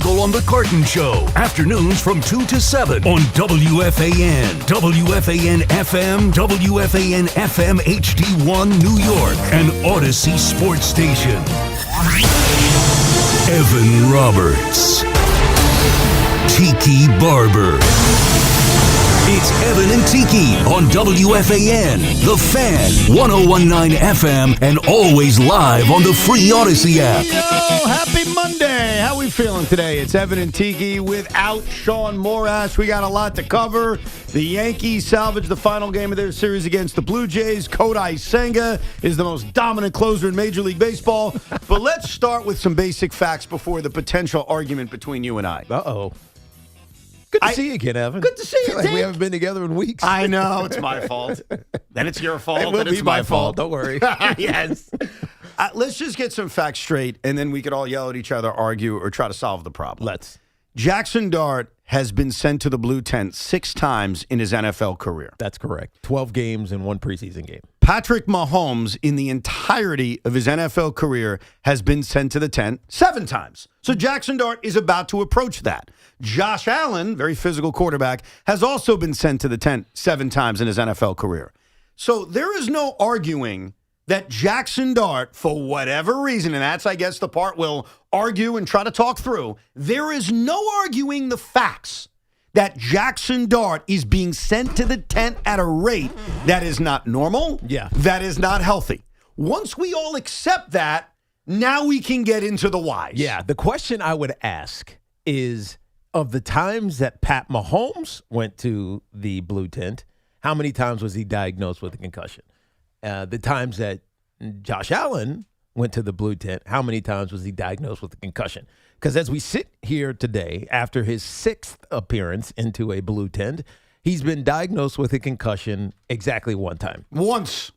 Michael on the Carton Show. Afternoons from 2 to 7 on WFAN, WFAN FM, WFAN FM HD1 New York, and Odyssey Sports Station. Evan Roberts. Tiki Barber. It's Evan and Tiki on WFAN, The Fan, 101.9 FM, and always live on the free Odyssey app. Yo, happy Monday. How we feeling today? It's Evan and Tiki without Sean Morash. We got a lot to cover. The Yankees salvaged the final game of their series against the Blue Jays. Kodai Senga is the most dominant closer in Major League Baseball. But let's start with some basic facts before the potential argument between you and I. Uh-oh. Good to see you again, Evan. Good to see you, like we haven't been together in weeks. I know. It's my fault. Then it's your fault. It will then it's be my fault. Don't worry. Yes. Let's just get some facts straight, and then we could all yell at each other, argue, or try to solve the problem. Let's. Jaxson Dart has been sent to the blue tent 6 times in his NFL career. That's correct. 12 games and 1 preseason game. Patrick Mahomes, in the entirety of his NFL career, has been sent to the tent 7 times. So Jaxson Dart is about to approach that. Josh Allen, very physical quarterback, has also been sent to the tent 7 times in his NFL career. So there is no arguing that Jaxson Dart, for whatever reason, and that's, I guess, the part we'll argue and try to talk through, there is no arguing the facts that Jaxson Dart is being sent to the tent at a rate that is not normal, that is not healthy. Once we all accept that, now we can get into the whys. Yeah, the question I would ask is, of the times that Pat Mahomes went to the blue tent, how many times was he diagnosed with a concussion? The times that Josh Allen went to the blue tent, how many times was he diagnosed with a concussion? Because as we sit here today, after his 6th appearance into a blue tent, he's been diagnosed with a concussion exactly 1 time. Once.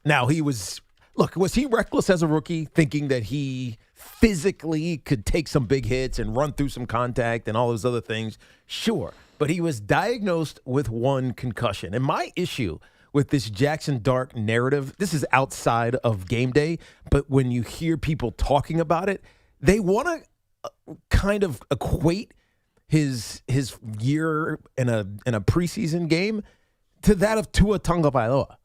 Now, was he reckless as a rookie, thinking that he physically could take some big hits and run through some contact and all those other things? Sure. But he was diagnosed with 1 concussion. And my issue with this Jaxson Dart narrative, this is outside of game day, but when you hear people talking about it, they want to kind of equate his year in a preseason game to that of Tua Tagovailoa.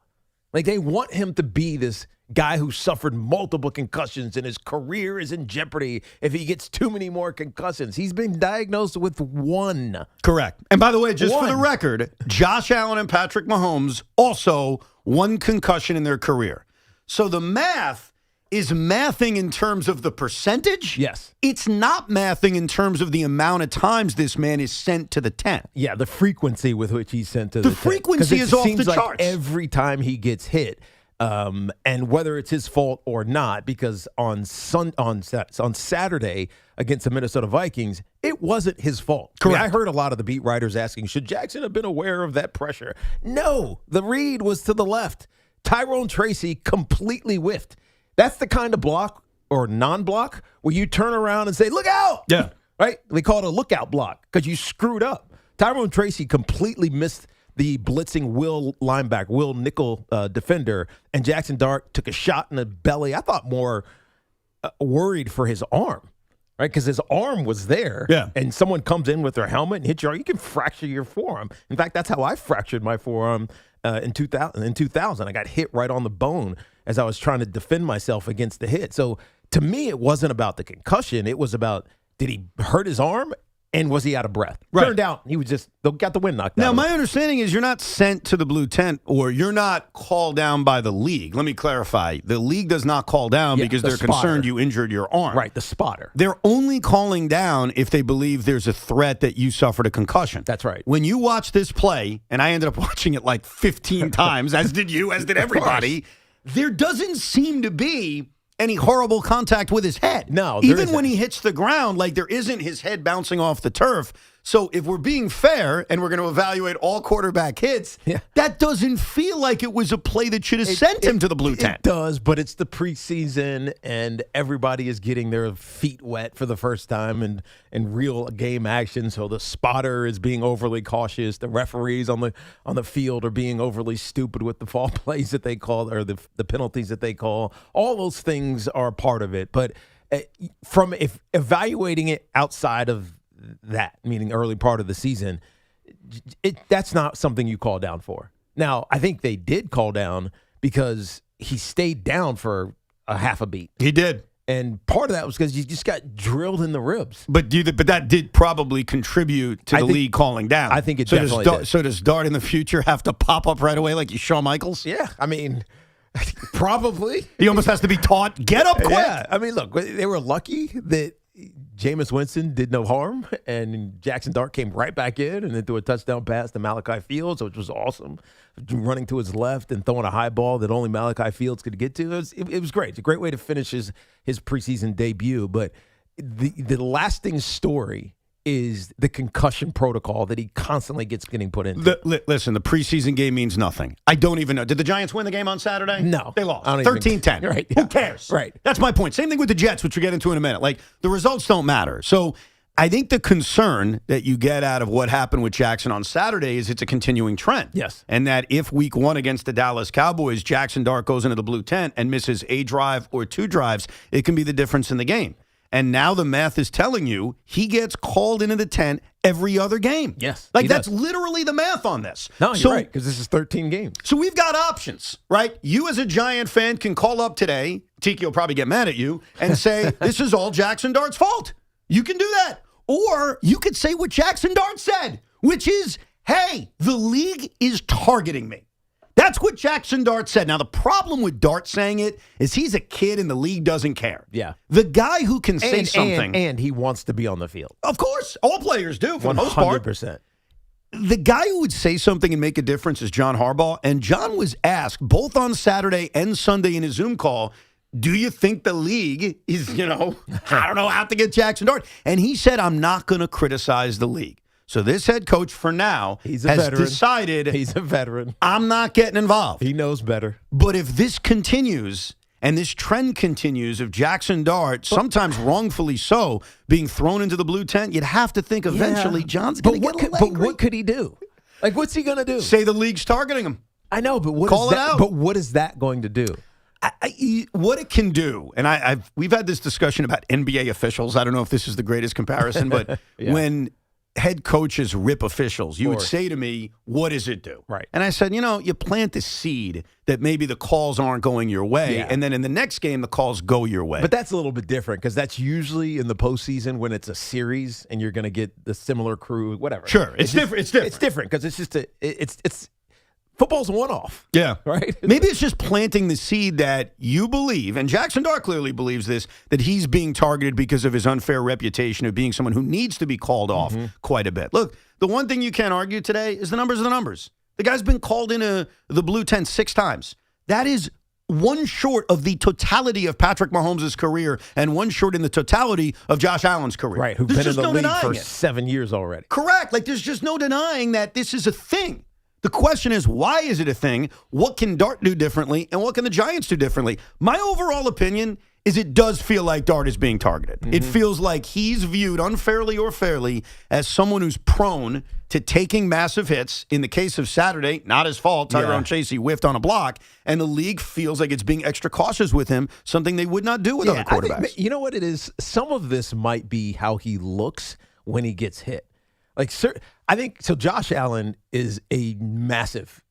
Like, they want him to be this guy who suffered multiple concussions and his career is in jeopardy if he gets too many more concussions. He's been diagnosed with 1. Correct. And by the way, just for the record, Josh Allen and Patrick Mahomes also 1 concussion in their career. So the math is mathing in terms of the percentage. Yes. It's not mathing in terms of the amount of times this man is sent to the tent. Yeah, the frequency with which he's sent to the tent. The frequency is off the charts. Like every time he gets hit. And whether it's his fault or not, because on Saturday against the Minnesota Vikings, it wasn't his fault. Correct. I mean, I heard a lot of the beat writers asking, should Jaxson have been aware of that pressure? No, the read was to the left. Tyrone Tracy completely whiffed. That's the kind of block or non-block where you turn around and say, look out. Yeah. Right? They call it a lookout block because you screwed up. Tyrone Tracy completely missed the blitzing Will nickel defender, and Jaxson Dart took a shot in the belly. I thought more worried for his arm, right? Because his arm was there, and someone comes in with their helmet and hits your arm. You can fracture your forearm. In fact, that's how I fractured my forearm in 2000. I got hit right on the bone as I was trying to defend myself against the hit. So to me, it wasn't about the concussion. It was about, did he hurt his arm? And was he out of breath? Right. Turned out he was just got the wind knocked out. Now, of my him. understanding is you're not sent to the blue tent or you're not called down by the league. Let me clarify. The league does not call down because they're concerned you injured your arm. Right, the spotter. They're only calling down if they believe there's a threat that you suffered a concussion. That's right. When you watch this play, and I ended up watching it like 15 times, as did you, as did everybody, there doesn't seem to be any horrible contact with his head. No, even when he hits the ground, like there isn't his head bouncing off the turf. So if we're being fair and we're going to evaluate all quarterback hits, that doesn't feel like it was a play that should have sent him to the blue tent. It does, but it's the preseason and everybody is getting their feet wet for the first time in real game action. So the spotter is being overly cautious. The referees on the field are being overly stupid with the fall plays that they call or the penalties that they call. All those things are part of it. But from if evaluating it outside of that, meaning early part of the season, that's not something you call down for. Now, I think they did call down because he stayed down for a half a beat. He did. And part of that was because you just got drilled in the ribs. But that did probably contribute to the league calling down. I think it definitely did. So does Dart in the future have to pop up right away like you Shawn Michaels? Yeah, I mean, probably. He almost has to be taught, get up quick. Yeah, I mean, look, they were lucky that Jameis Winston did no harm, and Jaxson Dart came right back in and then threw a touchdown pass to Malachi Fields, which was awesome, running to his left and throwing a high ball that only Malachi Fields could get to. It was great. It's a great way to finish his preseason debut. But the lasting story is the concussion protocol that he constantly getting put into. Listen, the preseason game means nothing. I don't even know. Did the Giants win the game on Saturday? No. They lost. 13-10. Right. Yeah. Who cares? Right. That's my point. Same thing with the Jets, which we'll get into in a minute. Like, the results don't matter. So I think the concern that you get out of what happened with Jaxson on Saturday is it's a continuing trend. Yes. And that if week 1 against the Dallas Cowboys, Jaxson Dart goes into the blue tent and misses a drive or 2 drives, it can be the difference in the game. And now the math is telling you he gets called into the tent every other game. Yes. Like, that's literally the math on this. No, you're right, because this is 13 games. So we've got options, right? You as a Giant fan can call up today. Tiki will probably get mad at you and say, this is all Jaxson Dart's fault. You can do that. Or you could say what Jaxson Dart said, which is, hey, the league is targeting me. That's what Jaxson Dart said. Now, the problem with Dart saying it is he's a kid and the league doesn't care. Yeah. The guy who can say something. And he wants to be on the field. Of course. All players do, for the most part. 100%. The guy who would say something and make a difference is John Harbaugh. And John was asked both on Saturday and Sunday in his Zoom call, do you think the league is, I don't know, out to get Jaxson Dart? And he said, I'm not going to criticize the league. So this head coach, for now, has decided he's a veteran. I'm not getting involved. He knows better. But if this continues and this trend continues of Jaxson Dart, sometimes wrongfully so, being thrown into the blue tent, you'd have to think eventually John's going to get a little angry. But what could he do? Like, what's he going to do? Say the league's targeting him. I know, but Call it out. But what is that going to do? What it can do, and we've had this discussion about NBA officials. I don't know if this is the greatest comparison, but when head coaches rip officials, you would say to me, what does it do? Right. And I said, you plant the seed that maybe the calls aren't going your way, and then in the next game, the calls go your way. But that's a little bit different because that's usually in the postseason when it's a series and you're going to get the similar crew, whatever. Sure. It's different. It's different. It's different because it's just it's football's a one-off. Yeah. Right? Maybe it's just planting the seed that you believe, and Jaxson Dart clearly believes this, that he's being targeted because of his unfair reputation of being someone who needs to be called off quite a bit. Look, the one thing you can't argue today is the numbers are the numbers. The guy's been called into the blue tent 6 times. That is one short of the totality of Patrick Mahomes' career and one short in the totality of Josh Allen's career. Right, who've been in the league for 7 years already. Correct. Like, there's just no denying that this is a thing. The question is, why is it a thing? What can Dart do differently? And what can the Giants do differently? My overall opinion is it does feel like Dart is being targeted. It feels like he's viewed unfairly or fairly as someone who's prone to taking massive hits. In the case of Saturday, not his fault. Tyrone Chase, he whiffed on a block. And the league feels like it's being extra cautious with him, something they would not do with other quarterbacks. You know what it is? Some of this might be how he looks when he gets hit. Like, I think so. Josh Allen is a massive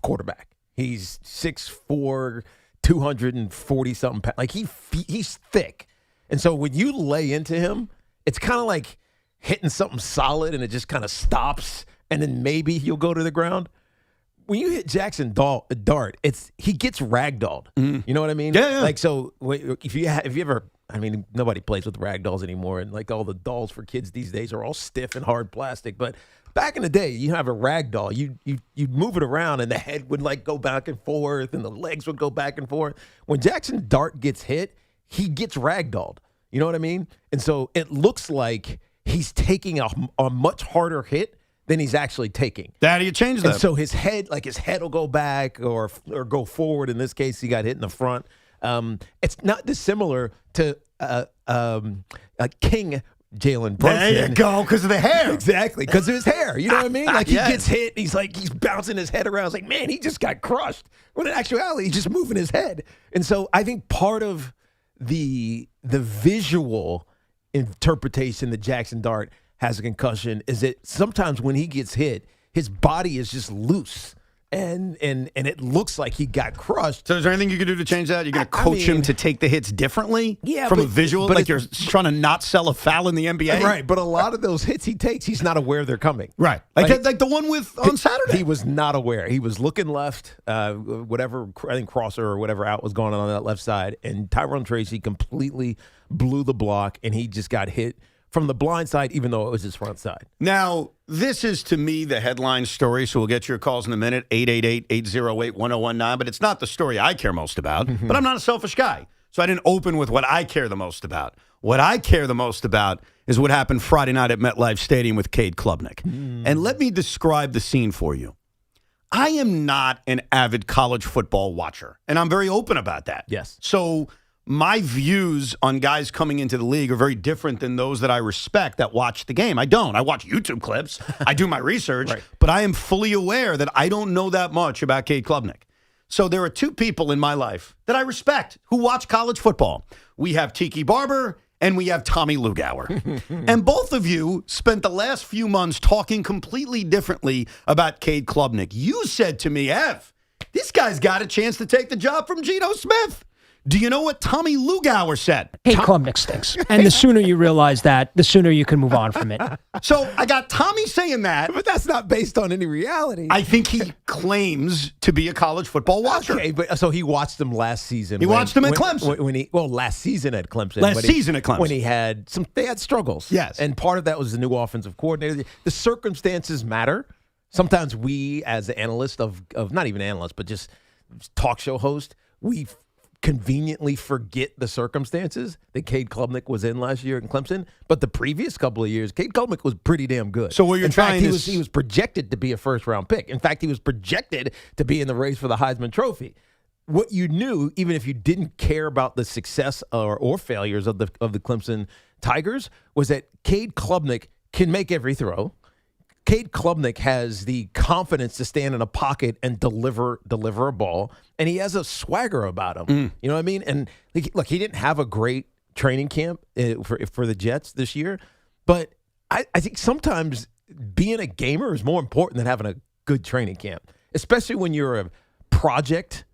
quarterback. He's 6'4", 240-something pounds. Like, he's thick. And so when you lay into him, it's kind of like hitting something solid and it just kind of stops and then maybe he'll go to the ground. When you hit Jaxson Dart, he gets ragdolled. You know what I mean? Yeah. Like, so if you ever, I mean, nobody plays with rag dolls anymore, and like all the dolls for kids these days are all stiff and hard plastic. But back in the day, you have a rag doll, you'd move it around, and the head would like go back and forth, and the legs would go back and forth. When Jaxson Dart gets hit, he gets ragdolled. You know what I mean? And so it looks like he's taking a much harder hit than he's actually taking. How do you change that? And so his head will go back or go forward. In this case, he got hit in the front. It's not dissimilar to King Jalen Brunson. There you go, because of the hair. Exactly, because of his hair. You know what I mean? Like, he gets hit, he's bouncing his head around. It's like, man, he just got crushed. When in actuality, he's just moving his head. And so I think part of the visual interpretation that Jaxson Dart has a concussion is that sometimes when he gets hit, his body is just loose. And it looks like he got crushed. So is there anything you can do to change that? You're going to coach him to take the hits differently? Yeah, from a visual? Like you're trying to not sell a foul in the NBA? Right, but a lot of those hits he takes, he's not aware they're coming. Right. Like the one on Saturday. He was not aware. He was looking left, whatever, I think crosser or whatever out was going on that left side, and Tyrone Tracy completely blew the block, and he just got hit from the blind side, even though it was his front side. Now, this is, to me, the headline story, so we'll get your calls in a minute, 888-808-1019, but it's not the story I care most about, but I'm not a selfish guy, so I didn't open with what I care the most about. What I care the most about is what happened Friday night at MetLife Stadium with Cade Klubnik. And let me describe the scene for you. I am not an avid college football watcher, and I'm very open about that. Yes. So my views on guys coming into the league are very different than those that I respect that watch the game. I don't. I watch YouTube clips. I do my research. Right. But I am fully aware that I don't know that much about Cade Klubnik. So there are two people in my life that I respect who watch college football. We have Tiki Barber and we have Tommy Lugauer. And both of you spent the last few months talking completely differently about Cade Klubnik. You said to me, Ev, this guy's got a chance to take the job from Geno Smith. Do you know what Tommy Lugauer said? Cade Klubnik stinks. And the sooner you realize that, the sooner you can move on from it. So I got Tommy saying that. But that's not based on any reality. I think he claims to be a college football watcher. Okay, but so he watched them last season. He watched them at Clemson. Last season at Clemson. When he had they had struggles. Yes. And part of that was the new offensive coordinator. The circumstances matter. Sometimes we, as analysts of not even analysts, but just talk show host, we conveniently forget the circumstances that Cade Klubnik was in last year in Clemson. But the previous couple of years, Cade Klubnik was pretty damn good. So what you're trying to he was projected to be a first-round pick. In fact, he was projected to be in the race for the Heisman Trophy. What you knew, even if you didn't care about the success or failures of the Clemson Tigers, was that Cade Klubnik can make every throw. Cade Klubnik has the confidence to stand in a pocket and deliver a ball, and he has a swagger about him. You know what I mean? And look, he didn't have a great training camp for the Jets this year, but I think sometimes being a gamer is more important than having a good training camp, especially when you're a project,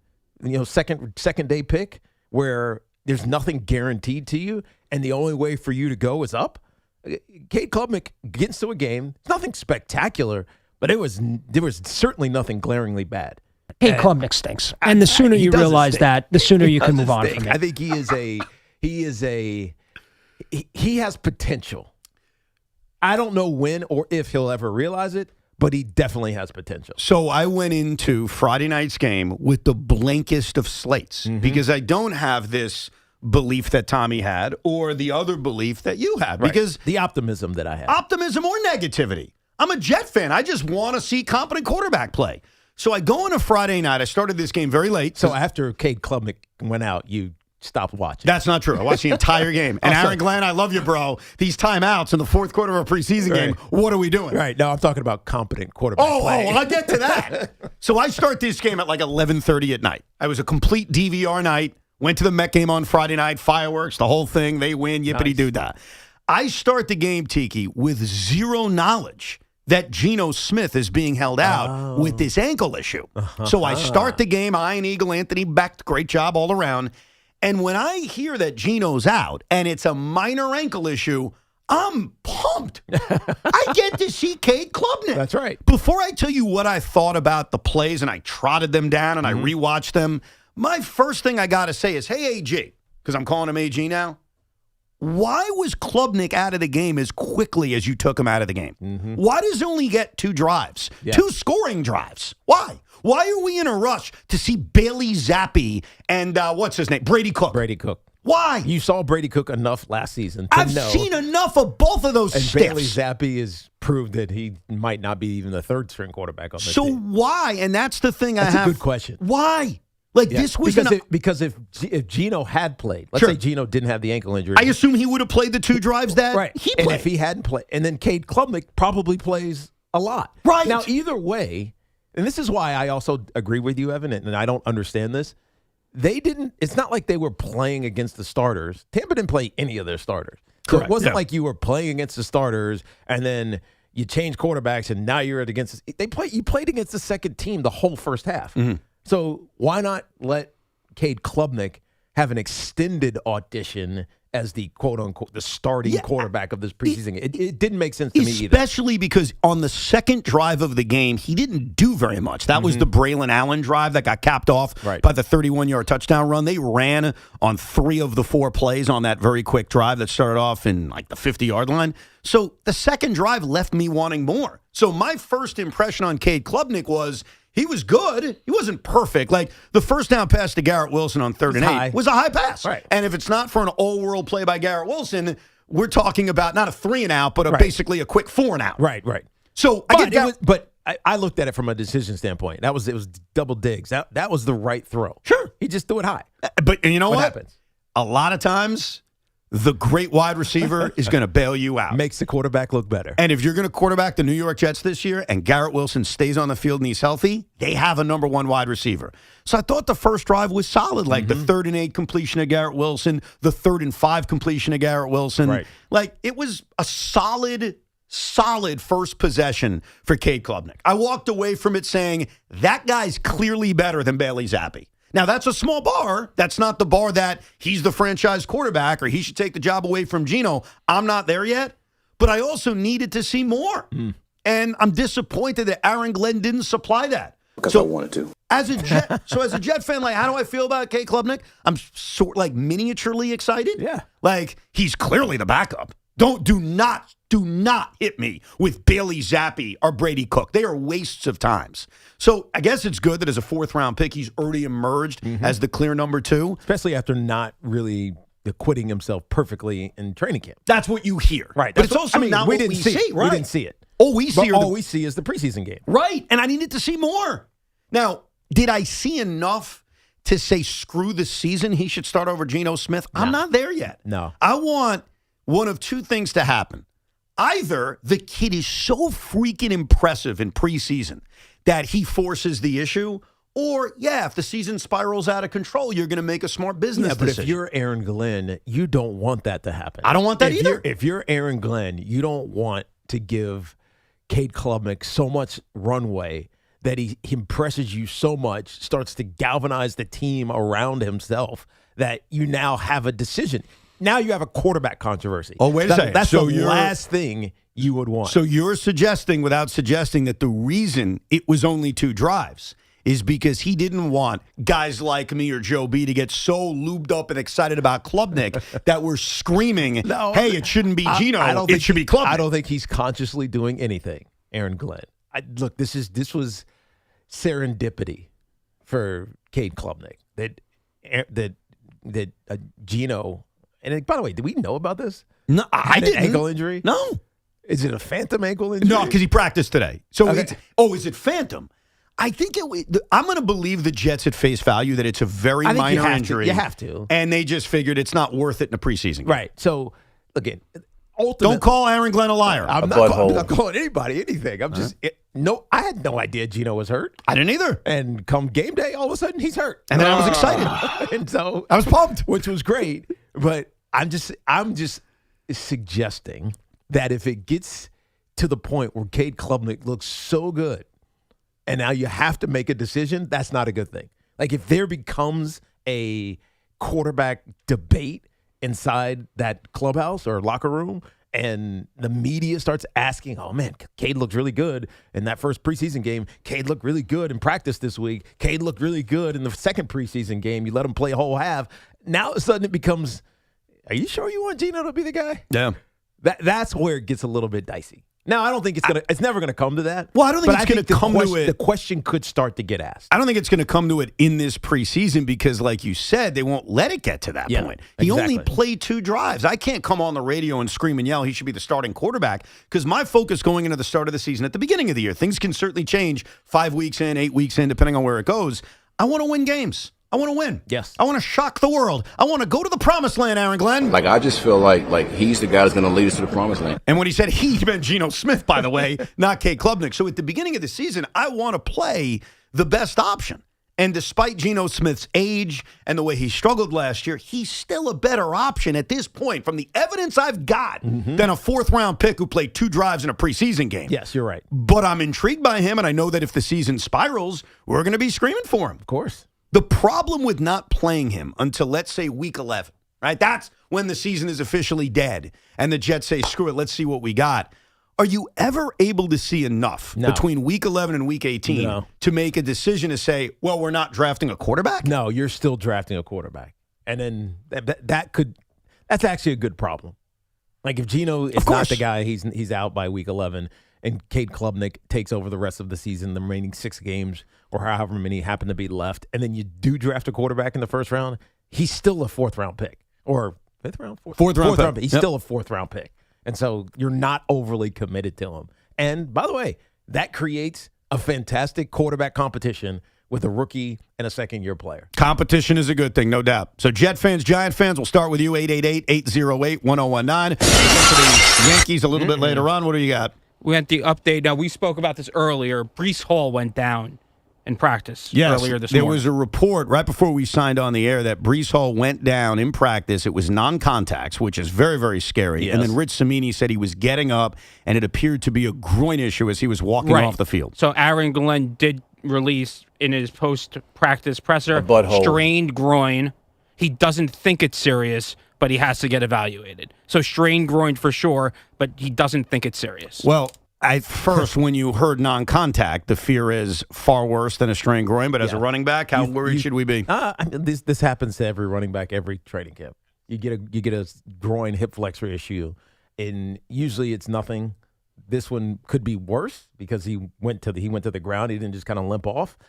second day pick where there's nothing guaranteed to you, and the only way for you to go is up. Cade Klubnik gets to a game. It's nothing spectacular, but there was certainly nothing glaringly bad. Cade Klubnik stinks. And the sooner you realize that, the sooner you can move on from it. I think he has potential. I don't know when or if he'll ever realize it, but he definitely has potential. So I went into Friday night's game with the blankest of slates because I don't have this belief that Tommy had or the other belief that you had. Right. Because the optimism that I had. Optimism or negativity. I'm a Jet fan. I just want to see competent quarterback play. So I go on a Friday night. I started this game very late. So after Cade Klubnik went out, you stopped watching. That's not true. I watched the entire game. And Aaron Glenn, I love you, bro. These timeouts in the fourth quarter of a preseason game, what are we doing? Right. No, I'm talking about competent quarterback play. I'll get to that. So I start this game at like 11:30 at night. I was a complete DVR night. Went to the Met game on Friday night, fireworks, the whole thing. They win, yippity-doo-dah. I start the game, Tiki, with zero knowledge that Geno Smith is being held out with this ankle issue. So I start the game, Ian Eagle, Anthony Beck, great job all around. And when I hear that Geno's out and it's a minor ankle issue, I'm pumped. I get to see Cade Klubnik. That's right. Before I tell you what I thought about the plays and I trotted them down and I rewatched them, my first thing I got to say is, hey, AG, because I'm calling him AG now, why was Klubnik out of the game as quickly as you took him out of the game? Why does he only get 2 drives? Yeah. 2 scoring drives. Why? Why are we in a rush to see Bailey Zappi and, what's his name, Brady Cook? Brady Cook. Why? You saw Brady Cook enough last season to I've know. seen enough of both of those and stiffs. Bailey Zappi has proved that he might not be even the third-string quarterback on this team. team. So why? And that's the thing that's I have. That's a good question. Why? This was because if Geno had played, let's say Geno didn't have the ankle injury. I assume he would have played the 2 drives that he played. And if he hadn't played, and then Cade Klubnik probably plays a lot. Right. Now, either way, and this is why I also agree with you, Evan, and I don't understand this. they didn't. It's not like they were playing against the starters. Tampa didn't play any of their starters. So Correct. it wasn't like you were playing against the starters and then you change quarterbacks and now you're against. You played against the second team the whole first half. Mm-hmm. So why not let Cade Klubnik have an extended audition as the quote-unquote the starting quarterback of this preseason? It didn't make sense to me either. Especially because on the second drive of the game, he didn't do very much. That was the Braylon Allen drive that got capped off by the 31-yard touchdown run. They ran on 3 of the 4 plays on that very quick drive that started off in like the 50-yard line. So the second drive left me wanting more. So my first impression on Cade Klubnik was he was good. He wasn't perfect. Like the first down pass to Garrett Wilson on 3rd and 8 was a high pass. Right. And if it's not for an all-world play by Garrett Wilson, we're talking about not a 3 and out, but basically a quick 4 and out. Right. So I looked at it from a decision standpoint. It was double digs. That was the right throw. Sure. He just threw it high. But you know what happens? A lot of times, the great wide receiver is going to bail you out. Makes the quarterback look better. And if you're going to quarterback the New York Jets this year and Garrett Wilson stays on the field and he's healthy, they have a number 1 wide receiver. So I thought the first drive was solid, like the 3rd and 8 completion of Garrett Wilson, the 3rd and 5 completion of Garrett Wilson. Right. Like it was a solid first possession for Cade Klubnik. I walked away from it saying, that guy's clearly better than Bailey Zappi. Now, that's a small bar. That's not the bar that he's the franchise quarterback or he should take the job away from Geno. I'm not there yet, but I also needed to see more. And I'm disappointed that Aaron Glenn didn't supply that. Because I wanted to. As a Jet fan, like, how do I feel about Cade Klubnik? I'm sort like miniaturely excited. Yeah. Like, he's clearly the backup. Do not hit me with Bailey Zappi or Brady Cook. They are wastes of times. So I guess it's good that as a 4th-round pick, he's already emerged as the clear number 2. Especially after not really acquitting himself perfectly in training camp. That's what you hear. Right. But it's also not what we see. Right? We didn't see it. All we see is the preseason game. Right. And I needed to see more. Now, did I see enough to say screw the season? He should start over Geno Smith? No. I'm not there yet. No. I want one of 2 things to happen. Either the kid is so freaking impressive in preseason that he forces the issue, or, if the season spirals out of control, you're going to make a smart business decision. But if you're Aaron Glenn, you don't want that to happen. I don't want that either. If you're Aaron Glenn, you don't want to give Cade Klubnik so much runway that he impresses you so much, starts to galvanize the team around himself, that you now have a decision. Now you have a quarterback controversy. Oh, wait a second. That's the last thing you would want. So you're suggesting, without suggesting, that the reason it was only 2 drives is because he didn't want guys like me or Joe B to get so lubed up and excited about Klubnik that we're screaming, hey, it shouldn't be Geno, it should be Klubnik. I don't think he's consciously doing anything, Aaron Glenn. Look, this was serendipity for Cade Klubnik. That Geno... And by the way, did we know about this? No, I didn't. Ankle injury? No. Is it a phantom ankle injury? No, because he practiced today. So, okay. Is it phantom? I think I'm going to believe the Jets at face value that it's a very minor injury. You have to. And they just figured it's not worth it in a preseason game. Right. So, again, don't call Aaron Glenn a liar. I'm not calling anybody anything. I'm just I had no idea Geno was hurt. I didn't either. And come game day, all of a sudden he's hurt. And then I was excited. And so I was pumped, which was great. But I'm just suggesting that if it gets to the point where Cade Klubnik looks so good and now you have to make a decision, that's not a good thing. Like if there becomes a quarterback debate inside that clubhouse or locker room and the media starts asking, oh, man, Cade looked really good in that first preseason game. Cade looked really good in practice this week. Cade looked really good in the second preseason game. You let him play a whole half. Now, all of a sudden, it becomes, are you sure you want Geno to be the guy? Yeah. That's where it gets a little bit dicey. Now, I don't think it's never going to come to that. Well, I don't think it's going to come to it. The question could start to get asked. I don't think it's going to come to it in this preseason because, like you said, they won't let it get to that point. He only played 2 drives. I can't come on the radio and scream and yell he should be the starting quarterback because my focus going into the start of the season at the beginning of the year, things can certainly change 5 weeks in, 8 weeks in, depending on where it goes. I want to win games. I want to win. Yes. I want to shock the world. I want to go to the promised land, Aaron Glenn. Like, I just feel like he's the guy that's going to lead us to the promised land. And when he said he meant Geno Smith, by the way, not Cade Klubnik. So at the beginning of the season, I want to play the best option. And despite Geno Smith's age and the way he struggled last year, he's still a better option at this point from the evidence I've got than a fourth-round pick who played 2 drives in a preseason game. Yes, you're right. But I'm intrigued by him, and I know that if the season spirals, we're going to be screaming for him. Of course. The problem with not playing him until, let's say, week 11, right? That's when the season is officially dead, and the Jets say, screw it, let's see what we got. Are you ever able to see enough between week 11 and week 18 to make a decision to say, well, we're not drafting a quarterback? No, you're still drafting a quarterback. And then that's actually a good problem. Like if Geno is not the guy, he's out by week 11, and Cade Klubnik takes over the rest of the season, the remaining 6 games or however many happen to be left, and then you do draft a quarterback in the first round, he's still a 4th-round pick. Or 5th round? Fourth round pick. He's still a 4th-round pick. And so you're not overly committed to him. And by the way, that creates a fantastic quarterback competition with a rookie and a second-year player. Competition is a good thing, no doubt. So Jet fans, Giant fans, we'll start with you, 888-808-1019. We'll get to the Yankees a little bit later on. What do you got? We had the update. Now, we spoke about this earlier. Breece Hall went down in practice earlier this morning. There was a report right before we signed on the air that Breece Hall went down in practice. It was non-contact, which is very, very scary. Yes. And then Rich Cimini said he was getting up, and it appeared to be a groin issue as he was walking off the field. So Aaron Glenn did release in his post-practice presser, strained groin. He doesn't think it's serious, but he has to get evaluated. So strained groin for sure, but he doesn't think it's serious. Well, at first, when you heard non-contact, the fear is far worse than a strained groin. But as a running back, how worried should we be? This happens to every running back, every training camp. You get a groin hip flexor issue, and usually it's nothing. This one could be worse because he went to the ground. He didn't just kind of limp off.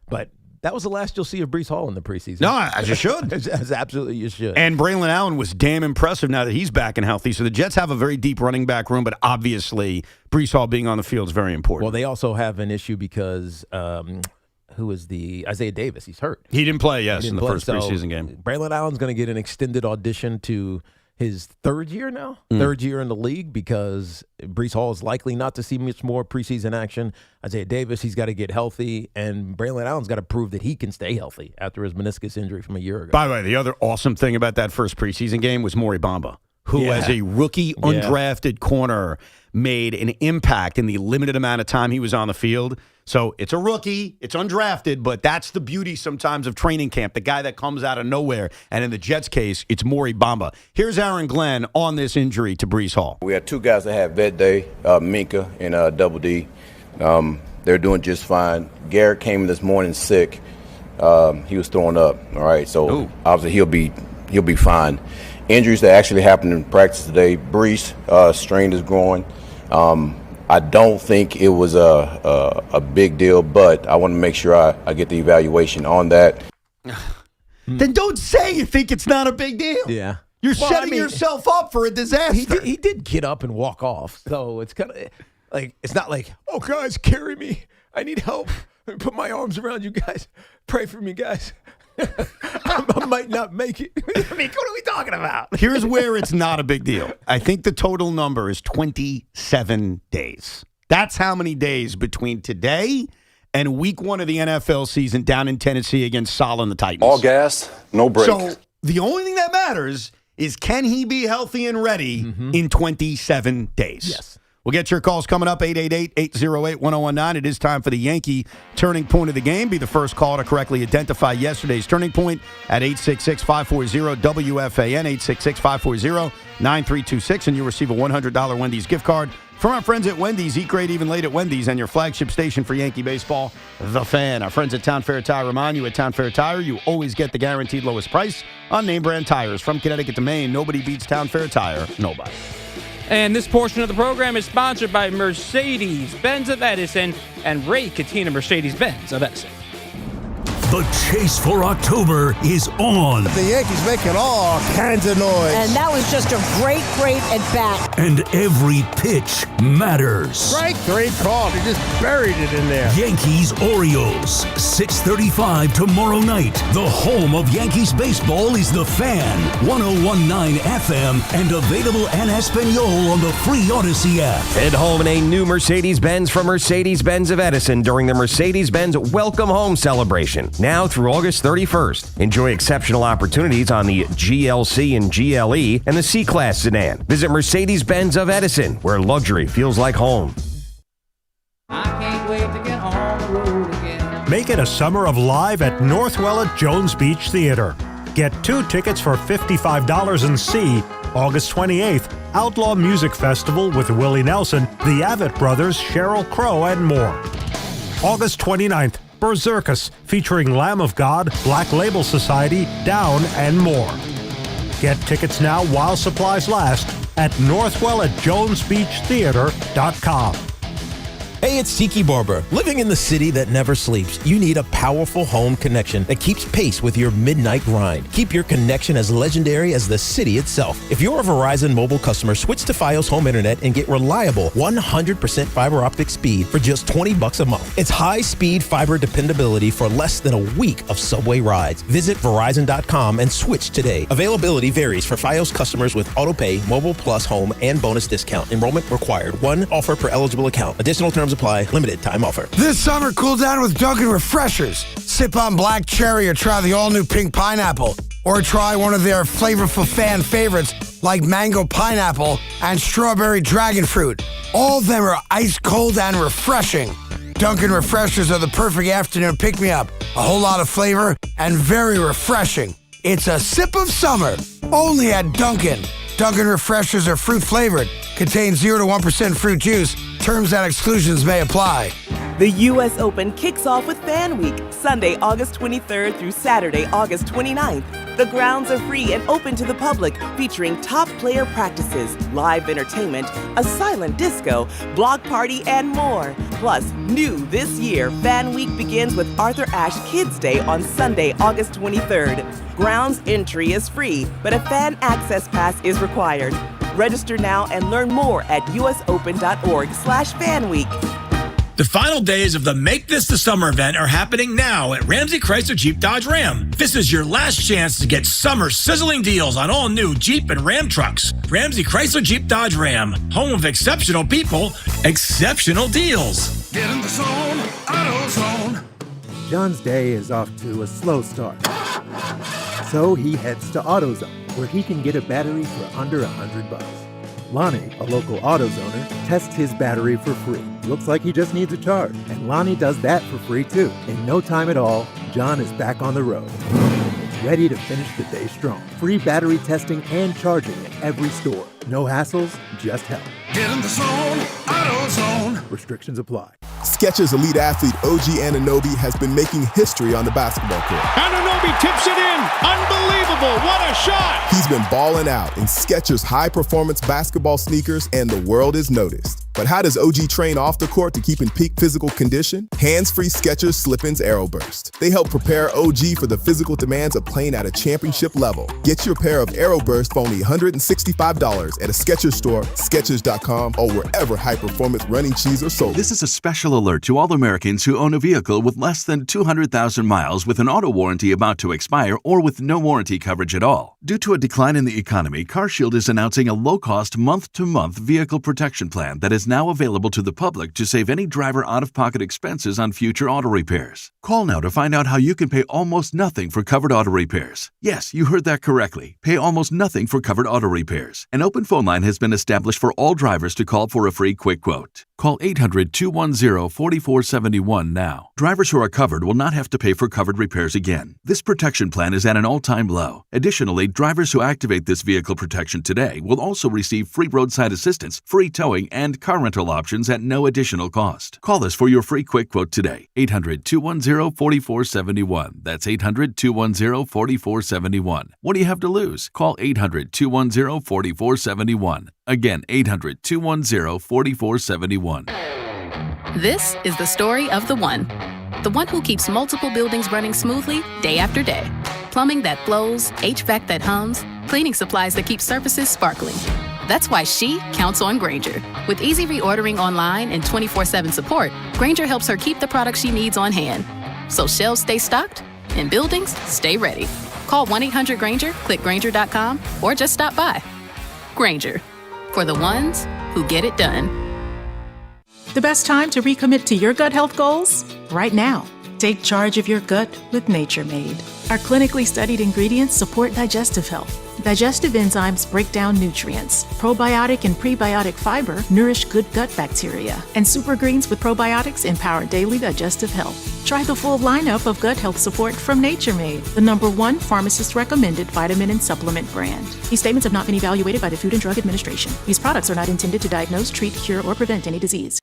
But that was the last you'll see of Breece Hall in the preseason. No, as you should. as absolutely you should. And Braylon Allen was damn impressive now that he's back and healthy. So the Jets have a very deep running back room, but obviously Breece Hall being on the field is very important. Well, they also have an issue because who is the Isaiah Davis? He's hurt. He didn't play, in the first preseason game. Braylon Allen's going to get an extended audition to his 3rd year now, 3rd year in the league, because Breece Hall is likely not to see much more preseason action. Isaiah Davis, he's got to get healthy, and Braylon Allen's got to prove that he can stay healthy after his meniscus injury from a year ago. By the way, the other awesome thing about that first preseason game was Maury Bamba, who as a rookie undrafted corner made an impact in the limited amount of time he was on the field. So it's a rookie, it's undrafted, but that's the beauty sometimes of training camp, the guy that comes out of nowhere. And in the Jets' case, it's Maury Bamba. Here's Aaron Glenn on this injury to Breece Hall. We had 2 guys that had vet day, Minka and Double D. They're doing just fine. Garrett came this morning sick. He was throwing up. All right, so obviously he'll be fine. Injuries that actually happened in practice today. Breece strained his groin. I don't think it was a big deal, but I want to make sure I get the evaluation on that. Then don't say you think it's not a big deal. Yeah. You're setting yourself up for a disaster. He did get up and walk off, so it's kind of like it's not like, oh, guys, carry me. I need help. Let me put my arms around you guys. Pray for me, guys. I might not make it. I mean, what are we talking about? Here's where it's not a big deal. I think the total number is 27 days. That's how many days between today and week 1 of the NFL season down in Tennessee against Sala and the Titans. All gas, no brakes. So the only thing that matters is can he be healthy and ready in 27 days? Yes. We'll get your calls coming up, 888-808-1019. It is time for the Yankee turning point of the game. Be the first call to correctly identify yesterday's turning point at 866-540-WFAN, 866-540-9326, and you'll receive a $100 Wendy's gift card from our friends at Wendy's. Eat great even late at Wendy's, and your flagship station for Yankee baseball, The Fan. Our friends at Town Fair Tire remind you at Town Fair Tire, you always get the guaranteed lowest price on name brand tires. From Connecticut to Maine, nobody beats Town Fair Tire. Nobody. And this portion of the program is sponsored by Mercedes-Benz of Edison and Ray Cattina Mercedes-Benz of Edison. The chase for October is on. The Yankees making all kinds of noise. And that was just a great at-bat. And every pitch matters. Strike 3 called. He just buried it in there. Yankees-Orioles, 6:35 tomorrow night. The home of Yankees baseball is The Fan, 101.9 FM, and available en Espanol on the free Odyssey app. Head home in a new Mercedes-Benz from Mercedes-Benz of Edison during the Mercedes-Benz Welcome Home celebration. now through August 31st. Enjoy exceptional opportunities on the GLC and GLE and the C-Class sedan. Visit Mercedes-Benz of Edison, where luxury feels like home. I can't wait to get on the road again. Make it a summer of live at Northwell at Jones Beach Theater. Get 2 tickets for $55 and see August 28th, Outlaw Music Festival with Willie Nelson, the Avett Brothers, Sheryl Crow, and more. August 29th, Berserkus, featuring Lamb of God, Black Label Society, Down, and more. Get tickets now while supplies last at Northwell at JonesBeachTheater.com. Hey, it's Tiki Barber. Living in the city that never sleeps, you need a powerful home connection that keeps pace with your midnight grind. Keep your connection as legendary as the city itself. If you're a Verizon mobile customer, switch to Fios Home Internet and get reliable 100% fiber optic speed for just $20 a month. It's high-speed fiber dependability for less than a week of subway rides. Visit Verizon.com and switch today. Availability varies for Fios customers with AutoPay, Mobile Plus Home, and bonus discount. Enrollment required. 1 offer per eligible account. Additional terms apply. Limited time offer. This summer, cool down with Dunkin' Refreshers. Sip on black cherry or try the all-new pink pineapple. Or try one of their flavorful fan favorites like mango pineapple and strawberry dragon fruit. All of them are ice cold and refreshing. Dunkin' Refreshers are the perfect afternoon pick-me-up. A whole lot of flavor and very refreshing. It's a sip of summer, only at Dunkin'. Dunkin' Refreshers are fruit-flavored, contain 0 to 1% fruit juice. Terms and exclusions may apply. The U.S. Open kicks off with Fan Week, Sunday, August 23rd through Saturday, August 29th. The grounds are free and open to the public, featuring top player practices, live entertainment, a silent disco, block party, and more. Plus, new this year, Fan Week begins with Arthur Ashe Kids Day on Sunday, August 23rd. Grounds entry is free, but a fan access pass is required. Register now and learn more at usopen.org/fanweek. The final days of the Make This the Summer event are happening now at Ramsey Chrysler Jeep Dodge Ram. This is your last chance to get summer sizzling deals on all new Jeep and Ram trucks. Ramsey Chrysler Jeep Dodge Ram, home of exceptional people, exceptional deals. Get in the zone, AutoZone. John's day is off to a slow start. So he heads to AutoZone, where he can get a battery for under $100. Lonnie, a local AutoZoner, tests his battery for free. Looks like he just needs a charge, and Lonnie does that for free too. In no time at all, John is back on the road, ready to finish the day strong. Free battery testing and charging at every store. No hassles, just help. Get in the zone, AutoZone. Restrictions apply. Skechers elite athlete OG Anunoby has been making history on the basketball court. Anunoby tips it in. Unbelievable. What a shot. He's been balling out in Skechers high-performance basketball sneakers, and the world is noticed. But how does OG train off the court to keep in peak physical condition? Hands-free Skechers Slip-ins AeroBurst. They help prepare OG for the physical demands of playing at a championship level. Get your pair of AeroBurst for only $165 at a Skechers store, Skechers.com, or wherever high-performance running shoes are sold. This is a special alert to all Americans who own a vehicle with less than 200,000 miles with an auto warranty about to expire or with no warranty coverage at all. Due to a decline in the economy, CarShield is announcing a low-cost month-to-month vehicle protection plan that is now available to the public to save any driver out-of-pocket expenses on future auto repairs. Call now to find out how you can pay almost nothing for covered auto repairs. Yes, you heard that correctly. Pay almost nothing for covered auto repairs. An open phone line has been established for all drivers to call for a free quick quote. Call 800-210-4471 now. Drivers who are covered will not have to pay for covered repairs again. This protection plan is at an all-time low. Additionally, drivers who activate this vehicle protection today will also receive free roadside assistance, free towing, and car rental options at no additional cost. Call us for your free quick quote today. 800-210-4471. That's 800-210-4471. What do you have to lose? Call 800-210-4471. Again, 800-210-4471. This is the story of the one who keeps multiple buildings running smoothly day after day. Plumbing that flows, HVAC that hums, cleaning supplies that keep surfaces sparkling. That's why she counts on Grainger. With easy reordering online and 24/7 support, Grainger helps her keep the products she needs on hand. So shelves stay stocked and buildings stay ready. Call 1-800-GRAINGER, click Grainger.com, or just stop by. Grainger, for the ones who get it done. The best time to recommit to your gut health goals? Right now. Take charge of your gut with Nature Made. Our clinically studied ingredients support digestive health. Digestive enzymes break down nutrients. Probiotic and prebiotic fiber nourish good gut bacteria. And super greens with probiotics empower daily digestive health. Try the full lineup of gut health support from Nature Made, the #1 pharmacist-recommended vitamin and supplement brand. These statements have not been evaluated by the Food and Drug Administration. These products are not intended to diagnose, treat, cure, or prevent any disease.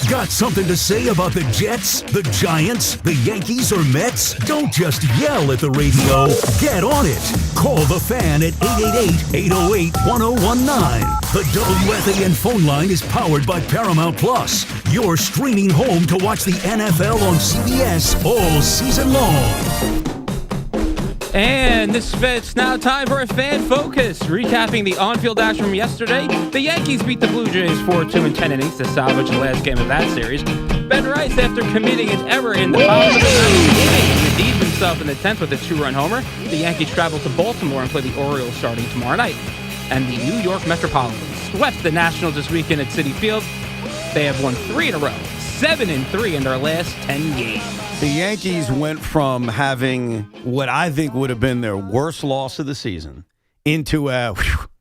Got something to say about the Jets, the Giants, the Yankees, or Mets? Don't just yell at the radio. Get on it. Call the Fan at 888-808-1019. The WFAN phone line is powered by Paramount Plus, your streaming home to watch the NFL on CBS all season long. And it's now time for a Fan Focus. Recapping the on-field action from yesterday, the Yankees beat the Blue Jays 4-2 in 10 innings to salvage the last game of that series. Ben Rice, after committing an error in the bottom of the 9th inning, redeemed himself in the 10th with a 2-run homer. The Yankees travel to Baltimore and play the Orioles starting tomorrow night. And the New York Metropolitans swept the Nationals this weekend at Citi Field. They have won 3 in a row, 7-3 in their last 10 games. The Yankees went from having what I think would have been their worst loss of the season into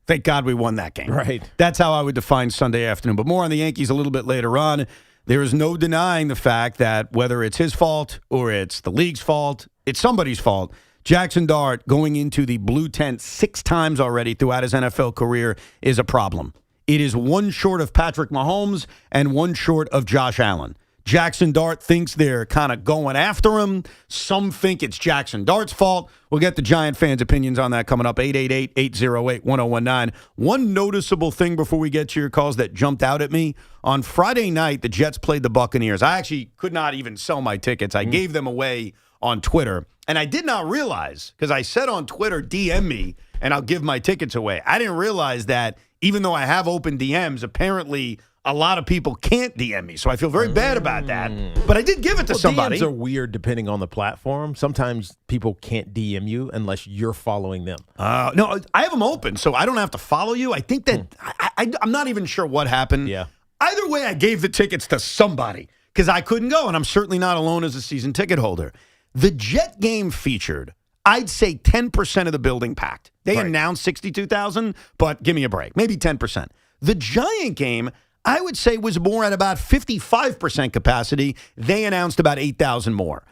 thank God we won that game. Right. That's how I would define Sunday afternoon. But more on the Yankees a little bit later on. There is no denying the fact that whether it's his fault or it's the league's fault, it's somebody's fault. Jaxson Dart going into the blue tent 6 times already throughout his NFL career is a problem. It is 1 short of Patrick Mahomes and 1 short of Josh Allen. Jaxson Dart thinks they're kind of going after him. Some think it's Jaxson Dart's fault. We'll get the Giant fans' opinions on that coming up, 888-808-1019. One noticeable thing before we get to your calls that jumped out at me. On Friday night, the Jets played the Buccaneers. I actually could not even sell my tickets. I gave them away on Twitter. And I did not realize, because I said on Twitter, DM me, and I'll give my tickets away. I didn't realize that even though I have open DMs, apparently a lot of people can't DM me, so I feel very bad about that. But I did give it to somebody. DMs are weird depending on the platform. Sometimes people can't DM you unless you're following them. No, I have them open, so I don't have to follow you. I think that I'm not even sure what happened. Yeah. Either way, I gave the tickets to somebody because I couldn't go, and I'm certainly not alone as a season ticket holder. The Jet game featured, I'd say 10% of the building packed. They announced 62,000, but give me a break. Maybe 10%. The Giant game, I would say, was more at about 55% capacity. They announced about 8,000 more.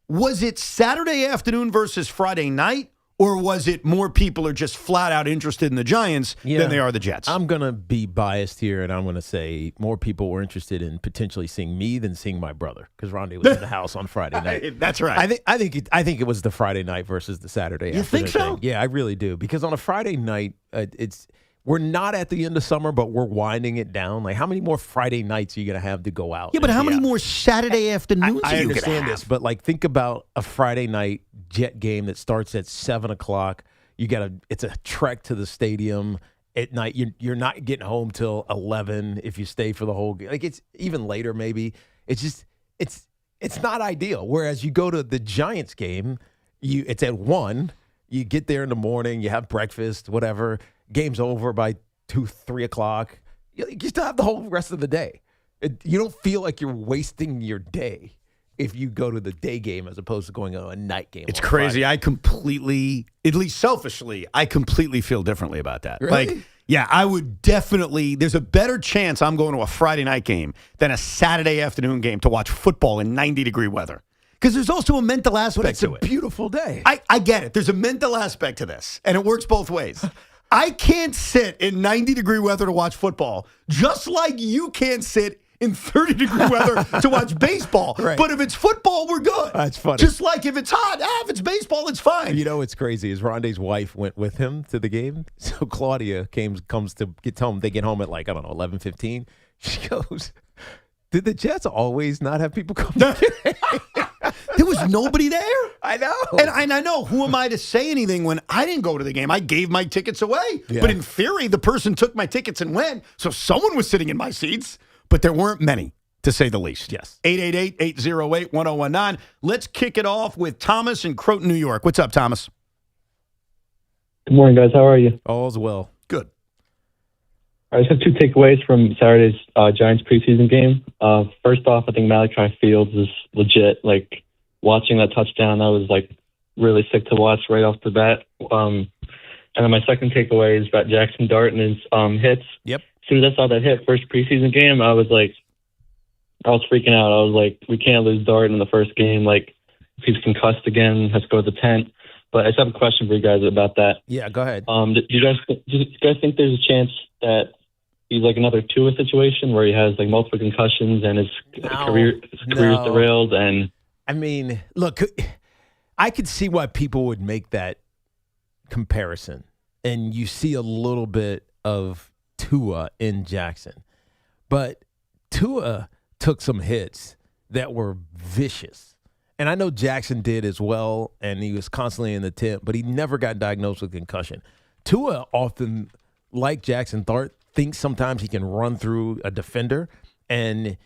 Was it Saturday afternoon versus Friday night, or was it more people are just flat out interested in the Giants than they are the Jets? I'm going to be biased here, and I'm going to say more people were interested in potentially seeing me than seeing my brother, because Rondé was in the house on Friday night. That's right. I think it was the Friday night versus the Saturday. You think so? Thing. Yeah, I really do, because on a Friday night, we're not at the end of summer, but we're winding it down. Like, how many more Friday nights are you going to have to go out? Yeah, but how many more Saturday afternoons are you going to have? I understand this, but like, think about a Friday night Jet game that starts at 7 o'clock. It's a trek to the stadium at night. You're not getting home till 11 if you stay for the whole game. Like, it's even later maybe. It's not ideal. Whereas you go to the Giants game, it's at 1. You get there in the morning, you have breakfast, whatever. Game's over by 2, 3 o'clock. You still have the whole rest of the day. You don't feel like you're wasting your day if you go to the day game as opposed to going to a night game. It's crazy. Friday. I completely, at least selfishly, I completely feel differently about that. Really? Like, yeah, I would definitely, there's a better chance I'm going to a Friday night game than a Saturday afternoon game to watch football in 90-degree weather. Because there's also a mental aspect to it. It's a beautiful day. I get it. There's a mental aspect to this, and it works both ways. I can't sit in 90-degree weather to watch football, just like you can't sit in 30-degree weather to watch baseball. Right. But if it's football, we're good. That's funny. Just like if it's hot, if it's baseball, it's fine. You know what's crazy is Rondé's wife went with him to the game. So Claudia comes to get home. They get home at 11:15. She goes, did the Jets always not have people come to the game? There was nobody there. I know. And I know, who am I to say anything when I didn't go to the game? I gave my tickets away. Yeah. But in theory, the person took my tickets and went. So someone was sitting in my seats. But there weren't many, to say the least. Yes. 888-808-1019. Let's kick it off with Thomas in Croton, New York. What's up, Thomas? Good morning, guys. How are you? All's well. Good. I just have 2 takeaways from Saturday's Giants preseason game. First off, I think Malachi Fields is legit. Like, watching that touchdown, that was like really sick to watch right off the bat. And then my second takeaway is about Jaxson Dart and his hits. Yep. As soon as I saw that hit first preseason game, I was freaking out. I was like, we can't lose Dart in the first game. Like, if he's concussed again, has to go to the tent. But I just have a question for you guys about that. Yeah, go ahead. Do you guys think there's a chance that he's like another Tua situation where he has like multiple concussions and his career's derailed? And I mean, look, I could see why people would make that comparison, and you see a little bit of Tua in Jackson, but Tua took some hits that were vicious. And I know Jackson did as well, and he was constantly in the tent, but he never got diagnosed with concussion. Tua often, like Jaxson Dart, thinks sometimes he can run through a defender, and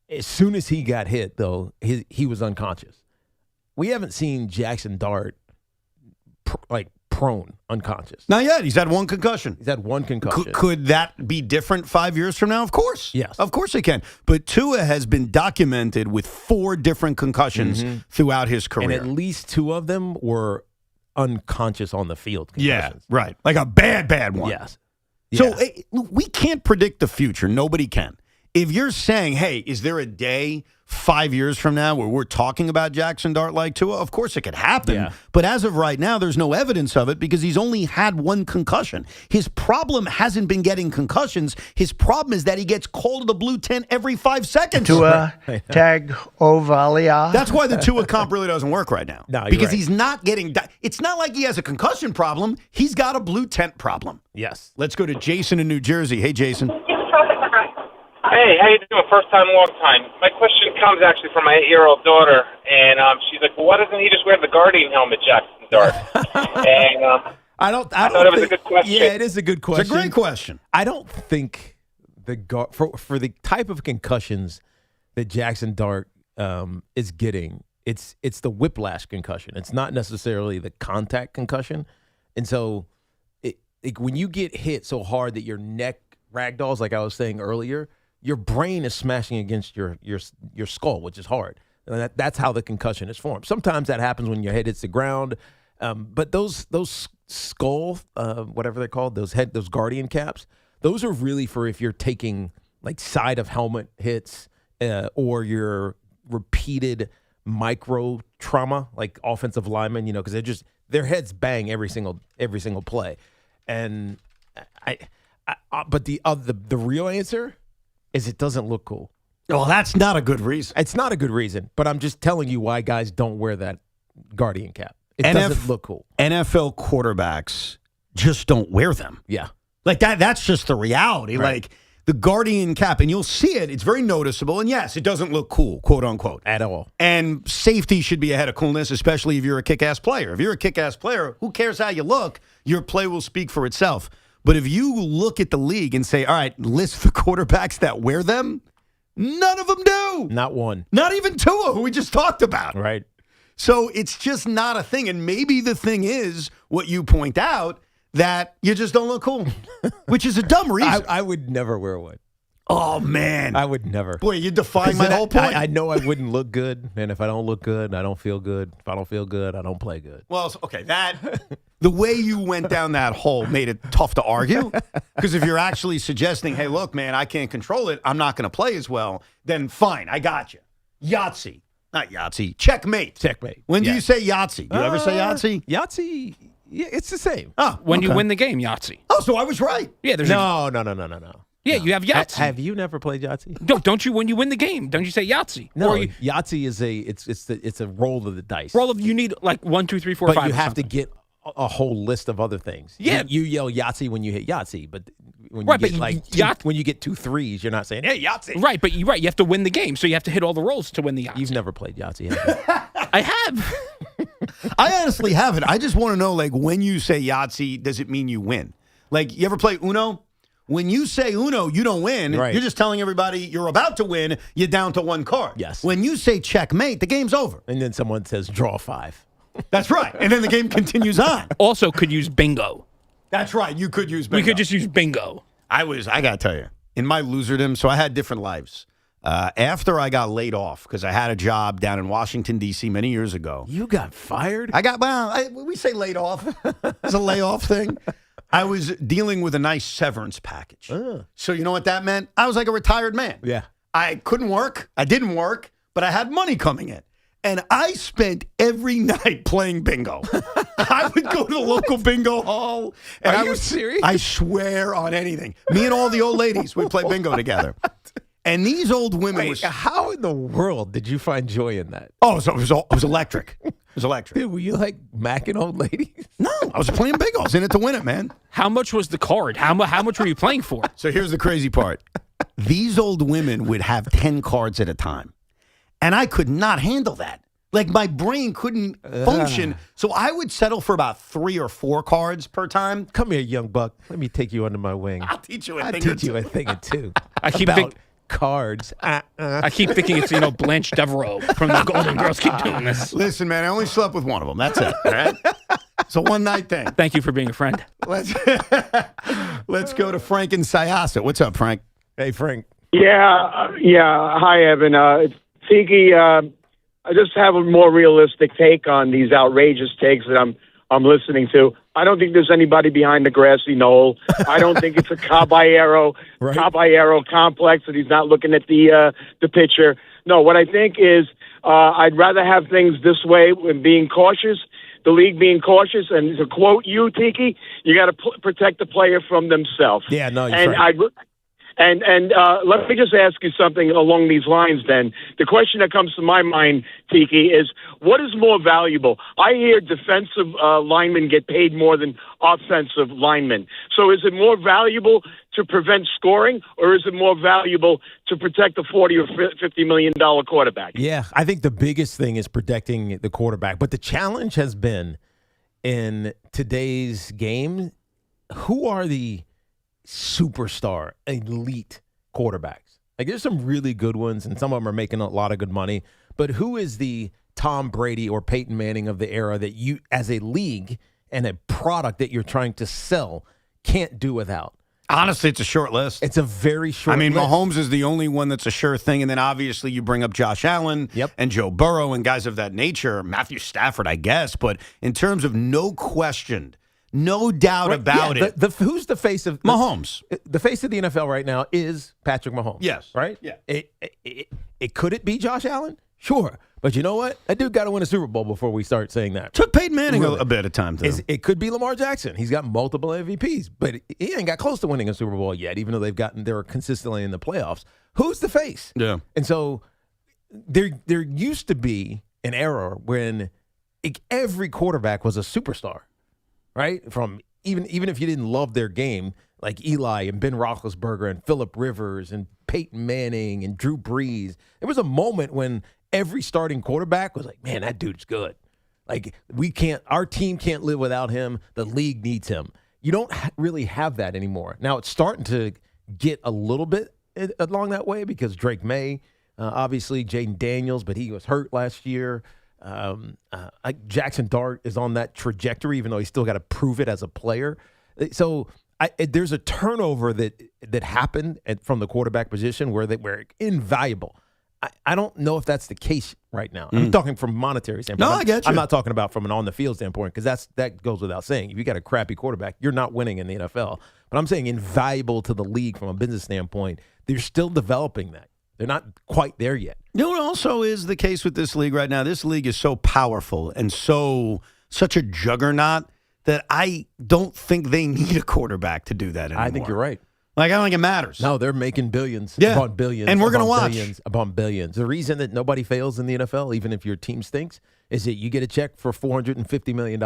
as soon as he got hit, though, he was unconscious. We haven't seen Jaxson Dart prone, unconscious. Not yet. He's had one concussion. He's had one concussion. Could that be different 5 years from now? Of course. Yes. Of course it can. But Tua has been documented with 4 different concussions throughout his career. And at least 2 of them were unconscious on the field concussions. Yeah, right. Like a bad one. Yes. So we can't predict the future. Nobody can. If you're saying, hey, is there a day 5 years from now where we're talking about Jaxson Dart like Tua? Of course it could happen. Yeah. But as of right now, there's no evidence of it because he's only had one concussion. His problem hasn't been getting concussions. His problem is that he gets called to the blue tent every 5 seconds. Tua tag Ovalia. That's why the Tua comp really doesn't work right now. No, because right. he's not getting it's not like he has a concussion problem. He's got a blue tent problem. Yes. Let's go to Jason in New Jersey. Hey, Jason. Hey, how you doing? First time, long time. My question comes actually from my 8-year-old daughter, and she's like, well, why doesn't he just wear the Guardian helmet, Jaxson Dart? And I thought it was a good question. Yeah, it is a good question. It's a great question. I don't think for the type of concussions that Jaxson Dart is getting, it's the whiplash concussion. It's not necessarily the contact concussion. And so when you get hit so hard that your neck ragdolls, like I was saying earlier, your brain is smashing against your skull, which is hard. And that's how the concussion is formed. Sometimes that happens when your head hits the ground. But those skull, whatever they're called, those Guardian caps, those are really for if you're taking like side of helmet hits or your repeated micro trauma, like offensive linemen, because their heads bang every single play. And but the real answer is it doesn't look cool. Well, that's not a good reason. It's not a good reason, but I'm just telling you why guys don't wear that Guardian cap. It doesn't look cool. NFL quarterbacks just don't wear them. Yeah. Like that's just the reality. Right. Like the Guardian cap, and you'll see it. It's very noticeable. And yes, it doesn't look cool, quote unquote. At all. And safety should be ahead of coolness, especially if you're a kick-ass player. If you're a kick-ass player, who cares how you look? Your play will speak for itself. But if you look at the league and say, all right, list the quarterbacks that wear them, none of them do. Not one. Not even Tua, who we just talked about. Right. So it's just not a thing. And maybe the thing is what you point out, that you just don't look cool, which is a dumb reason. I would never wear one. Oh, man. I would never. Boy, you're defying my whole point. I know I wouldn't look good, and if I don't look good, I don't feel good. If I don't feel good, I don't play good. Well, okay, the way you went down that hole made it tough to argue, because if you're actually suggesting, hey, look, man, I can't control it, I'm not going to play as well, then fine, I got you. Yahtzee. Not Yahtzee. Checkmate. Checkmate. When do you say Yahtzee? Do you ever say Yahtzee? Yahtzee, yeah, it's the same. Oh, when you win the game, Yahtzee. Oh, so I was right. Yeah, there's No. Yeah, you have Yahtzee. Have you never played Yahtzee? No, don't you? When you win the game, don't you say Yahtzee? No, Or Yahtzee is it's a roll of the dice. you need like 1, 2, 3, 4, but 5. you have to get a whole list of other things. Yeah. you yell Yahtzee when you hit Yahtzee, but when Right, you but get when you get 2 3s, you're not saying hey Yahtzee. Right, but you have to win the game, so you have to hit all the rolls to win the Yahtzee. You've never played Yahtzee, have you? I have. I honestly haven't. I just want to know, like, when you say Yahtzee, does it mean you win? Like, you ever play Uno? When you say Uno, you don't win. Right. You're just telling everybody you're about to win. You're down to one card. Yes. When you say checkmate, the game's over. And then someone says draw 5. That's right. And then the game continues on. Also, could use bingo. That's right. You could use bingo. We could just use bingo. I got to tell you, in my loserdom, so I had different lives. After I got laid off, because I had a job down in Washington, D.C. many years ago. You got fired? We say laid off. It's a layoff thing. I was dealing with a nice severance package. So you know what that meant? I was like a retired man. Yeah. I couldn't work. I didn't work, but I had money coming in. And I spent every night playing bingo. I would go to the local bingo hall. And Are you serious? I swear on anything. Me and all the old ladies would play bingo together. And these old women Wait, how in the world did you find joy in that? Oh, so it was electric. It was electric. Dude, were you like macking old ladies? No, I was playing bingo. I was in it to win it, man. How much was the card? How much were you playing for? So here's the crazy part. These old women would have 10 cards at a time. And I could not handle that. Like, my brain couldn't function. So I would settle for about 3 or 4 cards per time. Come here, young buck. Let me take you under my wing. I'll teach you a I'll thing teach you a thing or two. I keep about cards. I keep thinking it's Blanche Devereaux from the Golden Girls. Keep doing this. Listen, man, I only slept with one of them. That's it. All right? It's a one-night thing. Thank you for being a friend. Let's go to Frank in Syosset. What's up, Frank? Hey, Frank. Yeah. Hi, Evan. Tiki, I just have a more realistic take on these outrageous takes that I'm listening to. I don't think there's anybody behind the grassy knoll. I don't think it's a Caballero complex that he's not looking at the pitcher. No, what I think is I'd rather have things this way when being cautious, the league being cautious, and to quote you, Tiki, you got to protect the player from themselves. Yeah, no, you're right. And let me just ask you something along these lines then. The question that comes to my mind, Tiki, is what is more valuable? I hear defensive linemen get paid more than offensive linemen. So is it more valuable to prevent scoring, or is it more valuable to protect the $40 or $50 million quarterback? Yeah, I think the biggest thing is protecting the quarterback. But the challenge has been in today's game, who are the superstar, elite quarterbacks? Like, there's some really good ones, and some of them are making a lot of good money. But who is the Tom Brady or Peyton Manning of the era that you, as a league and a product that you're trying to sell, can't do without? Honestly, it's a short list. It's a very short list. Mahomes is the only one that's a sure thing. And then obviously you bring up Josh Allen and Joe Burrow and guys of that nature. Matthew Stafford, I guess. But in terms of no question, no doubt about it. Who's the face of Mahomes? The face of the NFL right now is Patrick Mahomes. Yes. Right? Yeah. Could it be Josh Allen? Sure. But you know what? That dude got to win a Super Bowl before we start saying that. Took Peyton Manning a bit of time, too. It could be Lamar Jackson. He's got multiple MVPs, but he ain't got close to winning a Super Bowl yet, even though they're consistently in the playoffs. Who's the face? Yeah. And so there used to be an era when every quarterback was a superstar, right? From even if you didn't love their game, like Eli and Ben Roethlisberger and Phillip Rivers and Peyton Manning and Drew Brees. There was a moment when every starting quarterback was like, man, that dude's good. Like, our team can't live without him. The league needs him. You don't really have that anymore. Now it's starting to get a little bit along that way because Drake May, obviously Jaden Daniels, but he was hurt last year. Jaxson Dart is on that trajectory, even though he's still got to prove it as a player. So there's a turnover that happened from the quarterback position where they were invaluable. I don't know if that's the case right now. I'm talking from a monetary standpoint. No, I get you. I'm not talking about from an on-the-field standpoint because that goes without saying. If you got a crappy quarterback, you're not winning in the NFL. But I'm saying invaluable to the league from a business standpoint. They're still developing that. They're not quite there yet. You know what also is the case with this league right now? This league is so powerful and such a juggernaut that I don't think they need a quarterback to do that anymore. I think you're right. Like, I don't think it matters. No, they're making billions upon billions. And we're going to watch. Billions upon billions. The reason that nobody fails in the NFL, even if your team stinks, is that you get a check for $450 million.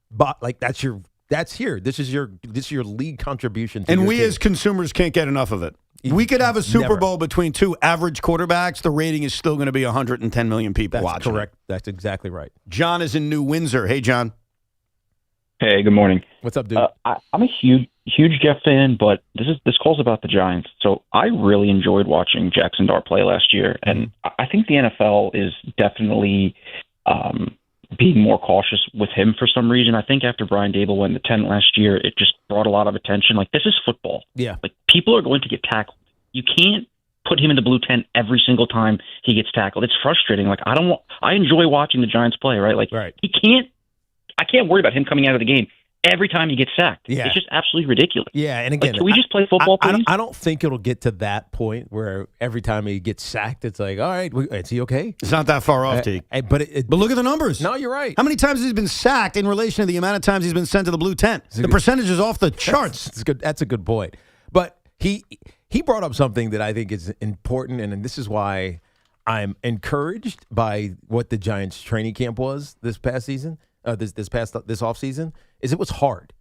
But, like, that's here. This is your league contribution to and your we team. As consumers can't get enough of it. We could have a Super Bowl between two average quarterbacks. The rating is still going to be 110 million people watching. That's correct. That's exactly right. John is in New Windsor. Hey, John. Hey, good morning. What's up, dude? I'm a huge Jeff fan, but this call's about the Giants. So I really enjoyed watching Jaxson Dart play last year, and I think the NFL is definitely being more cautious with him for some reason. I think after Brian Dable went the tent last year, it just brought a lot of attention. Like, this is football. Yeah. Like, people are going to get tackled. You can't put him in the blue tent every single time he gets tackled. It's frustrating. Like, I enjoy watching the Giants play, right? Like, I can't worry about him coming out of the game every time he gets sacked. Yeah. It's just absolutely ridiculous. Yeah, and again, can we just play football, please? I don't think it'll get to that point where every time he gets sacked, it's like, all right, is he okay? It's not that far off, T. But look at the numbers. No, you're right. How many times has he been sacked in relation to the amount of times he's been sent to the blue tent? The percentage is off the charts. That's a good point. But he brought up something that I think is important, and this is why I'm encouraged by what the Giants training camp was this past season, this offseason, is it was hard.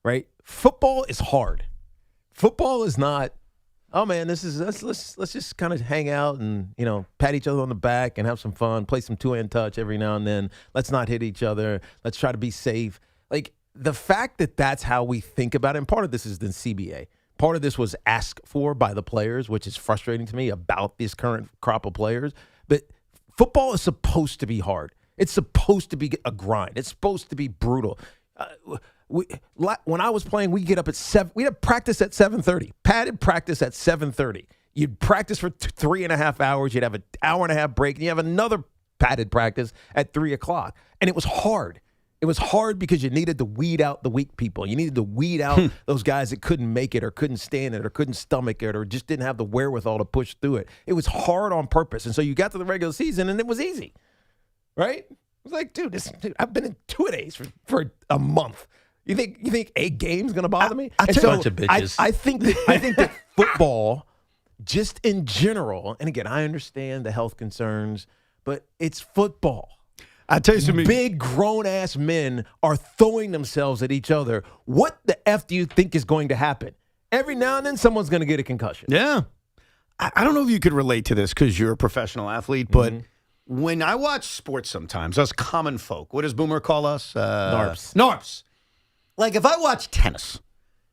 Right? Football is hard. Football is not, oh man, let's just kind of hang out and, pat each other on the back and have some fun, play some two-hand touch every now and then. Let's not hit each other. Let's try to be safe. Like, the fact that that's how we think about it, and part of this is the CBA. Part of this was asked for by the players, which is frustrating to me about this current crop of players. But football is supposed to be hard. It's supposed to be a grind. It's supposed to be brutal. When I was playing, we get up at 7. We had practice at 7:30. Padded practice at 7:30. You'd practice for 3.5 hours. You'd have an hour and a half break, and you have another padded practice at 3 o'clock. And it was hard. It was hard because you needed to weed out the weak people. You needed to weed out those guys that couldn't make it or couldn't stand it or couldn't stomach it or just didn't have the wherewithal to push through it. It was hard on purpose. And so you got to the regular season, and it was easy. Right? It was like, dude, I've been in two-a-days for a month. You think a game's going to bother me? Bunch of bitches. I think that football, just in general, and again, I understand the health concerns, but it's football. I tell you something. Big grown-ass men are throwing themselves at each other. What the F do you think is going to happen? Every now and then, someone's going to get a concussion. Yeah. I don't know if you could relate to this because you're a professional athlete, but when I watch sports sometimes, us common folk, what does Boomer call us? Narps. Like, if I watch tennis,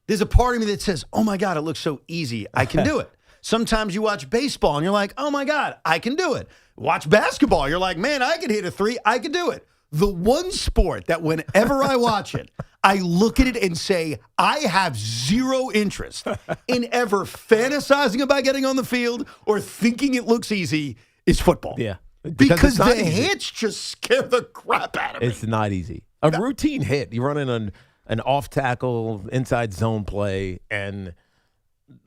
there's a part of me that says, oh, my God, it looks so easy. I can do it. Sometimes you watch baseball, and you're like, oh, my God, I can do it. Watch basketball. You're like, man, I can hit a three. I can do it. The one sport that whenever I watch it, I look at it and say, I have zero interest in ever fantasizing about getting on the field or thinking it looks easy is football. Yeah. Because the hits just scare the crap out of me. It's not easy. A routine hit, you run in an off-tackle, inside zone play, and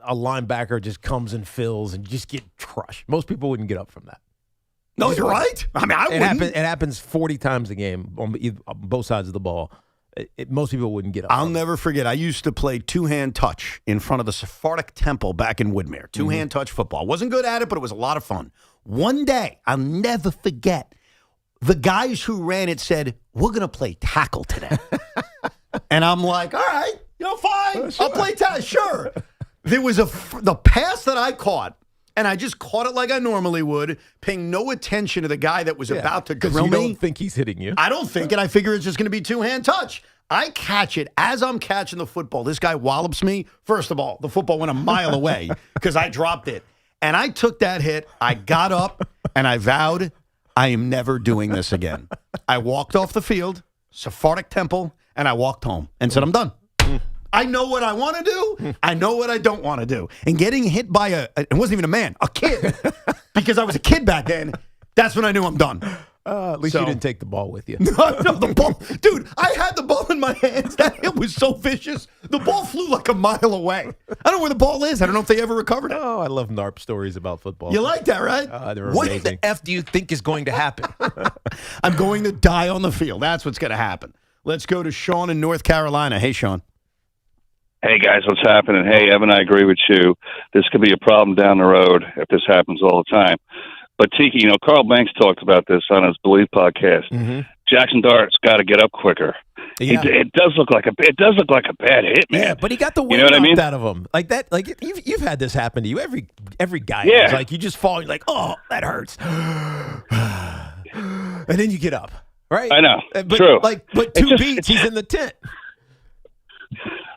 a linebacker just comes and fills and just get crushed. Most people wouldn't get up from that. No, you're right. I mean, I wouldn't. It happens 40 times a game on both sides of the ball. Most people wouldn't get up. I'll never forget. I used to play two-hand touch in front of the Sephardic Temple back in Woodmere. Two-hand touch football. Wasn't good at it, but it was a lot of fun. One day, I'll never forget, the guys who ran it said, we're going to play tackle today. And I'm like, all right, fine. Sure. I'll play tackle. Sure. There was the pass that I caught, and I just caught it like I normally would, paying no attention to the guy that was about to drill me. You don't think he's hitting you. I don't think it. I figure it's just going to be two-hand touch. I catch it. As I'm catching the football, this guy wallops me. First of all, the football went a mile away because I dropped it. And I took that hit. I got up, and I vowed I am never doing this again. I walked off the field, Sephardic Temple, and I walked home and said, I'm done. I know what I want to do. I know what I don't want to do. And getting hit by it wasn't even a man, a kid, because I was a kid back then, that's when I knew I'm done. At least you didn't take the ball with you. No, the ball. Dude, I had the ball in my hands. That hit was so vicious. The ball flew like a mile away. I don't know where the ball is. I don't know if they ever recovered it. Oh, I love NARP stories about football. You like that, right? They're what amazing. the F do you think is going to happen? I'm going to die on the field. That's what's going to happen. Let's go to Sean in North Carolina. Hey, Sean. Hey, guys, what's happening? Hey, Evan, I agree with you. This could be a problem down the road if this happens all the time. But, Tiki, Carl Banks talked about this on his Believe podcast. Jaxson Dart's got to get up quicker. Yeah. It does look like a bad hit, man. Yeah, but he got the weight out of him. Like that. Like you've had this happen to you. Every guy. Yeah. Is like you just fall. You're like, oh, that hurts, and then you get up. Right. I know. But, True. But two beats, he's in the tent.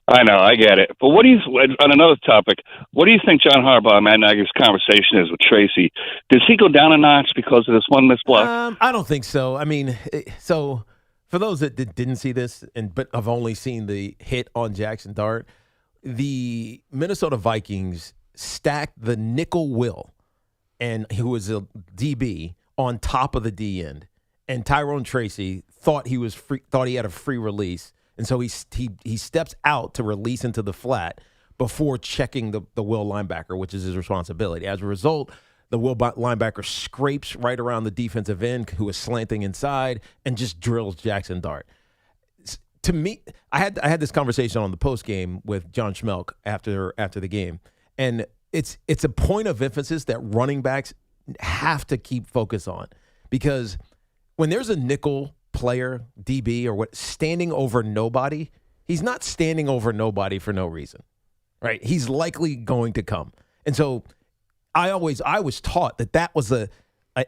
I know, I get it. But on another topic, what do you think John Harbaugh and Matt Nagy's conversation is with Tracy? Does he go down a notch because of this one missed block? I don't think so. I mean, so for those that didn't see this but have only seen the hit on Jaxson Dart, the Minnesota Vikings stacked the nickel Will, and who was a DB, on top of the D end, and Tyrone Tracy thought he had a free release, and so he steps out to release into the flat before checking the Will linebacker, which is his responsibility. As a result, the Will linebacker scrapes right around the defensive end, who is slanting inside, and just drills Jaxson Dart. To me, I had this conversation on the post game with John Schmelk after the game, and it's a point of emphasis that running backs have to keep focus on, because when there's a nickel player, DB or what, standing over nobody, he's not standing over nobody for no reason, right? He's likely going to come, and so I was taught that was a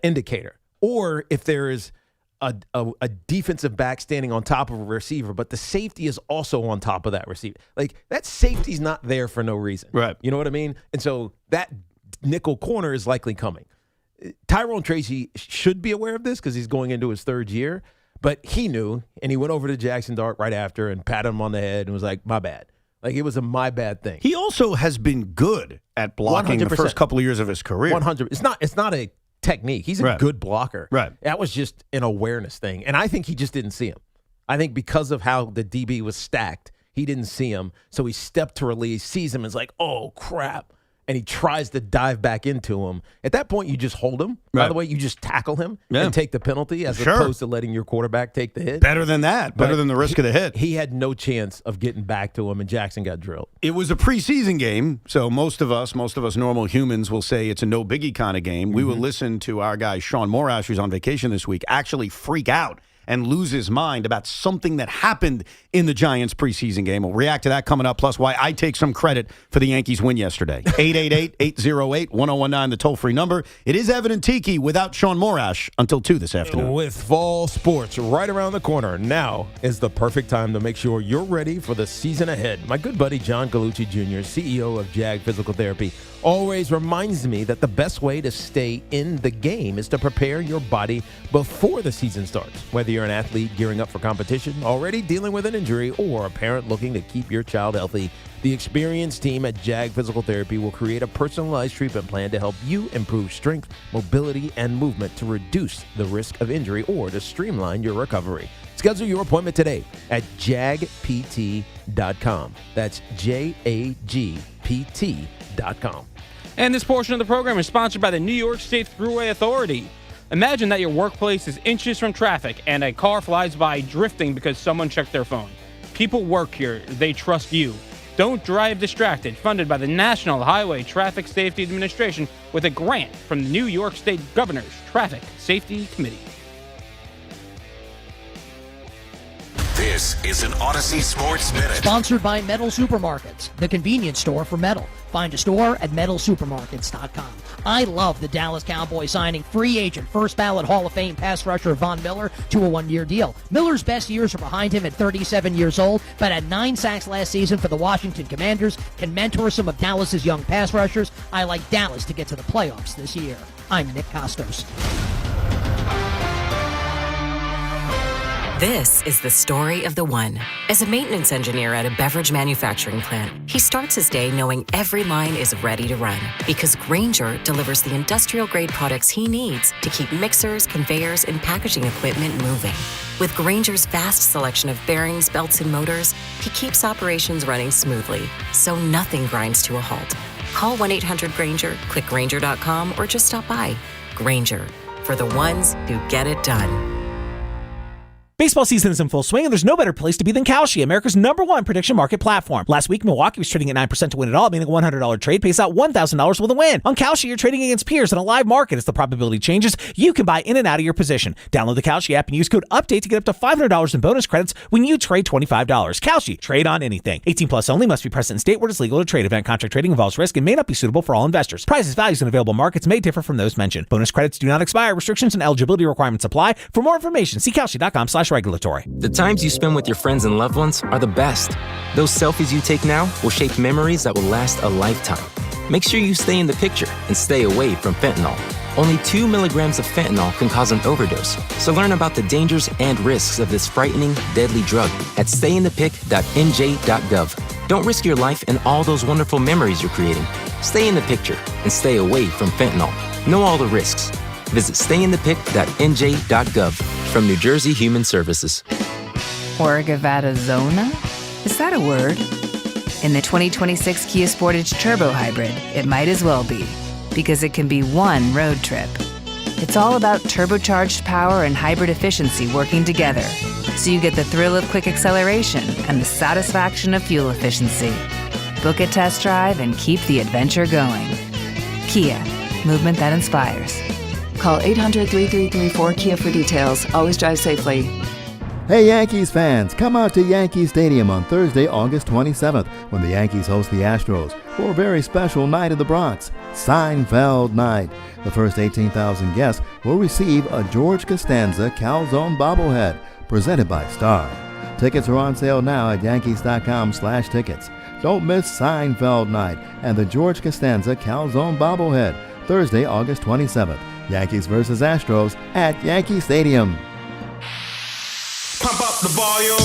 indicator, or if there is a defensive back standing on top of a receiver, but the safety is also on top of that receiver. Like, that safety's not there for no reason. Right. You know what I mean? And so that nickel corner is likely coming. Tyrone Tracy should be aware of this because he's going into his third year, but he knew, and he went over to Jaxson Dart right after and patted him on the head and was like, my bad. Like, it was a my bad thing. He also has been good at blocking 100%. the first couple of years of his career. 100. It's not a technique. He's a good blocker. Right. That was just an awareness thing. And I think he just didn't see him. I think because of how the DB was stacked, he didn't see him. So he stepped to release, sees him, and is like, oh, crap. And he tries to dive back into him. At that point, you just hold him. By the way, you just tackle him and take the penalty as opposed to letting your quarterback take the hit. Better than that. Better than the risk of the hit. He had no chance of getting back to him, and Jaxson got drilled. It was a preseason game, so most of us normal humans will say it's a no-biggie kind of game. We will listen to our guy Sean Morash, who's on vacation this week, actually freak out and lose his mind about something that happened in the Giants preseason game. We'll react to that coming up, plus why I take some credit for the Yankees win yesterday. 888-808-1019, the toll-free number. It is Evan and Tiki without Sean Morash until 2 this afternoon. With fall sports right around the corner, now is the perfect time to make sure you're ready for the season ahead. My good buddy John Gallucci Jr., CEO of JAG Physical Therapy, always reminds me that the best way to stay in the game is to prepare your body before the season starts. Whether you're an athlete gearing up for competition, already dealing with an injury, or a parent looking to keep your child healthy, the experienced team at JAG Physical Therapy will create a personalized treatment plan to help you improve strength, mobility, and movement to reduce the risk of injury or to streamline your recovery. Schedule your appointment today at jagpt.com. That's JAGPT.com. And this portion of the program is sponsored by the New York State Thruway Authority. Imagine that your workplace is inches from traffic and a car flies by drifting because someone checked their phone. People work here. They trust you. Don't drive distracted. Funded by the National Highway Traffic Safety Administration with a grant from the New York State Governor's Traffic Safety Committee. This is an Odyssey Sports Minute. Sponsored by Metal Supermarkets, the convenience store for metal. Find a store at metalsupermarkets.com. I love the Dallas Cowboys signing free agent, first ballot Hall of Fame pass rusher Von Miller to a one-year deal. Miller's best years are behind him at 37 years old, but at 9 sacks last season for the Washington Commanders, can mentor some of Dallas's young pass rushers. I like Dallas to get to the playoffs this year. I'm Nick Costos. This is the story of the one. As a maintenance engineer at a beverage manufacturing plant, he starts his day knowing every line is ready to run because Grainger delivers the industrial-grade products he needs to keep mixers, conveyors, and packaging equipment moving. With Grainger's vast selection of bearings, belts, and motors, he keeps operations running smoothly, so nothing grinds to a halt. Call 1-800-GRAINGER, click Grainger.com, or just stop by. Grainger, for the ones who get it done. Baseball season is in full swing, and there's no better place to be than Kalshi, America's #1 prediction market platform. Last week, Milwaukee was trading at 9% to win it all, meaning a $100 trade pays out $1,000 with a win. On Kalshi, you're trading against peers in a live market. As the probability changes, you can buy in and out of your position. Download the Kalshi app and use code UPDATE to get up to $500 in bonus credits when you trade $25. Kalshi, trade on anything. 18 plus only, must be present in state where it's legal to trade. Event contract trading involves risk and may not be suitable for all investors. Prices, values, and available markets may differ from those mentioned. Bonus credits do not expire. Restrictions and eligibility requirements apply. For more information, see Kalshi.com/regulatory. The times you spend with your friends and loved ones are the best. Those selfies you take now will shape memories that will last a lifetime. Make sure you stay in the picture and stay away from fentanyl. Only 2 milligrams of fentanyl can cause an overdose. So learn about the dangers and risks of this frightening, deadly drug at stayinthepic.nj.gov. Don't risk your life and all those wonderful memories you're creating. Stay in the picture and stay away from fentanyl. Know all the risks. Visit stayinthepic.nj.gov from New Jersey Human Services. Orgavattazona? Is that a word? In the 2026 Kia Sportage Turbo Hybrid, it might as well be, because it can be one road trip. It's all about turbocharged power and hybrid efficiency working together, so you get the thrill of quick acceleration and the satisfaction of fuel efficiency. Book a test drive and keep the adventure going. Kia, movement that inspires. Call 800-3334-KIA for details. Always drive safely. Hey Yankees fans, come out to Yankee Stadium on Thursday, August 27th when the Yankees host the Astros for a very special night in the Bronx, Seinfeld Night. The first 18,000 guests will receive a George Costanza Calzone bobblehead presented by Star. Tickets are on sale now at Yankees.com/tickets. Don't miss Seinfeld Night and the George Costanza Calzone bobblehead, Thursday, August 27th. Yankees versus Astros at Yankee Stadium. Pump up the volume.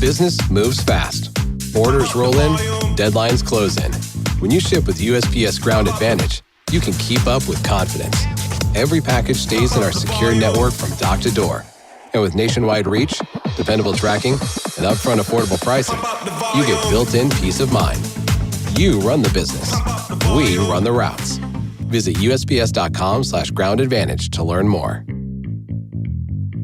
Business moves fast. Orders roll in, deadlines close in. When you ship with USPS Ground Advantage, you can keep up with confidence. Every package stays in our secure network from dock to door. And with nationwide reach, dependable tracking, and upfront affordable pricing, you get built-in peace of mind. You run the business. We run the routes. Visit USPS.com/Ground Advantage to learn more.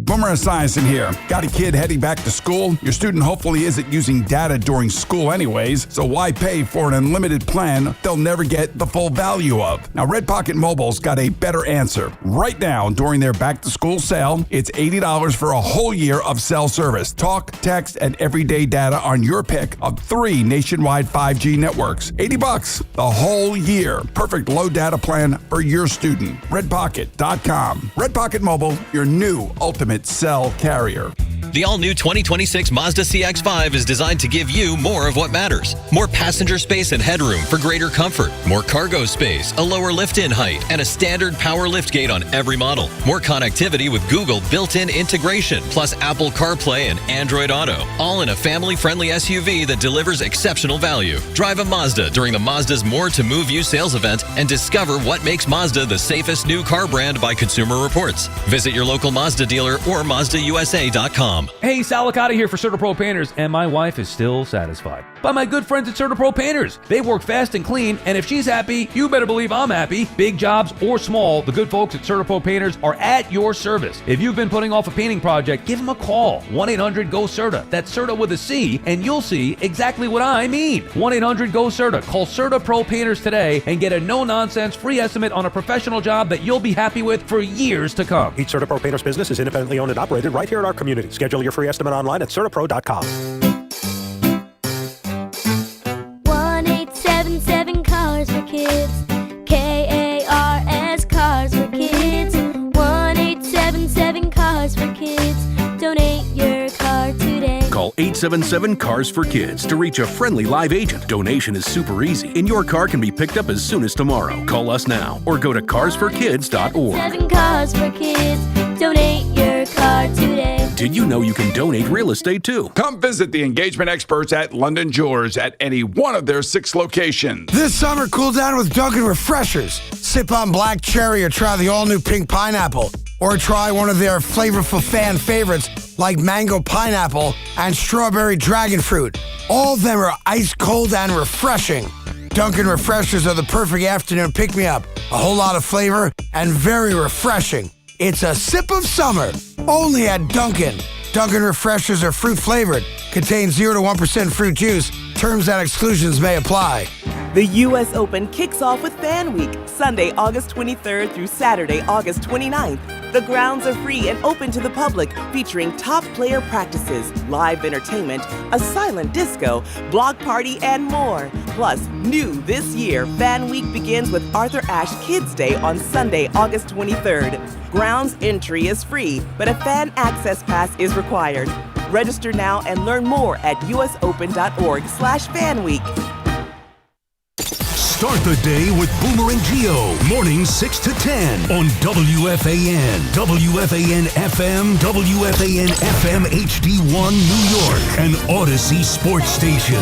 Boomer Esiason here. Got a kid heading back to school? Your student hopefully isn't using data during school anyways, so why pay for an unlimited plan they'll never get the full value of? Now, Red Pocket Mobile's got a better answer. Right now, during their back-to-school sale, it's $80 for a whole year of cell service. Talk, text, and everyday data on your pick of 3 nationwide 5G networks. $80 the whole year. Perfect low data plan for your student. RedPocket.com. Red Pocket Mobile, your new ultimate cell carrier. The all-new 2026 Mazda CX-5 is designed to give you more of what matters. More passenger space and headroom for greater comfort. More cargo space, a lower lift-in height, and a standard power liftgate on every model. More connectivity with Google built-in integration, plus Apple CarPlay and Android Auto. All in a family-friendly SUV that delivers exceptional value. Drive a Mazda during the Mazda's More to Move You sales event and discover what makes Mazda the safest new car brand by Consumer Reports. Visit your local Mazda dealer or MazdaUSA.com. Hey, Salicata here for CertaPro Painters, and my wife is still satisfied by my good friends at CertaPro Painters. They work fast and clean, and if she's happy, you better believe I'm happy. Big jobs or small, the good folks at CertaPro Painters are at your service. If you've been putting off a painting project, give them a call. 1-800-GO-CERTA. That's CERTA with a C, and you'll see exactly what I mean. 1-800-GO-CERTA. Call CertaPro Painters today and get a no-nonsense free estimate on a professional job that you'll be happy with for years to come. Each CertaPro Painters business is independently owned and operated right here in our community. Schedule your free estimate online at CertaPro.com. 1-877 Cars for Kids. KARS Cars for Kids. 1-877 Cars for Kids. Donate your car today. Call 877-CARS for Kids to reach a friendly live agent. Donation is super easy, and your car can be picked up as soon as tomorrow. Call us now or go to carsforkids.org. 7 Cars for Kids. Donate your car today. Did you know you can donate real estate too? Come visit the engagement experts at London Jewelers at any one of their 6 locations. This summer, cool down with Dunkin' Refreshers. Sip on black cherry or try the all-new pink pineapple. Or try one of their flavorful fan favorites like mango pineapple and strawberry dragon fruit. All of them are ice cold and refreshing. Dunkin' Refreshers are the perfect afternoon pick-me-up. A whole lot of flavor and very refreshing. It's a sip of summer, only at Dunkin'. Dunkin' Refreshers are fruit-flavored, contain 0 to 1% fruit juice. Terms and exclusions may apply. The U.S. Open kicks off with Fan Week, Sunday, August 23rd through Saturday, August 29th. The grounds are free and open to the public, featuring top player practices, live entertainment, a silent disco, block party, and more. Plus, new this year, Fan Week begins with Arthur Ashe Kids Day on Sunday, August 23rd. Grounds entry is free, but a fan access pass is required. Register now and learn more at usopen.org/fanweek. Start the day with Boomer and Geo, mornings 6 to 10 on WFAN, WFAN FM, WFAN FM HD1 New York, and Odyssey Sports Station.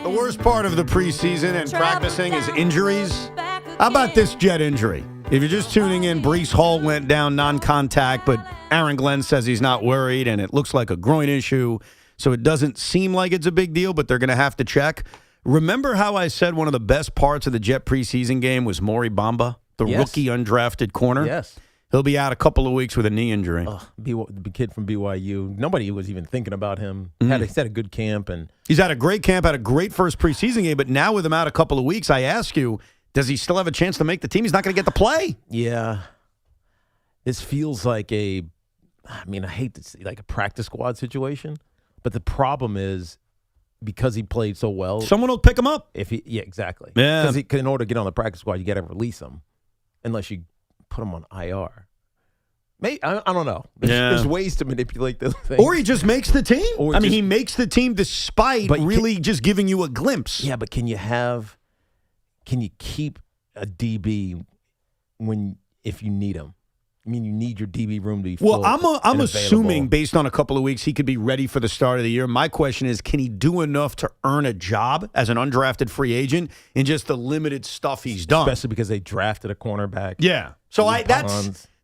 The worst worst part of the preseason and practicing is injuries. How about this Jet injury? If you're just tuning in, Breece Hall went down non-contact, but Aaron Glenn says he's not worried, and it looks like a groin issue, so it doesn't seem like it's a big deal, but they're going to have to check. Remember how I said one of the best parts of the Jet preseason game was Maury Bamba, the rookie undrafted corner? Yes. He'll be out a couple of weeks with a knee injury. The kid from BYU. Nobody was even thinking about him. He's had a good camp. And he's had a great camp, had a great first preseason game, but now with him out a couple of weeks, I ask you, does he still have a chance to make the team? He's not going to get to play. Yeah. This feels like I hate to say like a practice squad situation, but the problem is because he played so well. Someone will pick him up. Exactly. Yeah. Because in order to get on the practice squad, you got to release him unless you put him on IR. Maybe, I don't know. There's ways to manipulate those things. Or he just makes the team. He makes the team despite really just giving you a glimpse. Yeah, but can you keep a DB if you need him? I mean, you need your DB room to be full. Well, I'm assuming based on a couple of weeks he could be ready for the start of the year. My question is, can he do enough to earn a job as an undrafted free agent in just the limited stuff he's done? Especially because they drafted a cornerback. Yeah. So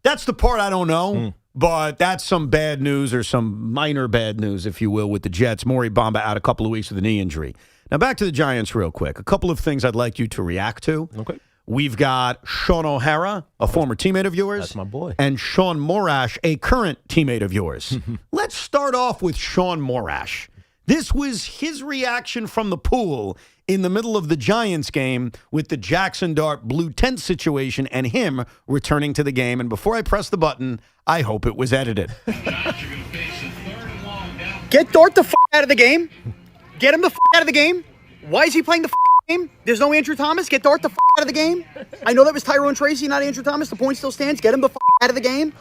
that's the part I don't know, but that's some bad news or some minor bad news, if you will, with the Jets. Maury Bamba out a couple of weeks with a knee injury. Now back to the Giants real quick. A couple of things I'd like you to react to. Okay. We've got Sean O'Hara, a former teammate of yours. That's my boy. And Sean Morash, a current teammate of yours. Let's start off with Sean Morash. This was his reaction from the pool in the middle of the Giants game with the Jaxson Dart blue tent situation and him returning to the game. And before I press the button, I hope it was edited. Get Dart the out of the game. Get him the out of the game. Why is he playing the game? There's no Andrew Thomas. Get Dart the out of the game. I know that was Tyrone Tracy, not Andrew Thomas. The point still stands. Get him the out of the game.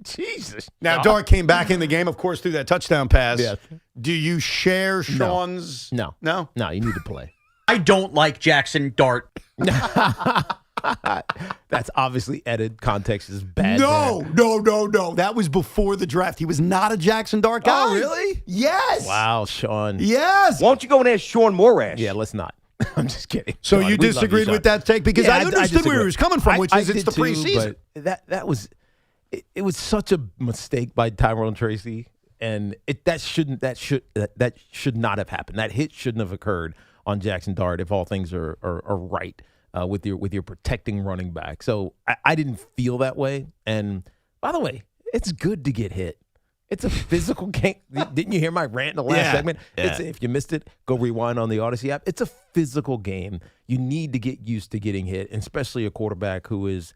Jesus. Now, Dart came back in the game, of course, through that touchdown pass. Yes. Do you share Sean's? No. No? No, you need to play. I don't like Jaxson Dart. That's obviously edited. Context is bad. No. That was before the draft. He was not a Jaxson Dart guy. Oh, really? Yes. Wow, Sean. Yes. Why don't you go and ask Sean Morash? Yeah, let's not. I'm just kidding. So Sean, you disagreed with that take? Because I understood where he was coming from, which is it's the preseason. But that was it was such a mistake by Tyrone Tracy, and that should not have happened. That hit shouldn't have occurred on Jaxson Dart if all things are right with your protecting running back. So I didn't feel that way. And by the way, it's good to get hit. It's a physical game. Didn't you hear my rant in the last segment? Yeah. If you missed it, go rewind on the Odyssey app. It's a physical game. You need to get used to getting hit, and especially a quarterback who is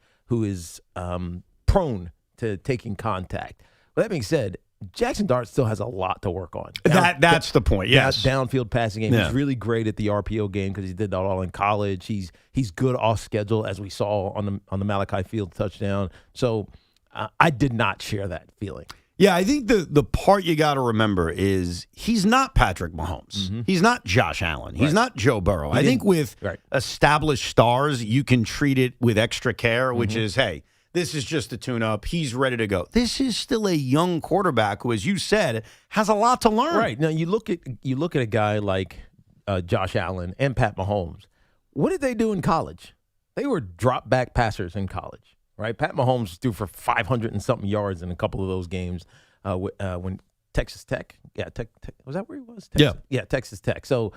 prone to taking contact. With that being said, Jaxson Dart still has a lot to work on. That's the point, yes. Downfield passing game. Yeah. He's really great at the RPO game because he did that all in college. He's good off schedule, as we saw on the Malachi Field touchdown. So I did not share that feeling. Yeah, I think the part you got to remember is he's not Patrick Mahomes. Mm-hmm. He's not Josh Allen. He's not Joe Burrow. I think with established stars, you can treat it with extra care, which is, hey, this is just a tune-up. He's ready to go. This is still a young quarterback who, as you said, has a lot to learn. Right. Now, you look at a guy like Josh Allen and Pat Mahomes. What did they do in college? They were drop-back passers in college. Right, Pat Mahomes threw for 500 and something yards in a couple of those games when Texas Tech, was that where he was? Texas Tech. So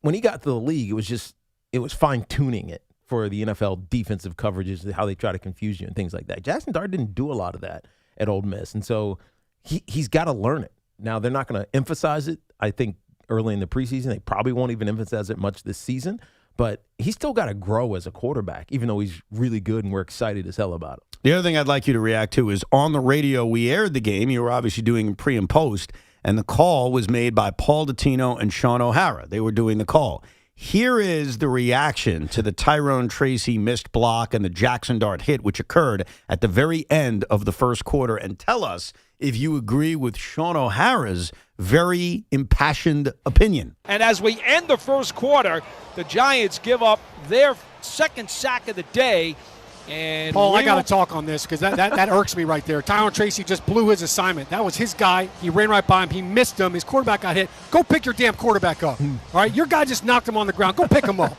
when he got to the league, it was fine tuning it for the NFL defensive coverages, how they try to confuse you and things like that. Jaxson Dart didn't do a lot of that at Ole Miss, and so he's got to learn it. Now they're not going to emphasize it. I think early in the preseason, they probably won't even emphasize it much this season. But he's still got to grow as a quarterback, even though he's really good and we're excited as hell about him. The other thing I'd like you to react to is on the radio, we aired the game. You were obviously doing pre and post, and the call was made by Paul Dottino and Sean O'Hara. They were doing the call. Here is the reaction to the Tyrone Tracy missed block and the Jaxson Dart hit, which occurred at the very end of the first quarter. And tell us if you agree with Sean O'Hara's very impassioned opinion. And as we end the first quarter, the Giants give up their second sack of the day And Paul, I got to talk on this because that irks me right there. Tyrone Tracy just blew his assignment. That was his guy. He ran right by him. He missed him. His quarterback got hit. Go pick your damn quarterback up. All right? Your guy just knocked him on the ground. Go pick him up.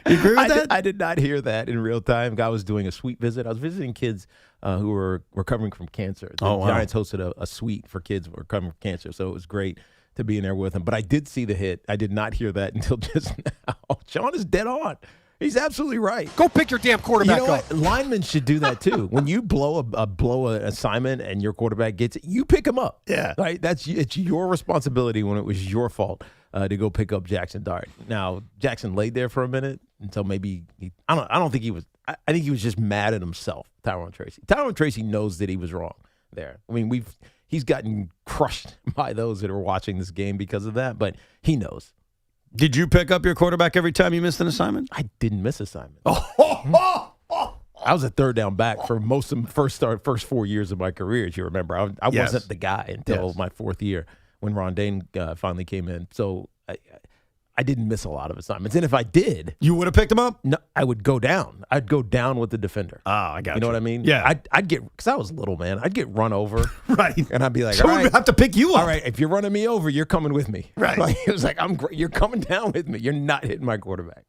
You agree with that? I did not hear that in real time. Guy was doing a suite visit. I was visiting kids who were recovering from cancer. The Giants hosted a suite for kids recovering from cancer, so it was great to be in there with him. But I did see the hit. I did not hear that until just now. Sean is dead on. He's absolutely right. Go pick your damn quarterback up. Linemen should do that too. When you blow an assignment and your quarterback gets it, you pick him up. Yeah. Right? It's your responsibility when it was your fault to go pick up Jaxson Dart. Now, Jackson laid there for a minute until maybe I don't think he was. I think he was just mad at himself, Tyrone Tracy. Tyrone Tracy knows that he was wrong there. I mean, he's gotten crushed by those that are watching this game because of that, but he knows. Did you pick up your quarterback every time you missed an assignment? I didn't miss assignment. I was a third down back for most of the first 4 years of my career, as you remember. I wasn't the guy until my fourth year when Ron Dane finally came in. So I didn't miss a lot of assignments. And if I did. You would have picked him up? No, I would go down. I'd go down with the defender. Oh, I got you. You know what I mean? Yeah. I'd get, because I was little, man. I'd get run over. Right. And I'd be like, so all right. we'd have to pick you up. All right, if you're running me over, you're coming with me. Right. Like, it was like, you're coming down with me. You're not hitting my quarterback.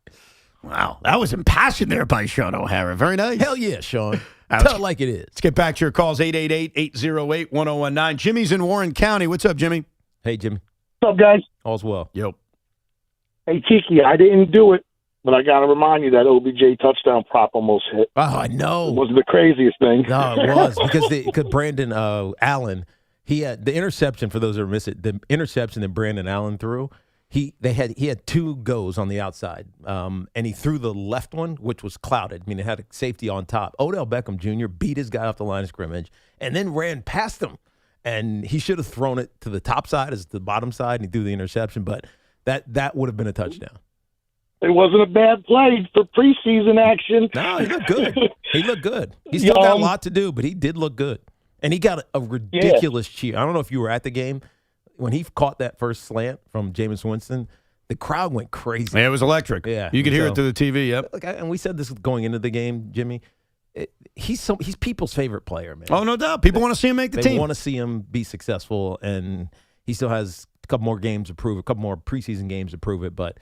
Wow. That was impassioned there by Sean O'Hara. Very nice. Hell yeah, Sean. Tell it like it is. Let's get back to your calls, 888-808-1019. Jimmy's in Warren County. What's up, Jimmy? Hey, Jimmy. What's up, guys? All's well. Yep. Hey, Tiki, I didn't do it, but I got to remind you that OBJ touchdown prop almost hit. Oh, I know. It wasn't the craziest thing. No, it was because Brandon Allen, he had the interception. For those who miss it, the interception that Brandon Allen threw. He had two goes on the outside, and he threw the left one, which was clouded. I mean, it had a safety on top. Odell Beckham Jr. beat his guy off the line of scrimmage and then ran past him. And he should have thrown it to the top side as the bottom side, and he threw the interception. But that would have been a touchdown. It wasn't a bad play for preseason action. No, he looked good. He looked good. He still got a lot to do, but he did look good. And he got a ridiculous cheer. I don't know if you were at the game. When he caught that first slant from Jameis Winston, the crowd went crazy. Yeah, it was electric. Yeah. You could hear it through the TV, yep. And we said this going into the game, Jimmy. He's people's favorite player, man. Oh, no doubt. People want to see him make the team. They want to see him be successful, and he still has a couple more games to prove, a couple more preseason games to prove it, but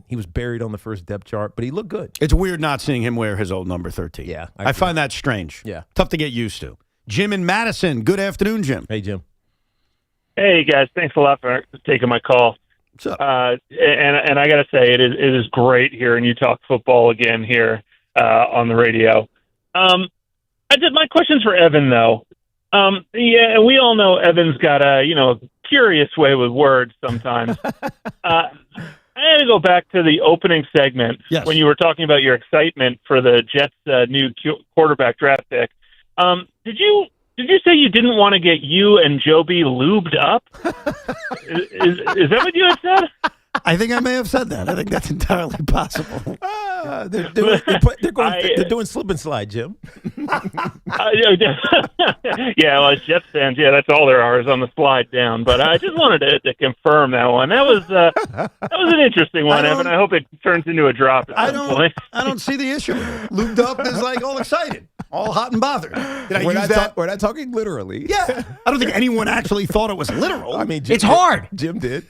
he was buried on the first depth chart, but he looked good. It's weird not seeing him wear his old number 13. Yeah. I find that strange. Yeah. Tough to get used to. Jim in Madison. Good afternoon, Jim. Hey, Jim. Hey, guys. Thanks a lot for taking my call. What's up? And I got to say, it is great hearing you talk football again here on the radio. My question's for Evan, though. And we all know Evan's got a curious way with words sometimes. I had to go back to the opening segment when you were talking about your excitement for the Jets' new quarterback draft pick. Did you say you didn't want to get you and Joby lubed up? Is that what you had said? I think I may have said that. I think that's entirely possible. They're doing slip and slide, Jim. Yeah, well, as Jets fans, that's all there are is on the slide down. But I just wanted to confirm that one. That was an interesting one, Evan. I hope it turns into a drop at some point. I don't see the issue with it. Lubed up is like all excited, all hot and bothered. Did I use that? We're not talking literally. Yeah. I don't think anyone actually thought it was literal. I mean, it's hard. Jim did.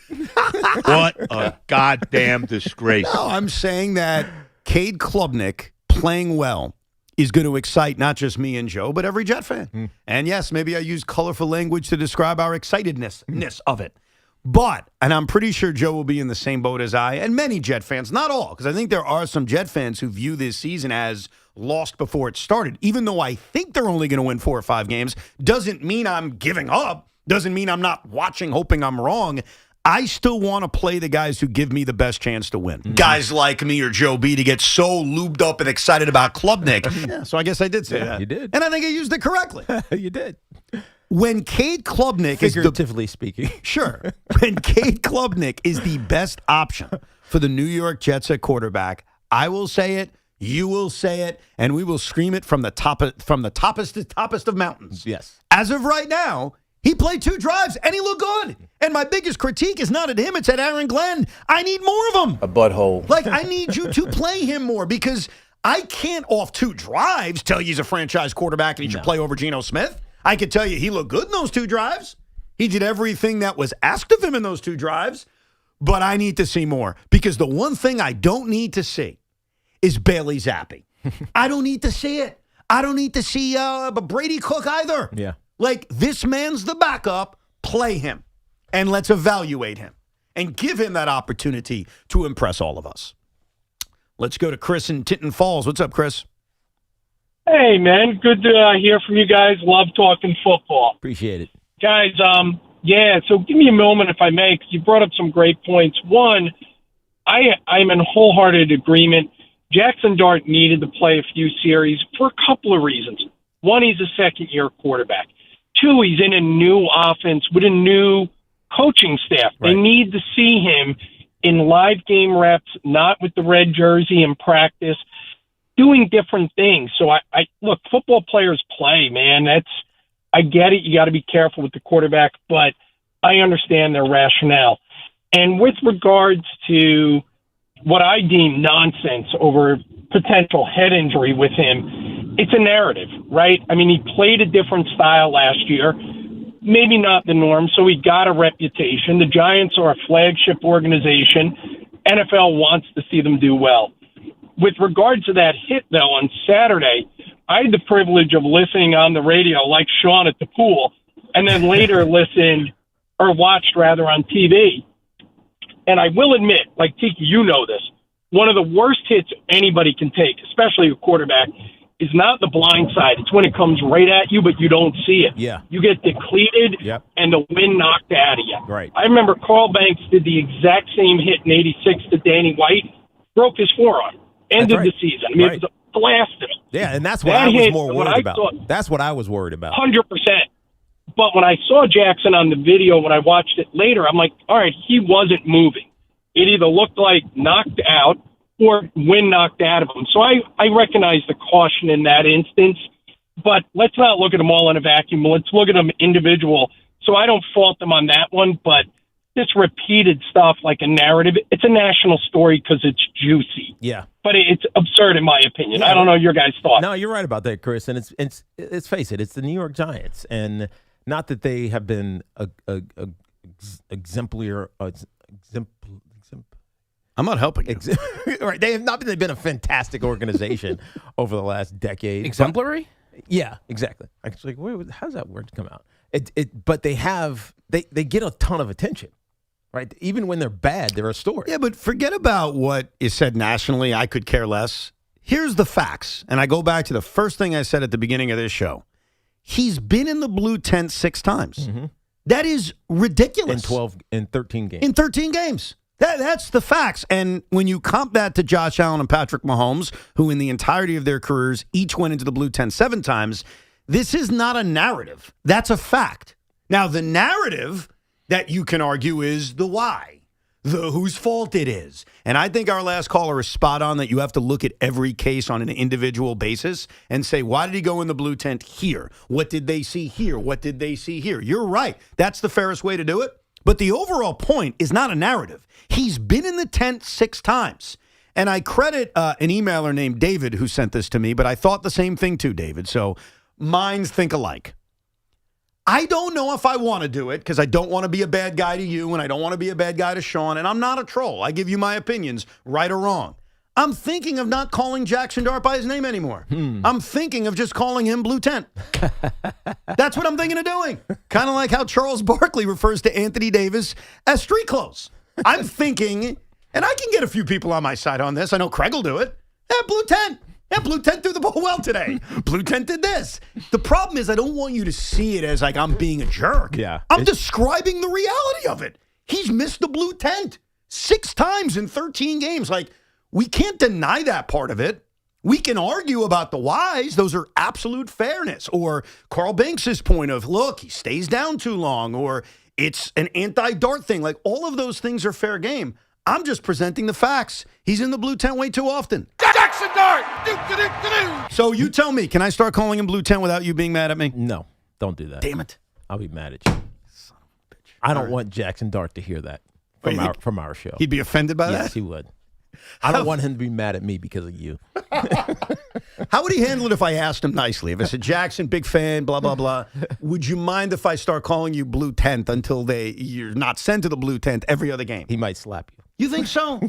What a goddamn disgrace. No, I'm saying that Cade Klubnik playing well is going to excite not just me and Joe, but every Jet fan. And yes, maybe I use colorful language to describe our excitedness of it. But, and I'm pretty sure Joe will be in the same boat as I, and many Jet fans, not all, because I think there are some Jet fans who view this season as lost before it started. Even though I think they're only going to win 4 or 5 games, doesn't mean I'm giving up, doesn't mean I'm not watching, hoping I'm wrong. I still want to play the guys who give me the best chance to win. Guys like me or Joe B to get so lubed up and excited about Klubnik. Yeah, so I guess I did say that. You did. And I think I used it correctly. You did. When Cade Klubnik figuratively speaking. Sure. When Cade Klubnik is the best option for the New York Jets at quarterback, I will say it, you will say it, and we will scream it from the toppest of mountains. Yes. As of right now, he played 2 drives, and he looked good. And my biggest critique is not at him, it's at Aaron Glenn. I need more of him. A butthole. Like, I need you to play him more because I can't, off 2 drives, tell you he's a franchise quarterback and he should play over Geno Smith. I could tell you he looked good in those 2 drives. He did everything that was asked of him in those 2 drives. But I need to see more, because the one thing I don't need to see is Bailey Zappi. I don't need to see it. I don't need to see Brady Cook either. Yeah. Like, this man's the backup. Play him, and let's evaluate him and give him that opportunity to impress all of us. Let's go to Chris in Tinton Falls. What's up, Chris? Hey, man. Good to hear from you guys. Love talking football. Appreciate it. Guys, so give me a moment, if I may, because you brought up some great points. One, I'm in wholehearted agreement. Jaxson Dart needed to play a few series for a couple of reasons. One, he's a second-year quarterback. 2, he's in a new offense with a new coaching staff. Right. They need to see him in live game reps, not with the red jersey in practice, doing different things. So I look, football players play, man. I get it. You got to be careful with the quarterback, but I understand their rationale. And with regards to what I deem nonsense over potential head injury with him, it's a narrative, right? I mean, he played a different style last year. Maybe not the norm, so he got a reputation. The Giants are a flagship organization. NFL wants to see them do well. With regard to that hit, though, on Saturday, I had the privilege of listening on the radio like Sean at the pool, and then later watched on TV. And I will admit, like Tiki, you know this, one of the worst hits anybody can take, especially a quarterback, is not the blind side. It's when it comes right at you, but you don't see it. Yeah. You get depleted, and the wind knocked out of you. Right. I remember Carl Banks did the exact same hit in '86 to Danny White, broke his forearm, ended the season. I mean, it was a blast of it. Yeah, and that's what I was more worried about. That's what I was worried about. 100%. But when I saw Jaxson on the video, when I watched it later, I'm like, all right, he wasn't moving. It either looked like knocked out or wind knocked out of him. So I recognize the caution in that instance, but let's not look at them all in a vacuum. Let's look at them individual. So I don't fault them on that one, but this repeated stuff like a narrative, it's a national story because it's juicy. Yeah. But it's absurd in my opinion. I don't know your guys' thoughts. No, you're right about that, Chris. And let's face it, it's the New York Giants. And not that they have been exemplary. I'm not helping you. Right. They have not been a fantastic organization over the last decade. Exemplary? Yeah, exactly. Actually, how's that word come out? But they get a ton of attention, right? Even when they're bad, they're a story. Yeah, but forget about what is said nationally. I could care less. Here's the facts. And I go back to the first thing I said at the beginning of this show. He's been in the blue tent 6 times. Mm-hmm. That is ridiculous. In 13 games. In 13 games. That's the facts. And when you comp that to Josh Allen and Patrick Mahomes, who in the entirety of their careers each went into the blue tent 7 times, this is not a narrative. That's a fact. Now, the narrative that you can argue is the why, the whose fault it is. And I think our last caller is spot on that you have to look at every case on an individual basis and say, why did he go in the blue tent here? What did they see here? What did they see here? You're right. That's the fairest way to do it. But the overall point is not a narrative. He's been in the tent 6 times. And I credit an emailer named David who sent this to me, but I thought the same thing too, David. So minds think alike. I don't know if I want to do it because I don't want to be a bad guy to you and I don't want to be a bad guy to Sean. And I'm not a troll. I give you my opinions, right or wrong. I'm thinking of not calling Jaxson Dart by his name anymore. I'm thinking of just calling him Blue Tent. That's what I'm thinking of doing. Kind of like how Charles Barkley refers to Anthony Davis as street clothes. I'm thinking, and I can get a few people on my side on this. I know Craig will do it. Blue Tent. Blue Tent threw the ball well today. Blue Tent did this. The problem is I don't want you to see it as like I'm being a jerk. Yeah. I'm describing the reality of it. He's missed the Blue Tent 6 times in 13 games. Like, we can't deny that part of it. We can argue about the whys. Those are absolute fairness. Or Carl Banks' point of, look, he stays down too long. Or it's an anti-Dart thing. Like, all of those things are fair game. I'm just presenting the facts. He's in the blue tent way too often. Jaxson Dart! So you tell me, can I start calling him blue tent without you being mad at me? No, don't do that. Damn it. I'll be mad at you. Son of a bitch. I don't want Jaxson Dart to hear that from our show. He'd be offended by that? Yes, he would. I don't want him to be mad at me because of you. How would he handle it if I asked him nicely? If I said, Jackson, big fan, blah, blah, blah. Would you mind if I start calling you Blue Tent until you're not sent to the Blue Tent every other game? He might slap you. You think so?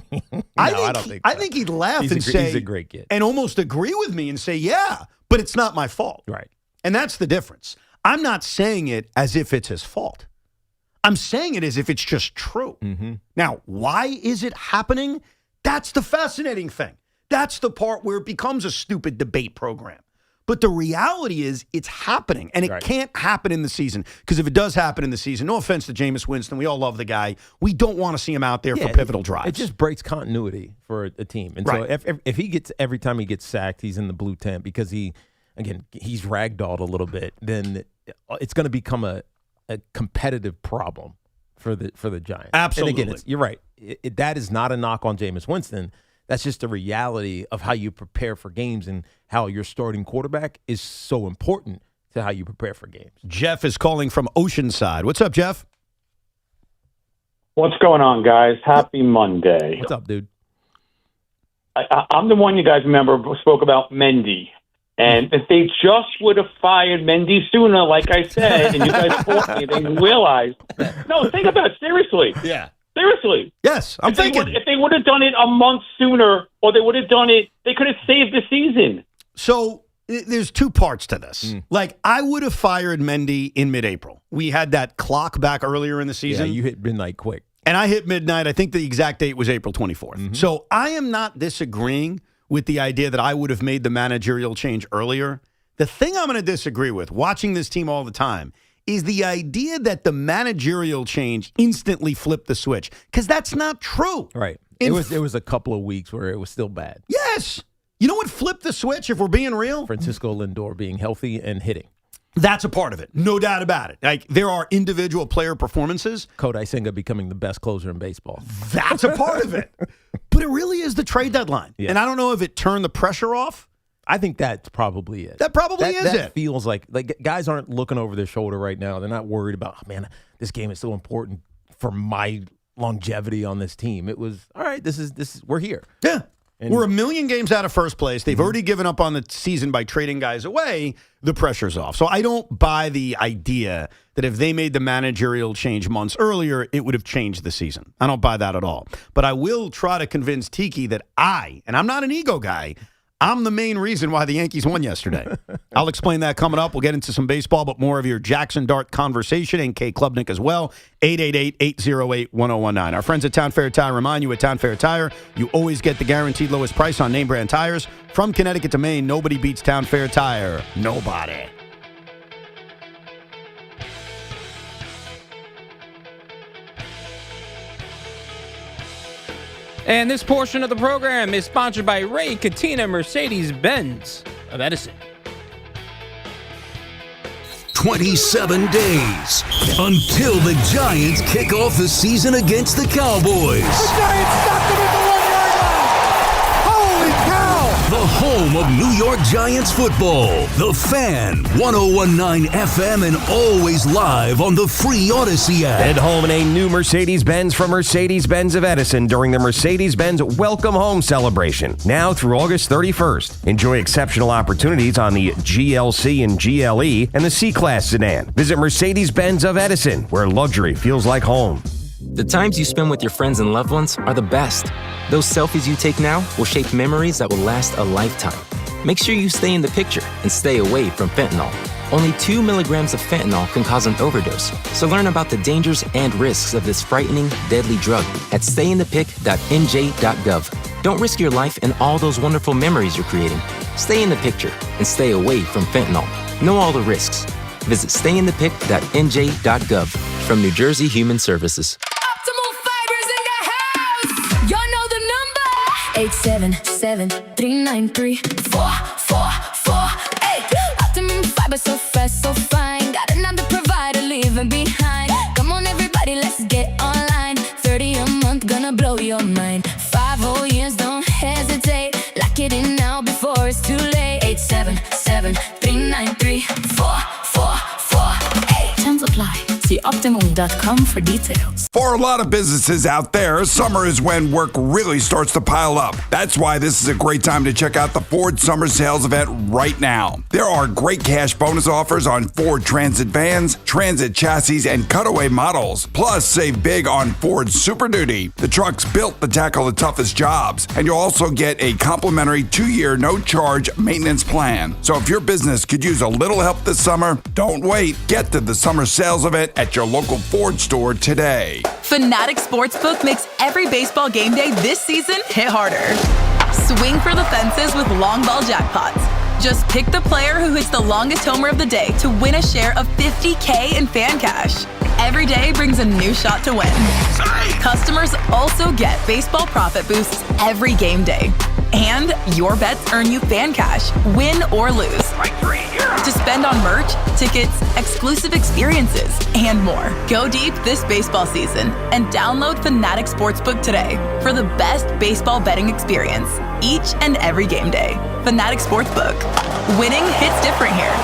I don't think so. I think he'd laugh and say, he's a great kid. And almost agree with me and say, yeah, but it's not my fault. Right. And that's the difference. I'm not saying it as if it's his fault. I'm saying it as if it's just true. Mm-hmm. Now, why is it happening? That's the fascinating thing. That's the part where it becomes a stupid debate program. But the reality is it's happening, and it can't happen in the season. Because if it does happen in the season, no offense to Jameis Winston, we all love the guy. We don't want to see him out there for pivotal drives. It just breaks continuity for a team. And so if he gets, every time he gets sacked, he's in the blue tent because he's ragdolled a little bit, then it's going to become a competitive problem for the Giants. Absolutely. And again, you're right. That is not a knock on Jameis Winston. That's just the reality of how you prepare for games and how your starting quarterback is so important to how you prepare for games. Jeff is calling from Oceanside. What's up, Jeff? What's going on, guys? Happy Monday. What's up, dude? I'm the one you guys remember spoke about Mendy. And if they just would have fired Mendy sooner, like I said, and you guys fought me, they realized. No, think about it. Seriously. Yeah. Seriously. Yes, I'm thinking. If they would have done it a month sooner, or they would have done it, they could have saved the season. So there's two parts to this. Like, I would have fired Mendy in mid-April. We had that clock back earlier in the season. Yeah, you hit midnight quick. And I hit midnight. I think the exact date was April 24th. So I am not disagreeing with the idea that I would have made the managerial change earlier. The thing I'm going to disagree with, watching this team all the time, is the idea that the managerial change instantly flipped the switch. Because that's not true. Right. It was a couple of weeks where it was still bad. Yes. You know what flipped the switch, if we're being real? Francisco Lindor being healthy and hitting. That's a part of it. No doubt about it. Like, there are individual player performances. Kodai Senga becoming the best closer in baseball. That's a part of it. But it really is the trade deadline. Yeah. And I don't know if it turned the pressure off. I think that's probably it. That probably is it. That feels like guys aren't looking over their shoulder right now. They're not worried about, oh, man, this game is so important for my longevity on this team. It was, all right, this is we're here. Yeah. And we're a million games out of first place. They've already given up on the season by trading guys away. The pressure's off. So I don't buy the idea that if they made the managerial change months earlier, it would have changed the season. I don't buy that at all. But I will try to convince Tiki that and I'm not an ego guy, I'm the main reason why the Yankees won yesterday. I'll explain that coming up. We'll get into some baseball, but more of your Jaxson Dart conversation and Cade Klubnik as well. 888-808-1019. Our friends at Town Fair Tire remind you at Town Fair Tire, you always get the guaranteed lowest price on name brand tires. From Connecticut to Maine, nobody beats Town Fair Tire. Nobody. And this portion of the program is sponsored by Ray Katina Mercedes-Benz of Edison. 27 days until the Giants kick off the season against the Cowboys. The Giants stopped him at the 1-yard line. Holy cow! The home of New York Giants football. The Fan, 101.9 FM, and always live on the free Odyssey app. Head home in a new Mercedes-Benz from Mercedes-Benz of Edison during the Mercedes-Benz Welcome Home celebration. Now through August 31st. Enjoy exceptional opportunities on the GLC and GLE and the C-Class sedan. Visit Mercedes-Benz of Edison, where luxury feels like home. The times you spend with your friends and loved ones are the best. Those selfies you take now will shape memories that will last a lifetime. Make sure you stay in the picture and stay away from fentanyl. Only 2 milligrams of fentanyl can cause an overdose. So learn about the dangers and risks of this frightening, deadly drug at stayinthepic.nj.gov. Don't risk your life and all those wonderful memories you're creating. Stay in the picture and stay away from fentanyl. Know all the risks. Visit stayinthepic.nj.gov from New Jersey Human Services. Optimal Fibers in the house. Y'all know the number. 877-393-4448. Optimum Fiber, so fresh, so fine. Got another provider leaving behind. Come on, everybody, let's get online. $30 a month, gonna blow your mind. 5 whole years, don't hesitate. Lock it in now before it's too late. 877-393-4448. Terms apply. See Optimum.com for details. For a lot of businesses out there, summer is when work really starts to pile up. That's why this is a great time to check out the Ford Summer Sales Event right now. There are great cash bonus offers on Ford Transit vans, Transit chassis, and cutaway models. Plus, save big on Ford Super Duty. The truck's built to tackle the toughest jobs, and you'll also get a complimentary 2-year no-charge maintenance plan. So if your business could use a little help this summer, don't wait. Get to the Summer Sales Event at your local Ford store today. Fanatics Sportsbook makes every baseball game day this season hit harder. Swing for the fences with long ball jackpots. Just pick the player who hits the longest homer of the day to win a share of $50K in fan cash. Every day brings a new shot to win. Customers also get baseball profit boosts every game day. And your bets earn you fan cash, win or lose. To spend on merch, tickets, exclusive experiences, and more. Go deep this baseball season and download Fanatics Sportsbook today for the best baseball betting experience each and every game day. Fanatics Sportsbook. Winning hits different here.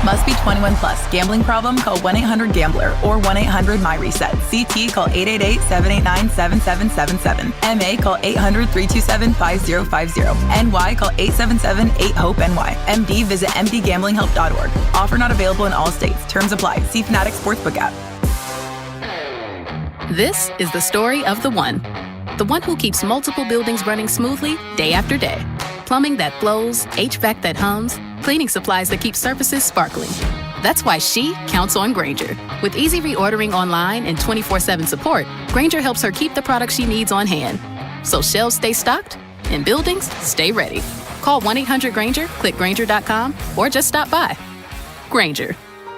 Must be 21 plus. Gambling problem? Call 1-800-GAMBLER or 1-800-MyReset. CT call 888-789-7777. MA call 800-327-5050. NY call 877-8-HOPE-NY. MD visit mdgamblinghelp.org. Offer not available in all states. Terms apply. See Fanatics Sportsbook app. This is the story of the one who keeps multiple buildings running smoothly day after day. Plumbing that flows, HVAC that hums, cleaning supplies that keep surfaces sparkling. That's why she counts on Grainger. With easy reordering online and 24/7 support, Grainger helps her keep the products she needs on hand. So shelves stay stocked and buildings stay ready. Call 1-800-GRAINGER, click Grainger.com, or just stop by. Grainger,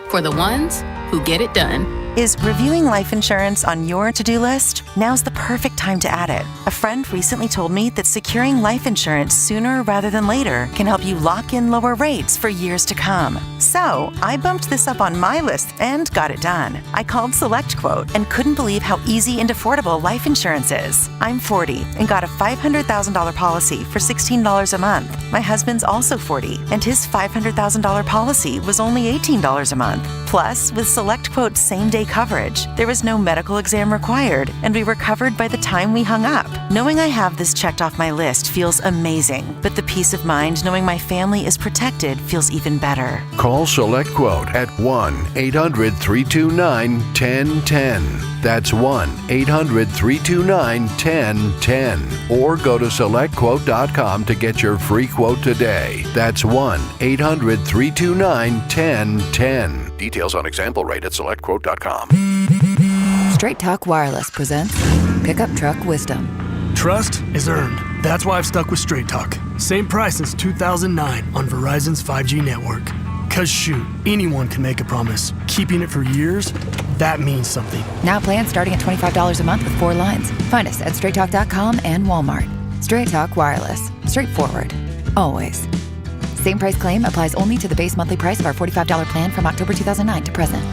for the ones who get it done. Is reviewing life insurance on your to-do list? Now's the perfect time to add it. A friend recently told me that securing life insurance sooner rather than later can help you lock in lower rates for years to come. So I bumped this up on my list and got it done. I called SelectQuote and couldn't believe how easy and affordable life insurance is. I'm 40 and got a $500,000 policy for $16 a month. My husband's also 40 and his $500,000 policy was only $18 a month. Plus, with SelectQuote's same-day coverage, there was no medical exam required, and we were covered by the time we hung up. Knowing I have this checked off my list feels amazing, but the peace of mind knowing my family is protected feels even better. Call SelectQuote at 1-800-329-1010. That's 1-800-329-1010. Or go to SelectQuote.com to get your free quote today. That's 1-800-329-1010. Details on example rate at SelectQuote.com. Straight Talk Wireless presents Pickup Truck Wisdom. Trust is earned. That's why I've stuck with Straight Talk. Same price since 2009 on Verizon's 5G network. Cause shoot, anyone can make a promise. Keeping it for years, that means something. Now plans starting at $25 a month with 4 lines. Find us at StraightTalk.com and Walmart. Straight Talk Wireless. Straightforward. Always. Same price claim applies only to the base monthly price of our $45 plan from October 2009 to present.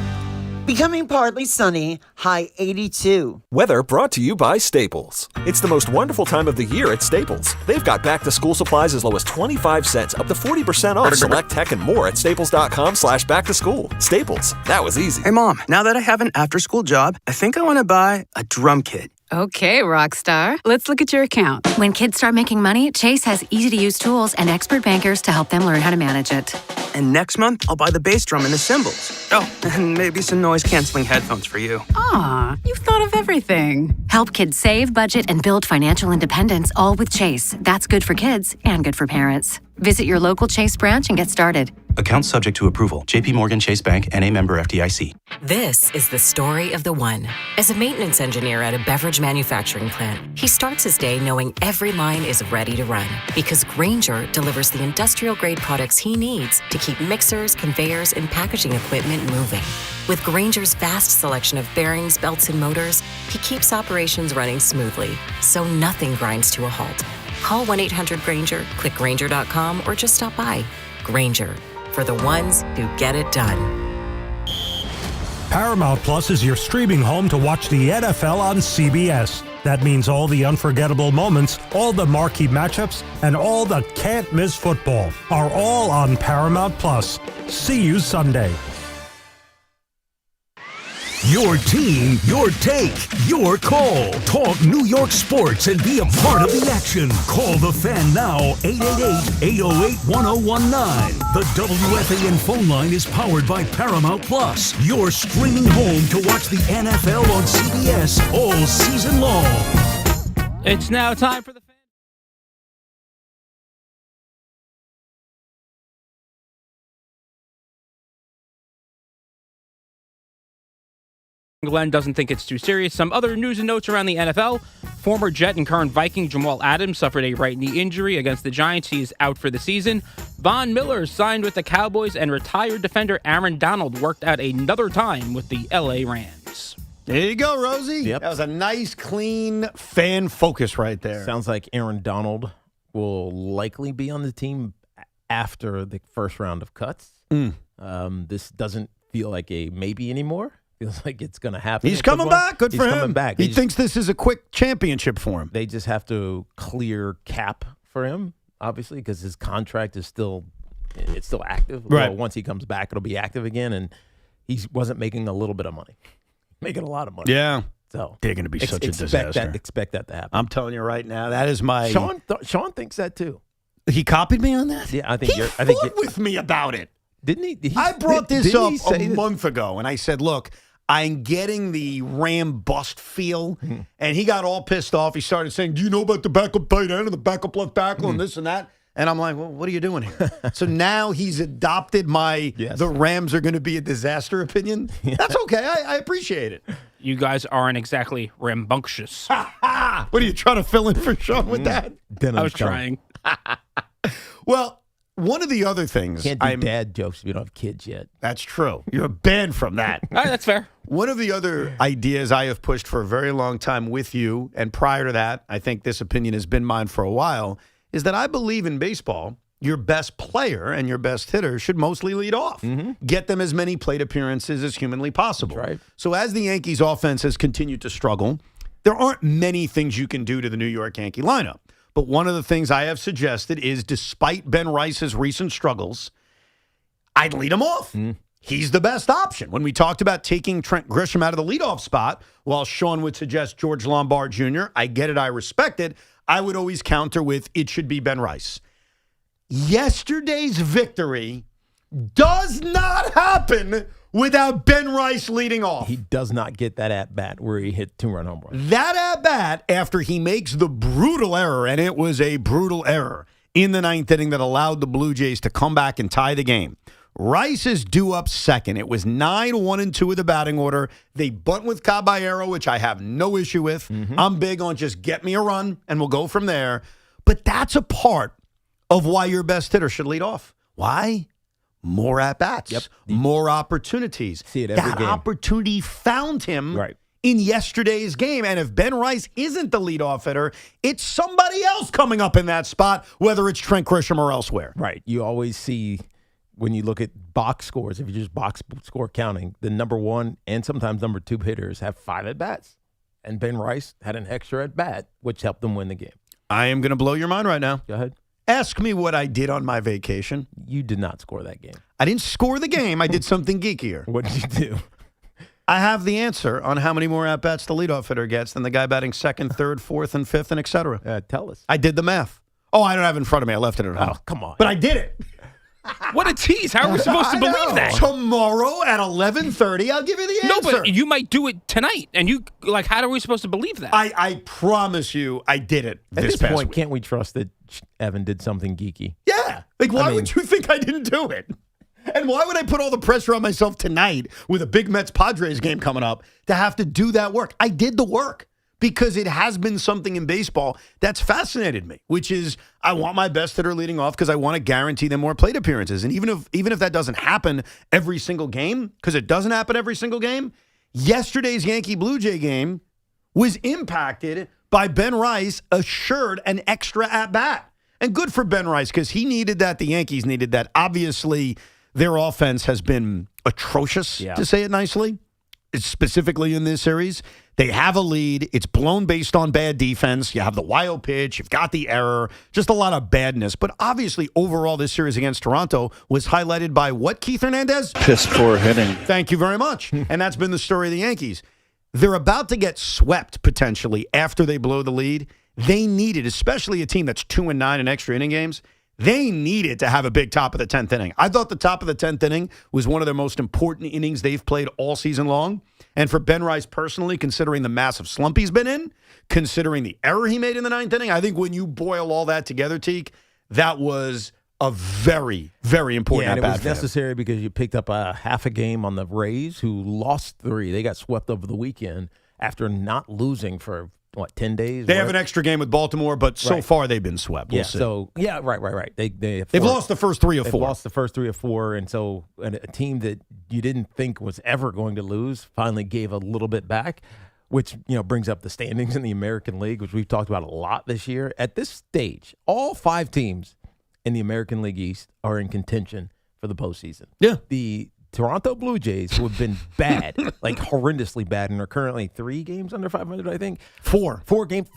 Becoming partly sunny, high 82. Weather brought to you by Staples. It's the most wonderful time of the year at Staples. They've got back-to-school supplies as low as 25 cents, up to 40% off select tech and more at staples.com/back-to-school. Staples, that was easy. Hey, Mom, now that I have an after-school job, I think I want to buy a drum kit. Okay, Rockstar. Let's look at your account. When kids start making money, Chase has easy-to-use tools and expert bankers to help them learn how to manage it. And next month, I'll buy the bass drum and the cymbals. Oh, and maybe some noise-canceling headphones for you. Aw, you've thought of everything. Help kids save, budget, and build financial independence, all with Chase. That's good for kids and good for parents. Visit your local Chase branch and get started. Account subject to approval. J.P. Morgan Chase Bank, N.A. member FDIC. This is the story of the one. As a maintenance engineer at a beverage manufacturing plant, he starts his day knowing every line is ready to run. Because Grainger delivers the industrial-grade products he needs to keep mixers, conveyors, and packaging equipment moving. With Grainger's vast selection of bearings, belts, and motors, he keeps operations running smoothly, so nothing grinds to a halt. Call 1-800-GRAINGER, click Grainger.com, or just stop by. Grainger, for the ones who get it done. Paramount Plus is your streaming home to watch the NFL on CBS. That means all the unforgettable moments, all the marquee matchups, and all the can't-miss football are all on Paramount Plus. See you Sunday. Your team, your take, your call. Talk New York sports and be a part of the action. Call the Fan now, 888-808-1019. The WFAN phone line is powered by Paramount Plus, your streaming home to watch the NFL on CBS all season long. It's now time for the Fan. Glenn doesn't think it's too serious. Some other news and notes around the NFL. Former Jet and current Viking Jamal Adams suffered a right knee injury against the Giants. He is out for the season. Von Miller signed with the Cowboys, and retired defender Aaron Donald worked out another time with the LA Rams. There you go, Rosie. Yep. That was a nice, clean fan focus right there. Sounds like Aaron Donald will likely be on the team after the first round of cuts. This doesn't feel like a maybe anymore. Feels like it's going to happen. He's coming back. Good for him. He's coming back. He thinks this is a quick championship for him. They just have to clear cap for him, obviously, because his contract is still active. Right. Well, once he comes back, it'll be active again, and he wasn't making a little bit of money. Making a lot of money. Yeah. So they're going to be such a disaster. Expect that to happen. I'm telling you right now, that is my... Sean thinks that too. He copied me on that? Yeah, I think he I think fought with me about it. Didn't he? I brought this up a month ago, and I said, look, I'm getting the Ram bust feel. And he got all pissed off. He started saying, do you know about the backup tight end and the backup left tackle and this and that? And I'm like, well, what are you doing here? So now he's adopted my the Rams are going to be a disaster opinion. That's okay. I appreciate it. You guys aren't exactly rambunctious. What are you trying to fill in for Sean with that? I was trying. Well, one of the other things. Can't do dad jokes if you don't have kids yet. That's true. You're banned from that. All right, that's fair. One of the other ideas I have pushed for a very long time with you, and prior to that, I think this opinion has been mine for a while, is that I believe in baseball, your best player and your best hitter should mostly lead off. Get them as many plate appearances as humanly possible. That's right. So as the Yankees offense has continued to struggle, there aren't many things you can do to the New York Yankee lineup. But one of the things I have suggested is, despite Ben Rice's recent struggles, I'd lead him off. He's the best option. When we talked about taking Trent Grisham out of the leadoff spot, while Sean would suggest George Lombard Jr., I get it, I respect it, I would always counter with, it should be Ben Rice. Yesterday's victory does not happen without Ben Rice leading off. He does not get that at-bat where he hit 2-run home run. That at-bat, after he makes the brutal error, and it was a brutal error, in the ninth inning that allowed the Blue Jays to come back and tie the game. Rice is due up second. It was 9-1-2 of the batting order. They bunt with Caballero, which I have no issue with. I'm big on just get me a run, and we'll go from there. But that's a part of why your best hitter should lead off. Why? More at-bats, more opportunities. See it every that game. Opportunity found him in yesterday's game. And if Ben Rice isn't the leadoff hitter, it's somebody else coming up in that spot, whether it's Trent Grisham or elsewhere. Right. You always see, when you look at box scores, if you just box score counting, the number one and sometimes number two hitters have 5 at-bats. And Ben Rice had an extra at-bat, which helped them win the game. I am going to blow your mind right now. Go ahead. Ask me what I did on my vacation. You did not score that game. I didn't score the game. I did something geekier. What did you do? I have the answer on how many more at-bats the leadoff hitter gets than the guy batting second, third, fourth, and fifth, and et cetera. Tell us. I did the math. Oh, I don't have it in front of me. I left it at home. Oh, come on. But I did it. What a tease. How are we supposed to believe that? Tomorrow at 11:30, I'll give you the answer. No, but you might do it tonight. And how are we supposed to believe that? I promise you I did it At this past point, week. can't we trust that Evan did something geeky? Yeah. Why would you think I didn't do it? And why would I put all the pressure on myself tonight with a big Mets-Padres game coming up to have to do that work? I did the work because it has been something in baseball that's fascinated me, which is I want my best hitter leading off because I want to guarantee them more plate appearances. And even if that doesn't happen every single game, because it doesn't happen every single game, yesterday's Yankee-Blue Jay game was impacted by Ben Rice assured an extra at-bat. And good for Ben Rice because he needed that. The Yankees needed that. Obviously, their offense has been atrocious, to say it nicely. specifically in this series. They have a lead. It's blown based on bad defense. You have the wild pitch. You've got the error. Just a lot of badness. But obviously, overall, this series against Toronto was highlighted by what, Keith Hernandez? Piss poor hitting. Thank you very much. And that's been the story of the Yankees. They're about to get swept, potentially, after they blow the lead. They needed, especially a team that's 2-9 in extra inning games, they needed to have a big top of the 10th inning. I thought the top of the 10th inning was one of their most important innings they've played all season long. And for Ben Rice personally, considering the massive slump he's been in, considering the error he made in the 9th inning, I think when you boil all that together, Teak, that was a very, very important at-bat. And it was for him. necessary because you picked up a half a game on the Rays, who lost 3. They got swept over the weekend after not losing for 10 days? They have an extra game with Baltimore, but so far they've been swept. We'll see. Right. They've lost the first 3 or 4. They've lost the first 3 or 4, and so a team that you didn't think was ever going to lose finally gave a little bit back, which brings up the standings in the American League, which we've talked about a lot this year. At this stage, all 5 teams in the American League East are in contention for the postseason. Yeah. The Toronto Blue Jays, who have been bad, like horrendously bad, and are currently 3 games under 500, I think. 4 games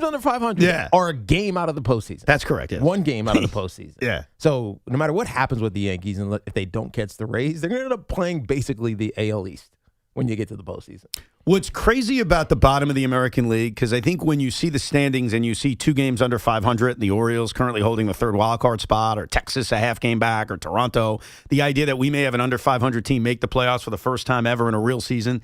under 500 are a game out of the postseason. That's correct, yeah. 1 game out of the postseason. Yeah. So no matter what happens with the Yankees, and if they don't catch the Rays, they're going to end up playing basically the AL East when you get to the postseason. What's crazy about the bottom of the American League, because I think when you see the standings and you see 2 games under 500, the Orioles currently holding the 3rd wildcard spot, or Texas a half game back, or Toronto, the idea that we may have an under 500 team make the playoffs for the first time ever in a real season,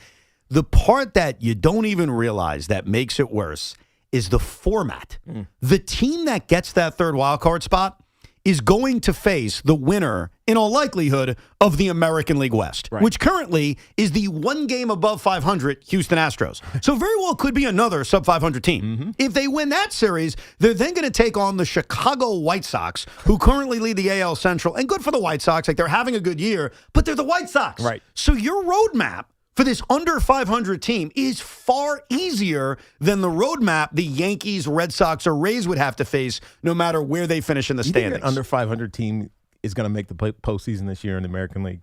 the part that you don't even realize that makes it worse is the format. The team that gets that 3rd wildcard spot is going to face the winner, in all likelihood, of the American League West, which currently is the 1 game above 500 Houston Astros. So very well could be another sub-500 team. If they win that series, they're then going to take on the Chicago White Sox, who currently lead the AL Central. And good for the White Sox. Like, they're having a good year, but they're the White Sox. Right. So your roadmap for this under 500 team is far easier than the roadmap the Yankees, Red Sox, or Rays would have to face no matter where they finish in the standings. Think an under 500 team is going to make the postseason this year in the American League?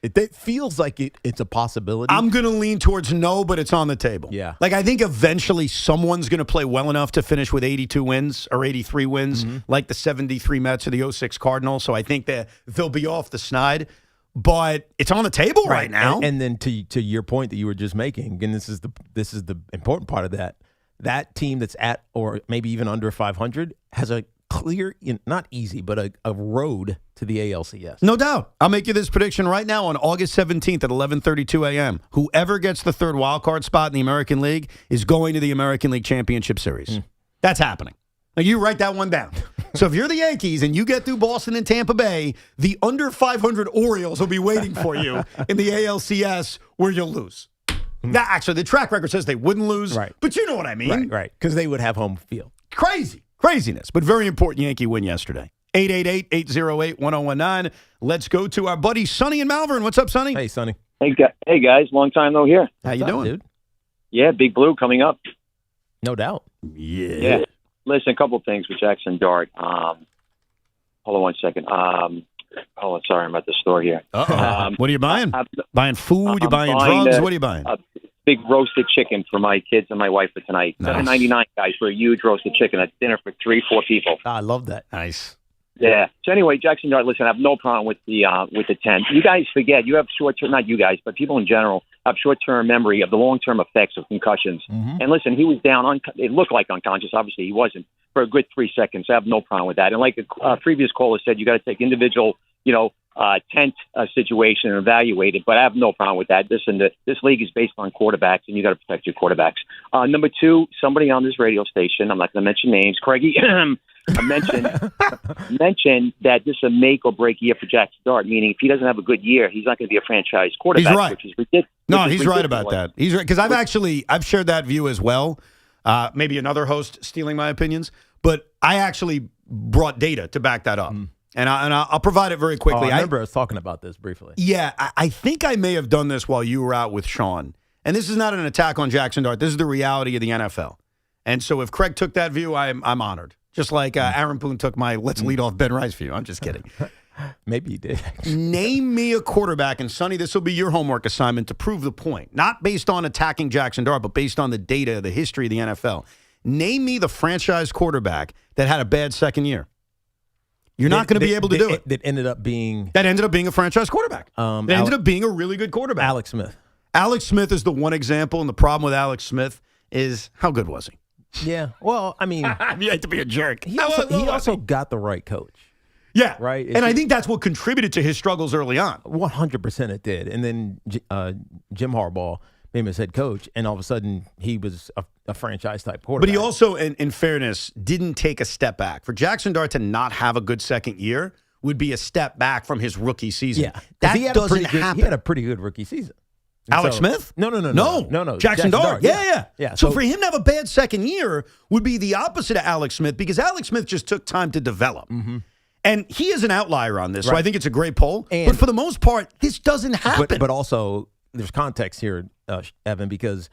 It feels like it's a possibility. I'm going to lean towards no, but it's on the table. Yeah. Like, I think eventually someone's going to play well enough to finish with 82 wins or 83 wins, like the 73 Mets or the 06 Cardinals. So I think that they'll be off the snide. But it's on the table right now. And then to your point that you were just making, and this is the important part of that team that's at or maybe even under 500 has a clear, not easy, but a road to the ALCS. No doubt. I'll make you this prediction right now on August 17th at 11:32 a.m. Whoever gets the 3rd wildcard spot in the American League is going to the American League Championship Series. That's happening. Now, you write that one down. So if you're the Yankees and you get through Boston and Tampa Bay, the under 500 Orioles will be waiting for you in the ALCS where you'll lose. Now, actually, the track record says they wouldn't lose, but you know what I mean. Right, because they would have home field. Craziness, but very important Yankee win yesterday. 888-808-1019. Let's go to our buddy Sonny in Malvern. What's up, Sonny? Hey, Sonny. Hey guys. Long time no here. How you doing, dude? Yeah, Big Blue coming up. No doubt. Yeah. Listen, a couple of things with Jaxson Dart. Hold on one second. Sorry, I'm at the store here. What are you buying? Buying food? You buying drugs? What are you buying? A big roasted chicken for my kids and my wife for tonight. Nice. $7.99, guys, for a huge roasted chicken. That's dinner for 3-4 people. I love that. Nice. Yeah. So anyway, Jaxson Dart, listen, I have no problem with the 10. You guys forget, you have short-term, not you guys, but people in general have short-term memory of the long-term effects of concussions. And listen, he was down, it looked like unconscious. Obviously, he wasn't for a good 3 seconds. I have no problem with that. And like a previous caller said, you got to take individual, tent situation and evaluate it. But I have no problem with that. Listen, this league is based on quarterbacks, and you got to protect your quarterbacks. Number 2, somebody on this radio station, I'm not going to mention names, Craigie, mentioned that this is a make or break year for Jaxson Dart, meaning if he doesn't have a good year, he's not going to be a franchise quarterback. He's right. Which is ridiculous. No, he's right about that. He's right, because I've shared that view as well. Maybe another host stealing my opinions, but I actually brought data to back that up. And I'll provide it very quickly. I remember us talking about this briefly. Yeah, I think I may have done this while you were out with Sean. And this is not an attack on Jaxson Dart. This is the reality of the NFL. And so if Craig took that view, I'm honored. Just like Aaron Boone took my let's lead off Ben Rice view. I'm just kidding. Maybe he did. Name me a quarterback, and Sonny, this will be your homework assignment to prove the point. Not based on attacking Jaxson Dart, but based on the data, the history of the NFL. Name me the franchise quarterback that had a bad second year. You're not going to be able to do it. That ended up being a franchise quarterback. That ended up being a really good quarterback. Alex Smith. Alex Smith is the one example, and the problem with Alex Smith is how good was he? Yeah. Well, I mean, you hate to be a jerk. He also got the right coach. Yeah. Right. And I think that's what contributed to his struggles early on. 100% it did. And then Jim Harbaugh made him his head coach, and all of a sudden he was a franchise-type quarterback. But he also, in fairness, didn't take a step back. For Jaxson Dart to not have a good second year would be a step back from his rookie season. Yeah. That doesn't happen. He had a pretty good rookie season. Alex Smith? No. Jaxson Dart. Yeah. So So for him to have a bad second year would be the opposite of Alex Smith, because Alex Smith just took time to develop. Mm-hmm. And he is an outlier on this, so Right. I think it's a great poll. But for the most part, this doesn't happen. But also, there's context here, Evan, because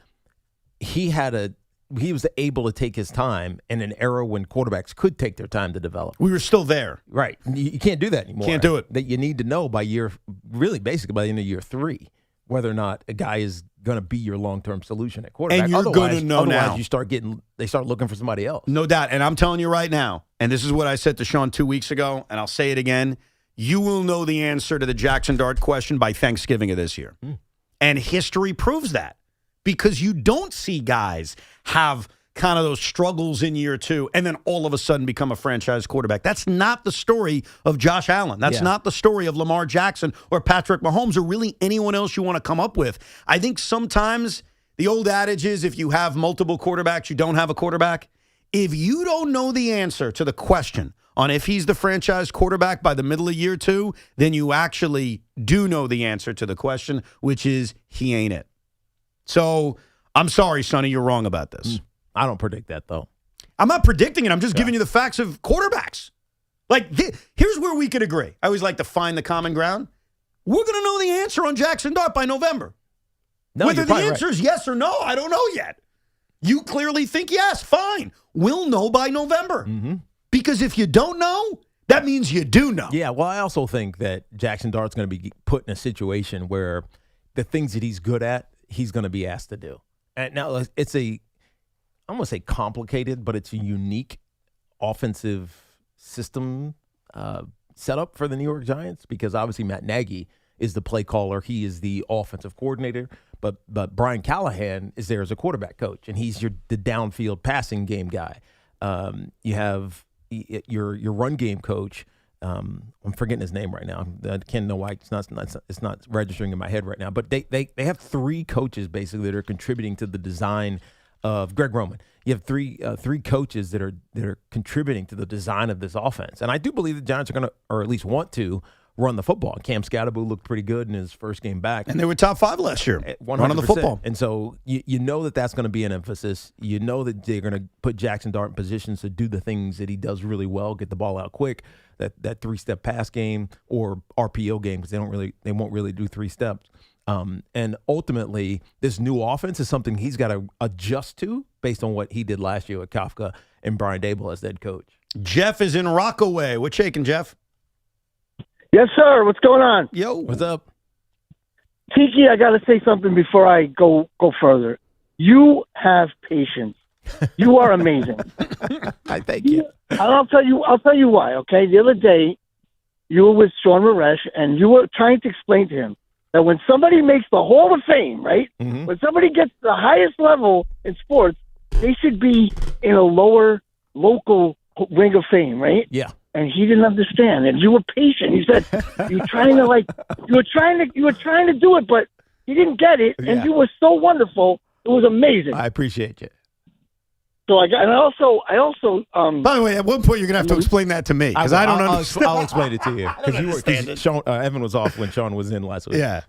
he was able to take his time in an era when quarterbacks could take their time to develop. We were still there. Right. You can't do that anymore. Can't do it. That you need to know by basically by the end of year 3, whether or not a guy is going to be your long-term solution at quarterback. And you're going to know now. Otherwise, they start looking for somebody else. No doubt. And I'm telling you right now, and this is what I said to Sean 2 weeks ago, and I'll say it again, you will know the answer to the Jaxson Dart question by Thanksgiving of this year. And history proves that, because you don't see guys have kind of those struggles in year 2 and then all of a sudden become a franchise quarterback. That's not the story of Josh Allen. That's not the story of Lamar Jackson or Patrick Mahomes or really anyone else you want to come up with. I think sometimes the old adage is if you have multiple quarterbacks, you don't have a quarterback. If you don't know the answer to the question on if he's the franchise quarterback by the middle of year 2, then you actually do know the answer to the question, which is he ain't it. So I'm sorry, Sonny, you're wrong about this. I don't predict that, though. I'm not predicting it. I'm just giving you the facts of quarterbacks. Here's where we could agree. I always like to find the common ground. We're going to know the answer on Jaxson Dart by November. Whether the answer is yes or no, I don't know yet. You clearly think yes. Fine. We'll know by November. Mm-hmm. Because if you don't know, that means you do know. Yeah, well, I also think that Jaxson Dart's going to be put in a situation where the things that he's good at, he's going to be asked to do. And now it's I'm going to say complicated, but it's a unique offensive system setup for the New York Giants, because obviously Matt Nagy is the play caller. He is the offensive coordinator, but Brian Callahan is there as a quarterback coach, and he's the downfield passing game guy. You have your run game coach. I'm forgetting his name right now. I can't know why it's not registering in my head right now. But they have 3 coaches basically that are contributing to the design of Greg Roman. You have three coaches that are contributing to the design of this offense, and I do believe the Giants are going to, or at least want to, run the football. Cam Scatterbo looked pretty good in his first game back, and they were top 5 last year. 100%. Running the football, and so you know that's going to be an emphasis. You know that they're going to put Jaxson Dart in positions to do the things that he does really well, get the ball out quick, that 3-step pass game or RPO game, because they won't really do 3 steps. And ultimately, this new offense is something he's got to adjust to based on what he did last year with Kafka and Brian Daboll as head coach. Jeff is in Rockaway. What's shaking, Jeff? Yes, sir. What's going on? Yo. What's up? Tiki, I got to say something before I go further. You have patience. You are amazing. I thank you. I'll tell you why, okay? The other day, you were with Sean Maresh, and you were trying to explain to him that when somebody makes the Hall of Fame, right? Mm-hmm. When somebody gets the highest level in sports, they should be in a lower local ring of fame, right? Yeah. And he didn't understand, and you were patient. You said you were trying to do it, but he didn't get it, and you were so wonderful. It was amazing. I appreciate you. So I also. By the way, at one point you're gonna have to explain that to me, because I don't understand. I'll explain it to you, because Sean Evan was off when Sean was in last week. Yeah. Is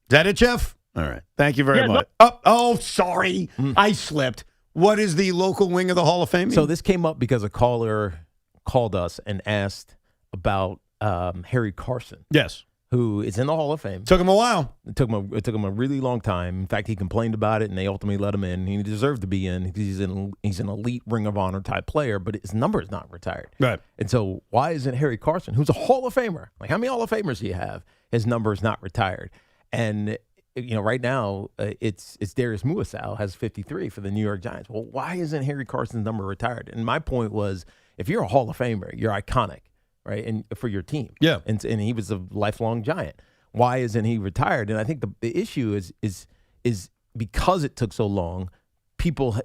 that it, Jeff? All right. Thank you very much. No. Oh, sorry. I slipped. What is the local wing of the Hall of Fame? So this came up because a caller called us and asked about Harry Carson. Yes. who is in the Hall of Fame. Took him a while. It took him a really long time. In fact, he complained about it, and they ultimately let him in. He deserved to be in because he's an elite Ring of Honor type player, but his number is not retired. Right. And so why isn't Harry Carson, who's a Hall of Famer, like how many Hall of Famers do you have? His number is not retired. And right now it's Darius Muasau has 53 for the New York Giants. Well, why isn't Harry Carson's number retired? And my point was, if you're a Hall of Famer, you're iconic, right? And for your team. Yeah. And he was a lifelong Giant. Why isn't he retired? And I think the issue is because it took so long,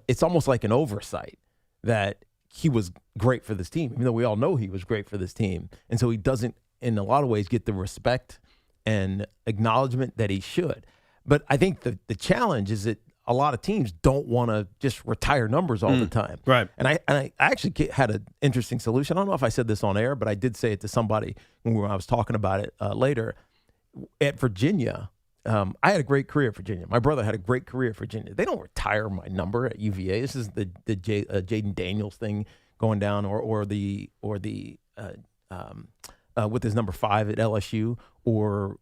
it's almost like an oversight that he was great for this team, even though we all know he was great for this team. And so he doesn't, in a lot of ways, get the respect and acknowledgement that he should. But I think the challenge is that a lot of teams don't want to just retire numbers all the time. Right. And I actually had an interesting solution. I don't know if I said this on air, but I did say it to somebody when I was talking about it later. At Virginia, I had a great career at Virginia. My brother had a great career at Virginia. They don't retire my number at UVA. This is the Jaden Daniels thing going down, or the with his number 5 at LSU, or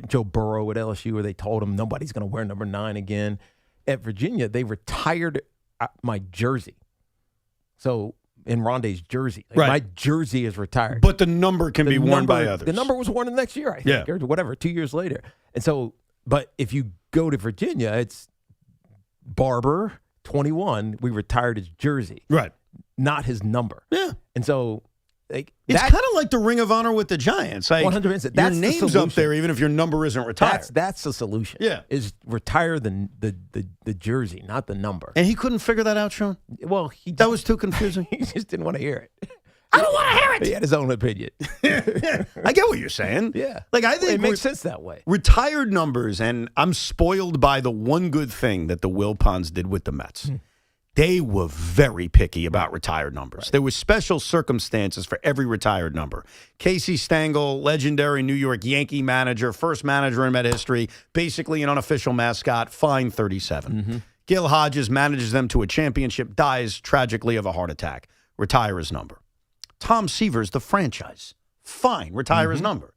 Joe Burrow at LSU, where they told him nobody's going to wear number 9 again. At Virginia, they retired my jersey. So in Rondé's jersey, my jersey is retired, but the number can be worn by others. The number was worn the next year, I think, or whatever, 2 years later. And so, but if you go to Virginia, it's Barber 21. We retired his jersey, right? Not his number. Yeah. And so, it's kind of like the Ring of Honor with the Giants. Like, 100%. Your name's up there, even if your number isn't retired. That's the solution. Yeah, is retire the jersey, not the number. And he couldn't figure that out, Sean. Well, that was too confusing. He just didn't want to hear it. I don't want to hear it. He had his own opinion. I get what you're saying. Yeah, like I think it makes sense that way. Retired numbers, and I'm spoiled by the one good thing that the Wilpons did with the Mets. They were very picky about retired numbers. Right. There were special circumstances for every retired number. Casey Stengel, legendary New York Yankee manager, first manager in Met history, basically an unofficial mascot, fine 37. Mm-hmm. Gil Hodges manages them to a championship, dies tragically of a heart attack. Retire his number. Tom Seaver's the franchise. Fine, retire his number.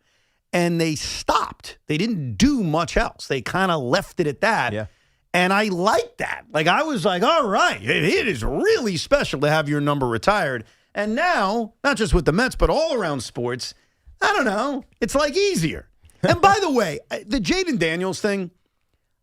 And they stopped. They didn't do much else. They kind of left it at that. Yeah. And I like that. Like, I was like, all right, it is really special to have your number retired. And now, not just with the Mets, but all around sports, I don't know, it's like easier. And by the way, the Jaden Daniels thing,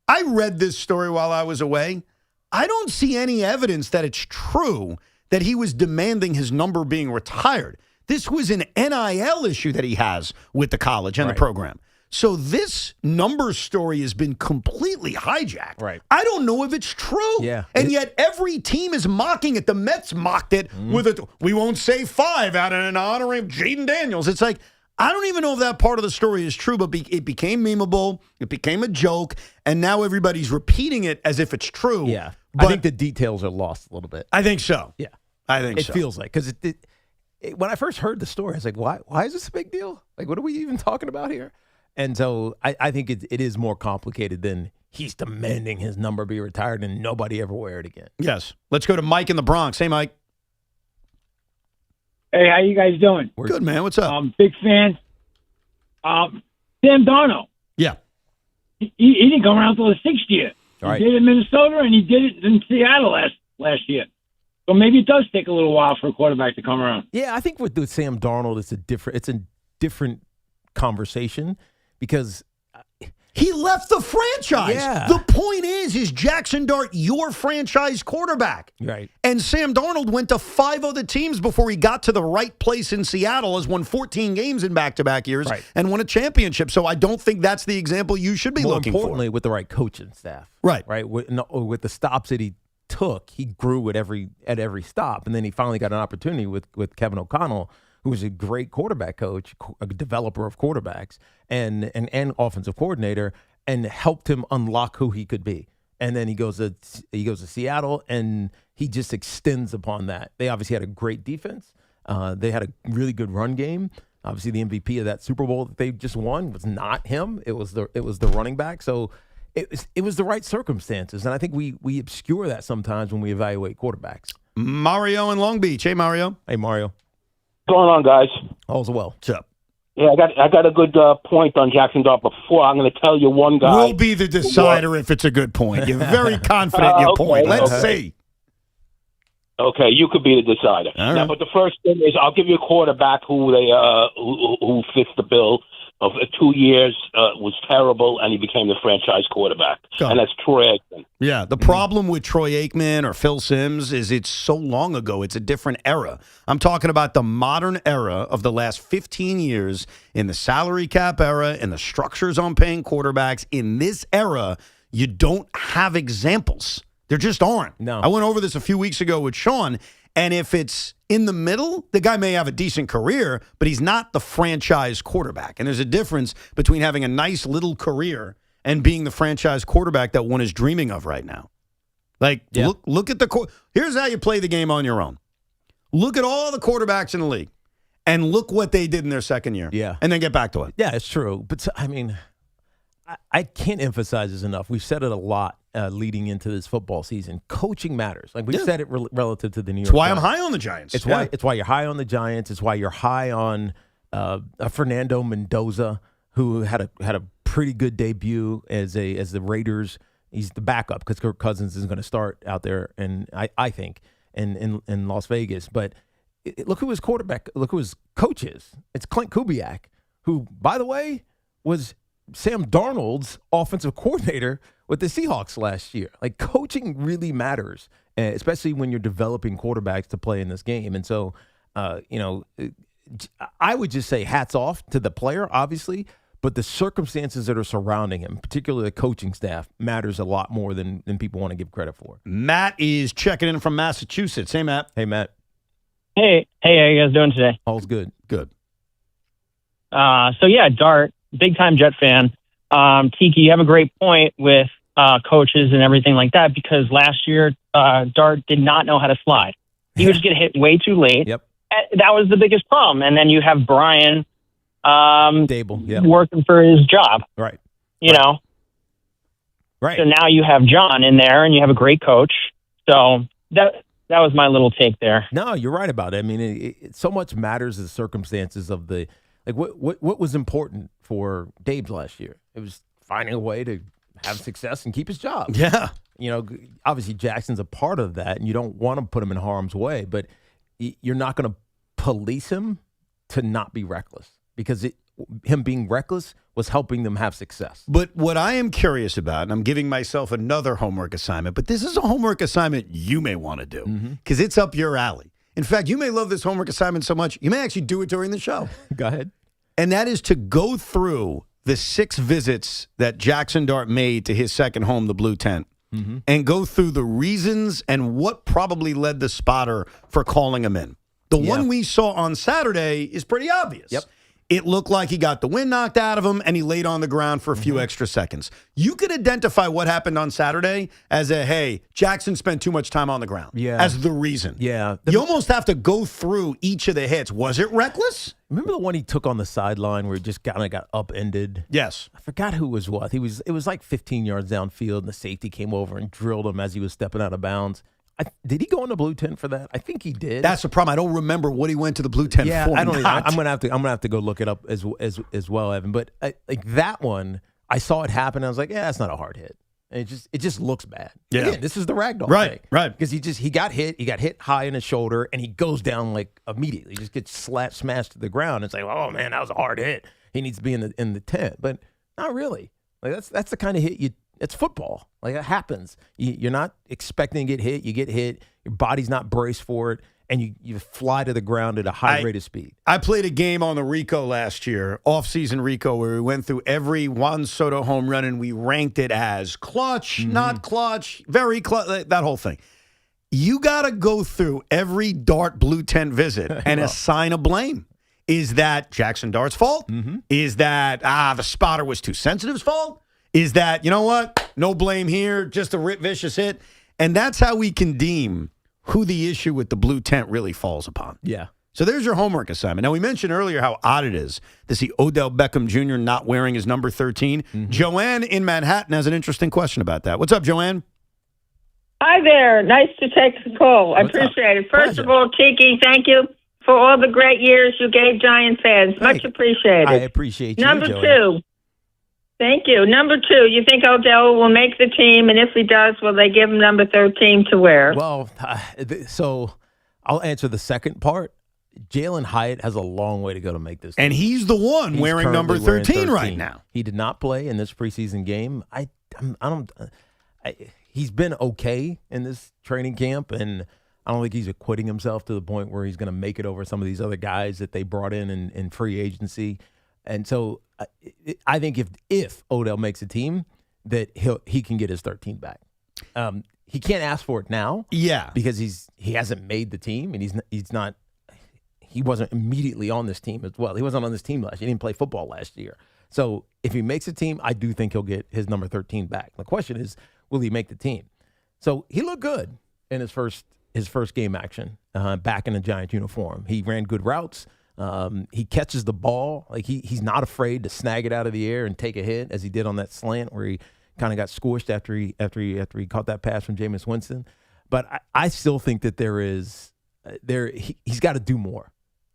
I read this story while I was away. I don't see any evidence that it's true that he was demanding his number being retired. This was an NIL issue that he has with the college and the program. So this number story has been completely hijacked. Right. I don't know if it's true. Yeah. And yet every team is mocking it. The Mets mocked it with a, we won't say 5 out in honor of Jaden Daniels. It's like, I don't even know if that part of the story is true, but it became memeable. It became a joke. And now everybody's repeating it as if it's true. Yeah. But I think the details are lost a little bit. I think so. Yeah. I think so. It feels like, because when I first heard the story, I was like, why is this a big deal? Like, what are we even talking about here? And so I think it is more complicated than he's demanding his number be retired and nobody ever wear it again. Yes. Let's go to Mike in the Bronx. Hey, Mike. Hey, how you guys doing? We're good, man. What's up? Big fan. Sam Darnold. Yeah. He didn't come around till the 6th year. Right. He did it in Minnesota, and he did it in Seattle last year. So maybe it does take a little while for a quarterback to come around. Yeah, I think with Sam Darnold, it's a different conversation. Because he left the franchise. Yeah. The point is Jaxson Dart your franchise quarterback? Right. And Sam Darnold went to 5 other teams before he got to the right place in Seattle, has won 14 games in back-to-back years and won a championship. So I don't think that's the example you should be looking for. More importantly, with the right coaching staff. Right. Right. With the stops that he took, he grew at every stop. And then he finally got an opportunity with Kevin O'Connell, who was a great quarterback coach, a developer of quarterbacks, and offensive coordinator, and helped him unlock who he could be. And then he goes to Seattle, and he just extends upon that. They obviously had a great defense. They had a really good run game. Obviously, the MVP of that Super Bowl that they just won was not him. It was the running back. So it was the right circumstances, and I think we obscure that sometimes when we evaluate quarterbacks. Mario in Long Beach. Hey, Mario. Hey, Mario. What's going on, guys? All's well. What's up? Yeah, I got a good point on Jaxson Dart. Before I'm going to tell you one guy. We'll be the decider if it's a good point. You're very confident in your point. Let's see. Okay, you could be the decider. All now, right. but the first thing is I'll give you a quarterback who fits the bill of 2 years, was terrible, and he became the franchise quarterback. And that's Troy Aikman. Yeah, the problem with Troy Aikman or Phil Simms is it's so long ago. It's a different era. I'm talking about the modern era of the last 15 years in the salary cap era and the structures on paying quarterbacks. In this era, you don't have examples. There just aren't. No. I went over this a few weeks ago with Sean, and if it's in the middle, the guy may have a decent career, but he's not the franchise quarterback. And there's a difference between having a nice little career and being the franchise quarterback that one is dreaming of right now. Like, look at here's how you play the game on your own. Look at all the quarterbacks in the league, and look what they did in their second year. Yeah. And then get back to it. Yeah, it's true. But, I mean, I can't emphasize this enough. We've said it a lot leading into this football season. Coaching matters. Like, we've said it relative to the New York That's why Giants. I'm high on the Giants. It's why you're high on the Giants. It's why you're high on Fernando Mendoza, who had a pretty good debut as the Raiders. He's the backup because Kirk Cousins is going to start out there, and I think in Las Vegas. But look who his quarterback. Look who his coach is. It's Clint Kubiak, who, by the way, was Sam Darnold's offensive coordinator with the Seahawks last year. Like, coaching really matters, especially when you're developing quarterbacks to play in this game. And so, I would just say hats off to the player, obviously, but the circumstances that are surrounding him, particularly the coaching staff, matters a lot more than people want to give credit for. Matt is checking in from Massachusetts. Hey, Matt. Hey, Matt. Hey, how you guys doing today? All's good. Good. Dart, big-time Jet fan. Tiki, you have a great point with coaches and everything like that, because last year Dart did not know how to slide. He would just get hit way too late. Yep. That was the biggest problem. And then you have Brian Dable, working for his job. Right. You know? Right. So now you have John in there, and you have a great coach. So that was my little take there. No, you're right about it. I mean, it so much matters the circumstances of the – like, what was important for Dave's last year? It was finding a way to have success and keep his job. Yeah. You know, obviously Jackson's a part of that, and you don't want to put him in harm's way, but you're not going to police him to not be reckless, because him being reckless was helping them have success. But what I am curious about, and I'm giving myself another homework assignment, but this is a homework assignment you may want to do because it's up your alley. In fact, you may love this homework assignment so much, you may actually do it during the show. Go ahead. And that is to go through the 6 visits that Jaxson Dart made to his second home, the Blue Tent, and go through the reasons and what probably led the spotter for calling him in. The one we saw on Saturday is pretty obvious. Yep. It looked like he got the wind knocked out of him, and he laid on the ground for a few extra seconds. You could identify what happened on Saturday as hey, Jaxson spent too much time on the ground as the reason. Yeah. You almost have to go through each of the hits. Was it reckless? Remember the one he took on the sideline where he just kind of got upended? Yes. I forgot who was what. It was like 15 yards downfield, and the safety came over and drilled him as he was stepping out of bounds. Did he go in the Blue Tent for that? I think he did. That's the problem. I don't remember what he went to the Blue Tent for. I don't. I'm gonna have to go look it up as well, Evan. But like that one, I saw it happen. I was like, yeah, that's not a hard hit. And it just looks bad. Yeah. Again, this is the ragdoll thing. Right. Because he got hit. He got hit high in his shoulder, and he goes down like immediately. He just gets smashed to the ground. It's like, oh man, that was a hard hit. He needs to be in the tent, but not really. Like that's the kind of hit it's football. Like, it happens. You're not expecting to get hit. You get hit. Your body's not braced for it, and you fly to the ground at a high rate of speed. I played a game on the Rico last year, off-season Rico, where we went through every Juan Soto home run, and we ranked it as clutch, not clutch, very clutch, that whole thing. You got to go through every Dart Blue Tent visit and assign a blame. Is that Jaxson Dart's fault? Is that, the spotter was too sensitive's fault? Is that, you know what, no blame here, just a vicious hit? And that's how we can deem who the issue with the Blue Tent really falls upon. Yeah. So there's your homework assignment. Now, we mentioned earlier how odd it is to see Odell Beckham Jr. not wearing his number 13. Joanne in Manhattan has an interesting question about that. What's up, Joanne? Hi there. Nice to take the call. I appreciate it. First of all, Tiki, thank you for all the great years you gave Giant fans. Much appreciated. I appreciate you, Number Joey. 2. Thank you. Number 2, you think Odell will make the team, and if he does, will they give him number 13 to wear? Well, so I'll answer the second part. Jalen Hyatt has a long way to go to make this team. And he's the one wearing number 13 right now. He did not play in this preseason game. He's been okay in this training camp, and I don't think he's acquitting himself to the point where he's going to make it over some of these other guys that they brought in free agency. And so I think if Odell makes a team, that he can get his 13 back. He can't ask for it now, because he hasn't made the team, and he wasn't immediately on this team as well. He wasn't on this team last year. He didn't play football last year. So if he makes a team, I do think he'll get his number 13 back. The question is, will he make the team? So he looked good in his first game action back in a Giants uniform. He ran good routes. He catches the ball. Like he's not afraid to snag it out of the air and take a hit, as he did on that slant where he kind of got squished after he caught that pass from Jameis Winston. But I still think that he's got to do more,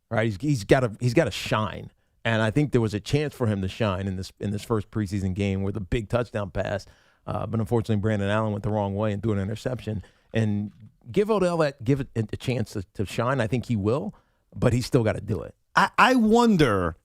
right? He's got to shine, and I think there was a chance for him to shine in this first preseason game with a big touchdown pass. But unfortunately, Brandon Allen went the wrong way and threw an interception. And give Odell a chance to shine. I think he will. But he's still got to do it. I wonder,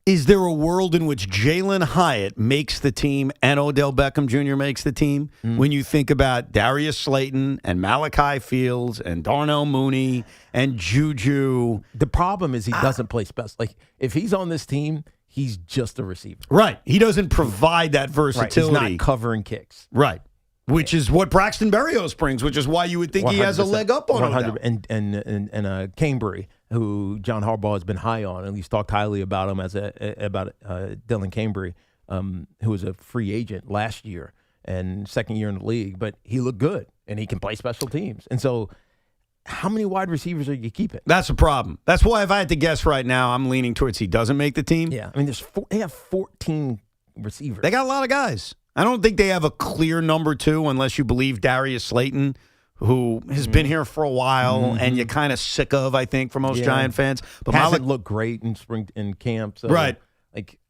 is there a world in which Jalen Hyatt makes the team and Odell Beckham Jr. makes the team? When you think about Darius Slayton and Malachi Fields and Darnell Mooney and Juju. The problem is he doesn't play special. Like, if he's on this team, he's just a receiver. Right. He doesn't provide that versatility. Right. He's not covering kicks. Right. Which is what Braxton Berrios brings, which is why you would think he has a leg up on Odell. And Cambry, who John Harbaugh has been high on, at least talked highly about him about Dylan Cambry, who was a free agent last year and second year in the league, but he looked good and he can play special teams. And so, how many wide receivers are you keeping? That's a problem. That's why if I had to guess right now, I'm leaning towards he doesn't make the team. Yeah, I mean, they have 14 receivers. They got a lot of guys. I don't think they have a clear number 2 unless you believe Darius Slayton, who has been here for a while and you're kind of sick of, I think, for most Giant fans. But hasn't looked great in camp. So, right. Like,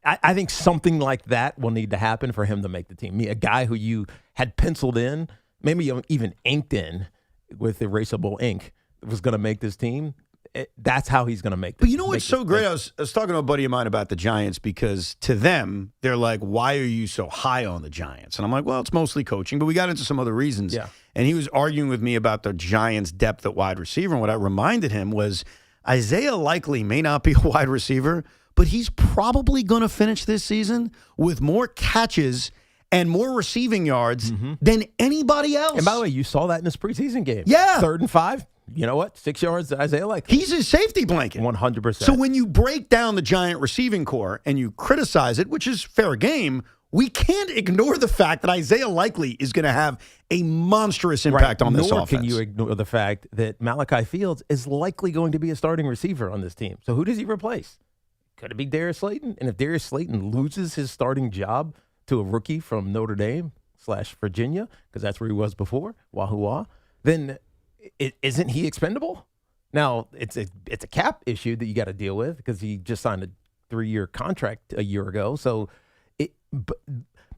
I think something like that will need to happen for him to make the team. A guy who you had penciled in, maybe even inked in with erasable ink, was going to make this team. That's how he's going to make this. But you know what's so great? I was talking to a buddy of mine about the Giants, because to them, they're like, why are you so high on the Giants? And I'm like, well, it's mostly coaching, but we got into some other reasons. Yeah. And he was arguing with me about the Giants' depth at wide receiver. And what I reminded him was Isaiah Likely may not be a wide receiver, but he's probably going to finish this season with more catches and more receiving yards than anybody else. And by the way, you saw that in this preseason game. Yeah. 3rd and 5. You know what? 6 yards to Isaiah Likely. He's his safety blanket. 100%. So when you break down the Giant receiving core and you criticize it, which is fair game, we can't ignore the fact that Isaiah Likely is going to have a monstrous impact on this offense. Nor can you ignore the fact that Malachi Fields is likely going to be a starting receiver on this team. So who does he replace? Could it be Darius Slayton? And if Darius Slayton loses his starting job to a rookie from Notre Dame / Virginia, because that's where he was before, Wahoo, then isn't he expendable? Now, it's a cap issue that you got to deal with because he just signed a 3-year contract a year ago. So,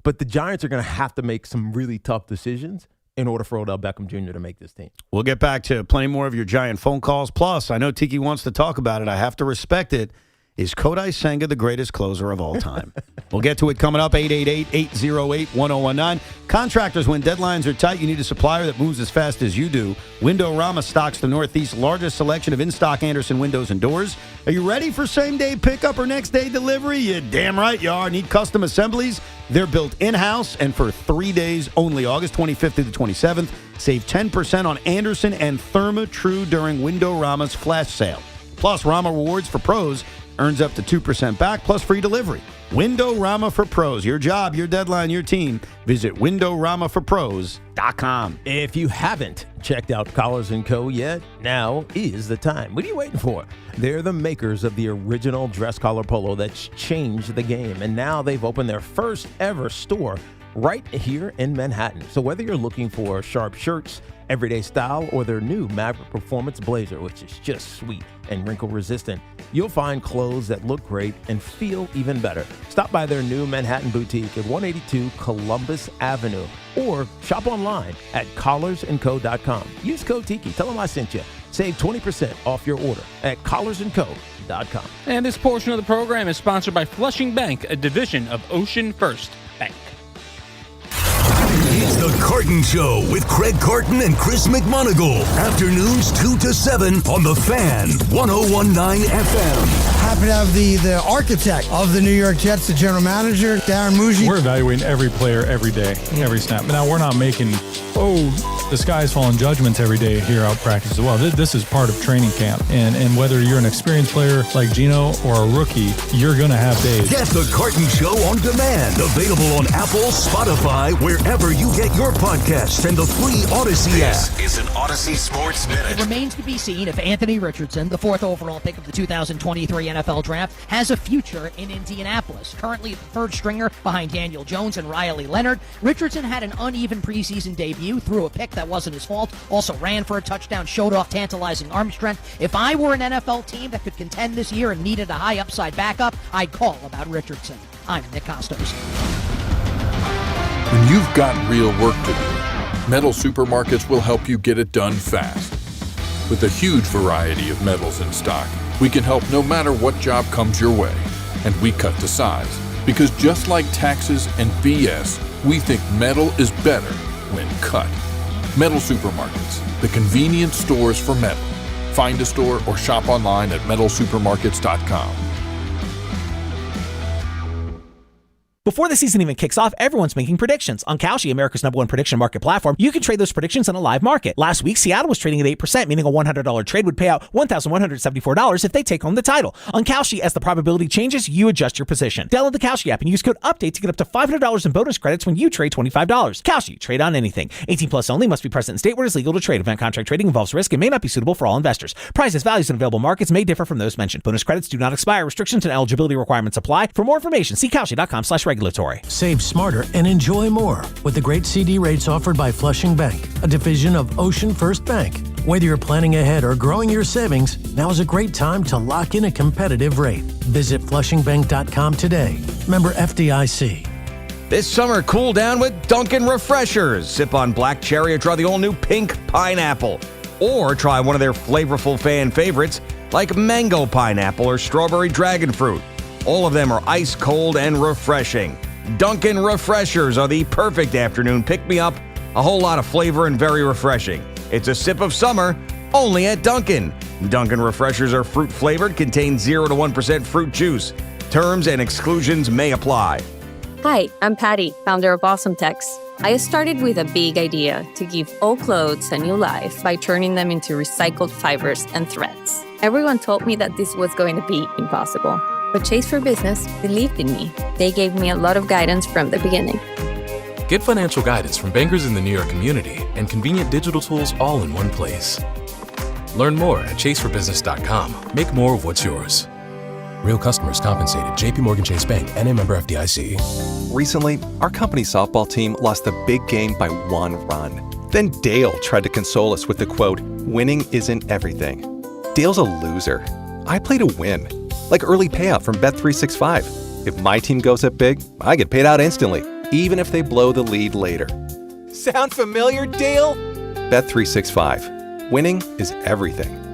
but the Giants are going to have to make some really tough decisions in order for Odell Beckham Jr. to make this team. We'll get back to plenty more of your Giant phone calls. Plus, I know Tiki wants to talk about it. I have to respect it. Is Kodai Senga the greatest closer of all time? We'll get to it coming up, 888-808-1019. Contractors, when deadlines are tight, you need a supplier that moves as fast as you do. Windorama stocks the Northeast's largest selection of in-stock Anderson windows and doors. Are you ready for same-day pickup or next-day delivery? You damn right you are. Need custom assemblies? They're built in-house and for 3 days only, August 25th to the 27th. Save 10% on Anderson and Therma-Tru during Windorama's flash sale. Plus, Rama Rewards for pros earns up to 2% back, plus free delivery. Windorama for pros. Your job, your deadline, your team. Visit WindoramaForPros.com. If you haven't checked out Collars & Co. yet, now is the time. What are you waiting for? They're the makers of the original dress collar polo that's changed the game. And now they've opened their first ever store right here in Manhattan. So whether you're looking for sharp shirts, everyday style, or their new Maverick Performance Blazer, which is just sweet and wrinkle resistant, you'll find clothes that look great and feel even better. Stop by their new Manhattan boutique at 182 Columbus Avenue or shop online at collarsandco.com. Use code Tiki. Tell them I sent you. Save 20% off your order at collarsandco.com. And this portion of the program is sponsored by Flushing Bank, a division of Ocean First Bank. It's the Carton Show with Craig Carton and Chris McMonagle. Afternoons 2 to 7 on the Fan, 101.9 FM. Happy to have the architect of the New York Jets, the general manager, Darren Muji. We're evaluating every player every day, every snap. Now, we're not making, the sky's falling judgments every day here out practice as well. This is part of training camp. And whether you're an experienced player like Geno or a rookie, you're going to have days. Get the Carton Show on demand. Available on Apple, Spotify, wherever you get your podcasts, and the free Odyssey app. This is an Odyssey Sports Minute. It remains to be seen if Anthony Richardson, the 4th overall pick of the 2023 NFL Draft, has a future in Indianapolis. Currently the third stringer behind Daniel Jones and Riley Leonard. Richardson had an uneven preseason debut, threw a pick that wasn't his fault, also ran for a touchdown, showed off tantalizing arm strength. If I were an NFL team that could contend this year and needed a high upside backup, I'd call about Richardson. I'm Nick Costos. When you've got real work to do, Metal Supermarkets will help you get it done fast. With a huge variety of metals in stock, we can help no matter what job comes your way. And we cut to size. Because just like taxes and BS, we think metal is better when cut. Metal Supermarkets, the convenient stores for metal. Find a store or shop online at metalsupermarkets.com. Before the season even kicks off, everyone's making predictions. On Kalshi, America's #1 prediction market platform, you can trade those predictions in a live market. Last week, Seattle was trading at 8%, meaning a $100 trade would pay out $1,174 if they take home the title. On Kalshi, as the probability changes, you adjust your position. Download the Kalshi app and use code UPDATE to get up to $500 in bonus credits when you trade $25. Kalshi, trade on anything. 18 plus only, must be present in state where it is legal to trade. Event contract trading involves risk and may not be suitable for all investors. Prices, values, and available markets may differ from those mentioned. Bonus credits do not expire. Restrictions and eligibility requirements apply. For more information, see Kalshi.com/regulatory. Save smarter and enjoy more with the great CD rates offered by Flushing Bank, a division of Ocean First Bank. Whether you're planning ahead or growing your savings, now is a great time to lock in a competitive rate. Visit flushingbank.com today. Member FDIC. This summer, cool down with Dunkin' Refreshers. Sip on black cherry or try the all-new pink pineapple. Or try one of their flavorful fan favorites like mango pineapple or strawberry dragon fruit. All of them are ice cold and refreshing. Dunkin' Refreshers are the perfect afternoon pick-me-up, a whole lot of flavor and very refreshing. It's a sip of summer, only at Dunkin'. Dunkin' Refreshers are fruit-flavored, contain 0 to 1% fruit juice. Terms and exclusions may apply. Hi, I'm Patty, founder of Awesome Tex. I started with a big idea to give old clothes a new life by turning them into recycled fibers and threads. Everyone told me that this was going to be impossible. But Chase for Business believed in me. They gave me a lot of guidance from the beginning. Get financial guidance from bankers in the New York community and convenient digital tools all in one place. Learn more at chaseforbusiness.com. Make more of what's yours. Real customers compensated. JP Morgan Chase Bank, N.A. member FDIC. Recently, our company's softball team lost a big game by 1 run. Then Dale tried to console us with the quote, "Winning isn't everything." Dale's a loser. I play to win. Like early payout from Bet365. If my team goes up big, I get paid out instantly, even if they blow the lead later. Sound familiar, Dale? Bet365. Winning is everything.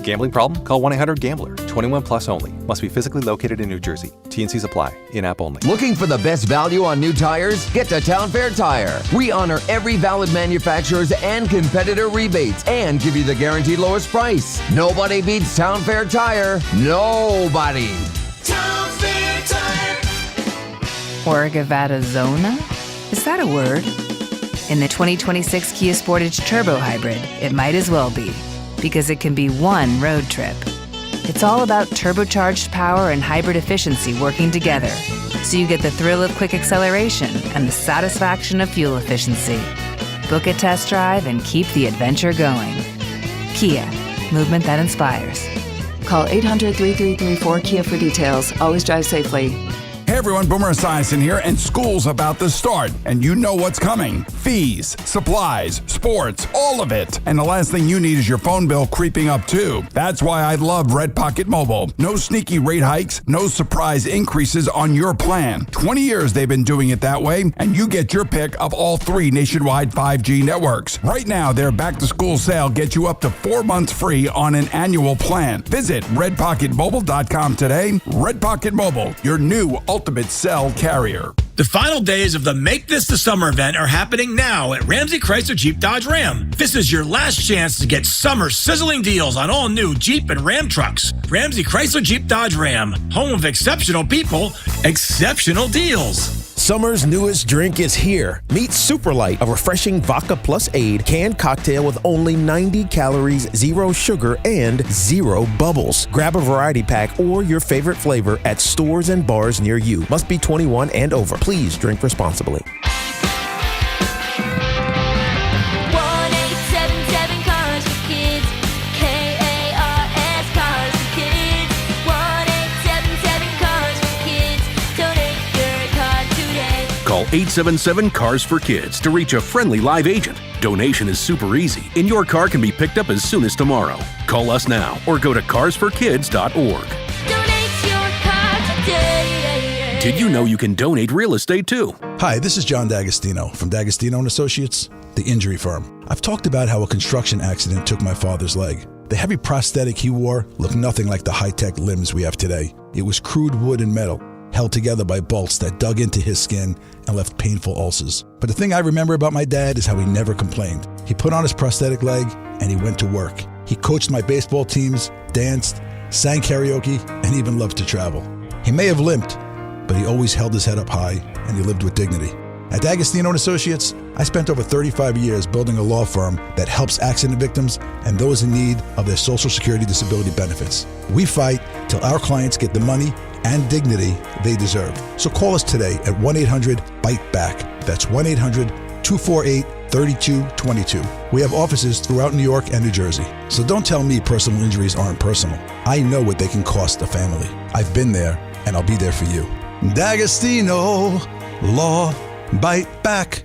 Gambling problem? Call 1-800-GAMBLER. 21 plus only. Must be physically located in New Jersey. T&Cs apply. In-app only. Looking for the best value on new tires? Get to Town Fair Tire. We honor every valid manufacturer's and competitor rebates and give you the guaranteed lowest price. Nobody beats Town Fair Tire. Nobody. Town Fair Tire. Orgavattazona? Is that a word? In the 2026 Kia Sportage Turbo Hybrid, it might as well be, because it can be one road trip. It's all about turbocharged power and hybrid efficiency working together, so you get the thrill of quick acceleration and the satisfaction of fuel efficiency. Book a test drive and keep the adventure going. Kia, movement that inspires. Call 800-3334-KIA for details. Always drive safely. Hey everyone, Boomer Esiason here, and school's about to start, and you know what's coming. Fees, supplies, sports, all of it. And the last thing you need is your phone bill creeping up too. That's why I love Red Pocket Mobile. No sneaky rate hikes, no surprise increases on your plan. 20 years they've been doing it that way, and you get your pick of all 3 nationwide 5G networks. Right now, their back-to-school sale gets you up to 4 months free on an annual plan. Visit redpocketmobile.com today. Red Pocket Mobile, your new ultimate cell carrier. The final days of the Make This the Summer event are happening now at Ramsey Chrysler Jeep Dodge Ram. This is your last chance to get summer sizzling deals on all new Jeep and Ram trucks. Ramsey Chrysler Jeep Dodge Ram, home of exceptional people, exceptional deals. Summer's newest drink is here. Meet Super Light, a refreshing vodka plus aid canned cocktail with only 90 calories, 0 sugar, and 0 bubbles. Grab a variety pack or your favorite flavor at stores and bars near you. Must be 21 and over. Please drink responsibly. 1-877 Cars for Kids. KARS Cars for Kids. 1-877 Cars for Kids. Donate your car today. Call 877 Cars for Kids to reach a friendly live agent. Donation is super easy, and your car can be picked up as soon as tomorrow. Call us now or go to carsforkids.org. Donate your car today. Did you know you can donate real estate too? Hi, this is John D'Agostino from D'Agostino & Associates, the injury firm. I've talked about how a construction accident took my father's leg. The heavy prosthetic he wore looked nothing like the high-tech limbs we have today. It was crude wood and metal, held together by bolts that dug into his skin and left painful ulcers. But the thing I remember about my dad is how he never complained. He put on his prosthetic leg and he went to work. He coached my baseball teams, danced, sang karaoke, and even loved to travel. He may have limped, but he always held his head up high and he lived with dignity. At D'Agostino & Associates, I spent over 35 years building a law firm that helps accident victims and those in need of their Social Security disability benefits. We fight till our clients get the money and dignity they deserve. So call us today at 1-800-BITE-BACK. That's 1-800-248-3222. We have offices throughout New York and New Jersey. So don't tell me personal injuries aren't personal. I know what they can cost a family. I've been there and I'll be there for you. D'Agostino Law. Bite back.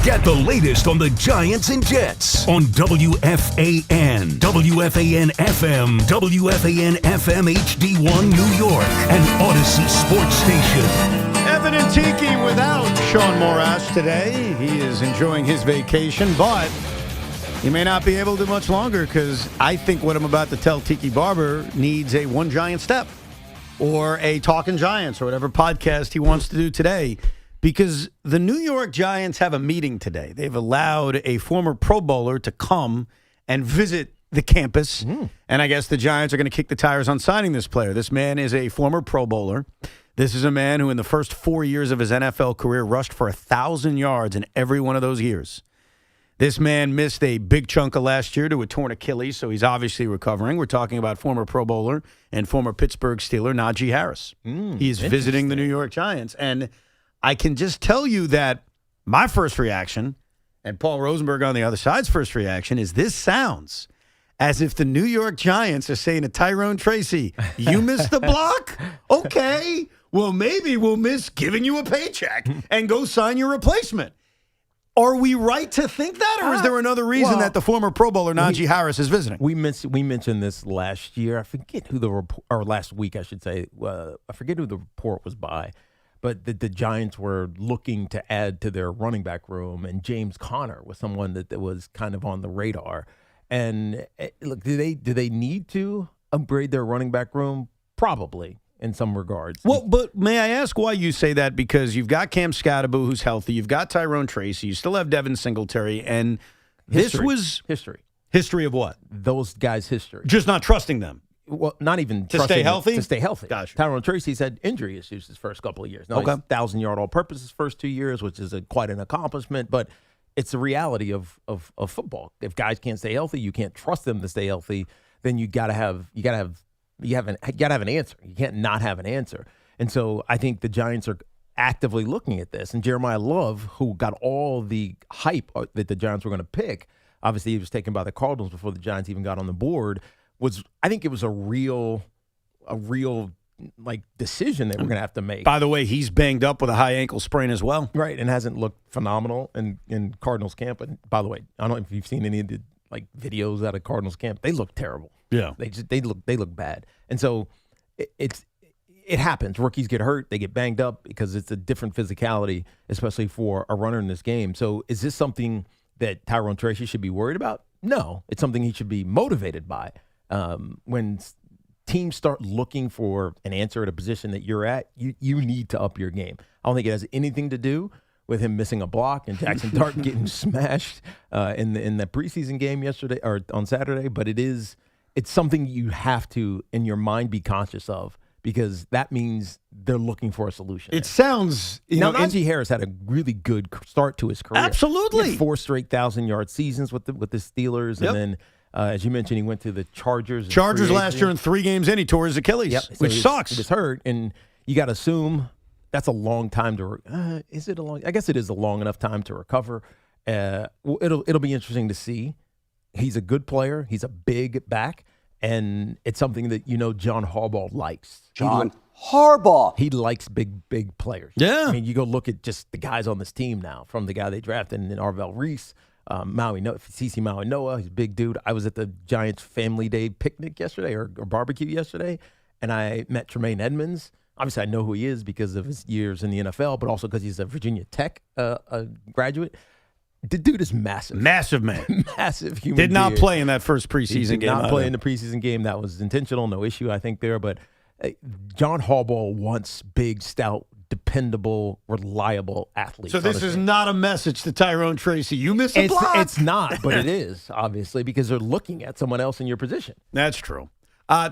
Get the latest on the Giants and Jets on WFAN, WFAN FM, WFAN FM HD1 New York, and Odyssey Sports Station. Evan and Tiki without Sean Morash today. He is enjoying his vacation, but he may not be able to much longer because I think what I'm about to tell Tiki Barber needs a One Giant Step or a Talking Giants or whatever podcast he wants to do today. Because the New York Giants have a meeting today. They've allowed a former Pro Bowler to come and visit the campus. And I guess the Giants are going to kick the tires on signing this player. This man is a former Pro Bowler. This is a man who in the first 4 years of his NFL career rushed for 1,000 yards in every one of those years. This man missed a big chunk of last year to a torn Achilles, so he's obviously recovering. We're talking about former Pro Bowler and former Pittsburgh Steeler Najee Harris. He is visiting the New York Giants. And I can just tell you that my first reaction, and Paul Rosenberg on the other side's first reaction, is this sounds as if the New York Giants are saying to Tyrone Tracy, you missed the block? Okay, well, maybe we'll miss giving you a paycheck and go sign your replacement. Are we right to think that, or is there another reason that the former Pro Bowler Najee Harris is visiting? We mentioned this last year. I forget who the report, or last week, I should say. I forget who the report was by. But the Giants were looking to add to their running back room, and James Conner was someone that was kind of on the radar. And look, do they need to upgrade their running back room? Probably, in some regards. Well, but may I ask why you say that? Because you've got Cam Scatterbo, who's healthy. You've got Tyrone Tracy. You still have Devin Singletary. And this was history. History of what? Those guys' history. Just not trusting them. Well, not even to stay healthy? To stay healthy. Gotcha. Tyrone Tracy's had injury issues his first couple of years. Now, okay. He's 1,000-yard all-purpose his first 2 years, which is quite an accomplishment, but it's the reality of football. If guys can't stay healthy, you can't trust them to stay healthy, then you gotta have an answer. You can't not have an answer. And so I think the Giants are actively looking at this. And Jeremiah Love, who got all the hype that the Giants were going to pick, obviously he was taken by the Cardinals before the Giants even got on the board. I think it was a real decision that we're going to have to make. By the way, he's banged up with a high ankle sprain as well. Right, and hasn't looked phenomenal in Cardinals camp. And by the way, I don't know if you've seen any of the videos out of Cardinals camp. They look terrible. Yeah, they look bad. And so it happens. Rookies get hurt, they get banged up because it's a different physicality, especially for a runner in this game. So is this something that Tyrone Tracy should be worried about? No, it's something he should be motivated by. When teams start looking for an answer at a position that you're at, you need to up your game. I don't think it has anything to do with him missing a block and Jaxson Dart getting smashed in the preseason game yesterday or on Saturday, but it's something you have to, in your mind, be conscious of, because that means they're looking for a solution. It sounds... Najee Harris had a really good start to his career. Absolutely. He had 4 straight 1,000-yard seasons with the Steelers, Yep. and then, as you mentioned, he went to the Chargers. Chargers last year in 3 games in, he tore his Achilles, Yep. which sucks. He was hurt, and you got to assume that's a long time to is it a long? I guess it is a long enough time to recover. It'll be interesting to see. He's a good player. He's a big back, and it's something that John Harbaugh likes. John Harbaugh. He likes big players. Yeah. I mean, you go look at just the guys on this team now, from the guy they drafted, and then Arvell Reese, CeCe Maui Noah. He's a big dude. I was at the Giants Family Day picnic yesterday or barbecue yesterday, and I met Tremaine Edmonds. Obviously, I know who he is because of his years in the NFL, but also because he's a Virginia Tech graduate. The dude is massive. Massive man. Massive human Did not being. play in that first preseason game. Did not play in the preseason game. That was intentional. No issue, I think, there. But John Harbaugh wants big, stout, dependable, reliable athletes. So this is not a message to Tyrone Tracy. You miss a block. It's not, but it is, obviously, because they're looking at someone else in your position. That's true.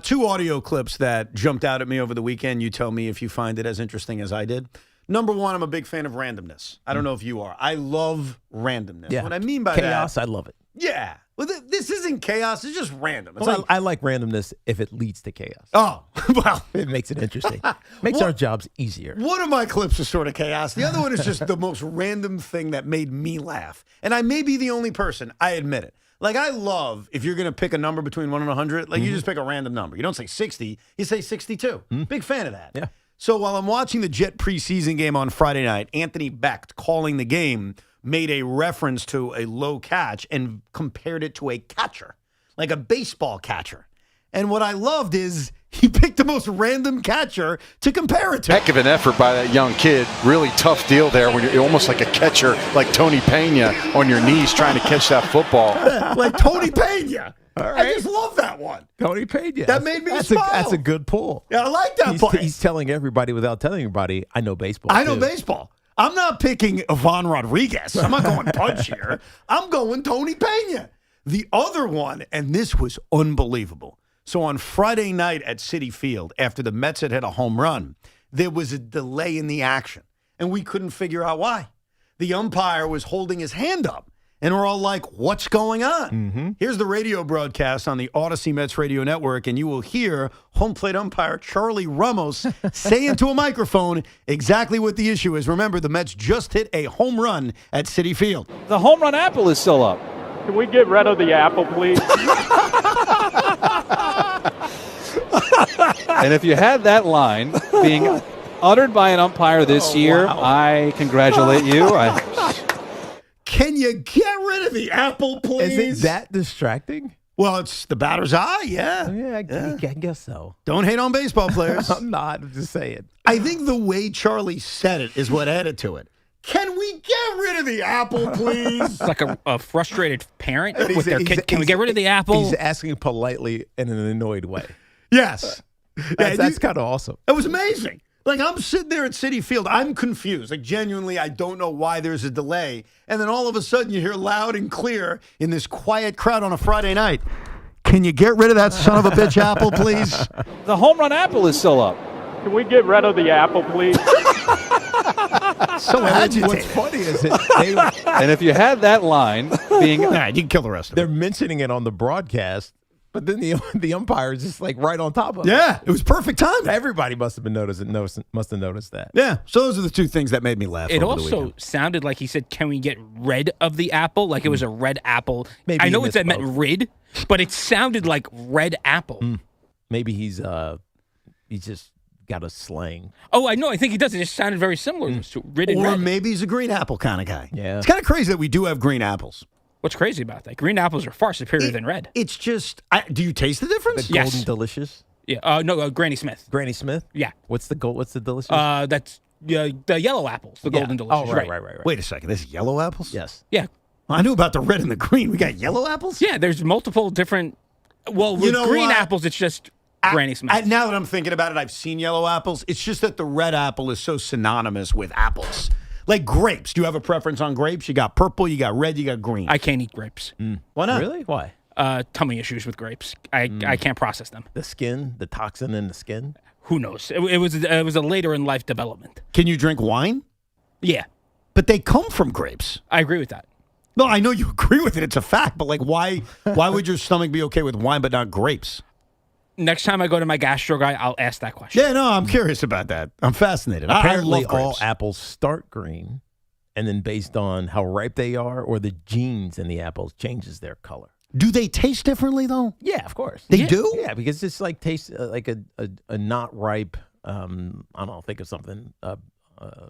2 audio clips that jumped out at me over the weekend. You tell me if you find it as interesting as I did. Number 1, I'm a big fan of randomness. I don't know if you are. I love randomness. Yeah. What I mean by chaos, that... I love it. Yeah. Well, this isn't chaos. It's just random. It's Well, I like randomness if it leads to chaos. Oh, well. It makes it interesting. Makes our jobs easier. One of my clips is sort of chaos. The other one is just the most random thing that made me laugh. And I may be the only person. I admit it. Like, I love, if you're going to pick a number between 1 and 100, you just pick a random number. You don't say 60. You say 62. Big fan of that. Yeah. So while I'm watching the Jet preseason game on Friday night, Anthony Becht, calling the game, made a reference to a low catch and compared it to a catcher, like a baseball catcher. And what I loved is he picked the most random catcher to compare it to. Heck of an effort by that young kid. Really tough deal there when you're almost like a catcher, like Tony Pena, on your knees trying to catch that football. Like Tony Pena. All right. I just love that one. Tony Pena. That made me smile. That's a good pull. Yeah, I like that point. He's telling everybody without telling everybody, I know baseball. I know baseball. I'm not picking Ivan Rodriguez. I'm not going punch here. I'm going Tony Pena. The other one, and this was unbelievable. So on Friday night at Citi Field, after the Mets had hit a home run, there was a delay in the action, and we couldn't figure out why. The umpire was holding his hand up. And we're all like, what's going on? Mm-hmm. Here's the radio broadcast on the Odyssey Mets radio network, and you will hear home plate umpire Charlie Ramos say into a microphone exactly what the issue is. Remember, the Mets just hit a home run at Citi Field. The home run apple is still up. Can we get rid of the apple, please? And if you had that line being uttered by an umpire this year, wow. I congratulate you. Can you get rid of the apple, please? Is it that distracting? Well, it's the batter's eye, yeah. Yeah, I guess so. Don't hate on baseball players. I'm not. I'm just saying. I think the way Charlie said it is what added to it. Can we get rid of the apple, please? It's like a frustrated parent with their kid. Can we get rid of the apple? He's asking politely in an annoyed way. Yes. That's kind of awesome. It was amazing. Like, I'm sitting there at Citi Field. I'm confused. Like, genuinely, I don't know why there's a delay. And then all of a sudden, you hear loud and clear in this quiet crowd on a Friday night, can you get rid of that son of a bitch apple, please? The home run apple is still up. Can we get rid of the apple, please? So agitated. What's funny is and if you had that line being... Nah, you can kill the rest of it. They're mentioning it on the broadcast. But then the umpire is just like right on top of it. Yeah, it was perfect time. Everybody must have noticed that. Yeah, so those are the 2 things that made me laugh. It over the also weekend. sounded like he said, "Can we get rid of the apple?" Like it was a red apple. Maybe I know it meant rid, but it sounded like red apple. Maybe he's just got a slang. Oh, I know. I think he does. It just sounded very similar to red and Or red. maybe he's a green apple kind of guy. Yeah. It's kind of crazy that we do have green apples. What's crazy about that? Green apples are far superior than red. It's just, do you taste the difference? The Golden Delicious. Yeah. No, Granny Smith. Granny Smith. Yeah. What's the delicious? That's the yellow apples. The Golden Delicious. Oh, right. Wait a second. There's yellow apples? Yes. Yeah. I knew about the red and the green. We got yellow apples? Yeah. There's multiple different. Well, with green apples, it's just Granny Smith. Now that I'm thinking about it, I've seen yellow apples. It's just that the red apple is so synonymous with apples. Like grapes. Do you have a preference on grapes? You got purple, you got red, you got green. I can't eat grapes. Why not? Really? Why? Tummy issues with grapes. I can't process them. The skin, the toxin in the skin. Who knows? It was a later in life development. Can you drink wine? Yeah. But they come from grapes. I agree with that. No, I know you agree with it. It's a fact. But like, why would your stomach be okay with wine but not grapes? Next time I go to my gastro guy, I'll ask that question. Yeah, no, I'm curious about that. I'm fascinated. Apparently, I love all grapes. apples start green, and then based on how ripe they are or the genes in the apples changes their color. Do they taste differently though? Yeah, of course. They do? Yeah, because it's like tastes like a not ripe. I don't know. Think of something.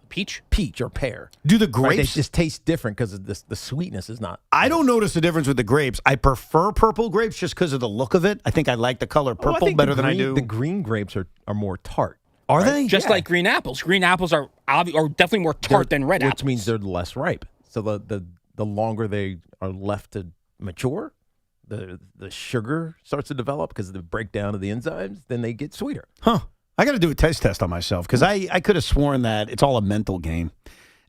Peach or pear. Do the Right, grapes they just taste different because the sweetness is not. I don't notice the difference with the grapes. I prefer purple grapes just because of the look of it. I think I like the color purple better than I do. The green grapes are more tart. Are they? Just like green apples. Green apples are definitely more tart than red apples. Which means they're less ripe. So the longer they are left to mature, the sugar starts to develop because of the breakdown of the enzymes. Then they get sweeter. Huh. I got to do a taste test on myself because I could have sworn that it's all a mental game.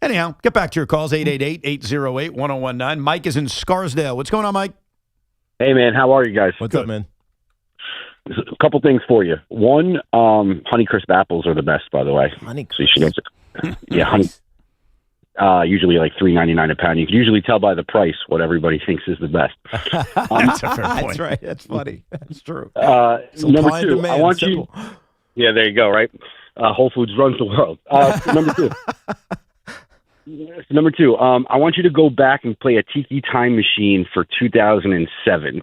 Anyhow, get back to your calls, 888-808-1019. Mike is in Scarsdale. What's going on, Mike? Hey, man. How are you guys? What's up, man? A couple things for you. One, Honeycrisp apples are the best, by the way. Honeycrisp? So you should get yeah, honey. Usually like $3.99 a pound. You can usually tell by the price what everybody thinks is the best. That's a fair point. That's right. That's funny. That's true. Number two, I want you. Yeah, there you go. Right, Whole Foods runs the world. Number two, I want you to go back and play a Tiki Time Machine for 2007,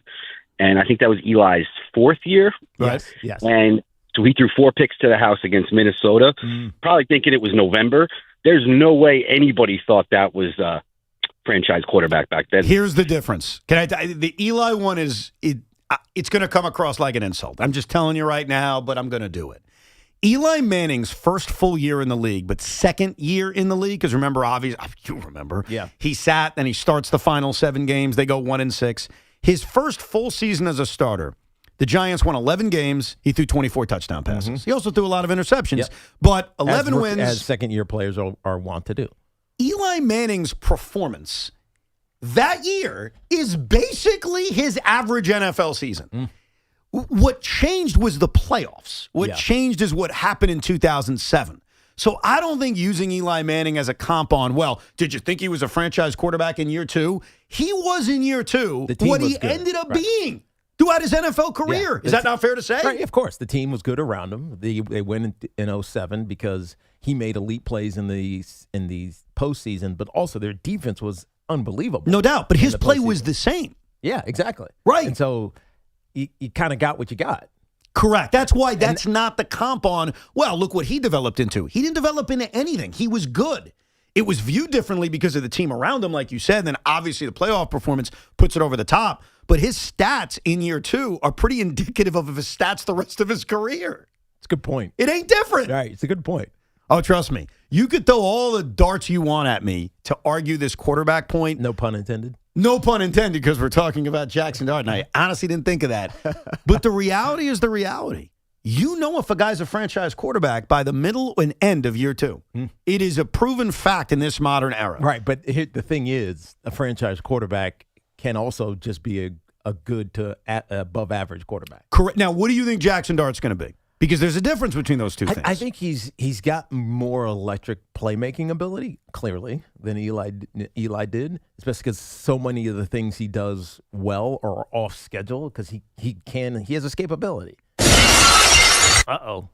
and I think that was Eli's fourth year. Yes. And so he threw 4 picks to the house against Minnesota, probably thinking it was November. There's no way anybody thought that was franchise quarterback back then. Here's the difference. The Eli one is it's going to come across like an insult. I'm just telling you right now, but I'm going to do it. Eli Manning's first full year in the league, but second year in the league, because remember, obviously, you remember, he sat and he starts the final 7 games. They go 1-6. His first full season as a starter, the Giants won 11 games. He threw 24 touchdown passes. He also threw a lot of interceptions, but 11 wins. As second-year players are wont to do. Eli Manning's performance that year is basically his average NFL season. What changed was the playoffs. What changed is what happened in 2007. So I don't think using Eli Manning as a comp on, well, did you think he was a franchise quarterback in year 2? He was in year 2 what he ended up being throughout his NFL career. Is that not fair to say? Right, of course. The team was good around him. They win in 07 because he made elite plays in the postseason, but also their defense was unbelievable. No doubt, but his play was the same. Yeah, exactly. Right. And so you kind of got what you got. Correct. That's why that's not the comp on, well, look what he developed into. He didn't develop into anything. He was good. It was viewed differently because of the team around him, like you said. And then obviously the playoff performance puts it over the top. But his stats in year 2 are pretty indicative of his stats the rest of his career. It's a good point. It ain't different. Right. It's a good point. Oh, trust me. You could throw all the darts you want at me to argue this quarterback point. No pun intended. No pun intended, because we're talking about Jaxson Dart, and I honestly didn't think of that. But the reality is the reality. You know if a guy's a franchise quarterback by the middle and end of year 2. It is a proven fact in this modern era. Right, but the thing is, a franchise quarterback can also just be a good to above average quarterback. Correct. Now, what do you think Jaxson Dart's going to be? Because there's a difference between those two things. I think he's got more electric playmaking ability, clearly, than Eli did, especially because so many of the things he does well are off schedule because he has escapability. Uh-oh.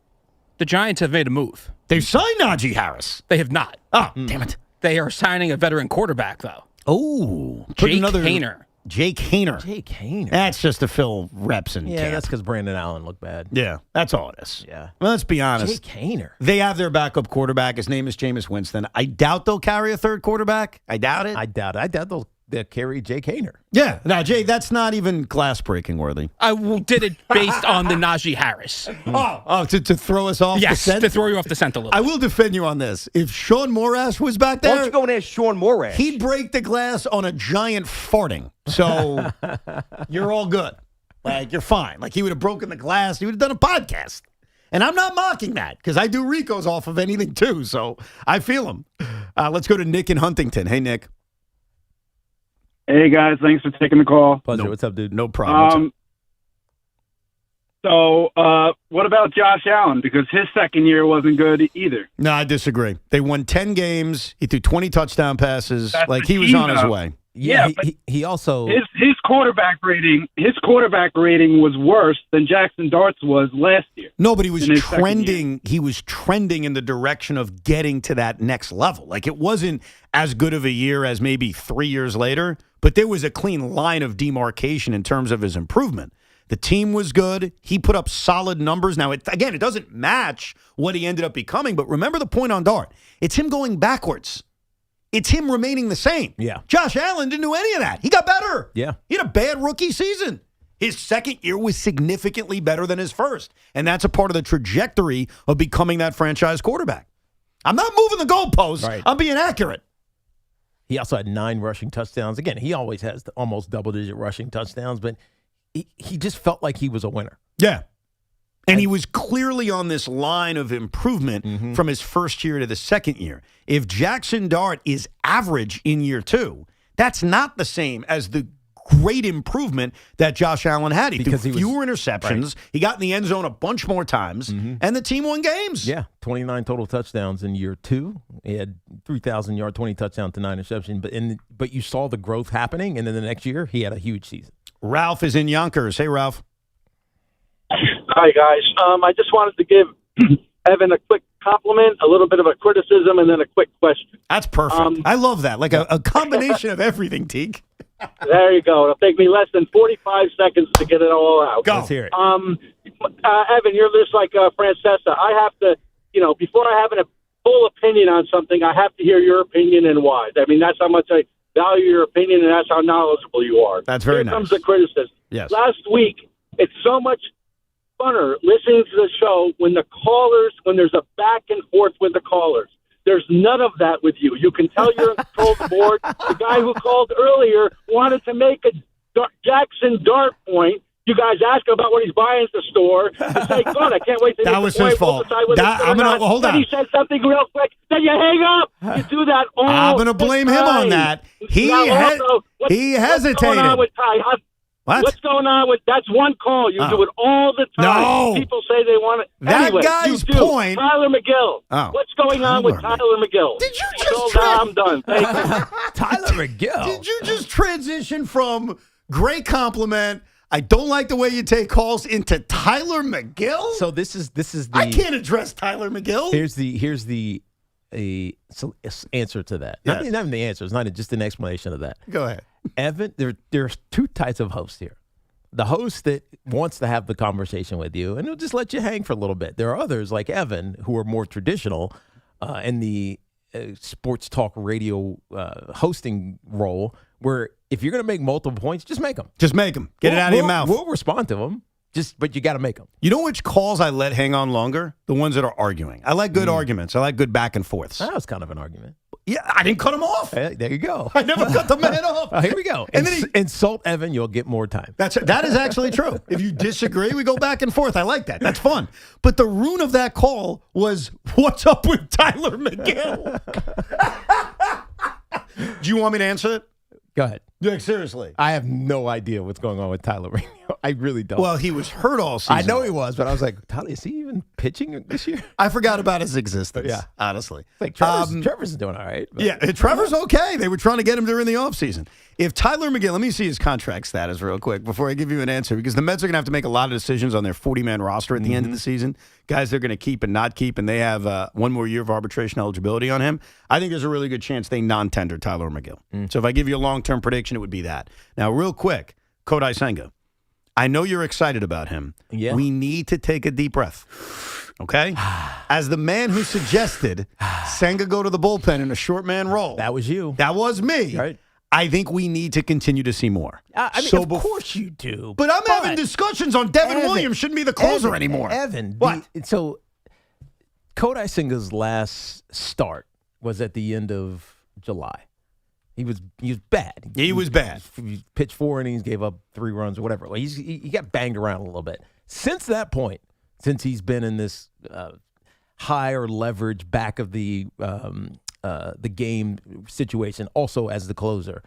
The Giants have made a move. They've signed Najee Harris. They have not. Oh, damn it. They are signing a veteran quarterback, though. Oh. Jake Hayner. Jake Haener. Jake Haener. That's just to fill reps in Yeah, camp. that's because Brandon Allen looked bad. Yeah, that's all it is. Yeah. Well, let's be honest. Jake Haener. They have their backup quarterback. His name is Jameis Winston. I doubt they'll carry a third quarterback. I doubt it. I doubt they'll carry Jake Haener. Yeah. Now, Jay, that's not even glass-breaking worthy. I did it based on the Najee Harris. To throw us off the Yes, scent? to throw you off the scent a little. I will defend you on this. If Sean Morash was back there, Why don't you go and ask Sean Morash? he'd break the glass on a giant farting. So you're all good. Like, you're fine. Like, he would have broken the glass. He would have done a podcast. And I'm not mocking that because I do Ricos off of anything, too. So I feel him. Let's go to Nick in Huntington. Hey, Nick. Hey, guys. Thanks for taking the call. Pleasure. What's up, dude? No problem. So, what about Josh Allen? Because his second year wasn't good either. No, I disagree. They won 10 games. He threw 20 touchdown passes. That's Like, the he was team, on his though. way. Yeah, he also his quarterback rating was worse than Jaxson Dart's was last year. No, but he was in his second year. trending. He was trending in the direction of getting to that next level. Like, it wasn't as good of a year as maybe 3 years later, but there was a clean line of demarcation in terms of his improvement. The team was good. He put up solid numbers. Now, it doesn't match what he ended up becoming, but remember the point on Dart. It's him going backwards. It's him remaining the same. Yeah. Josh Allen didn't do any of that. He got better. Yeah. He had a bad rookie season. His second year was significantly better than his first. And that's a part of the trajectory of becoming that franchise quarterback. I'm not moving the goalposts. Right. I'm being accurate. He also had 9 rushing touchdowns. Again, he always has the almost double-digit rushing touchdowns, but he just felt like he was a winner. Yeah. And he was clearly on this line of improvement from his first year to the second year. If Jaxson Dart is average in year 2, that's not the same as the great improvement that Josh Allen had. He threw fewer interceptions. Right. He got in the end zone a bunch more times, and the team won games. Yeah, 29 total touchdowns in year 2. He had 3,000-yard, 20 touchdowns to 9 interceptions. But you saw the growth happening, and then the next year, he had a huge season. Ralph is in Yonkers. Hey, Ralph. Hi, guys. I just wanted to give Evan a quick compliment, a little bit of a criticism, and then a quick question. That's perfect. I love that. Like a combination of everything, Teague. There you go. It'll take me less than 45 seconds to get it all out. Go. Let's hear it. Evan, you're just like Francesca. I have to, before I have a full opinion on something, I have to hear your opinion and why. I mean, that's how much I value your opinion, and that's how knowledgeable you are. That's very Here nice. comes the criticism. Yes. Last week, it's so much funner listening to the show when there's a back and forth with the callers. There's none of that with you. You can tell you're in control of the board. The guy who called earlier wanted to make a Jaxson Dart point. You guys ask him about what he's buying at the store. To say, God, I can't wait to That was his fault. Hold on. Then he said something real quick. Then you hang up. You do that all I'm going to the blame time. him on that. He hesitated. What's going on with Ty? What? What's going on with that's one call? You do it all the time. No. People say they want it. That Anyway, guy's you do. point. Tyler McGill. Oh. What's going on with Tyler McGill? Did you just I'm done. Thank you. Tyler McGill. Did you just transition from great compliment, I don't like the way you take calls, into Tyler McGill? So this is the I can't address Tyler McGill. Here's the answer to that. Yes. Not even the answer. It's not just an explanation of that. Go ahead. Evan, there's 2 types of hosts here. The host that wants to have the conversation with you, and he'll just let you hang for a little bit. There are others like Evan who are more traditional in the sports talk radio hosting role, where if you're going to make multiple points, just make them. Just make them. Get it out of your mouth. We'll respond to them. But you got to make them. You know which calls I let hang on longer? The ones that are arguing. I like good arguments. I like good back and forths. That was kind of an argument. Yeah, I didn't cut him off. There you go. I never cut the man off. Here we go. And then insult Evan, you'll get more time. That is actually true. If you disagree, we go back and forth. I like that. That's fun. But the rune of that call was, what's up with Tyler McGill? Do you want me to answer it? Go ahead. Yeah, seriously. I have no idea what's going on with Tyler McGill. I really don't. Well, he was hurt all season. I know he was, but I was like, Tyler, is he even pitching this year? I forgot about his existence, honestly. It's like Trevor's doing all right. Yeah, Trevor's okay. They were trying to get him during the offseason. If Tyler McGill, let me see his contract status real quick before I give you an answer, because the Mets are going to have to make a lot of decisions on their 40-man roster at the end of the season. Guys they're going to keep and not keep, and they have one more year of arbitration eligibility on him. I think there's a really good chance they non-tender Tyler McGill. So if I give you a long-term prediction, question, it would be that. Now, real quick, Kodai Senga, I know you're excited about him. Yeah. We need to take a deep breath. Okay? As the man who suggested Senga go to the bullpen in a short man role. That was you. That was me. Right. I think we need to continue to see more. I mean, of course you do. But I'm having discussions on Devin Williams shouldn't be the closer anymore. Evan. What? So Kodai Senga's last start was at the end of July. He was bad. He was bad. He pitched 4 innings, gave up 3 runs or whatever. He got banged around a little bit. Since that point, since he's been in this higher leverage back of the game situation, also as the closer,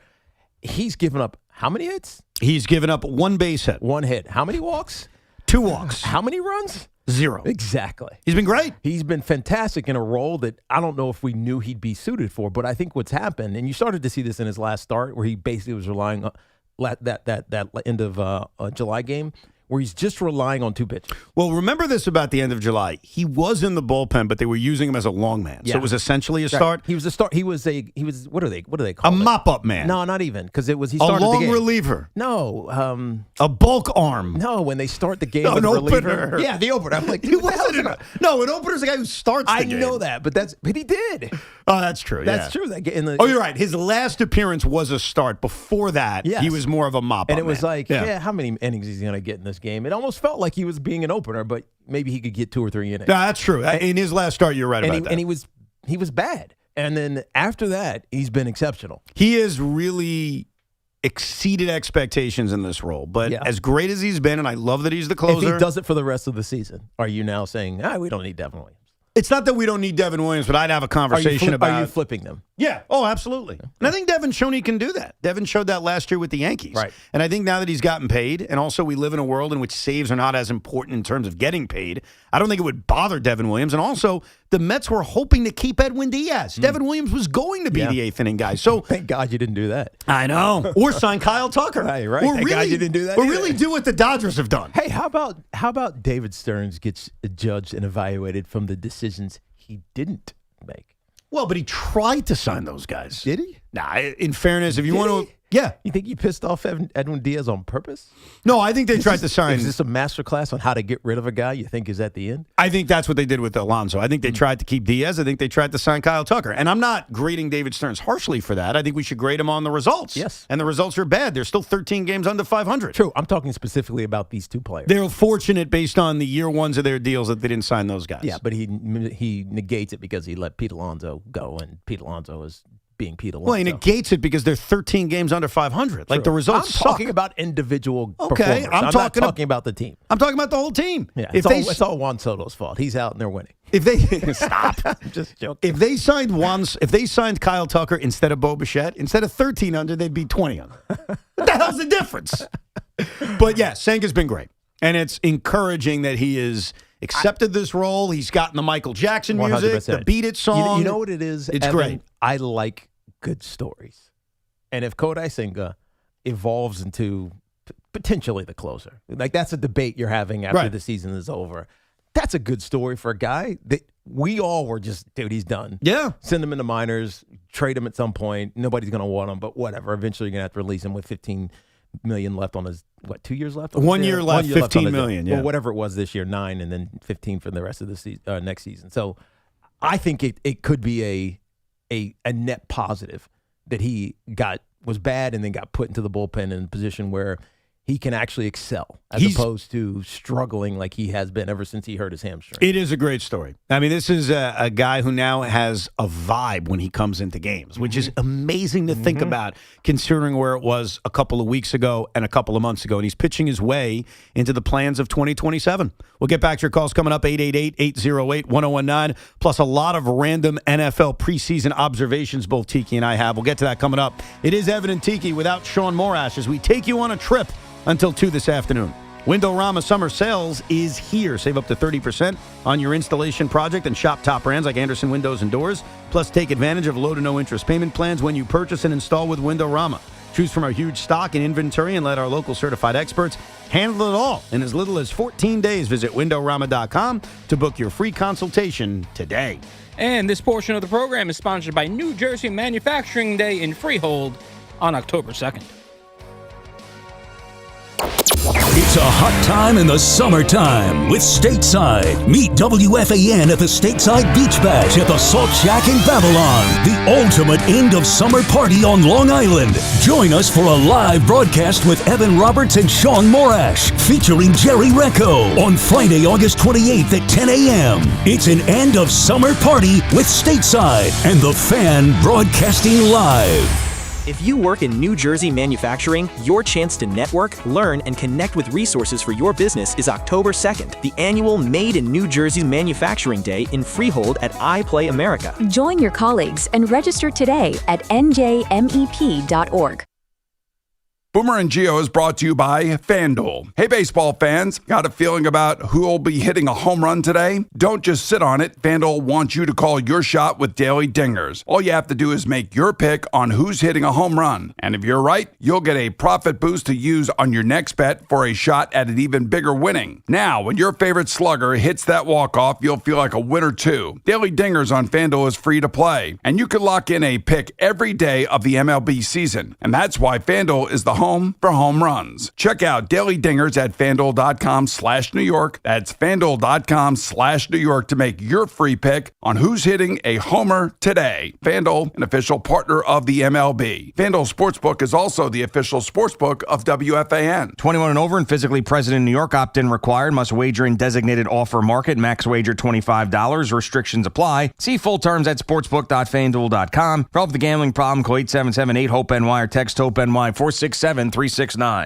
he's given up how many hits? He's given up 1 base hit. 1 hit. How many walks? 2 walks. How many runs? 0. Exactly. He's been great. He's been fantastic in a role that I don't know if we knew he'd be suited for, but I think what's happened, and you started to see this in his last start where he basically was relying on that end of July game, where he's just relying on 2 pitches. Well, remember this about the end of July. He was in the bullpen, but they were using him as a long man. Yeah. So it was essentially a start. He was a start. He was what do they call a it? mop-up man. No, not even, because it was he a started long the game. reliever. No, a bulk arm. No, when they start the game No, with an a reliever. opener. Yeah, the opener. I'm like, He wasn't no, an opener's the guy who starts the game. I know that, but he did. Oh, that's true. That's yeah. true. You're right. His last appearance was a start. Before that, Yes. he was more of a mop-up And it was man. like, how many innings is he going to get in this game? It almost felt like he was being an opener, but maybe he could get 2 or 3 innings. No, that's true. In his last start, you're right about that. And he was bad. And then after that, he's been exceptional. He has really exceeded expectations in this role. But as great as he's been, and I love that he's the closer. If he does it for the rest of the season, are you now saying, we don't need Devin Williams? It's not that we don't need Devin Williams, but I'd have a conversation about. Are you flipping them? Yeah. Oh, absolutely. And I think Devin's shown he can do that. Devin showed that last year with the Yankees. Right. And I think now that he's gotten paid, and also we live in a world in which saves are not as important in terms of getting paid, I don't think it would bother Devin Williams. And also, the Mets were hoping to keep Edwin Diaz. Devin Williams was going to be the 8th inning guy. So thank God you didn't do that. I know. Or sign Kyle Tucker. Right. Right. Or Thank God you didn't do that. Or really do what the Dodgers have done. Hey, how about David Stearns gets judged and evaluated from the decisions he didn't make? Well, but he tried to sign those guys. Did he? Nah, in fairness, if you want to... Yeah. You think he pissed off Edwin Diaz on purpose? No, I think they tried to sign... Is this a master class on how to get rid of a guy you think is at the end? I think that's what they did with Alonso. I think they tried to keep Diaz. I think they tried to sign Kyle Tucker. And I'm not grading David Stearns harshly for that. I think we should grade him on the results. Yes. And the results are bad. They're still 13 games under 500. True. I'm talking specifically about these 2 players. They're fortunate based on the year ones of their deals that they didn't sign those guys. Yeah, but he negates it because he let Pete Alonso go, and Pete Alonso is being Pete Alonso. Well, he negates it because they're 13 games under 500. Like the results I'm talking about individual performers. I'm not talking about the team. I'm talking about the whole team. Yeah, it's all Juan Soto's fault. He's out and they're winning. If they stop, I'm just joking. If they signed Kyle Tucker instead of Bo Bichette, instead of 13 under, they'd be 20 under. What the hell's the difference? But yeah, Senga's been great, and it's encouraging that he is accepted this role. He's gotten the Michael Jackson music, 100%. the Beat It song. You know what it is? It's Evan? great. I like good stories. And if Kodai Senga evolves into potentially the closer, like that's a debate you're having after the season is over. That's a good story for a guy that we all were just, dude, he's done. Yeah. Send him into minors, trade him at some point. Nobody's going to want him, but whatever. Eventually, you're going to have to release him with $15 million left on his, 2 years left? 1 year left, $15 million, yeah. Well, whatever it was this year, 9, and then 15 for the rest of the season, next season. So I think it could be a net positive that he was bad and then got put into the bullpen in a position where he can actually excel as opposed to struggling like he has been ever since he hurt his hamstring. It is a great story. I mean, this is a guy who now has a vibe when he comes into games, which is amazing to think about considering where it was a couple of weeks ago and a couple of months ago. And he's pitching his way into the plans of 2027. We'll get back to your calls coming up, 888-808-1019, plus a lot of random NFL preseason observations both Tiki and I have. We'll get to that coming up. It is Evan and Tiki without Sean Morash as we take you on a trip until 2 this afternoon. Windorama Summer Sales is here. Save up to 30% on your installation project and shop top brands like Anderson Windows and Doors. Plus, take advantage of low to no interest payment plans when you purchase and install with Windorama. Choose from our huge stock and inventory and let our local certified experts handle it all in as little as 14 days. Visit Windorama.com to book your free consultation today. And this portion of the program is sponsored by New Jersey Manufacturing Day in Freehold on October 2nd. It's a hot time in the summertime with Stateside. Meet WFAN at the Stateside Beach Bash at the Salt Shack in Babylon. The ultimate end of summer party on Long Island. Join us for a live broadcast with Evan Roberts and Sean Morash, featuring Jerry Recco on Friday, August 28th at 10 a.m. It's an end of summer party with Stateside and the Fan broadcasting live. If you work in New Jersey manufacturing, your chance to network, learn, and connect with resources for your business is October 2nd, the annual Made in New Jersey Manufacturing Day in Freehold at iPlay America. Join your colleagues and register today at njmep.org. Boomer and Geo is brought to you by FanDuel. Hey, baseball fans, got a feeling about who will be hitting a home run today? Don't just sit on it. FanDuel wants you to call your shot with daily dingers. All you have to do is make your pick on who's hitting a home run. And if you're right, you'll get a profit boost to use on your next bet for a shot at an even bigger winning. Now, when your favorite slugger hits that walk-off, you'll feel like a winner too. Daily dingers on FanDuel is free to play. And you can lock in a pick every day of the MLB season. And that's why FanDuel is the home for home runs. Check out Daily Dingers at FanDuel.com/New York. That's FanDuel.com/New York to make your free pick on who's hitting a homer today. FanDuel, an official partner of the MLB. FanDuel Sportsbook is also the official sportsbook of WFAN. 21 and over and physically present in New York. Opt-in required. Must wager in designated offer market. Max wager $25. Restrictions apply. See full terms at sportsbook.fanduel.com. For help with the gambling problem, call 877-8-HOPE-NY or text HOPE-NY 467-369.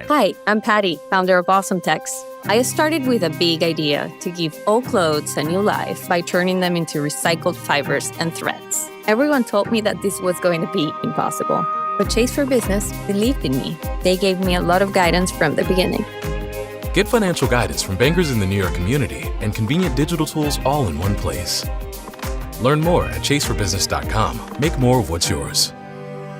Hi, I'm Patty, founder of Awesome Tex. I started with a big idea to give old clothes a new life by turning them into recycled fibers and threads. Everyone told me that this was going to be impossible, but Chase for Business believed in me. They gave me a lot of guidance from the beginning. Get financial guidance from bankers in the New York community and convenient digital tools all in one place. Learn more at chaseforbusiness.com. Make more of what's yours.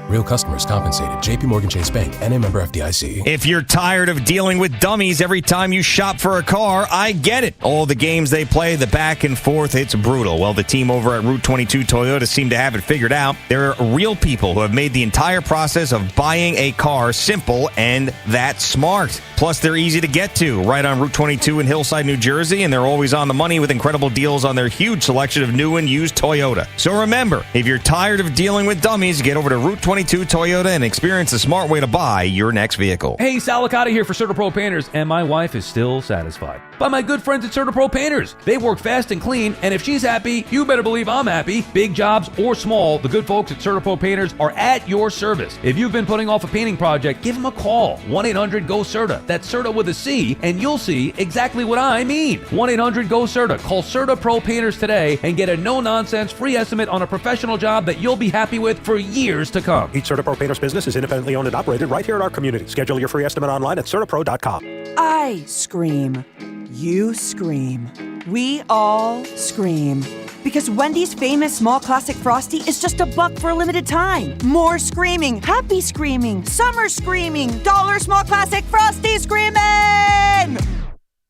Real customers compensated. JPMorgan Chase Bank, N.A. member FDIC. If you're tired of dealing with dummies every time you shop for a car, I get it. All the games they play, the back and forth, it's brutal. Well, the team over at Route 22 Toyota seem to have it figured out. There are real people who have made the entire process of buying a car simple and that smart. Plus, they're easy to get to, right on Route 22 in Hillside, New Jersey, and they're always on the money with incredible deals on their huge selection of new and used Toyota. So remember, if you're tired of dealing with dummies, get over to Route 22 Toyota and experience the smart way to buy your next vehicle. Hey, Salicata here for CertaPro Painters, and my wife is still satisfied by my good friends at CertaPro Painters. They work fast and clean, and if she's happy, you better believe I'm happy. Big jobs or small, the good folks at CertaPro Painters are at your service. If you've been putting off a painting project, give them a call. 1-800-GO-CERTA. That's CERTA with a C, and you'll see exactly what I mean. 1-800-GO-CERTA. Call CertaPro Painters today and get a no-nonsense free estimate on a professional job that you'll be happy with for years to come. Each CertaPro Painters business is independently owned and operated right here in our community. Schedule your free estimate online at CertaPro.com. I scream. You scream. We all scream. Because Wendy's famous small classic Frosty is just $1 for a limited time. More screaming, happy screaming, summer screaming, dollar small classic Frosty screaming!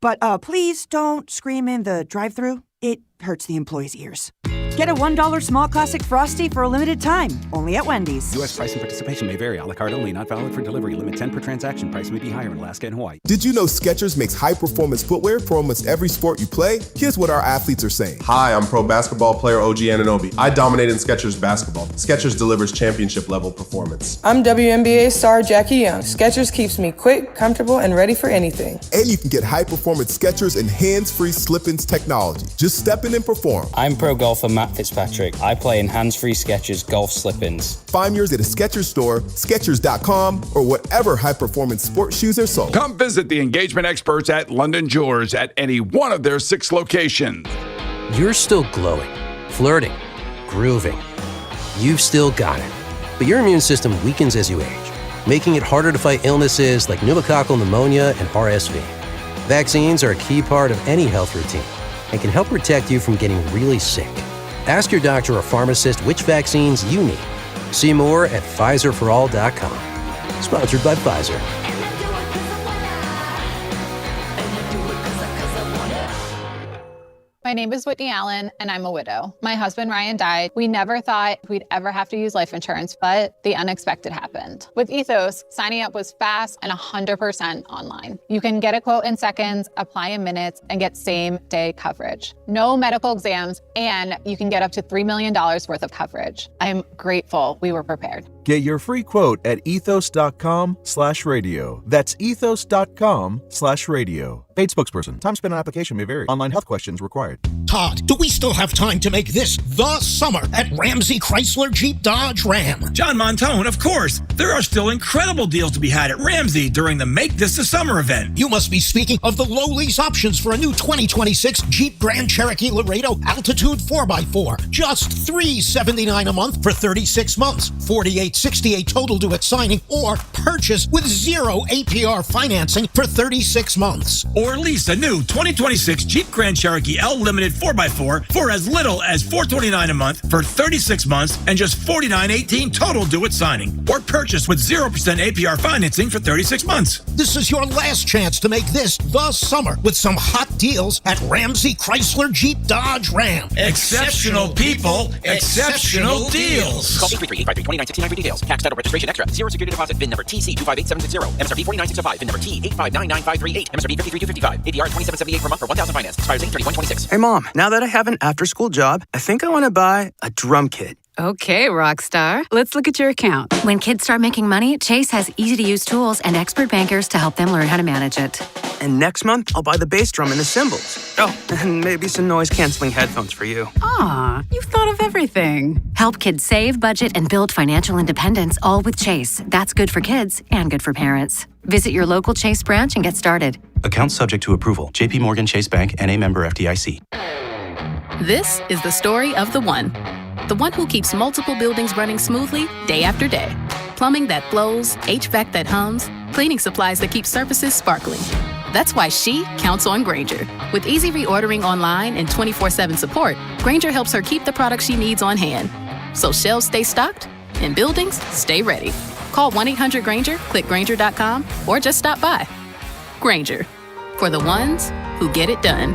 But please don't scream in the drive-thru. It hurts the employees' ears. Get a $1 small classic Frosty for a limited time, only at Wendy's. U.S. price and participation may vary. A la carte only, not valid for delivery. Limit 10 per transaction. Price may be higher in Alaska and Hawaii. Did you know Skechers makes high-performance footwear for almost every sport you play? Here's what our athletes are saying. Hi, I'm pro basketball player OG Anunoby. I dominate in Skechers basketball. Skechers delivers championship-level performance. I'm WNBA star Jackie Young. Skechers keeps me quick, comfortable, and ready for anything. And you can get high-performance Skechers and hands-free slip-ins technology. Just step in and perform. I'm pro golfer Matt Fitzpatrick. I play in hands-free Skechers golf slip-ins. Find yours at a Skechers store, Skechers.com, or whatever high-performance sports shoes are sold. Come visit the engagement experts at London Jewelers at any one of their 6 locations. You're still glowing, flirting, grooving. You've still got it. But your immune system weakens as you age, making it harder to fight illnesses like pneumococcal pneumonia and RSV. Vaccines are a key part of any health routine and can help protect you from getting really sick. Ask your doctor or pharmacist which vaccines you need. See more at PfizerForAll.com. Sponsored by Pfizer. My name is Whitney Allen, and I'm a widow. My husband, Ryan, died. We never thought we'd ever have to use life insurance, but the unexpected happened. With Ethos, signing up was fast and 100% online. You can get a quote in seconds, apply in minutes, and get same-day coverage. No medical exams, and you can get up to $3 million worth of coverage. I'm grateful we were prepared. Get your free quote at ethos.com/radio. That's ethos.com/radio. Paid spokesperson. Time spent on application may vary. Online health questions required. Todd, do we still have time to make this the summer at Ramsey Chrysler Jeep Dodge Ram? John Montone, of course. There are still incredible deals to be had at Ramsey during the Make This the Summer event. You must be speaking of the low lease options for a new 2026 Jeep Grand Cherokee Laredo Altitude 4x4. Just $379 a month for 36 months. $48.68 total due at signing, or purchase with 0 APR financing for 36 months. Or lease a new 2026 Jeep Grand Cherokee L Limited 4x4 for as little as $429 a month for 36 months and just $49.18 total due at signing. Or purchase with 0% APR financing for 36 months. This is your last chance to make this the summer with some hot deals at Ramsey Chrysler Jeep Dodge Ram. Exceptional people, exceptional deals. Call 833-853-2969 for details. Tax title registration extra. 0 security deposit. VIN number TC258760. MSRP 49605. VIN number T8599538. MSRP 53255. APR 2778 per month for 1000 finance. Expires 8/31/26. Hey, Mom. Now that I have an after-school job, I think I want to buy a drum kit. Okay, Rockstar. Let's look at your account. When kids start making money, Chase has easy-to-use tools and expert bankers to help them learn how to manage it. And next month, I'll buy the bass drum and the cymbals. Oh, and maybe some noise-canceling headphones for you. Aw, you've thought of everything. Help kids save, budget, and build financial independence, all with Chase. That's good for kids and good for parents. Visit your local Chase branch and get started. Account subject to approval. J.P. Morgan Chase Bank, N.A. member FDIC. This is the story of the one. The one who keeps multiple buildings running smoothly day after day. Plumbing that flows, HVAC that hums, cleaning supplies that keep surfaces sparkling. That's why she counts on Grainger. With easy reordering online and 24/7 support, Grainger helps her keep the products she needs on hand. So shelves stay stocked and buildings stay ready. Call 1-800-GRAINGER, click Grainger.com, or just stop by. Grainger, for the ones who get it done.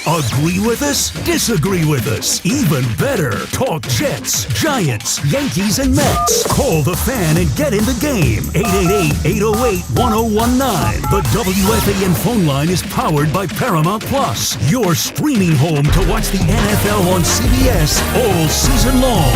Agree with us? Disagree with us? Even better, talk Jets, Giants, Yankees, and Mets. Call the Fan and get in the game. 888-808-1019. The WFAN phone line is powered by Paramount Plus, your streaming home to watch the NFL on CBS all season long.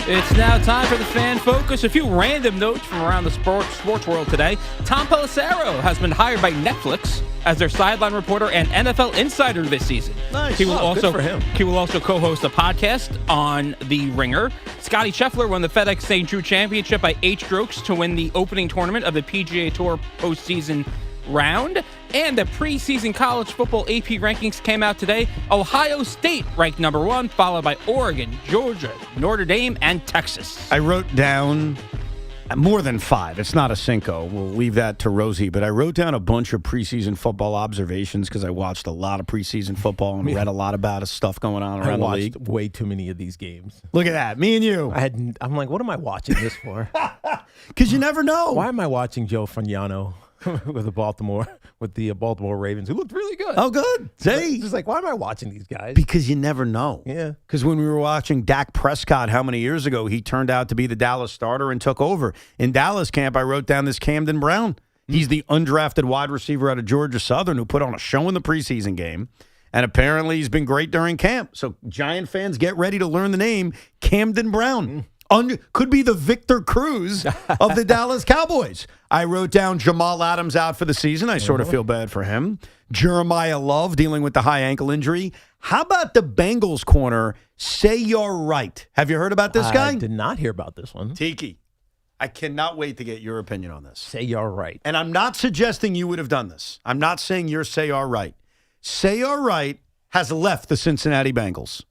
It's now time for the Fan Focus. A few random notes from around the sports world today. Tom Pelissero has been hired by Netflix as their sideline reporter and NFL insider this season. Nice. He will Good for him. He will also co-host a podcast on The Ringer. Scotty Scheffler won the FedEx St. Jude Championship by 8 strokes to win the opening tournament of the PGA Tour postseason round. And the preseason college football AP rankings came out today. Ohio State ranked number 1, followed by Oregon, Georgia, Notre Dame, and Texas. I wrote down more than 5. It's not a cinco. We'll leave that to Rosie. But I wrote down a bunch of preseason football observations because I watched a lot of preseason football and read a lot about stuff going on around the league. I watched way too many of these games. Look at that. Me and you. I'm like, what am I watching this for? Because you never know. Why am I watching Joe Fagnano with the Baltimore Ravens, who looked really good? Oh, good. See? Just like, why am I watching these guys? Because you never know. Yeah. Because when we were watching Dak Prescott how many years ago, he turned out to be the Dallas starter and took over. In Dallas camp, I wrote down this Camden Brown. He's the undrafted wide receiver out of Georgia Southern who put on a show in the preseason game. And apparently he's been great during camp. So Giant fans, get ready to learn the name Camden Brown. Could be the Victor Cruz of the Dallas Cowboys. I wrote down Jamal Adams out for the season. I sort of feel bad for him. Jeremiah Love dealing with the high ankle injury. How about the Bengals corner, Say You're Right? Have you heard about this guy? I did not hear about this one. Tiki, I cannot wait to get your opinion on this. Say You're Right. And I'm not suggesting you would have done this. I'm not saying you're Say You're Right. Say You're Right has left the Cincinnati Bengals.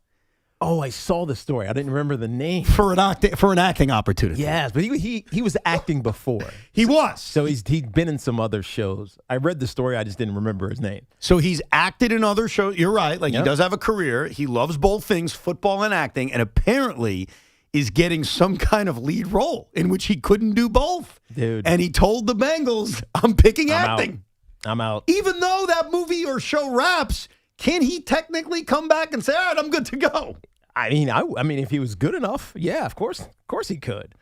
Oh, I saw the story. I didn't remember the name. For an acting opportunity. Yes, but he was acting before. He was. So he'd been in some other shows. I read the story. I just didn't remember his name. So he's acted in other shows. You're right. He does have a career. He loves both things, football and acting, and apparently is getting some kind of lead role in which he couldn't do both. Dude. And he told the Bengals, I'm picking acting. I'm out. Even though that movie or show wraps, can he technically come back and say, all right, I'm good to go? I mean, if he was good enough, yeah, of course he could.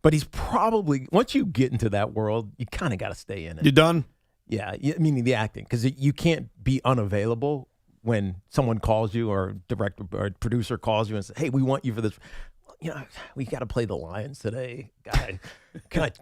But he's probably, once you get into that world, you kind of got to stay in it. You done? Yeah, meaning the acting, because you can't be unavailable when someone calls you or director or producer calls you and says, "Hey, we want you for this. We got to play the Lions today. Guy,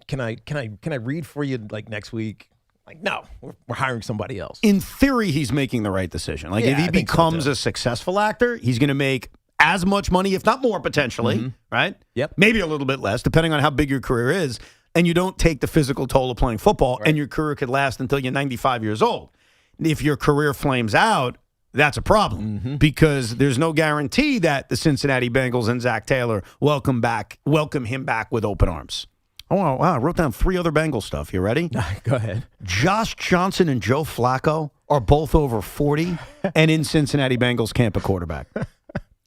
can I read for you like next week?" Like, no, we're hiring somebody else. In theory, he's making the right decision. Like, if he becomes a successful actor, he's going to make as much money, if not more, potentially, right? Yep. Maybe a little bit less, depending on how big your career is. And you don't take the physical toll of playing football, and your career could last until you're 95 years old. If your career flames out, that's a problem because there's no guarantee that the Cincinnati Bengals and Zach Taylor welcome him back with open arms. Oh, wow. I wrote down 3 other Bengals stuff. You ready? Go ahead. Josh Johnson and Joe Flacco are both over 40 and in Cincinnati Bengals camp a quarterback.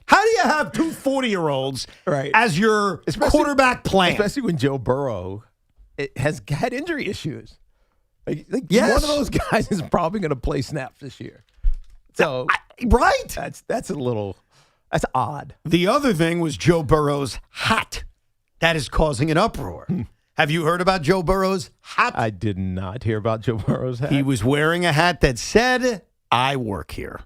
How do you have 2 40-year-olds as your quarterback plan? Especially when Joe Burrow has had injury issues. Like yes. One of those guys is probably going to play snaps this year. So right? That's odd. The other thing was Joe Burrow's hat. That is causing an uproar. Have you heard about Joe Burrow's hat? I did not hear about Joe Burrow's hat. He was wearing a hat that said, "I work here,"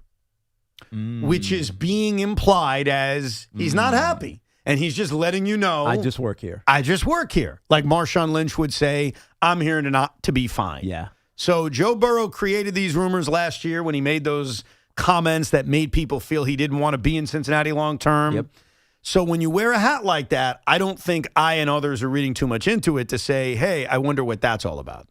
which is being implied as he's not happy. And he's just letting you know. I just work here. I just work here. Like Marshawn Lynch would say, I'm here to be fine. Yeah. So Joe Burrow created these rumors last year when he made those comments that made people feel he didn't want to be in Cincinnati long term. Yep. So when you wear a hat like that, I don't think I and others are reading too much into it to say, hey, I wonder what that's all about.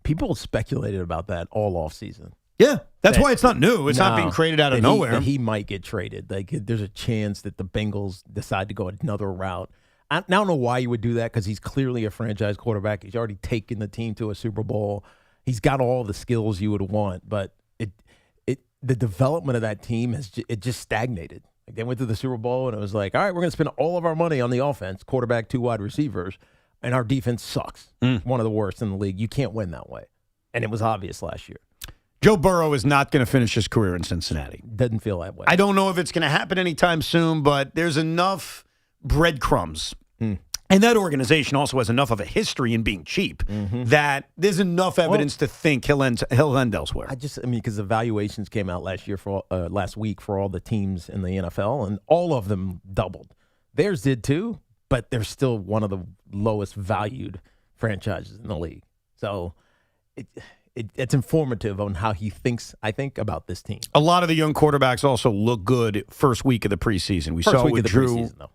People speculated about that all offseason. Yeah, that's why it's not new. It's not being created out of nowhere. He might get traded. Like, there's a chance that the Bengals decide to go another route. I don't know why you would do that because he's clearly a franchise quarterback. He's already taken the team to a Super Bowl. He's got all the skills you would want, but the development of that team just stagnated. Like, they went to the Super Bowl and it was like, all right, we're going to spend all of our money on the offense, quarterback, 2 wide receivers, and our defense sucks. One of the worst in the league. You can't win that way, and it was obvious last year. Joe Burrow is not going to finish his career in Cincinnati. Doesn't feel that way. I don't know if it's going to happen anytime soon, but there's enough breadcrumbs. And that organization also has enough of a history in being cheap that there's enough evidence to think he'll end elsewhere. Because the valuations came out last week for all the teams in the NFL, and all of them doubled. Theirs did too, but they're still one of the lowest valued franchises in the league. So it's informative on how he thinks, I think, about this team. A lot of the young quarterbacks also look good first week of the preseason. We saw it with Drew. Preseason, though.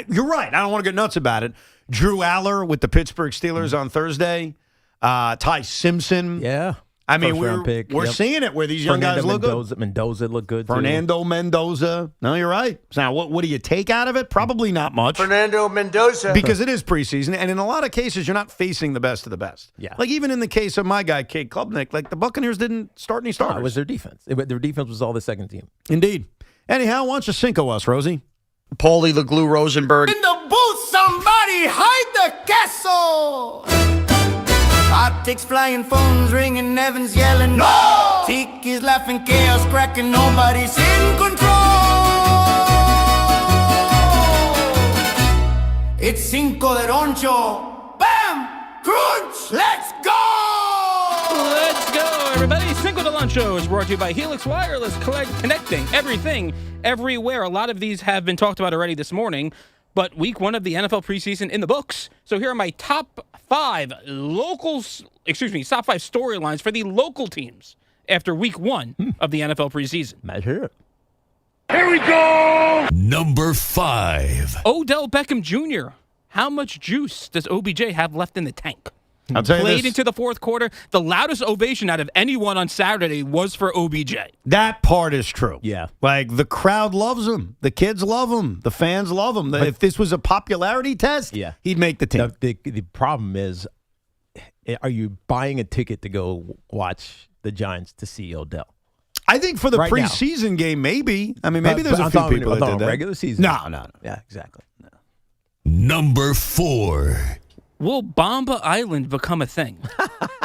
You're right. I don't want to get nuts about it. Drew Aller with the Pittsburgh Steelers on Thursday. Ty Simpson. Yeah. I mean, we're seeing it where these young guys look good. Mendoza looked good, too. Fernando Mendoza. No, you're right. So now, what do you take out of it? Probably not much. Fernando Mendoza. Because it is preseason, and in a lot of cases, you're not facing the best of the best. Yeah. Like, even in the case of my guy, Cade Klubnik, like, the Buccaneers didn't start any starters. No, it was their defense. Their defense was all the second team. Indeed. Anyhow, why don't you Cinco us, Rosie? Paulie the Glue Rosenberg. In the booth, somebody hide the castle. Optics flying, phones ringing, Evans yelling. No! Tiki's laughing, chaos cracking, nobody's in control. It's Cinco de Roncho. Bam! Crunch! Let's go! Let's go, everybody. Cinco de Luncho is brought to you by Helix Wireless, connecting everything, everywhere. A lot of these have been talked about already this morning, but week 1 of the NFL preseason in the books. So here are my top 5 storylines for the local teams after week 1 of the NFL preseason. Measure it. Here we go! Number 5. Odell Beckham Jr. How much juice does OBJ have left in the tank? I'll tell you Played this. into the fourth quarter. The loudest ovation out of anyone on Saturday was for OBJ. That part is true. Yeah. Like, the crowd loves him. The kids love him. The fans love him. If this was a popularity test, he'd make the team. The problem is, are you buying a ticket to go watch the Giants to see Odell? I think for the preseason game, maybe. I mean, maybe there's a few people that did that. Regular season. No. Yeah, exactly. No. Number 4. Will Bamba Island become a thing?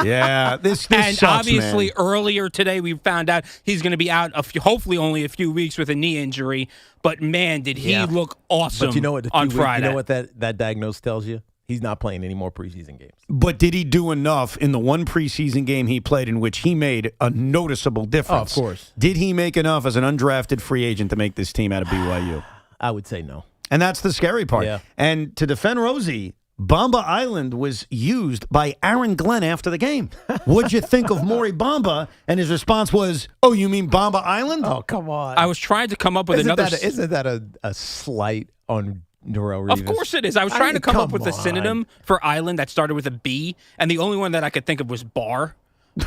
Yeah, this and sucks, obviously man. earlier today we found out he's going to be out hopefully only a few weeks with a knee injury. But man, did he look awesome But you know what? on Friday. You know what that diagnosis tells you? He's not playing any more preseason games. But did he do enough in the one preseason game he played in which he made a noticeable difference? Oh, of course. Did he make enough as an undrafted free agent to make this team out of BYU? I would say no. And that's the scary part. Yeah. And to defend Rosie, Bamba Island was used by Aaron Glenn after the game. What'd you think of Maury Bamba? And his response was, "Oh, you mean Bamba Island?" Oh, come on. I was trying to come up with another. Isn't that a slight on Darrell Reeves? Of course it is. I was trying to come up with a synonym for island that started with a B, and the only one that I could think of was bar.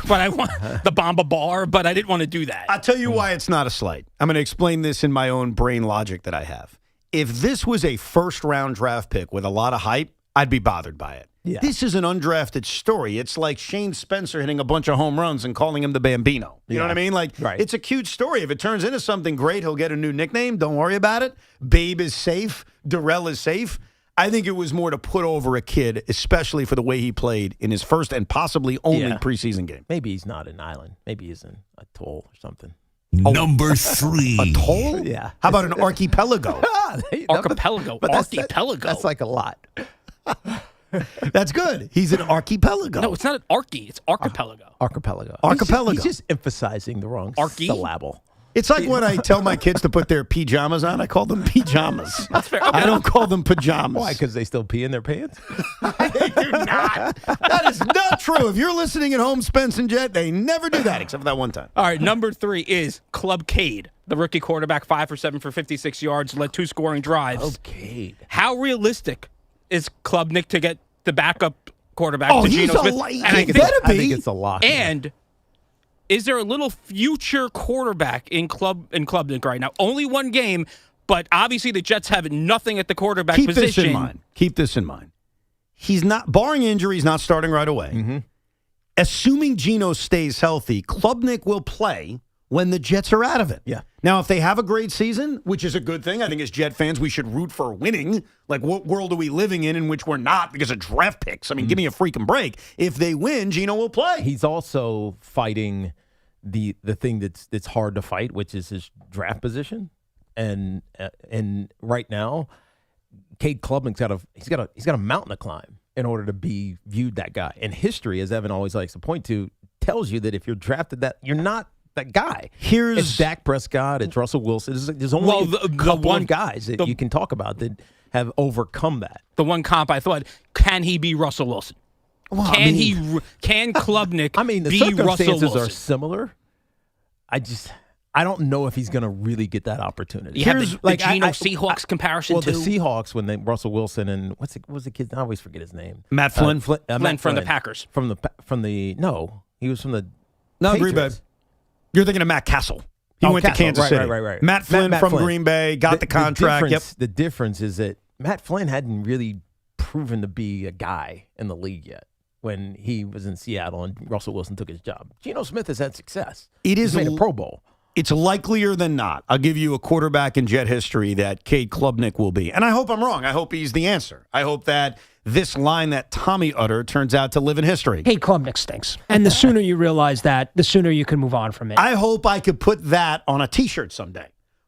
But I want the Bamba bar, but I didn't want to do that. I'll tell you why it's not a slight. I'm going to explain this in my own brain logic that I have. If this was a first-round draft pick with a lot of hype, I'd be bothered by it. Yeah. This is an undrafted story. It's like Shane Spencer hitting a bunch of home runs and calling him the Bambino. You know what I mean? Like, It's a cute story. If it turns into something great, he'll get a new nickname. Don't worry about it. Babe is safe. Darrell is safe. I think it was more to put over a kid, especially for the way he played in his first and possibly only preseason game. Maybe he's not an island. Maybe he's in a atoll or something. Number 3. Atoll? Yeah. How about an archipelago? Archipelago. Archipelago. That's like a lot. That's good. He's an archipelago. No, it's not an archie. It's archipelago. Archipelago. Archipelago. He's just emphasizing the wrong syllable. It's like when I tell my kids to put their pajamas on, I call them pajamas. That's fair. Okay. I don't call them pajamas. Why? Because they still pee in their pants? They do not. That is not true. If you're listening at home, Spence and Jet, they never do that except for that one time. All right, number 3 is Club Cade, the rookie quarterback, 5 for 7 for 56 yards, led 2 scoring drives. Club Cade. How realistic is Klubnik to get the backup quarterback to Geno Smith? I think it's a lock. And is there a little future quarterback in Klubnik right now? Only one game, but obviously the Jets have nothing at the quarterback position. Keep this in mind. He's not, barring injury, he's not starting right away. Mm-hmm. Assuming Geno stays healthy, Klubnik will play when the Jets are out of it. Yeah. Now, if they have a great season, which is a good thing, I think as Jet fans, we should root for winning. Like, what world are we living in which we're not because of draft picks? I mean, give me a freaking break. If they win, Geno will play. He's also fighting the thing that's hard to fight, which is his draft position. And right now, Cade Klubnik's got a mountain to climb in order to be viewed that guy. And history, as Evan always likes to point to, tells you that if you're drafted that, you're not that guy. It's Dak Prescott, it's Russell Wilson. There's only a couple of guys that you can talk about that have overcome that. The one comp I thought, can he be Russell Wilson? Well, Can Klubnik the be circumstances Russell Wilson? are similar. I don't know if he's going to really get that opportunity. You have the Geno Seahawks comparison too. The Seahawks when Russell Wilson and what's the kid? I always forget his name. Matt Flynn. Flynn from the Packers. He was from the Green Bay. You're thinking of Matt Castle. He went to Kansas City. Right. Matt Flynn from Green Bay got the contract. The difference is that Matt Flynn hadn't really proven to be a guy in the league yet when he was in Seattle and Russell Wilson took his job. Geno Smith has had success. He's made a Pro Bowl. It's likelier than not. I'll give you a quarterback in Jet history that Cade Klubnik will be. And I hope I'm wrong. I hope he's the answer. I hope that this line that Tommy uttered turns out to live in history. Cade Klubnik stinks. And the sooner you realize that, the sooner you can move on from it. I hope I could put that on a T-shirt someday.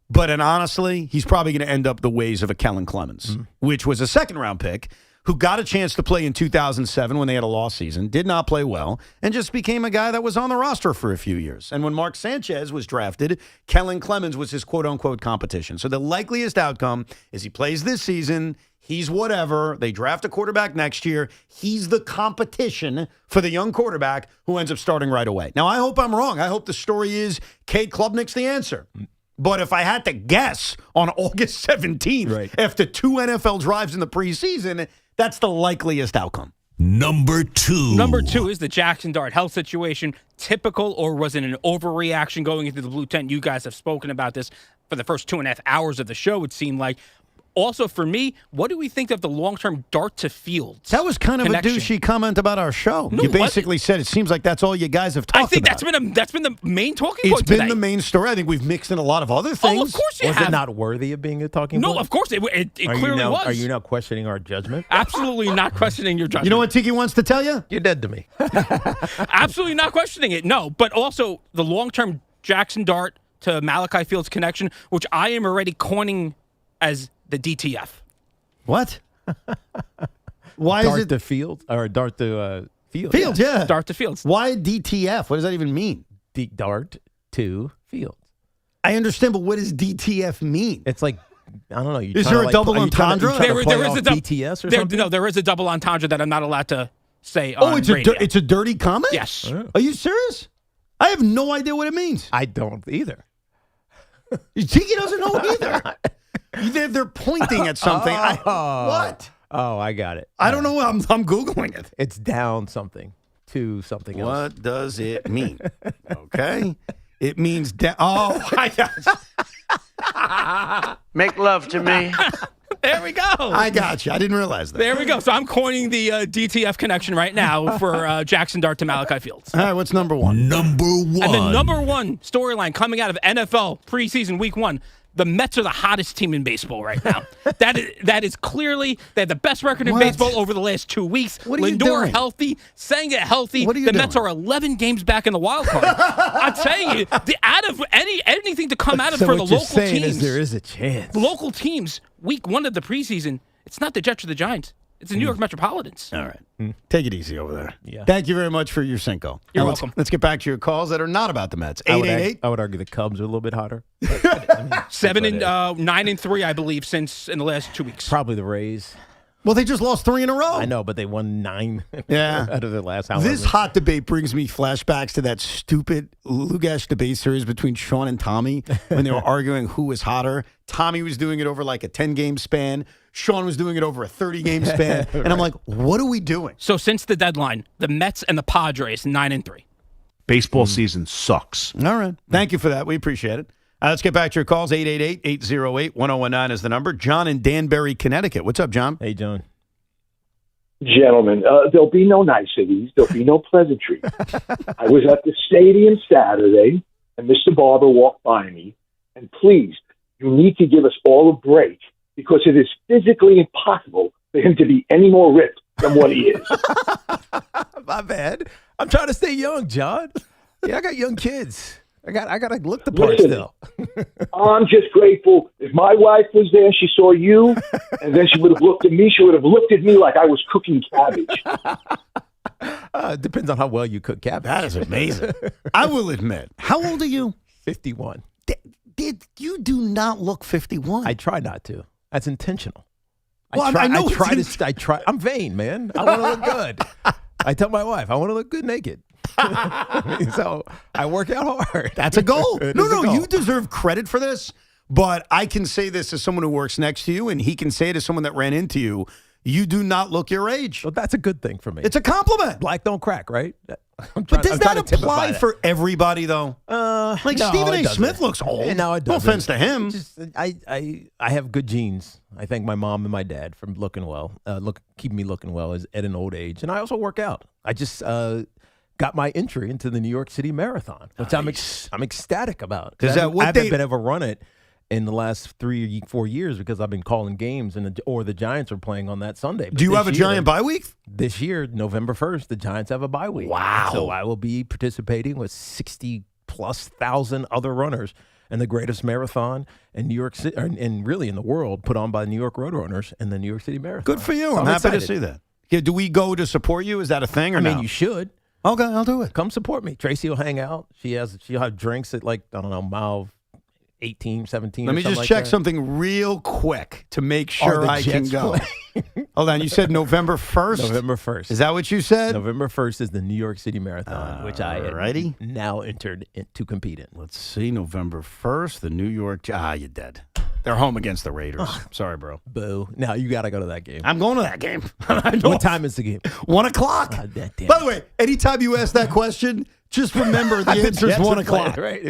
But honestly, he's probably going to end up the ways of a Kellen Clemens, which was a second-round pick, who got a chance to play in 2007 when they had a lost season, did not play well, and just became a guy that was on the roster for a few years. And when Mark Sanchez was drafted, Kellen Clemens was his quote-unquote competition. So the likeliest outcome is he plays this season, he's whatever, they draft a quarterback next year, he's the competition for the young quarterback who ends up starting right away. Now, I hope I'm wrong. I hope the story is Cade Klubnik's the answer. But if I had to guess on August 17th, after 2 NFL drives in the preseason, that's the likeliest outcome. Number 2. Number 2 is the Jaxson Dart health situation. Typical, or was it an overreaction going into the blue tent? You guys have spoken about this for the first 2.5 hours of the show, it seemed like. Also, for me, what do we think of the long-term Dart to Fields? That was kind of connection? a douchey comment about our show. No, you basically said it seems like that's all you guys have talked about. I think that's been the main talking point It's been today. the main story. I think we've mixed in a lot of other things. Oh, of course you Was have. it not worthy of being a talking point? No, of course it clearly was. Are you now questioning our judgment? Absolutely not questioning your judgment. You know what Tiki wants to tell you? You're dead to me. Absolutely not questioning it. No, but also the long-term Jaxson Dart to Malachi Fields connection, which I am already coining as the DTF. What? Why Dart is it to Fields or Dart to Fields? Fields? Yeah. Dart to Fields. Why DTF? What does that even mean? Dart to Fields. I understand, but what does DTF mean? It's like, I don't know. Is there a double entendre? There is a BTS or something? No, there is a double entendre that I'm not allowed to say Oh, on it's radio. it's a dirty comment? Yes. Are you serious? I have no idea what it means. I don't either. Tiki doesn't know either. They're pointing at something. What? Oh, I got it. I don't know. I'm Googling it. It's down something to something else. What does it mean? Okay. It means down. Oh, I got Make love to me. There we go. I got you. I didn't realize that. There we go. So I'm coining the DTF connection right now for Jaxson Dart to Malachi Fields. All right, what's number one? Number one. And the number one storyline coming out of NFL preseason week 1, the Mets are the hottest team in baseball right now. that is clearly, they have the best record in baseball over the last 2 weeks. What are you Lindor doing? healthy, Senga healthy. What are you the doing? Mets are 11 games back in the wild card. I'm telling you, out of anything to come out of So for what the you're local saying teams, is there is a chance. local teams, week 1 of the preseason, it's not the Jets or the Giants. It's the New York Metropolitans. All right. Take it easy over there. Yeah. Thank you very much for your Cinco. You're Now welcome. Let's get back to your calls that are not about the Mets. I would 888. I would argue the Cubs are a little bit hotter. 9-3, I believe, since in the last 2 weeks. Probably the Rays. Well, they just lost 3 in a row. I know, but they won 9 Yeah. out of their last however. This hot debate brings me flashbacks to that stupid Lugash debate series between Sean and Tommy when they were arguing who was hotter. Tommy was doing it over like a 10-game span. Sean was doing it over a 30-game span. And I'm like, what are we doing? So since the deadline, the Mets and the Padres 9-3. Baseball season sucks. All right. Thank you for that. We appreciate it. Let's get back to your calls. 888-808-1019 is the number. John in Danbury, Connecticut. What's up, John? Hey, John. Gentlemen, there'll be no niceties. There'll be no pleasantries. I was at the stadium Saturday, and Mr. Barber walked by me. And please, you need to give us all a break because it is physically impossible for him to be any more ripped than what he is. My bad. I'm trying to stay young, John. Yeah, I got young kids. I got to look the part still. I'm just grateful. If my wife was there, she saw you, and then she would have looked at me. She would have looked at me like I was cooking cabbage. It depends on how well you cook cabbage. That is amazing. I will admit. How old are you? 51. You do not look 51. I try not to. That's intentional. Well, I know I try. I'm vain, man. I want to look good. I tell my wife, I want to look good naked. So I work out hard. That's a goal. It is a goal. You deserve credit for this. But I can say this as someone who works next to you, and he can say it as someone that ran into you. You do not look your age. Well, that's a good thing for me. It's a compliment. Black don't crack, right? But does that apply for everybody, though? Like no, Stephen it A. doesn't. Smith looks old. No, it doesn't. No offense to him. I have good genes. I thank my mom and my dad for looking well, keeping me looking well at an old age. And I also work out. I just got my entry into the New York City Marathon, which I'm ecstatic about. Is that what I haven't they- been able to run it in the last 3-4 years because I've been calling games or the Giants are playing on that Sunday. But Do you this have a year- giant bye week? This year, November 1st, the Giants have a bye week. Wow. So I will be participating with 60+ thousand other runners in the greatest marathon in New York City, and really in the world, put on by New York Roadrunners and the New York City Marathon. Good for you. So I'm happy to excited. see that. Yeah, do we go to support you? Is that a thing or I mean, no? you should. Okay, I'll do it. Come support me. Tracy will hang out. She'll have drinks at mile 18, 17. Let me just check something real quick to make sure the I can Jets go. play? Hold on, you said November 1st? November 1st. Is that what you said? November 1st is the New York City Marathon, which I Alrighty. now entered to compete in. Let's see, November 1st, the New York... you're dead. They're home against the Raiders. Sorry, bro. Boo. Now you got to go to that game. I'm going to that game. I know. What time is the game? 1 o'clock. By the way, anytime you ask that question, just remember the answer is 1 o'clock. Right?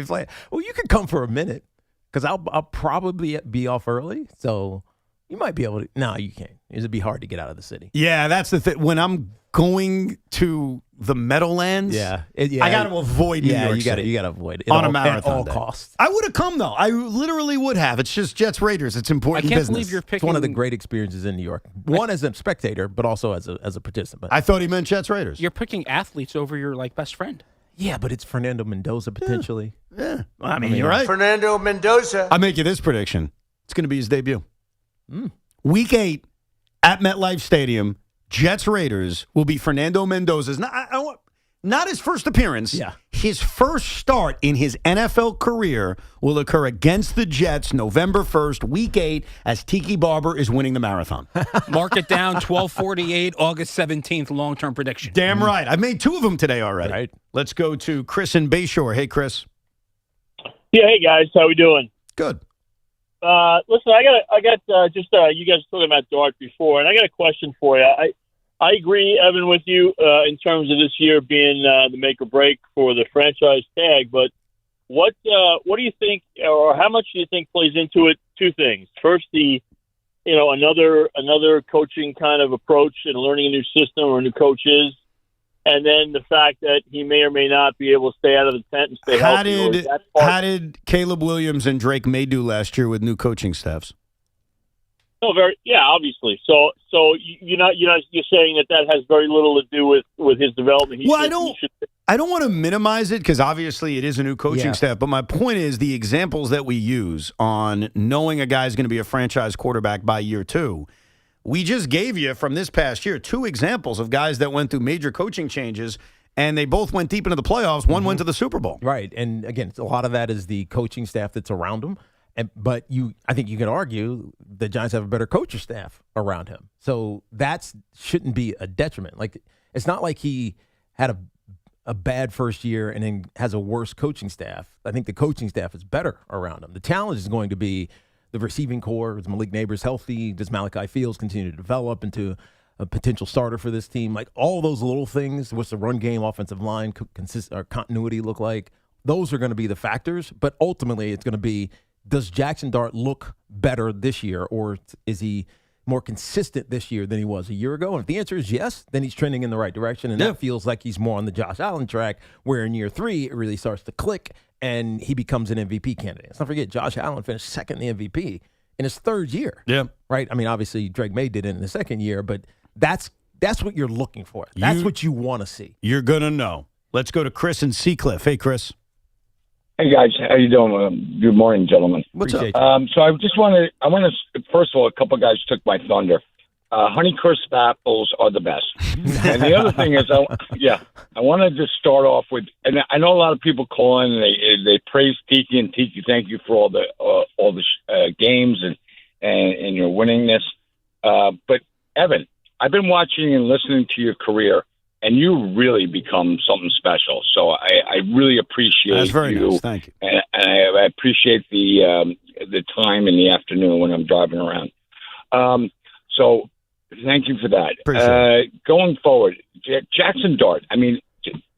Well, you can come for a minute because I'll probably be off early. So You might be able to. No, you can't. It'd be hard to get out of the city. Yeah, that's the thing. When I'm going to the Meadowlands, I got to avoid New York City. You got to avoid it on a marathon at all day. costs. I would have come though. I literally would have. It's just Jets Raiders. It's important I can't business. believe you're picking. It's one of the great experiences in New York. One as a spectator, but also as a participant. I thought he meant Jets Raiders. You're picking athletes over your best friend. Yeah, but it's Fernando Mendoza potentially. Yeah. Well, I mean, you're right. Fernando Mendoza. I'll make you this prediction. It's going to be his debut. Week 8 at MetLife Stadium, Jets Raiders will be Fernando Mendoza's. Not his first appearance. Yeah. His first start in his NFL career will occur against the Jets November 1st, Week 8, as Tiki Barber is winning the marathon. Mark it down, 12:48, August 17th, long-term prediction. Damn right. I've made 2 of them today already. Right. Let's go to Chris in Bayshore. Hey, Chris. Yeah, hey guys, how we doing? Good. Listen, I got you guys were talking about Dart before, and I got a question for you. I agree, Evan, with you in terms of this year being the make or break for the franchise tag. But what do you think, or how much do you think plays into it? 2 things. First, another coaching kind of approach and learning a new system or new coaches. And then the fact that he may or may not be able to stay out of the tent and stay healthy. How did Caleb Williams and Drake May do last year with new coaching staffs? No, obviously. So you're saying that has very little to do with his development. I don't want to minimize it because obviously it is a new coaching staff. But my point is the examples that we use on knowing a guy's going to be a franchise quarterback by year 2. We just gave you from this past year 2 examples of guys that went through major coaching changes, and they both went deep into the playoffs. One went to the Super Bowl. Right. And again, a lot of that is the coaching staff that's around him. But I think you can argue the Giants have a better coaching staff around him. So that shouldn't be a detriment. Like, it's not like he had a bad first year and then has a worse coaching staff. I think the coaching staff is better around him. The challenge is going to be the receiving core. Is Malik Neighbors healthy? Does Malachi Fields continue to develop into a potential starter for this team? Like, all those little things, what's the run game, offensive line, continuity look like? Those are going to be the factors. But ultimately, it's going to be, does Jaxson Dart look better this year, or is he more consistent this year than he was a year ago? And if the answer is yes, then he's trending in the right direction. And that feels like he's more on the Josh Allen track, where in year 3, it really starts to click and he becomes an MVP candidate. Let's not forget, Josh Allen finished second in the MVP in his 3rd year. Yeah. Right? I mean, obviously, Drake May did it in the 2nd year, but that's what you're looking for. That's what you want to see. You're going to know. Let's go to Chris in Seacliff. Hey, Chris. Hey guys, how you doing? Good morning, gentlemen. What's up? So I just want to. First of all, a couple guys took my thunder. Honeycrisp apples are the best. And the other thing is, I want to just start off with, and I know a lot of people call in and they praise Tiki, and Tiki, thank you for all the games and your winningness. But Evan, I've been watching and listening to your career, and you really become something special. So I really appreciate That's very you. nice. Thank you. And I appreciate the time in the afternoon when I'm driving around. So thank you for that. Going forward, Jaxson Dart, I mean,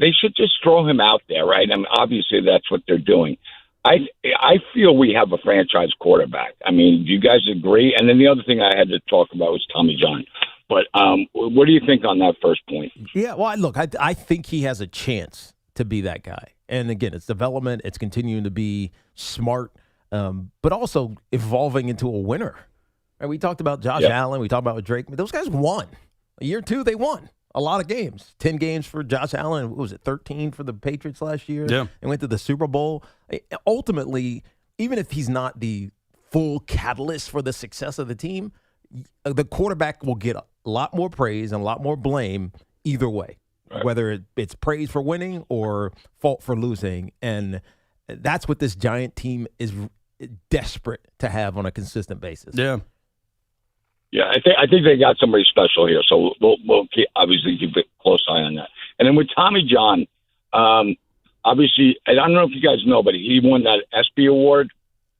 they should just throw him out there, right? I mean, obviously that's what they're doing. I feel we have a franchise quarterback. I mean, do you guys agree? And then the other thing I had to talk about was Tommy John. But what do you think on that first point? Yeah, well, look, I think he has a chance to be that guy. And again, it's development. It's continuing to be smart, but also evolving into a winner. Right, we talked about Josh Allen. We talked about Drake. Those guys won. Year 2, they won a lot of games. 10 games for Josh Allen. What was it, 13 for the Patriots last year? Yeah. And went to the Super Bowl. Ultimately, even if he's not the full catalyst for the success of the team, the quarterback will get a lot more praise and a lot more blame either way, whether it's praise for winning or fault for losing. And that's what this Giant team is desperate to have on a consistent basis. Yeah. Yeah, I think they got somebody special here, so we'll obviously keep a close eye on that. And then with Tommy John, obviously, I don't know if you guys know, but he won that ESPY award,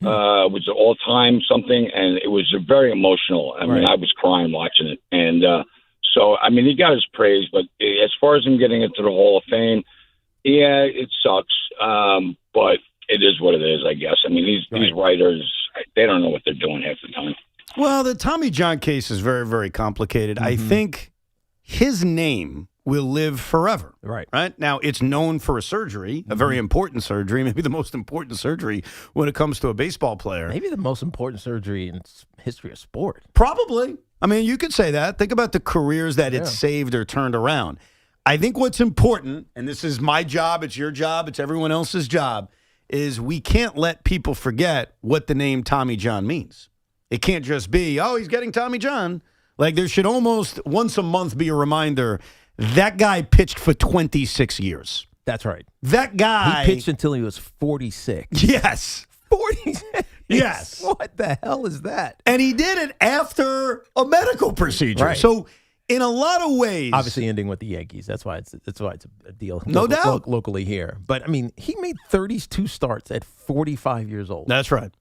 which is all-time something, and it was very emotional. I mean, I was crying watching it. And so, I mean, he got his praise, but as far as him getting into the Hall of Fame, yeah, it sucks, but it is what it is, I guess. I mean, these writers, they don't know what they're doing half the time. Well, the Tommy John case is very, very complicated. I think his name will live forever. Right. Now, it's known for a surgery, a very important surgery, maybe the most important surgery when it comes to a baseball player. Maybe the most important surgery in history of sport. Probably. I mean, you could say that. Think about the careers that it saved or turned around. I think what's important, and this is my job, it's your job, it's everyone else's job, is we can't let people forget what the name Tommy John means. It can't just be, oh, he's getting Tommy John. Like, there should almost once a month be a reminder, that guy pitched for 26 years. That's right. That guy. He pitched until he was 46. Yes. 46? Yes. What the hell is that? And he did it after a medical procedure. Right. So, in a lot of ways. Obviously ending with the Yankees. That's why it's a deal. No doubt. Locally here. But, I mean, he made 32 starts at 45 years old. That's right.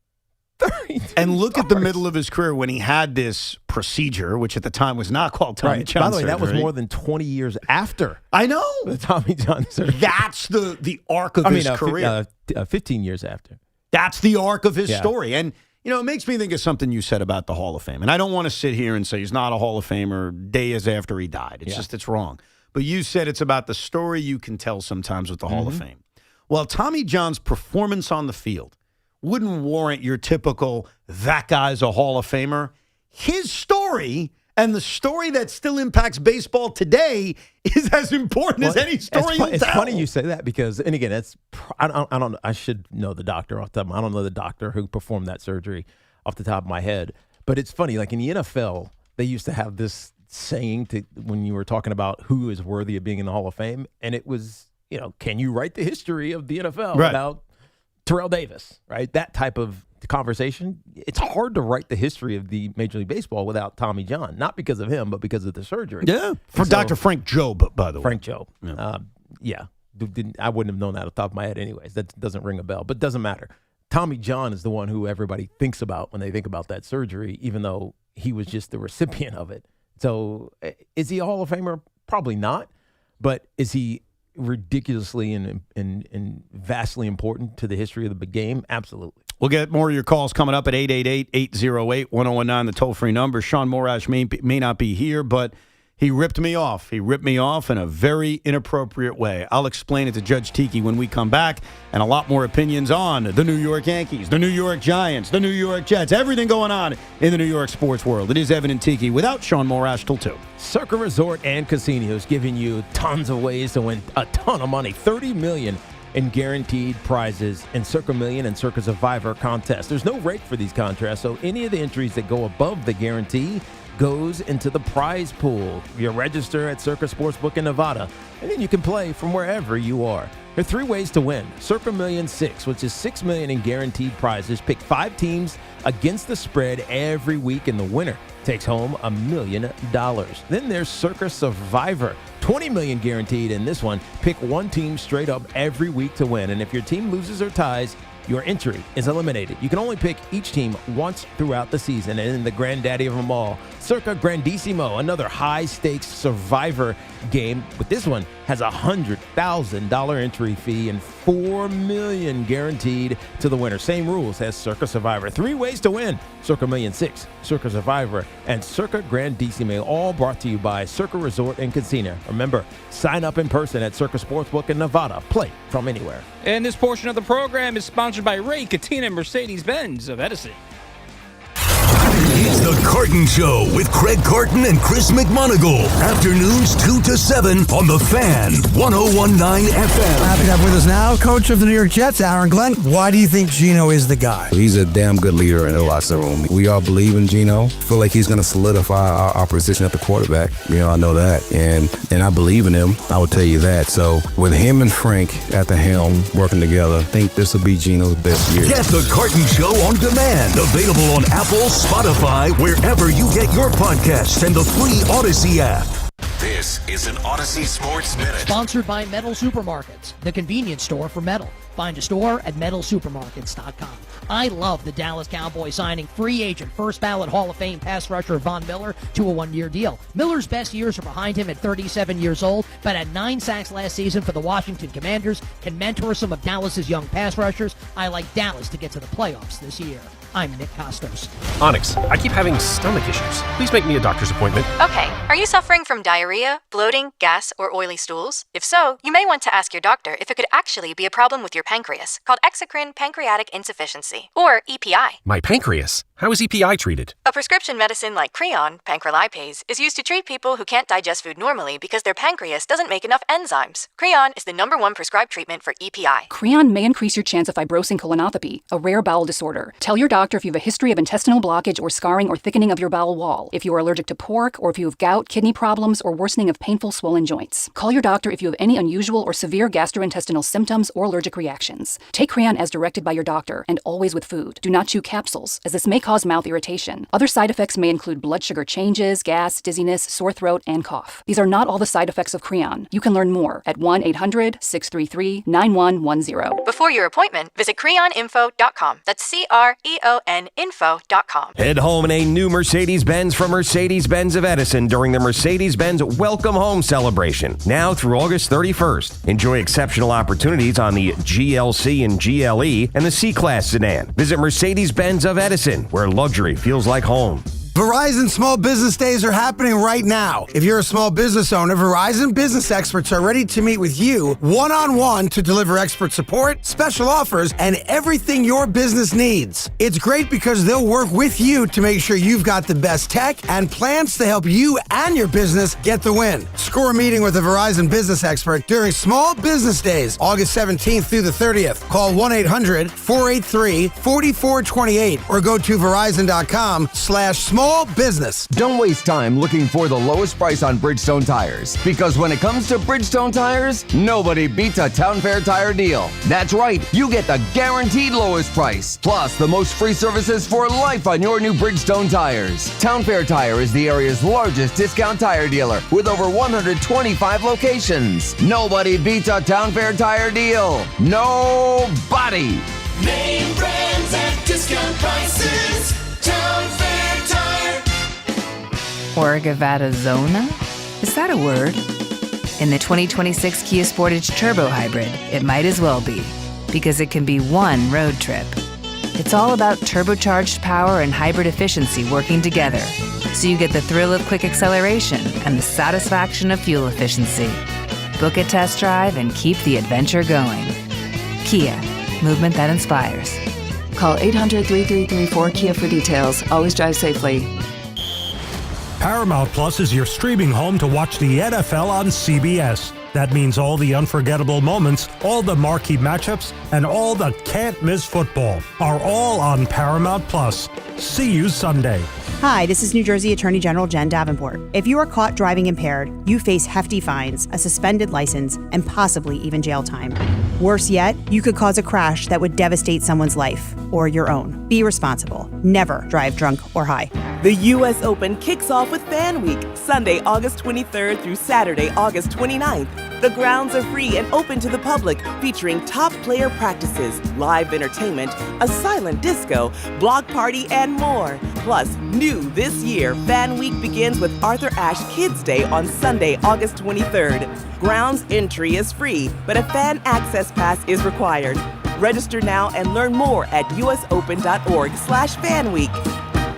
And look at the middle of his career when he had this procedure, which at the time was not called Tommy John By the way, surgery. that was more than 20 years after. I know. The Tommy John surgery. That's the arc of his career. 15 years after. That's the arc of his story. And, you know, it makes me think of something you said about the Hall of Fame. And I don't want to sit here and say he's not a Hall of Famer days after he died. It's just, it's wrong. But you said it's about the story you can tell sometimes with the Hall of Fame. Well, Tommy John's performance on the field wouldn't warrant your typical, that guy's a Hall of Famer. His story and the story that still impacts baseball today is as important as any story you'll It's tell. funny you say that because, and again, I should know the doctor off the top. I don't know the doctor who performed that surgery off the top of my head. But it's funny, like in the NFL, they used to have this saying when you were talking about who is worthy of being in the Hall of Fame, and it was, you know, can you write the history of the NFL without Terrell Davis, right? That type of conversation. It's hard to write the history of the Major League Baseball without Tommy John, not because of him, but because of the surgery. Yeah, for Dr. Frank Jobe, by the way. Frank Jobe. I wouldn't have known that off the top of my head anyways. That doesn't ring a bell, but it doesn't matter. Tommy John is the one who everybody thinks about when they think about that surgery, even though he was just the recipient of it. So is he a Hall of Famer? Probably not, but is he ridiculously and vastly important to the history of the game? Absolutely. We'll get more of your calls coming up at 888-808-1019, the toll-free number. Sean Morash may not be here, but he ripped me off. He ripped me off in a very inappropriate way. I'll explain it to Judge Tiki when we come back, and a lot more opinions on the New York Yankees, the New York Giants, the New York Jets, everything going on in the New York sports world. It is Evan and Tiki without Sean Morash till 2. Circa Resort and Casino is giving you tons of ways to win a ton of money. $30 million in guaranteed prizes in Circa Million and Circa Survivor contests. There's no rate for these contests, so any of the entries that go above the guarantee goes into the prize pool. You register at Circa Sportsbook in Nevada, and then you can play from wherever you are. There are 3 ways to win. Circa Million 6, which is $6 million in guaranteed prizes. Pick 5 teams against the spread every week, and the winner takes home $1 million. Then there's Circa Survivor, $20 million guaranteed in this one. Pick 1 team straight up every week to win, and if your team loses or ties, your entry is eliminated. You can only pick each team once throughout the season. And in the granddaddy of them all, Circa Grandissimo, another high-stakes survivor game. But this one has a $100,000 entry fee and $4 million guaranteed to the winner. Same rules as Circa Survivor. 3 ways to win. Circa Million 6, Circa Survivor, and Circa Grandissimo, all brought to you by Circa Resort and Casino. Remember, sign up in person at Circa Sportsbook in Nevada. Play from anywhere. And this portion of the program is sponsored by Ray Katina Mercedes-Benz of Edison. It's the Carton Show with Craig Carton and Chris McMonagle. Afternoons 2 to 7 on the Fan, 101.9 FM. Happy to have with us now, coach of the New York Jets, Aaron Glenn. Why do you think Geno is the guy? He's a damn good leader in the locker room. We all believe in Geno. Feel like he's going to solidify our position at the quarterback. You know, I know that. And I believe in him. I will tell you that. So with him and Frank at the helm working together, I think this will be Geno's best year. Get the Carton Show on demand. Available on Apple, Spotify, wherever you get your podcasts, and the free Odyssey app. This is an Odyssey Sports Minute. Sponsored by Metal Supermarkets, the convenience store for metal. Find a store at metalsupermarkets.com. I love the Dallas Cowboys signing free agent, first ballot Hall of Fame pass rusher Von Miller to a 1-year deal. Miller's best years are behind him at 37 years old, but at 9 sacks last season for the Washington Commanders, can mentor some of Dallas's young pass rushers. I like Dallas to get to the playoffs this year. I'm Nick Costos. Onyx, I keep having stomach issues. Please make me a doctor's appointment. Okay, are you suffering from diarrhea, bloating, gas, or oily stools? If so, you may want to ask your doctor if it could actually be a problem with your pancreas, called exocrine pancreatic insufficiency, or EPI. My pancreas? How is EPI treated? A prescription medicine like Creon, pancrelipase, is used to treat people who can't digest food normally because their pancreas doesn't make enough enzymes. Creon is the #1 prescribed treatment for EPI. Creon may increase your chance of fibrosing colonopathy, a rare bowel disorder. Tell your doctor if you have a history of intestinal blockage or scarring or thickening of your bowel wall, if you are allergic to pork, or if you have gout, kidney problems, or worsening of painful swollen joints. Call your doctor if you have any unusual or severe gastrointestinal symptoms or allergic reactions. Take Creon as directed by your doctor, and always with food. Do not chew capsules, as this may cause mouth irritation. Other side effects may include blood sugar changes, gas, dizziness, sore throat, and cough. These are not all the side effects of Creon. You can learn more at 1-800-633-9110. Before your appointment, visit creoninfo.com. That's CREON info.com. Head home in a new Mercedes-Benz from Mercedes-Benz of Edison during the Mercedes-Benz Welcome Home celebration. Now through August 31st. Enjoy exceptional opportunities on the GLC and GLE and the C-Class sedan. Visit Mercedes-Benz of Edison, where luxury feels like home. Verizon Small Business Days are happening right now. If you're a small business owner, Verizon business experts are ready to meet with you one-on-one to deliver expert support, special offers, and everything your business needs. It's great because they'll work with you to make sure you've got the best tech and plans to help you and your business get the win. Score a meeting with a Verizon business expert during Small Business Days, August 17th through the 30th. Call 1-800-483-4428 or go to verizon.com/small business. Don't waste time looking for the lowest price on Bridgestone tires, because when it comes to Bridgestone tires, nobody beats a Town Fair tire deal. That's right, you get the guaranteed lowest price, plus the most free services for life on your new Bridgestone tires. Town Fair Tire is the area's largest discount tire dealer with over 125 locations. Nobody beats a Town Fair tire deal. Nobody. Name brands at discount prices. Town Fair Tire. Orgavattazona? Is that a word? In the 2026 Kia Sportage Turbo Hybrid, it might as well be, because it can be one road trip. It's all about turbocharged power and hybrid efficiency working together, so you get the thrill of quick acceleration and the satisfaction of fuel efficiency. Book a test drive and keep the adventure going. Kia, movement that inspires. Call 800-3334-KIA for details. Always drive safely. Paramount Plus is your streaming home to watch the NFL on CBS. That means all the unforgettable moments, all the marquee matchups, and all the can't-miss football are all on Paramount Plus. See you Sunday. Hi, this is New Jersey Attorney General Jen Davenport. If you are caught driving impaired, you face hefty fines, a suspended license, and possibly even jail time. Worse yet, you could cause a crash that would devastate someone's life or your own. Be responsible. Never drive drunk or high. The U.S. Open kicks off with Fan Week, Sunday, August 23rd through Saturday, August 29th. The grounds are free and open to the public, featuring top player practices, live entertainment, a silent disco, block party, and more. Plus, new this year, Fan Week begins with Arthur Ashe Kids Day on Sunday, August 23rd. Grounds entry is free, but a fan access pass is required. Register now and learn more at usopen.org/fanweek.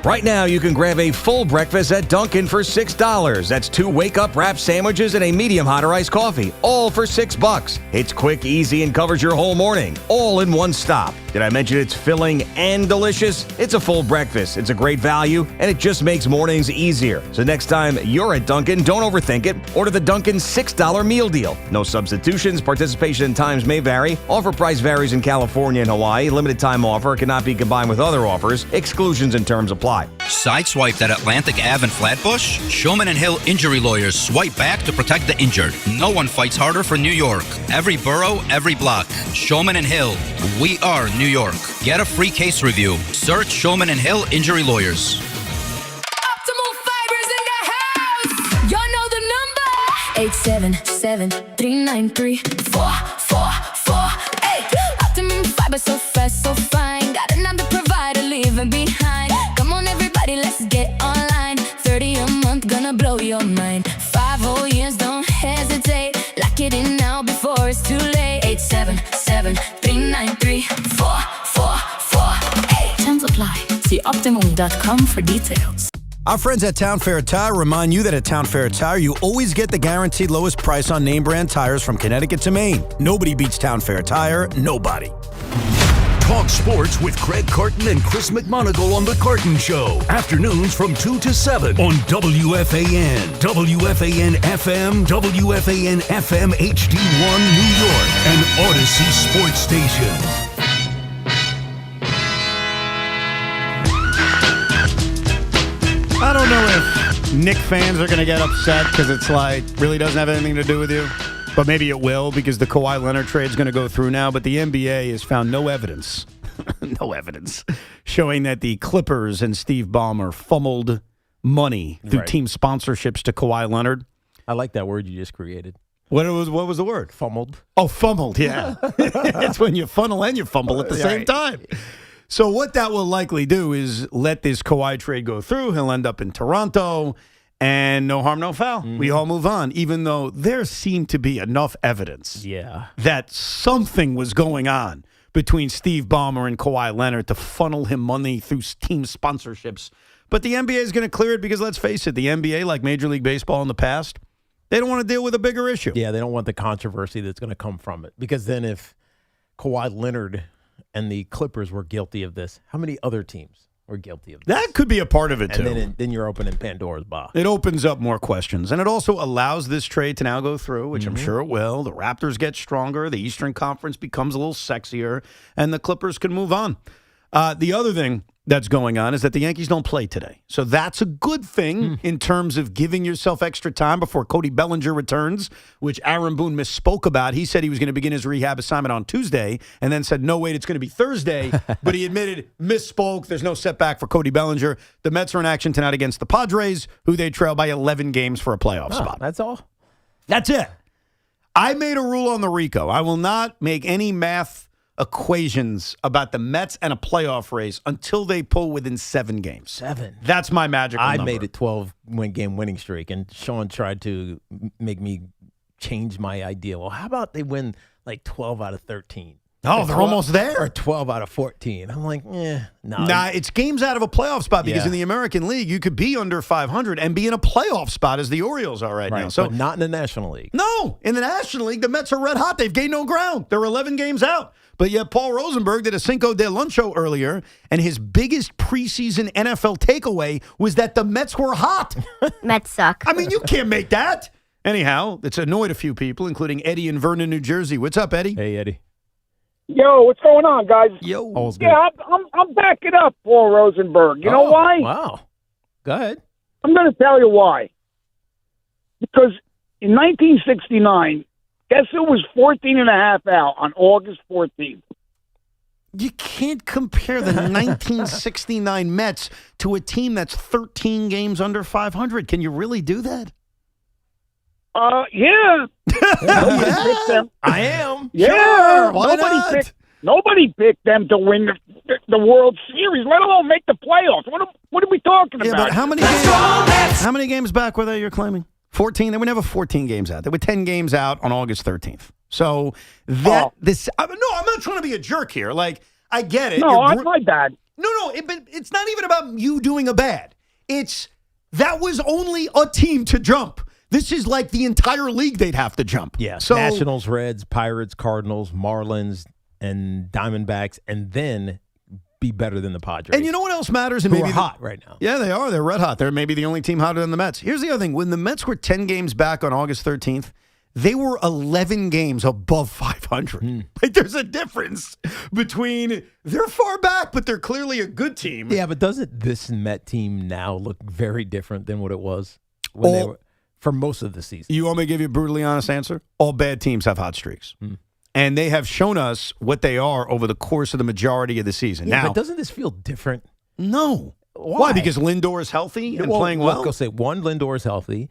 Right now, you can grab a full breakfast at Dunkin' for $6. That's 2 wake-up wrap sandwiches and a medium hot or iced coffee, all for $6. It's quick, easy, and covers your whole morning, all in one stop. Did I mention it's filling and delicious? It's a full breakfast. It's a great value, and it just makes mornings easier. So next time you're at Dunkin', don't overthink it. Order the Dunkin' $6 meal deal. No substitutions. Participation and times may vary. Offer price varies in California and Hawaii. Limited time offer cannot be combined with other offers. Exclusions and terms apply. Sideswiped at Atlantic Ave and Flatbush? Shulman and Hill injury lawyers swipe back to protect the injured. No one fights harder for New York. Every borough, every block. Shulman and Hill. We are New York. Get a free case review. Search Shulman and Hill injury lawyers. Optimal Fibers in the house. Y'all know the number. 877-393-4448. Optimum Fibers, so fast, so fine. Got another provider leaving behind. Come on, everybody, let's get online. $30 a month, gonna blow your mind. 5 whole years, don't hesitate. Lock it in now before it's too late. 877-393-4448. Terms apply. Optimum.com for details. Our friends at Town Fair Tire remind you that at Town Fair Tire, you always get the guaranteed lowest price on name brand tires from Connecticut to Maine. Nobody beats Town Fair Tire. Nobody. Talk sports with Craig Carton and Chris McMonagle on The Carton Show. Afternoons from 2 to 7 on WFAN, WFAN FM, WFAN FM HD1 New York, and Odyssey Sports Station. I don't know if Knick fans are going to get upset because it's like really doesn't have anything to do with you. But maybe it will because the Kawhi Leonard trade is going to go through now. But the NBA has found no evidence, showing that the Clippers and Steve Ballmer fumbled money through team sponsorships to Kawhi Leonard. I like that word you just created. What was the word? Fumbled. Oh, fumbled, yeah. It's when you funnel and you fumble at the same time. So what that will likely do is let this Kawhi trade go through. He'll end up in Toronto. And no harm, no foul. We all move on, even though there seemed to be enough evidence that something was going on between Steve Ballmer and Kawhi Leonard to funnel him money through team sponsorships. But the NBA is going to clear it because, let's face it, the NBA, like Major League Baseball in the past, they don't want to deal with a bigger issue. Yeah, they don't want the controversy that's going to come from it. Because then if Kawhi Leonard and the Clippers were guilty of this, how many other teams were guilty of this? That could be a part of it, too. And then you're opening Pandora's box. It opens up more questions. And it also allows this trade to now go through, which I'm sure it will. The Raptors get stronger. The Eastern Conference becomes a little sexier. And the Clippers can move on. The other thing that's going on is that the Yankees don't play today. So that's a good thing in terms of giving yourself extra time before Cody Bellinger returns, which Aaron Boone misspoke about. He said he was going to begin his rehab assignment on Tuesday and then said, no, wait, it's going to be Thursday. But he admitted, misspoke. There's no setback for Cody Bellinger. The Mets are in action tonight against the Padres, who they trail by 11 games for a playoff spot. That's all? That's it. I made a rule on the Rico. I will not make any math equations about the Mets and a playoff race until they pull within 7 games. 7. That's my magical number. I made it 12-game winning streak, and Sean tried to make me change my idea. Well, how about they win like 12 out of 13? Oh, they're almost there. Or 12 out of 14. I'm like, no. Nah, it's games out of a playoff spot because in the American League, you could be under 500 and be in a playoff spot as the Orioles are right now. So but not in the National League. No, in the National League, the Mets are red hot. They've gained no ground. They're 11 games out. But yet Paul Rosenberg did a Cinco de Luncho earlier, and his biggest preseason NFL takeaway was that the Mets were hot. Mets suck. I mean, you can't make that. Anyhow, it's annoyed a few people, including Eddie in Vernon, New Jersey. What's up, Eddie? Hey, Eddie. Yo, what's going on, guys? Yo. All's good. Yeah, I'm backing up Paul Rosenberg. You know why? Wow. Go ahead. I'm going to tell you why. Because in 1969, guess who was 14 and a half out on August 14th? You can't compare the 1969 Mets to a team that's 13 games under 500. Can you really do that? Yeah. Nobody picked them. I am. Yeah. Sure, why not? Nobody picked them to win the World Series, let alone make the playoffs. What are we talking Yeah, about? but how many games back were they, you're claiming? 14? They were never 14 games out. They were 10 games out on August 13th. So I'm not trying to be a jerk here. Like, I get it. No, my bad. No, it's not even about you doing a bad. That was only a team to jump. This is like the entire league they'd have to jump. Yeah, so, Nationals, Reds, Pirates, Cardinals, Marlins, and Diamondbacks, and then be better than the Padres. And you know what else matters? And who maybe are hot right now. Yeah, they are. They're red hot. They're maybe the only team hotter than the Mets. Here's the other thing. When the Mets were 10 games back on August 13th, they were 11 games above 500. Like, there's a difference between they're far back, but they're clearly a good team. Yeah, but doesn't this Met team now look very different than what it was when they were for most of the season? You want me to give you a brutally honest answer? All bad teams have hot streaks. And they have shown us what they are over the course of the majority of the season. Yeah, now, but doesn't this feel different? No. Why? Because Lindor is healthy and playing well? Let's go say one, Lindor is healthy.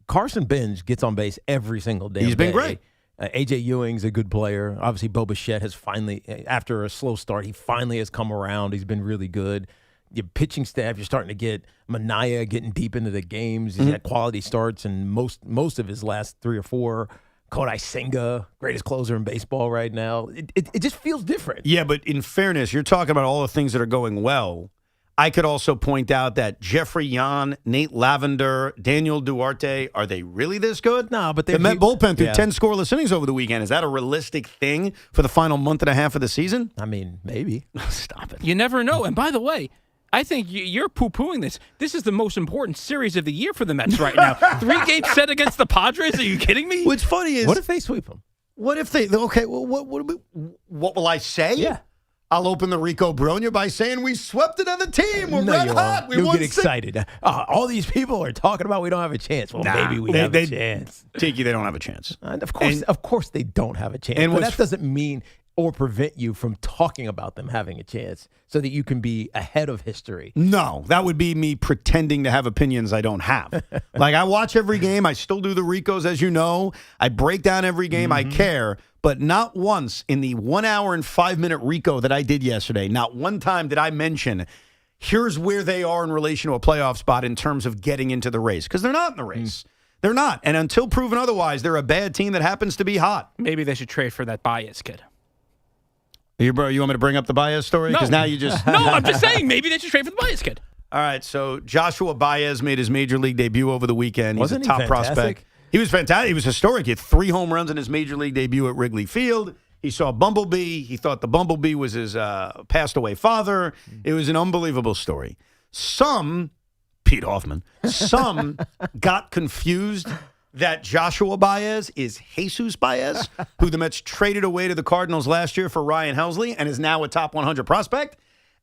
Carson Benz gets on base every single day. He's been great. A.J. Ewing's a good player. Obviously, Bo Bichette has finally, after a slow start, he finally has come around. He's been really good. Your pitching staff, you're starting to get Manaea getting deep into the games. He's had quality starts in most of his last 3 or 4. Kodai Senga, greatest closer in baseball right now. It just feels different. Yeah, but in fairness, you're talking about all the things that are going well. I could also point out that Jeffrey Yan, Nate Lavender, Daniel Duarte, are they really this good? No, but the Met bullpen threw 10 scoreless innings over the weekend. Is that a realistic thing for the final month and a half of the season? I mean, maybe. Stop it. You never know. And by the way, I think you're poo-pooing this. This is the most important series of the year for the Mets right now. 3 games set against the Padres? Are you kidding me? What's funny is... What if they sweep them? What if they... Okay, well, what will I say? Yeah. I'll open the Rico Brogna by saying we swept another team. We're red hot. We You'll won get excited. All these people are talking about we don't have a chance. Well, maybe we have a chance. Tiki, they don't have a chance. And of course they don't have a chance. But that doesn't mean or prevent you from talking about them having a chance so that you can be ahead of history. No, that would be me pretending to have opinions I don't have. Like, I watch every game. I still do the Ricos, as you know. I break down every game. I care. But not once in the 1 hour and 5 minute Rico that I did yesterday, not one time did I mention, here's where they are in relation to a playoff spot in terms of getting into the race. Because they're not in the race. They're not. And until proven otherwise, they're a bad team that happens to be hot. Maybe they should trade for that Baez kid. You want me to bring up the Baez story? Because now you just... No, I'm just saying, maybe they should trade for the Baez kid. All right, so Joshua Baez made his major league debut over the weekend. Wasn't He's a top he fantastic? prospect. He was fantastic. He was historic. He had 3 home runs in his major league debut at Wrigley Field. He saw Bumblebee. He thought the Bumblebee was his passed away father. It was an unbelievable story. Pete Hoffman, got confused that Joshua Baez is Jesus Baez, who the Mets traded away to the Cardinals last year for Ryan Helsley and is now a top 100 prospect.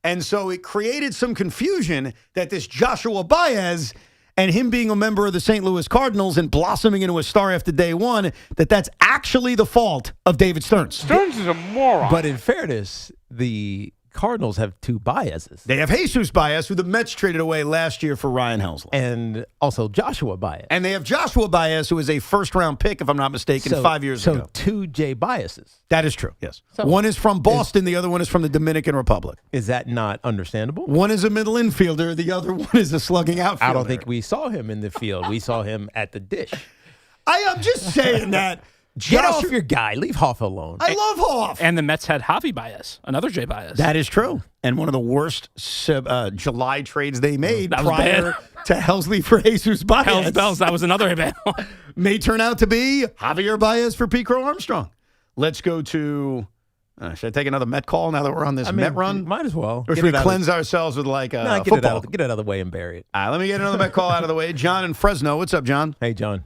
And so it created some confusion that this Joshua Baez and him being a member of the St. Louis Cardinals and blossoming into a star after day one, that's actually the fault of David Stearns. Stearns is a moron. But in fairness, the Cardinals have 2 Baezes. They have Jesus Baez, who the Mets traded away last year for Ryan Helsley. And also Joshua Baez. And they have Joshua Baez, who is a first-round pick, if I'm not mistaken, 5 years ago. So 2 J Baezes. That is true, yes. One is from Boston, the other one is from the Dominican Republic. Is that not understandable? One is a middle infielder, the other one is a slugging outfielder. I don't think we saw him in the field. We saw him at the dish. I am just saying that. Get off your guy. Leave Hoff alone. I love Hoff. And the Mets had Javi Baez, another J Baez. That is true. And one of the worst July trades they made prior to Helsley for Jesus Baez. Hells Bells, that was another bad one. May turn out to be Javier Baez for Pete Crow Armstrong. Let's go to... should I take another Met call now that we're on this Met run? Might as well. Or should we cleanse ourselves with like football? Get it out of the way and bury it. All right, let me get another Met call out of the way. John in Fresno. What's up, John? Hey, John.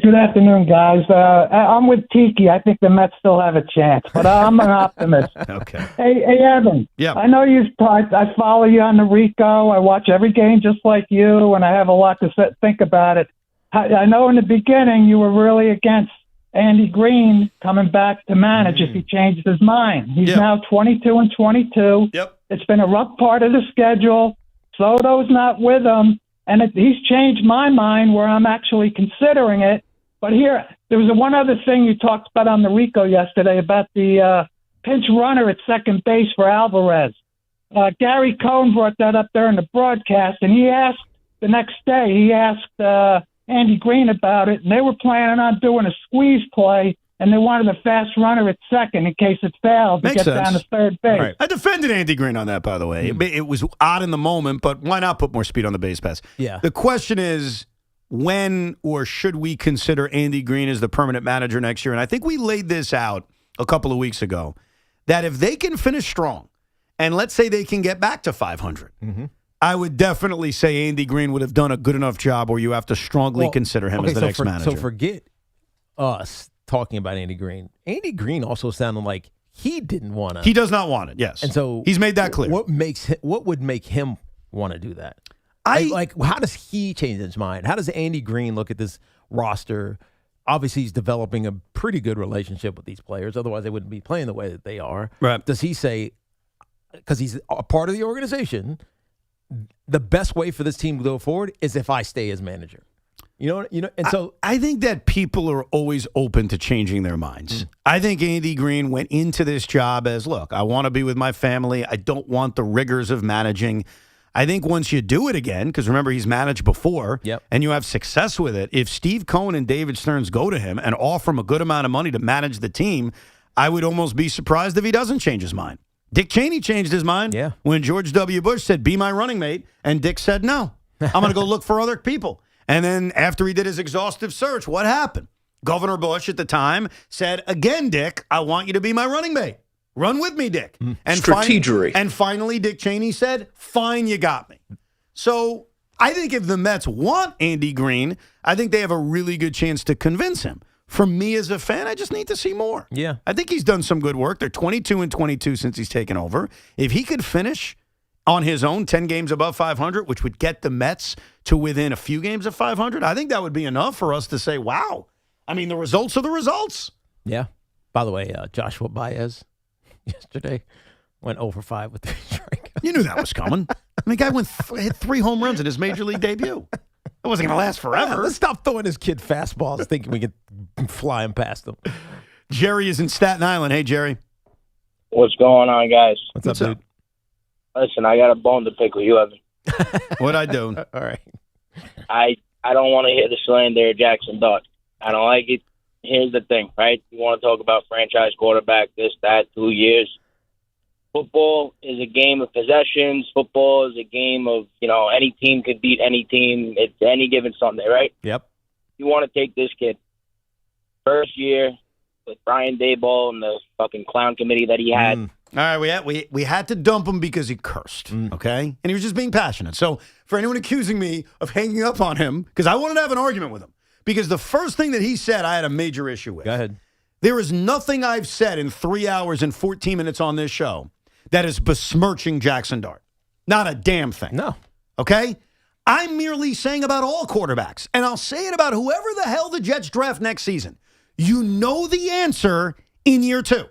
Good afternoon, guys. I'm with Tiki. I think the Mets still have a chance, but I'm an optimist. Okay. Hey, Evan. Yeah. I know I follow you on the Rico. I watch every game just like you, and I have a lot to think about it. I know in the beginning you were really against Andy Green coming back to manage if he changed his mind. He's now 22-22. Yep. It's been a rough part of the schedule. Soto's not with him. And he's changed my mind where I'm actually considering it. But there was one other thing you talked about on the Rico yesterday about the pinch runner at second base for Alvarez. Gary Cohn brought that up there in the broadcast, and he asked Andy Green about it, and they were planning on doing a squeeze play, and they wanted a fast runner at second in case it failed to get down to third base. Right. I defended Andy Green on that, by the way. It was odd in the moment, but why not put more speed on the base pass? Yeah. The question is, when or should we consider Andy Green as the permanent manager next year? And I think we laid this out a couple of weeks ago, that if they can finish strong, and let's say they can get back to 500, I would definitely say Andy Green would have done a good enough job where you have to strongly consider him as the next manager. So forget us talking about Andy Green. Andy Green also sounded like he didn't want to. He does not want it, yes. And so he's made that clear. What would make him want to do that? How does he change his mind? How does Andy Green look at this roster? Obviously, he's developing a pretty good relationship with these players. Otherwise, they wouldn't be playing the way that they are. Right. Does he say, because he's a part of the organization, the best way for this team to go forward is if I stay as manager? And so I think that people are always open to changing their minds. I think Andy Green went into this job as, look, I want to be with my family. I don't want the rigors of managing. I think once you do it again, because remember, he's managed before, and you have success with it, if Steve Cohen and David Stearns go to him and offer him a good amount of money to manage the team, I would almost be surprised if he doesn't change his mind. Dick Cheney changed his mind when George W. Bush said, be my running mate, and Dick said, no, I'm going to go look for other people. And then after he did his exhaustive search, what happened? Governor Bush at the time said, again, Dick, I want you to be my running mate. Run with me, Dick. And Strategery. And finally, Dick Cheney said, fine, you got me. So I think if the Mets want Andy Green, I think they have a really good chance to convince him. For me as a fan, I just need to see more. Yeah. I think he's done some good work. They're 22-22 since he's taken over. If he could finish on his own 10 games above 500, which would get the Mets to within a few games of 500, I think that would be enough for us to say, wow. I mean, the results are the results. Yeah. By the way, Joshua Baez yesterday went 0-for-5 with 3 strikeouts. You knew that was coming. I mean, the guy hit 3 home runs in his major league debut. It wasn't going to last forever. Let's stop throwing this kid fastballs thinking we can fly him past them. Jerry is in Staten Island. Hey, Jerry. What's going on, guys? What's up, dude? Listen, I got a bone to pick with you, Evan. What'd I do? All right. I don't want to hear the slander of Jaxson Dart. I don't like it. Here's the thing, right? You want to talk about franchise quarterback, this, that, 2 years. Football is a game of possessions. Football is a game of, any team could beat any team. It's any given Sunday, right? Yep. You want to take this kid. First year with Brian Daboll and the fucking clown committee that he had. All right, we had to dump him because he cursed, okay? And he was just being passionate. So for anyone accusing me of hanging up on him, because I wanted to have an argument with him, because the first thing that he said I had a major issue with. Go ahead. There is nothing I've said in 3 hours and 14 minutes on this show that is besmirching Jaxson Dart. Not a damn thing. No. Okay? I'm merely saying about all quarterbacks, and I'll say it about whoever the hell the Jets draft next season. You know the answer in year 2.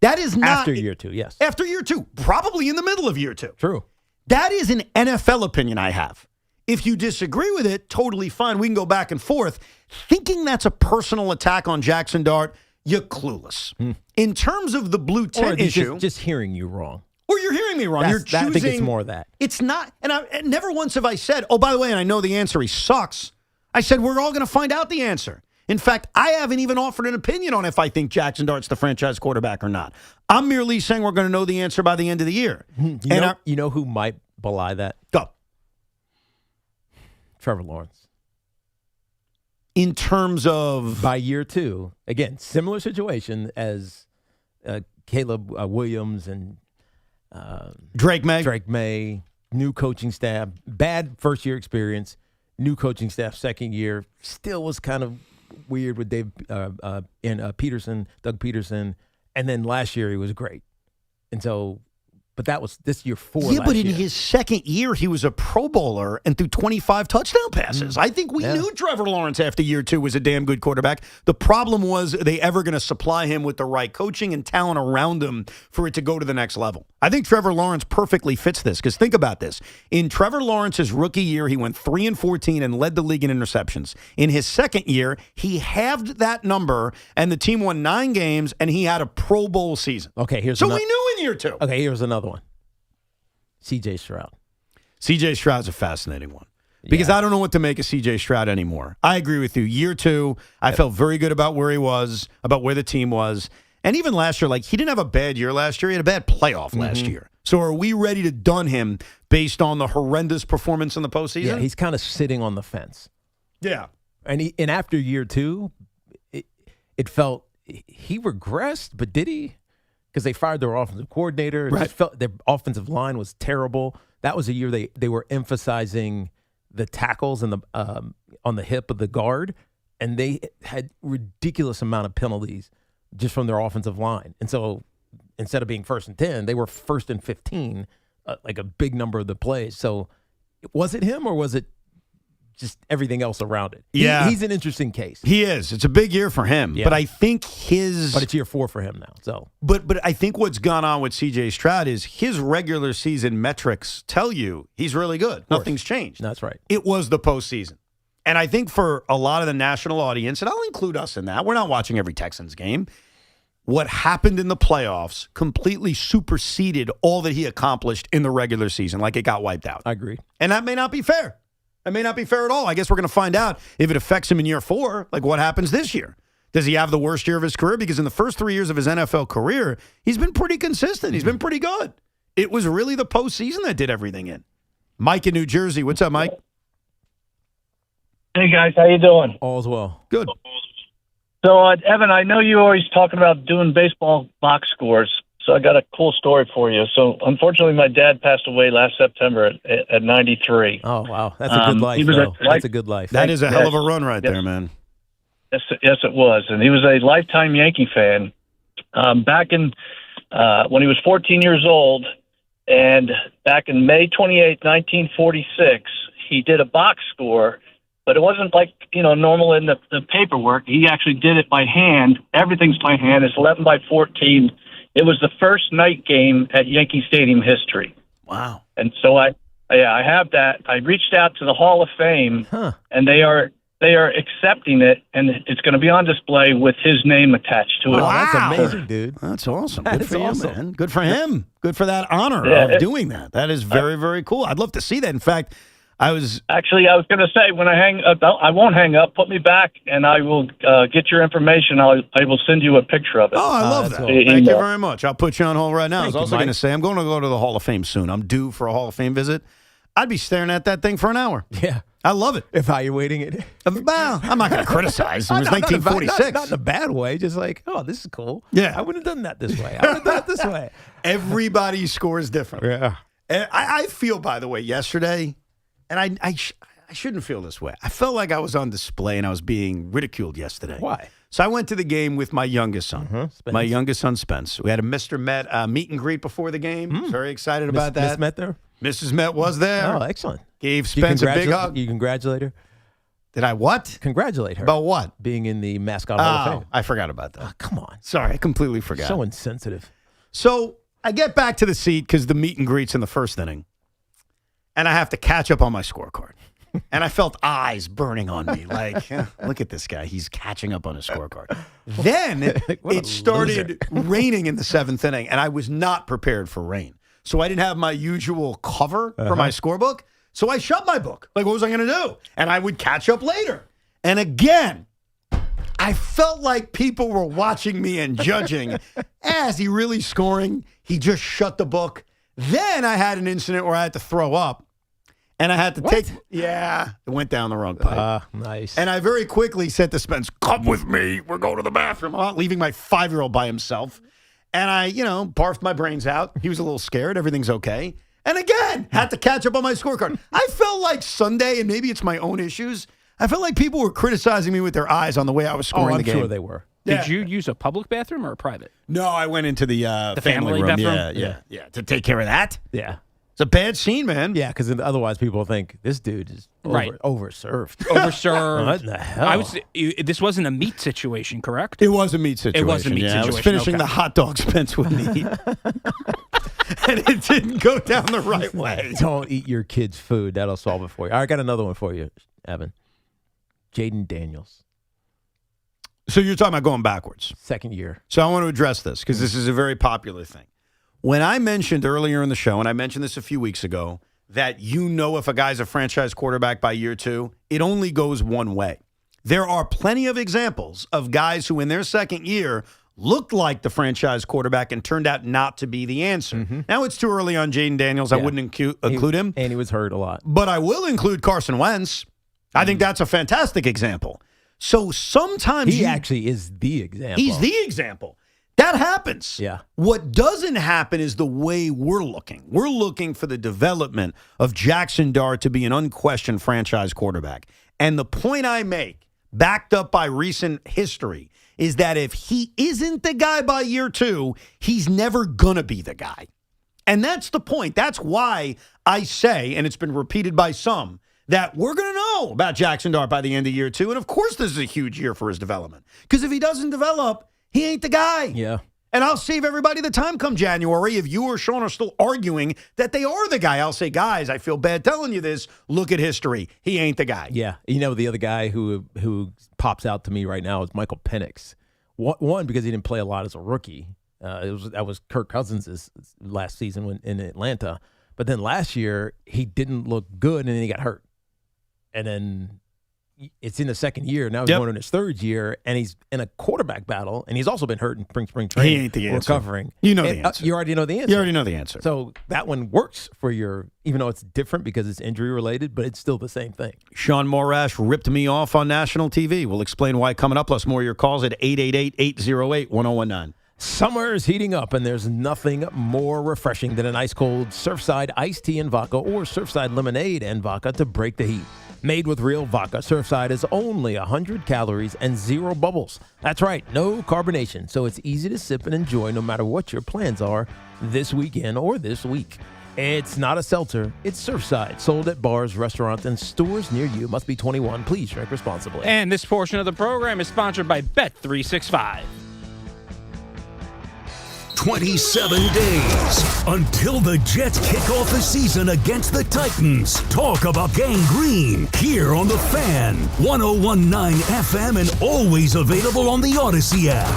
That is not... After year 2, yes. After year 2. Probably in the middle of year 2. True. That is an NFL opinion I have. If you disagree with it, totally fine. We can go back and forth. Thinking that's a personal attack on Jaxson Dart, you're clueless. In terms of the blue tent issue... Just hearing you wrong. Or you're hearing me wrong. You're choosing... I think it's more of that. It's not... And never once have I said, oh, by the way, and I know the answer, he sucks. I said, we're all going to find out the answer. In fact, I haven't even offered an opinion on if I think Jaxson Dart's the franchise quarterback or not. I'm merely saying we're going to know the answer by the end of the year. You know who might belie that? Go. Trevor Lawrence. In terms of... By year 2, again, similar situation as Caleb Williams and Drake May, new coaching staff, bad first-year experience, new coaching staff, second year, still was kind of weird with Doug Peterson, and then last year he was great. And so, but that was this year 4 Yeah, but in year. his second year, he was a Pro Bowler and threw 25 touchdown passes. I think we knew Trevor Lawrence after year 2 was a damn good quarterback. The problem was, are they ever going to supply him with the right coaching and talent around him for it to go to the next level? I think Trevor Lawrence perfectly fits this, because think about this. In Trevor Lawrence's rookie year, he went 3-14 and led the league in interceptions. In his second year, he halved that number, and the team won 9 games, and he had a Pro Bowl season. Okay, we knew in year 2. Okay, here's another one. C.J. Stroud. C.J. Stroud's a fascinating one. Because I don't know what to make of C.J. Stroud anymore. I agree with you. Year 2, I felt very good about where he was, about where the team was. And even last year, he didn't have a bad year last year. He had a bad playoff last year. So are we ready to dun him based on the horrendous performance in the postseason? Yeah, he's kind of sitting on the fence. Yeah. And after year 2, it felt he regressed, but did he? Because they fired their offensive coordinator. It just felt their offensive line was terrible. That was a year they were emphasizing the tackles and the on the hip of the guard, and they had ridiculous amount of penalties just from their offensive line. And so instead of being 1st and 10, they were 1st and 15, like a big number of the plays. So was it him or was it just everything else around it? Yeah. He's an interesting case. He is. It's a big year for him. Yeah. But I think But it's year 4 for him now. So, But I think what's gone on with C.J. Stroud is his regular season metrics tell you he's really good. Nothing's changed. That's right. It was the postseason. And I think for a lot of the national audience, and I'll include us in that, we're not watching every Texans game. What happened in the playoffs completely superseded all that he accomplished in the regular season, like it got wiped out. I agree. And that may not be fair. That may not be fair at all. I guess we're going to find out if it affects him in year 4, like what happens this year. Does he have the worst year of his career? Because in the first 3 years of his NFL career, he's been pretty consistent. He's been pretty good. It was really the postseason that did everything in. Mike in New Jersey. What's up, Mike? Hey, guys. How you doing? All's well. Good. So, Evan, I know you always talking about doing baseball box scores, so I got a cool story for you. So, unfortunately, my dad passed away last September at 93. Oh, wow. That's a good life, That's a good life. That is a hell of a run right there, man. Yes, it was. And he was a lifetime Yankee fan. Back in when he was 14 years old, and back in May 28, 1946, he did a box score, but it wasn't like, normal in the paperwork. He actually did it by hand. Everything's by hand. It's 11 by 14. It was the first night game at Yankee Stadium history. Wow. And so I have that. I reached out to the Hall of Fame, and they are accepting it, and it's going to be on display with his name attached to it. Wow. That's amazing, dude. That's awesome. That Good is for awesome. you, man. Good for him. Good for that honor of doing that. That is very, very cool. I'd love to see that. In fact, I was going to say, when I hang up, I won't hang up. Put me back, and I will get your information. I will send you a picture of it. Oh, I love that. Cool. Thank you very much. I'll put you on hold right now. I was Thank you, also going to Mike. say, I'm going to go to the Hall of Fame soon. I'm due for a Hall of Fame visit. I'd be staring at that thing for an hour. Yeah. I love it. Evaluating it. Well, I'm not going to criticize. It was 1946. Not in a bad way. Just like, oh, this is cool. Yeah. I would have done that this way. I would have done it this way. Everybody scores different. Yeah. And I feel, by the way, yesterday, and I shouldn't feel this way. I felt like I was on display and I was being ridiculed yesterday. Why? So I went to the game with my youngest son. My youngest son, Spence. We had a Mr. Met meet and greet before the game. Very excited about that. Miss Met there? Mrs. Met was there. Oh, excellent. Gave Spence a big hug. You congratulate her? Did I what? Congratulate her. About what? Being in the mascot Hall of Fame. I forgot about that. Oh, come on. Sorry, I completely forgot. So insensitive. So I get back to the seat because the meet and greet's in the first inning, and I have to catch up on my scorecard. And I felt eyes burning on me. Like, look at this guy. He's catching up on his scorecard. Then it started raining in the seventh inning, and I was not prepared for rain. So I didn't have my usual cover for my scorebook. So I shut my book. Like, what was I going to do? And I would catch up later. And again, I felt like people were watching me and judging. Is he really scoring? He just shut the book. Then I had an incident where I had to throw up. And I had to it went down the wrong pipe. Nice. And I very quickly said to Spence, come with me. We're going to the bathroom. I'm not leaving my 5-year-old by himself. And I, barfed my brains out. He was a little scared. Everything's okay. And again, had to catch up on my scorecard. I felt like Sunday, and maybe it's my own issues, I felt like people were criticizing me with their eyes on the way I was scoring the game. I'm sure they were. Did you use a public bathroom or a private? No, I went into the family room. bathroom? Yeah. To take care of that. Yeah. It's a bad scene, man. Yeah, because otherwise people think this dude is overserved. Overserved. What the hell? This wasn't a meat situation, correct? It was a meat situation. It was a meat situation. I was finishing the hot dog Spence would eat. And it didn't go down the right way. Don't eat your kid's food. That'll solve it for you. All right, I got another one for you, Evan. Jaden Daniels. So you're talking about going backwards. Second year. So I want to address this because this is a very popular thing. When I mentioned earlier in the show, and I mentioned this a few weeks ago, that if a guy's a franchise quarterback by year 2, it only goes one way. There are plenty of examples of guys who in their second year looked like the franchise quarterback and turned out not to be the answer. Now it's too early on Jaden Daniels. I wouldn't include him. And he was hurt a lot. But I will include Carson Wentz. I think that's a fantastic example. So sometimes he actually is the example. He's the example. That happens. Yeah. What doesn't happen is the way we're looking. We're looking for the development of Jaxson Dart to be an unquestioned franchise quarterback. And the point I make, backed up by recent history, is that if he isn't the guy by year 2, he's never going to be the guy. And that's the point. That's why I say, and it's been repeated by some, that we're going to know about Jaxson Dart by the end of year 2. And of course, this is a huge year for his development. Because if he doesn't develop, he ain't the guy. Yeah. And I'll save everybody the time come January. If you or Sean are still arguing that they are the guy, I'll say, guys, I feel bad telling you this. Look at history. He ain't the guy. Yeah. The other guy who pops out to me right now is Michael Penix. One, because he didn't play a lot as a rookie. That was Kirk Cousins' last season in Atlanta. But then last year, he didn't look good, and then he got hurt. And then it's in the second year. Now he's going in his third year, and he's in a quarterback battle, and he's also been hurt in spring training. He ain't the answer. Recovering. You know the answer. You already know the answer. You already know the answer. So that one works for even though it's different because it's injury related, but it's still the same thing. Sean Morash ripped me off on national TV. We'll explain why coming up, plus more of your calls at 888-808-1019. Summer is heating up, and there's nothing more refreshing than an ice-cold Surfside iced tea and vodka or Surfside lemonade and vodka to break the heat. Made with real vodka, Surfside is only 100 calories and 0 bubbles. That's right, no carbonation, so it's easy to sip and enjoy no matter what your plans are this weekend or this week. It's not a seltzer, it's Surfside, sold at bars, restaurants, and stores near you. Must be 21. Please drink responsibly. And this portion of the program is sponsored by Bet365. 27 days until the Jets kick off the season against the Titans. Talk about Gang Green here on the Fan, 101.9 FM, and always available on the Odyssey app.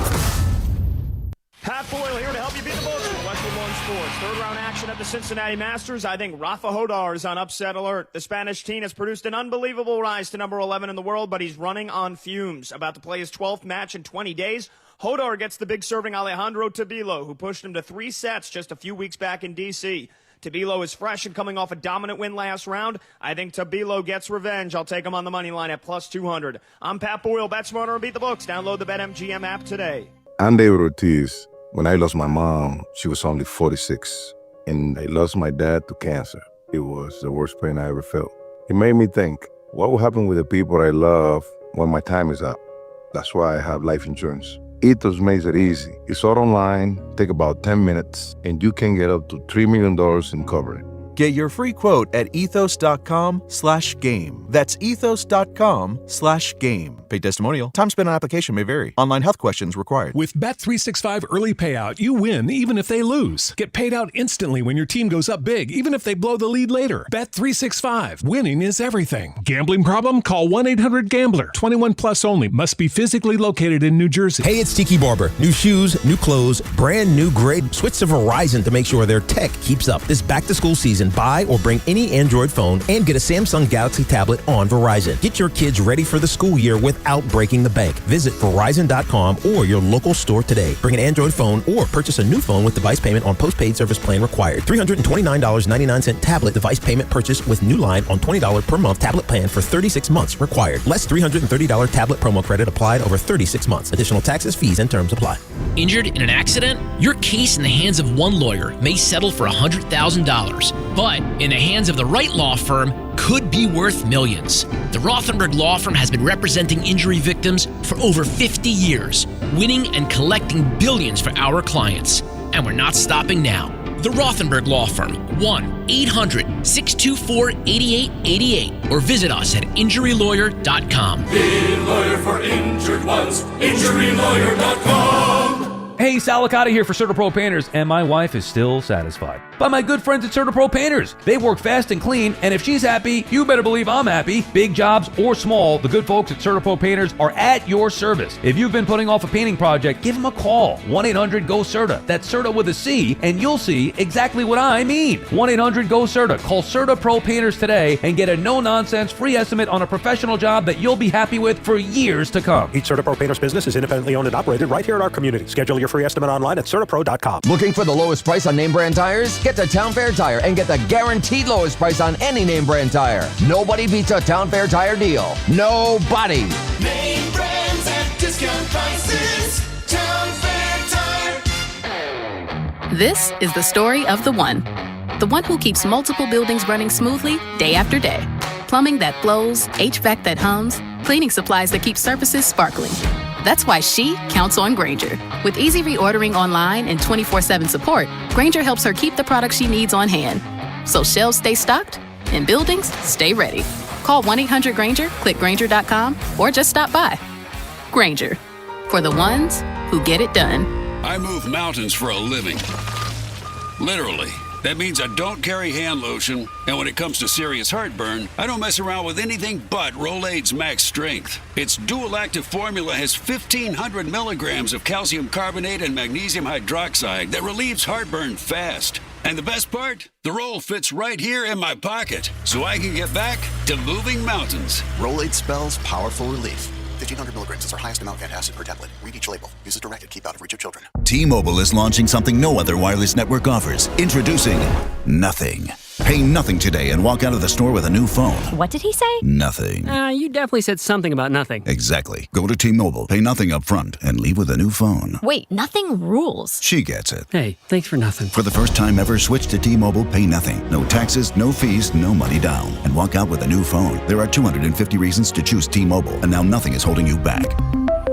Pat Boyle here to help you beat the books for Westwood One Sports. Third round action at the Cincinnati Masters. I think Rafa Hodar is on upset alert. The Spanish teen has produced an unbelievable rise to number 11 in the world, but he's running on fumes. About to play his 12th match in 20 days. Hodar gets the big serving Alejandro Tabilo, who pushed him to 3 sets just a few weeks back in D.C. Tabilo is fresh and coming off a dominant win last round. I think Tabilo gets revenge. I'll take him on the money line at plus 200. I'm Pat Boyle. Bet smarter and beat the books. Download the BetMGM app today. I'm David Ortiz. When I lost my mom, she was only 46. And I lost my dad to cancer. It was the worst pain I ever felt. It made me think, what will happen with the people I love when my time is up? That's why I have life insurance. Ethos makes it easy. It's all online, take about 10 minutes, and you can get up to $3 million in coverage. Get your free quote at ethos.com/game. That's ethos.com/game. Paid testimonial. Time spent on application may vary. Online health questions required. With Bet365 early payout, you win even if they lose. Get paid out instantly when your team goes up big, even if they blow the lead later. Bet365. Winning is everything. Gambling problem? Call 1-800-GAMBLER. 21 plus only. Must be physically located in New Jersey. Hey, it's Tiki Barber. New shoes, new clothes, brand new grade. Switch to Verizon to make sure their tech keeps up. This back-to-school season, buy or bring any Android phone and get a Samsung Galaxy tablet on Verizon. Get your kids ready for the school year without breaking the bank. Visit Verizon.com or your local store today. Bring an Android phone or purchase a new phone with device payment on postpaid service plan required. $329.99 tablet device payment purchase with new line on $20 per month tablet plan for 36 months required. Less $330 tablet promo credit applied over 36 months. Additional taxes, fees, and terms apply. Injured in an accident? Your case in the hands of one lawyer may settle for $100,000. But in the hands of the right law firm, could be worth millions. The Rothenberg Law Firm has been representing injury victims for over 50 years, winning and collecting billions for our clients. And we're not stopping now. The Rothenberg Law Firm, 1-800-624-8888, or visit us at injurylawyer.com. Be a lawyer for injured ones, injurylawyer.com. Hey, Salicata here for CertaPro Painters, and my wife is still satisfied by my good friends at CertaPro Painters. They work fast and clean, and if she's happy, you better believe I'm happy. Big jobs or small, the good folks at CertaPro Painters are at your service. If you've been putting off a painting project, give them a call. 1-800-GO-CERTA. That's CERTA with a C, and you'll see exactly what I mean. 1-800-GO-CERTA. Call CertaPro Painters today and get a no-nonsense free estimate on a professional job that you'll be happy with for years to come. Each CertaPro Painters business is independently owned and operated right here in our community. Schedule your free estimate online at CertaPro.com. Looking for the lowest price on name brand tires? Get to Town Fair Tire and get the guaranteed lowest price on any name brand tire. Nobody beats a Town Fair Tire deal. Nobody. Name brands at discount prices. Town Fair Tire. This is the story of the one who keeps multiple buildings running smoothly day after day. Plumbing that flows, HVAC that hums, cleaning supplies that keep surfaces sparkling. That's why she counts on Grainger. With easy reordering online and 24/7 support, Grainger helps her keep the products she needs on hand. So shelves stay stocked and buildings stay ready. Call 1-800-GRAINGER, click Grainger.com, or just stop by. Grainger, for the ones who get it done. I move mountains for a living. Literally. That means I don't carry hand lotion, and when it comes to serious heartburn, I don't mess around with anything but Rolaids Max Strength. Its dual-active formula has 1,500 milligrams of calcium carbonate and magnesium hydroxide that relieves heartburn fast. And the best part? The roll fits right here in my pocket, so I can get back to moving mountains. Rolade spells powerful relief. 1,500 milligrams is our highest amount of antacid per tablet. Read each label. Use as directed. Keep out of reach of children. T-Mobile is launching something no other wireless network offers. Introducing Nothing. Pay nothing today and walk out of the store with a new phone. What did he say? Nothing. You definitely said something about nothing. Exactly. Go to T-Mobile, pay nothing up front, and leave with a new phone. Wait, nothing rules. She gets it. Hey, thanks for nothing. For the first time ever, switch to T-Mobile, pay nothing. No taxes, no fees, no money down. And walk out with a new phone. There are 250 reasons to choose T-Mobile, and now nothing is holding you back.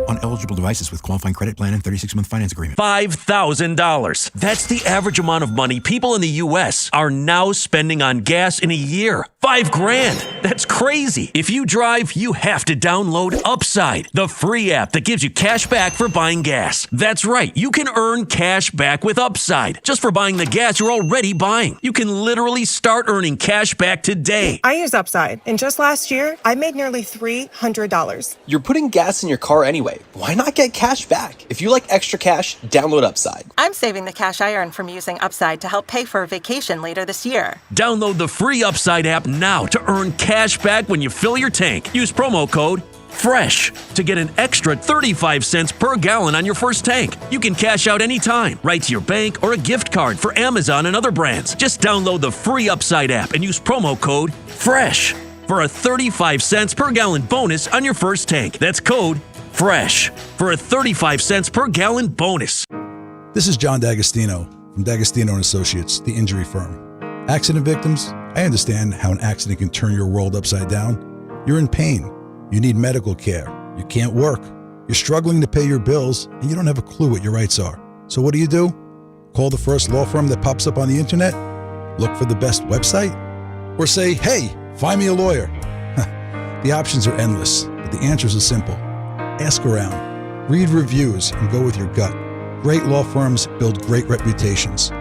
On eligible devices with qualifying credit plan and 36-month finance agreement. $5,000. That's the average amount of money people in the U.S. are now spending on gas in a year. $5,000. That's crazy. If you drive, you have to download Upside, the free app that gives you cash back for buying gas. That's right. You can earn cash back with Upside just for buying the gas you're already buying. You can literally start earning cash back today. I use Upside, and just last year, I made nearly $300. You're putting gas in your car anyway. Why not get cash back? If you like extra cash, download Upside. I'm saving the cash I earn from using Upside to help pay for a vacation later this year. Download the free Upside app now to earn cash back when you fill your tank. Use promo code FRESH to get an extra 35 cents per gallon on your first tank. You can cash out anytime, right to your bank or a gift card for Amazon and other brands. Just download the free Upside app and use promo code FRESH for a 35 cents per gallon bonus on your first tank. That's code FRESH for a 35 cents per gallon bonus. This is John D'Agostino from D'Agostino & Associates, the injury firm. Accident victims, I understand how an accident can turn your world upside down. You're in pain. You need medical care. You can't work. You're struggling to pay your bills, and you don't have a clue what your rights are. So what do? Call the first law firm that pops up on the internet? Look for the best website? Or say, hey, find me a lawyer? The options are endless, but the answers are simple. Ask around, read reviews, and go with your gut. Great law firms build great reputations.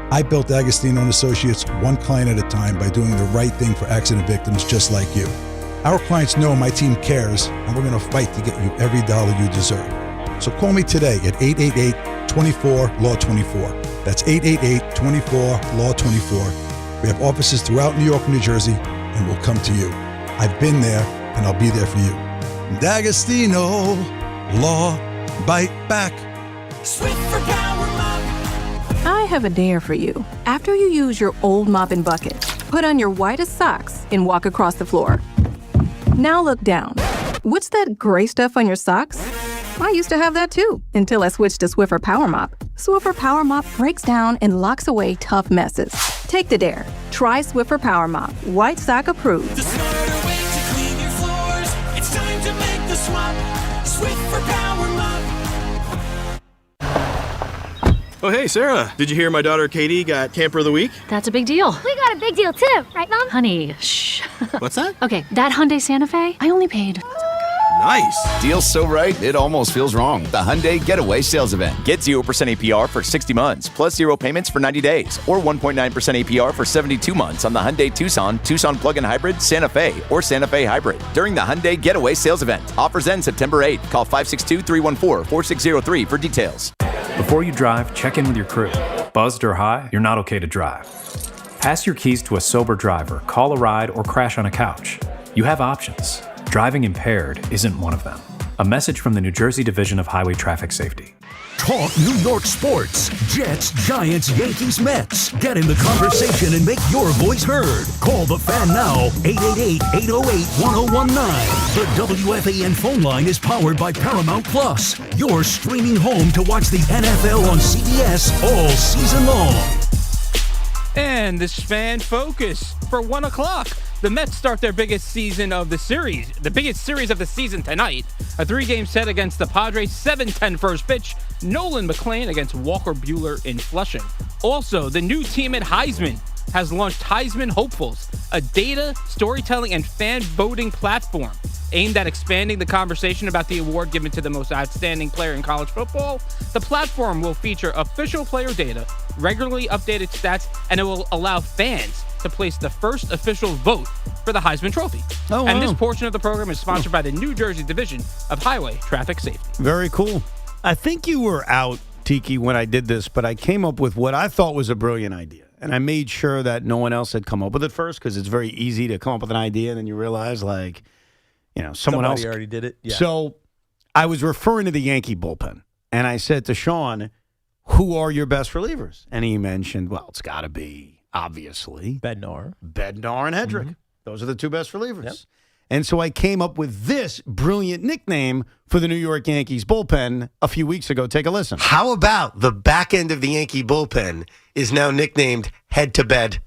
I built D'Agostino & Associates one client at a time by doing the right thing for accident victims just like you. Our clients know my team cares, and we're going to fight to get you every dollar you deserve. So call me today at 888-24-LAW-24. That's 888-24-LAW-24. We have offices throughout New York and New Jersey, and we'll come to you. I've been there, and I'll be there for you. D'Agostino Law, bite back. Swiffer Power Mop. I have a dare for you. After you use your old mop and bucket, put on your whitest socks and walk across the floor. Now look down. What's that gray stuff on your socks? I used to have that too, until I switched to Swiffer Power Mop. Swiffer Power Mop breaks down and locks away tough messes. Take the dare. Try Swiffer Power Mop. White sock approved. The smarter way to clean your floors. It's time to make the swap. Swiffer Power Mop. Oh, hey, Sarah. Did you hear my daughter Katie got Camper of the Week? That's a big deal. We got a big deal too, right, Mom? Honey, shh. What's that? Okay, that Hyundai Santa Fe, I only paid. Nice. Deal's so right, it almost feels wrong. The Hyundai Getaway Sales Event. Get 0% APR for 60 months, plus 0 payments for 90 days, or 1.9% APR for 72 months on the Hyundai Tucson, Tucson Plug-in Hybrid, Santa Fe, or Santa Fe Hybrid during the Hyundai Getaway Sales Event. Offers end September 8th. Call 562-314-4603 for details. Before you drive, check in with your crew. Buzzed or high, you're not okay to drive. Pass your keys to a sober driver, call a ride, or crash on a couch. You have options. Driving impaired isn't one of them. A message from the New Jersey Division of Highway Traffic Safety. Talk New York sports. Jets, Giants, Yankees, Mets. Get in the conversation and make your voice heard. Call the Fan now, 888-808-1019. The WFAN phone line is powered by Paramount Plus. Your streaming home to watch the NFL on CBS all season long. And this Fan Focus for 1 o'clock. The Mets start their biggest season of the series. The biggest series of the season tonight. A 3-game set against the Padres, 7-10 first pitch. Nolan McLean against Walker Buehler in Flushing. Also, the new team at Heisman has launched Heisman Hopefuls, a data, storytelling, and fan voting platform aimed at expanding the conversation about the award given to the most outstanding player in college football. The platform will feature official player data, regularly updated stats, and it will allow fans to place the first official vote for the Heisman Trophy. Oh, wow. And this portion of the program is sponsored by the New Jersey Division of Highway Traffic Safety. Very cool. I think you were out, Tiki, when I did this, but I came up with what I thought was a brilliant idea. And I made sure that no one else had come up with it first because it's very easy to come up with an idea and then you realize, like, someone else already did it. Yeah. So I was referring to the Yankee bullpen, and I said to Sean, who are your best relievers? And he mentioned, well, it's got to be, obviously, Bednar and Hedrick. Those are the two best relievers. Yep. And so I came up with this brilliant nickname for the New York Yankees bullpen a few weeks ago. Take a listen. How about the back end of the Yankee bullpen is now nicknamed Head to Bed?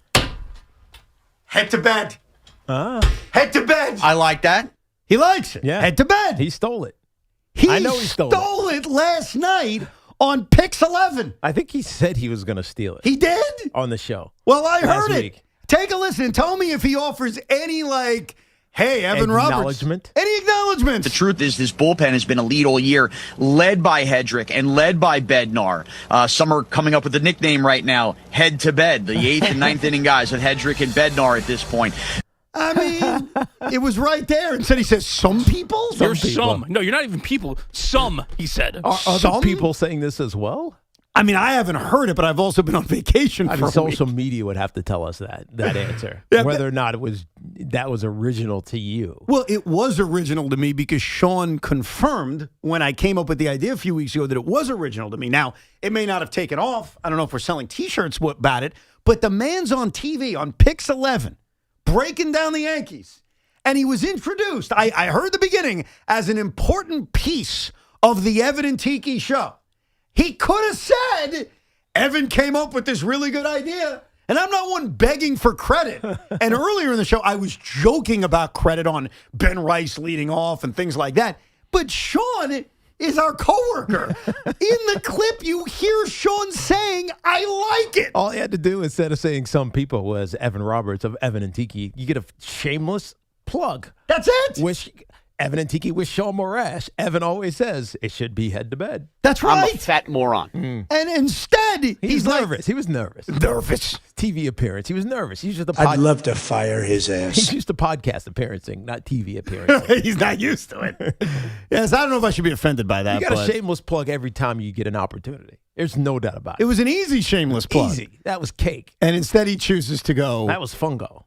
Head to Bed. Head to Bed. I like that. He likes it. Yeah. Head to Bed. He stole it. I know he stole it last night on Pix 11. I think he said he was going to steal it. He did? On the show. Well, I heard it. Week. Take a listen and tell me if he offers any, hey, Evan Roberts. Any acknowledgement? The truth is this bullpen has been elite all year, led by Hedrick and led by Bednar. Some are coming up with a nickname right now, Head to Bed, the 8th and 9th inning guys with Hedrick and Bednar at this point. I mean, it was right there. Instead, he says, some people? You're some. No, you're not even people. Some, he said. Are other people saying this as well? I mean, I haven't heard it, but I've also been on vacation for a social week. media would have to tell us that answer, Yeah, whether or not that was original to you. Well, it was original to me because Sean confirmed when I came up with the idea a few weeks ago that it was original to me. Now, it may not have taken off. I don't know if we're selling T-shirts about it, but the man's on TV on Pix 11 breaking down the Yankees, and he was introduced, I heard the beginning, as an important piece of the Evan and Tiki show. He could have said, Evan came up with this really good idea, and I'm not one begging for credit. And earlier in the show, I was joking about credit on Ben Rice leading off and things like that. But Sean is our coworker. In the clip, you hear Sean saying, I like it. All he had to do instead of saying some people was Evan Roberts of Evan and Tiki. You get a shameless plug. That's it. Evan and Tiki with Sean Morash. Evan always says it should be Head to Bed. That's right. I'm a fat moron. And instead, he's nervous. He was nervous. Nervous. TV appearance. He was nervous. He's just I'd love to fire his ass. He's used to podcast appearancing, not TV appearancing. He's not used to it. Yes, I don't know if I should be offended by that. You got a shameless plug every time you get an opportunity. There's no doubt about it. It was an easy shameless plug. Easy. That was cake. And instead he chooses to go. That was fungo.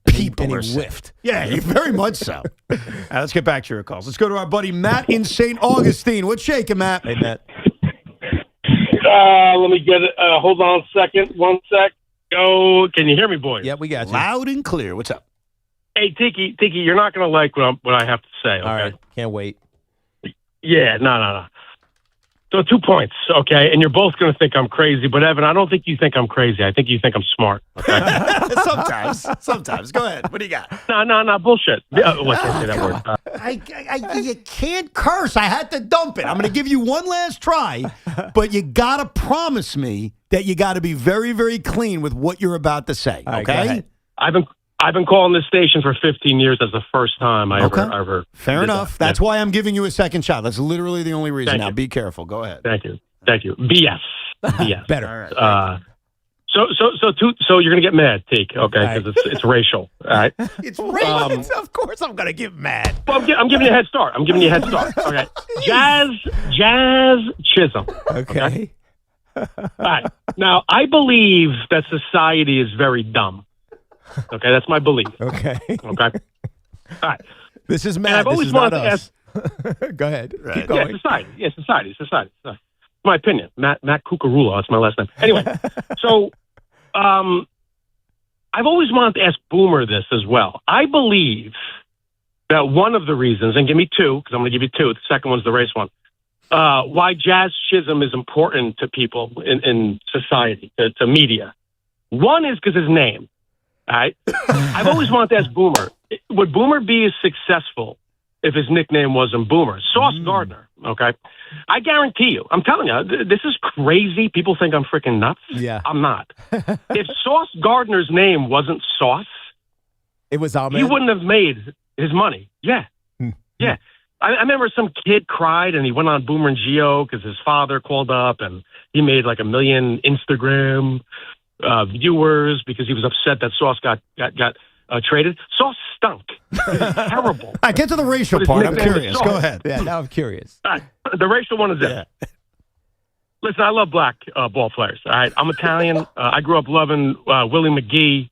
People and he whiffed. Yeah, very much so. All right, let's get back to your calls. Let's go to our buddy Matt in St. Augustine. What's shaking, Matt? Hey, Matt. Let me get it. Hold on a second. One sec. Go. Can you hear me, boys? Yeah, we got you. Loud and clear. What's up? Hey, Tiki, you're not going to like what I have to say. Okay? All right. Can't wait. Yeah, no. So 2 points, okay? And you're both going to think I'm crazy, but Evan, I don't think you think I'm crazy. I think you think I'm smart. Okay? Sometimes. Go ahead. What do you got? No, bullshit. I can't say that word. You can't curse. I had to dump it. I'm going to give you one last try, but you got to promise me that you got to be very, very clean with what you're about to say, All right, okay? I've been calling this station for 15 years. That's the first time I ever Fair did enough. that. That's why I'm giving you a second shot. That's literally the only reason. Thank Now, you. be careful. Go ahead. Thank you. BS. Better. All right. So you're gonna get mad, Teak, okay? Because it's racial. All right. It's racial. Of course, I'm gonna get mad. Well, I'm giving you a head start. Okay. Jazz Chisholm. Okay. All right. Now, I believe that society is very dumb. Okay, that's my belief. Okay. All right. This is And Matt. I've This always is not wanted to us. Go ahead. Right. Keep going. Yeah, society. My opinion. Matt Cucurullo. That's my last name. Anyway, so I've always wanted to ask Boomer this as well. I believe that one of the reasons, and give me two, because I'm going to give you two. The second one's the race one. Why Jazz Chisholm is important to people in society, to media. One is because his name. All right. I've always wanted to ask Boomer, would Boomer be as successful if his nickname wasn't Boomer? Sauce Gardner, okay? I guarantee you, I'm telling you, this is crazy. People think I'm freaking nuts. Yeah. I'm not. If Sauce Gardner's name wasn't Sauce, it was Ahmed. He wouldn't have made his money. Yeah. Yeah. I remember some kid cried and he went on Boomer and Geo because his father called up and he made like 1 million Instagram viewers because he was upset that Sauce got traded. Sauce stunk. It was terrible. All right, get to the racial part. I'm curious. Go ahead. Yeah, now I'm curious. The racial one is this. Listen, I love black ball players. All right, I'm Italian. I grew up loving Willie McGee,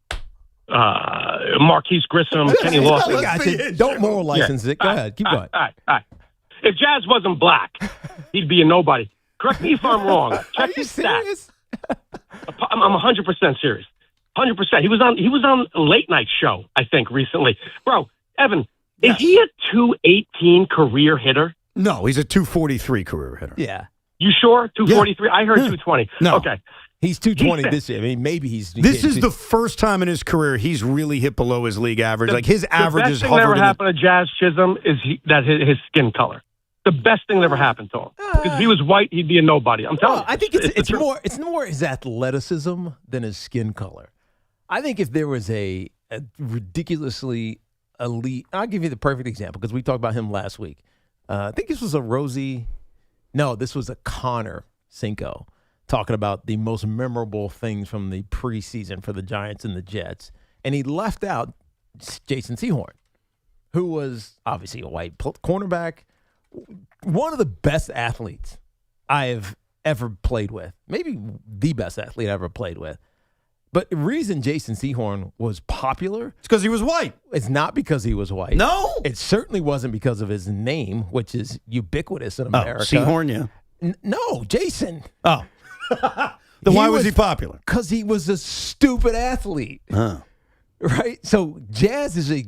Marquise Grissom, Kenny Lawson. Don't moral license it. Go ahead. Keep going. All right. If Jazz wasn't black, he'd be a nobody. Correct me if I'm wrong. Check his stats. I'm 100% serious. 100%. He was on a late night show, I think, recently. Bro, Evan, is he a 218 career hitter? No, he's a 243 career hitter. Yeah. You sure? 243? Yeah. I heard 220. No. Okay. He's 220 this year. I mean, maybe he's. This is the first time in his career he's really hit below his league average. Like his average is hovered. The best thing that ever happened to Jazz Chisholm is his skin color. The best thing that ever happened to him. Because if he was white, he'd be a nobody. I'm telling you. I think it's more his athleticism than his skin color. I think if there was a ridiculously elite, I'll give you the perfect example because we talked about him last week. I think this was this was a Connor Cinco talking about the most memorable things from the preseason for the Giants and the Jets. And he left out Jaxson Dart, who was obviously a white cornerback, one of the best athletes I have ever played with, maybe the best athlete I ever played with. But the reason Jaxson Dart was popular, it's because he was white. It's not because he was white. No. It certainly wasn't because of his name, which is ubiquitous in America. Seahorn, yeah. No, Jason. Oh. Then why was he popular? Because he was a stupid athlete. Right? So Jazz is a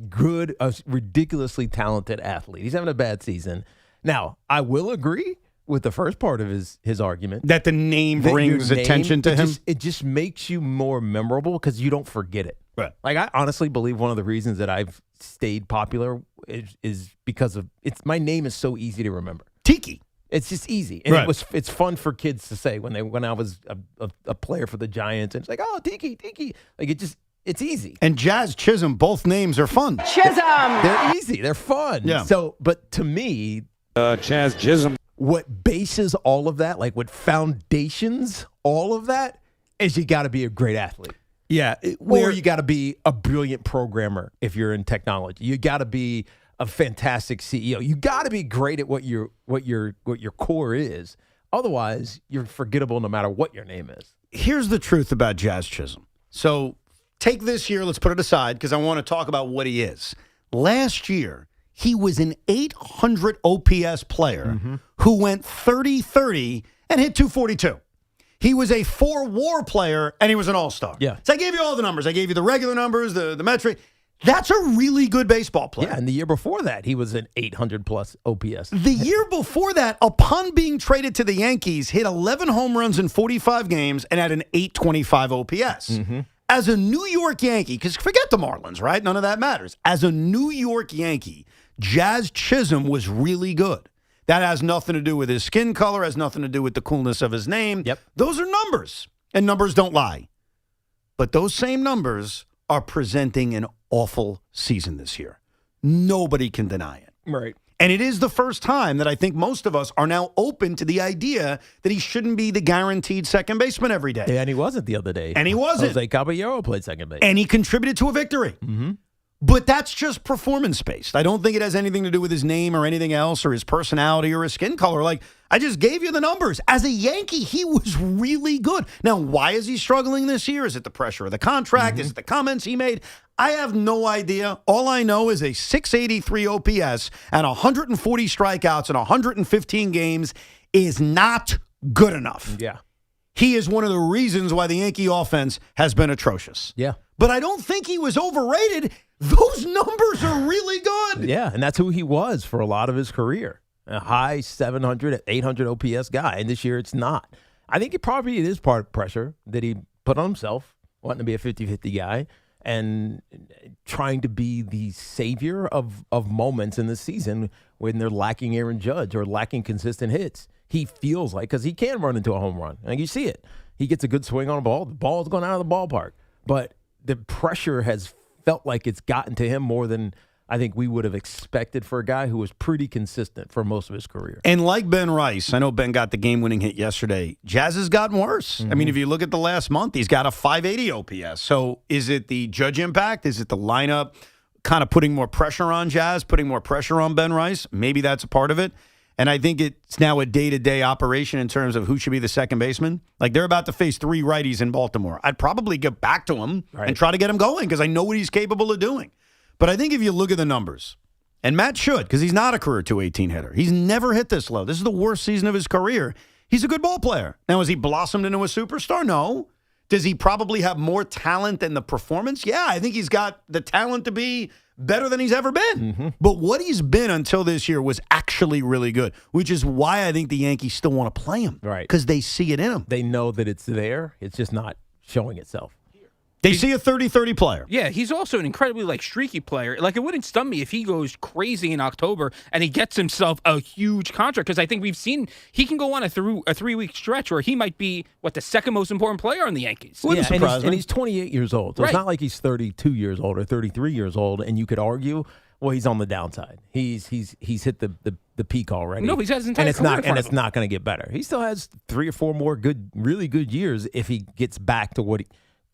ridiculously talented athlete. He's having a bad season. Now, I will agree with the first part of his argument. That the name brings attention to him? It just makes you more memorable because you don't forget it. Right. Like, I honestly believe one of the reasons that I've stayed popular is because of my name is so easy to remember. Tiki. It's just easy. And right. It's fun for kids to say when I was a player for the Giants. And it's like, oh, Tiki. Like, it's easy. And Jazz Chisholm, both names are fun. Chisholm! They're easy. They're fun. Yeah. So, but to me, Jazz Chisholm. What bases all of that, like what foundations all of that, is you got to be a great athlete. Yeah. Or you got to be a brilliant programmer if you're in technology. You got to be a fantastic CEO. You got to be great at what your core is. Otherwise, you're forgettable no matter what your name is. Here's the truth about Jazz Chisholm. So take this year, let's put it aside because I want to talk about what he is. Last year, he was an 800 OPS player who went 30-30 and hit 242. He was a 4-WAR player, and he was an all-star. Yeah. So I gave you all the numbers. I gave you the regular numbers, the metric. That's a really good baseball player. Yeah, and the year before that, he was an 800-plus OPS. The year before that, upon being traded to the Yankees, hit 11 home runs in 45 games and had an 825 OPS. As a New York Yankee, because forget the Marlins, right? None of that matters. As a New York Yankee, Jazz Chisholm was really good. That has nothing to do with his skin color, has nothing to do with the coolness of his name. Yep. Those are numbers, and numbers don't lie. But those same numbers are presenting an awful season this year. Nobody can deny it. Right. And it is the first time that I think most of us are now open to the idea that he shouldn't be the guaranteed second baseman every day. Yeah, and he wasn't the other day. And he wasn't. Jose Caballero played second base. And he contributed to a victory. But that's just performance-based. I don't think it has anything to do with his name or anything else or his personality or his skin color. Like, I just gave you the numbers. As a Yankee, he was really good. Now, why is he struggling this year? Is it the pressure of the contract? Is it the comments he made? I have no idea. All I know is a 683 OPS and 140 strikeouts in 115 games is not good enough. Yeah. He is one of the reasons why the Yankee offense has been atrocious. Yeah. But I don't think he was overrated. Those numbers are really good. Yeah, and that's who he was for a lot of his career. A high 700, 800 OPS guy, and this year it's not. I think it is part of pressure that he put on himself, wanting to be a 50-50 guy, and trying to be the savior of moments in the season when they're lacking Aaron Judge or lacking consistent hits. He feels like, because he can run into a home run, and you see it. He gets a good swing on a ball. The ball is going out of the ballpark. But the pressure has felt like it's gotten to him more than I think we would have expected for a guy who was pretty consistent for most of his career. And like Ben Rice, I know Ben got the game-winning hit yesterday. Jazz has gotten worse. I mean, if you look at the last month, he's got a 580 OPS. So is it the Judge impact? Is it the lineup kind of putting more pressure on Jazz, putting more pressure on Ben Rice? Maybe that's a part of it. And I think it's now a day-to-day operation in terms of who should be the second baseman. Like, they're about to face 3 righties in Baltimore. I'd probably get back to him and try to get him going because I know what he's capable of doing. But I think if you look at the numbers, and Matt should because he's not a career 218 hitter. He's never hit this low. This is the worst season of his career. He's a good ball player. Now, has he blossomed into a superstar? No. Does he probably have more talent than the performance? Yeah, I think he's got the talent to be better than he's ever been. Mm-hmm. But what he's been until this year was actually really good, which is why I think the Yankees still want to play him. Right. Because they see it in him. They know that it's there. It's just not showing itself. They see a 30-30 player. Yeah, he's also an incredibly streaky player. Like, it wouldn't stun me if he goes crazy in October and he gets himself a huge contract because I think we've seen he can go on a 3-week stretch where he might be the second most important player on the Yankees. And he's 28 years old. So Right. It's not like he's 32 years old or 33 years old, and you could argue, well, he's on the downside. He's hit the peak already. No, he's had his entire career in front of it's him. not going to get better. He still has 3 or 4 more really good years if he gets back to what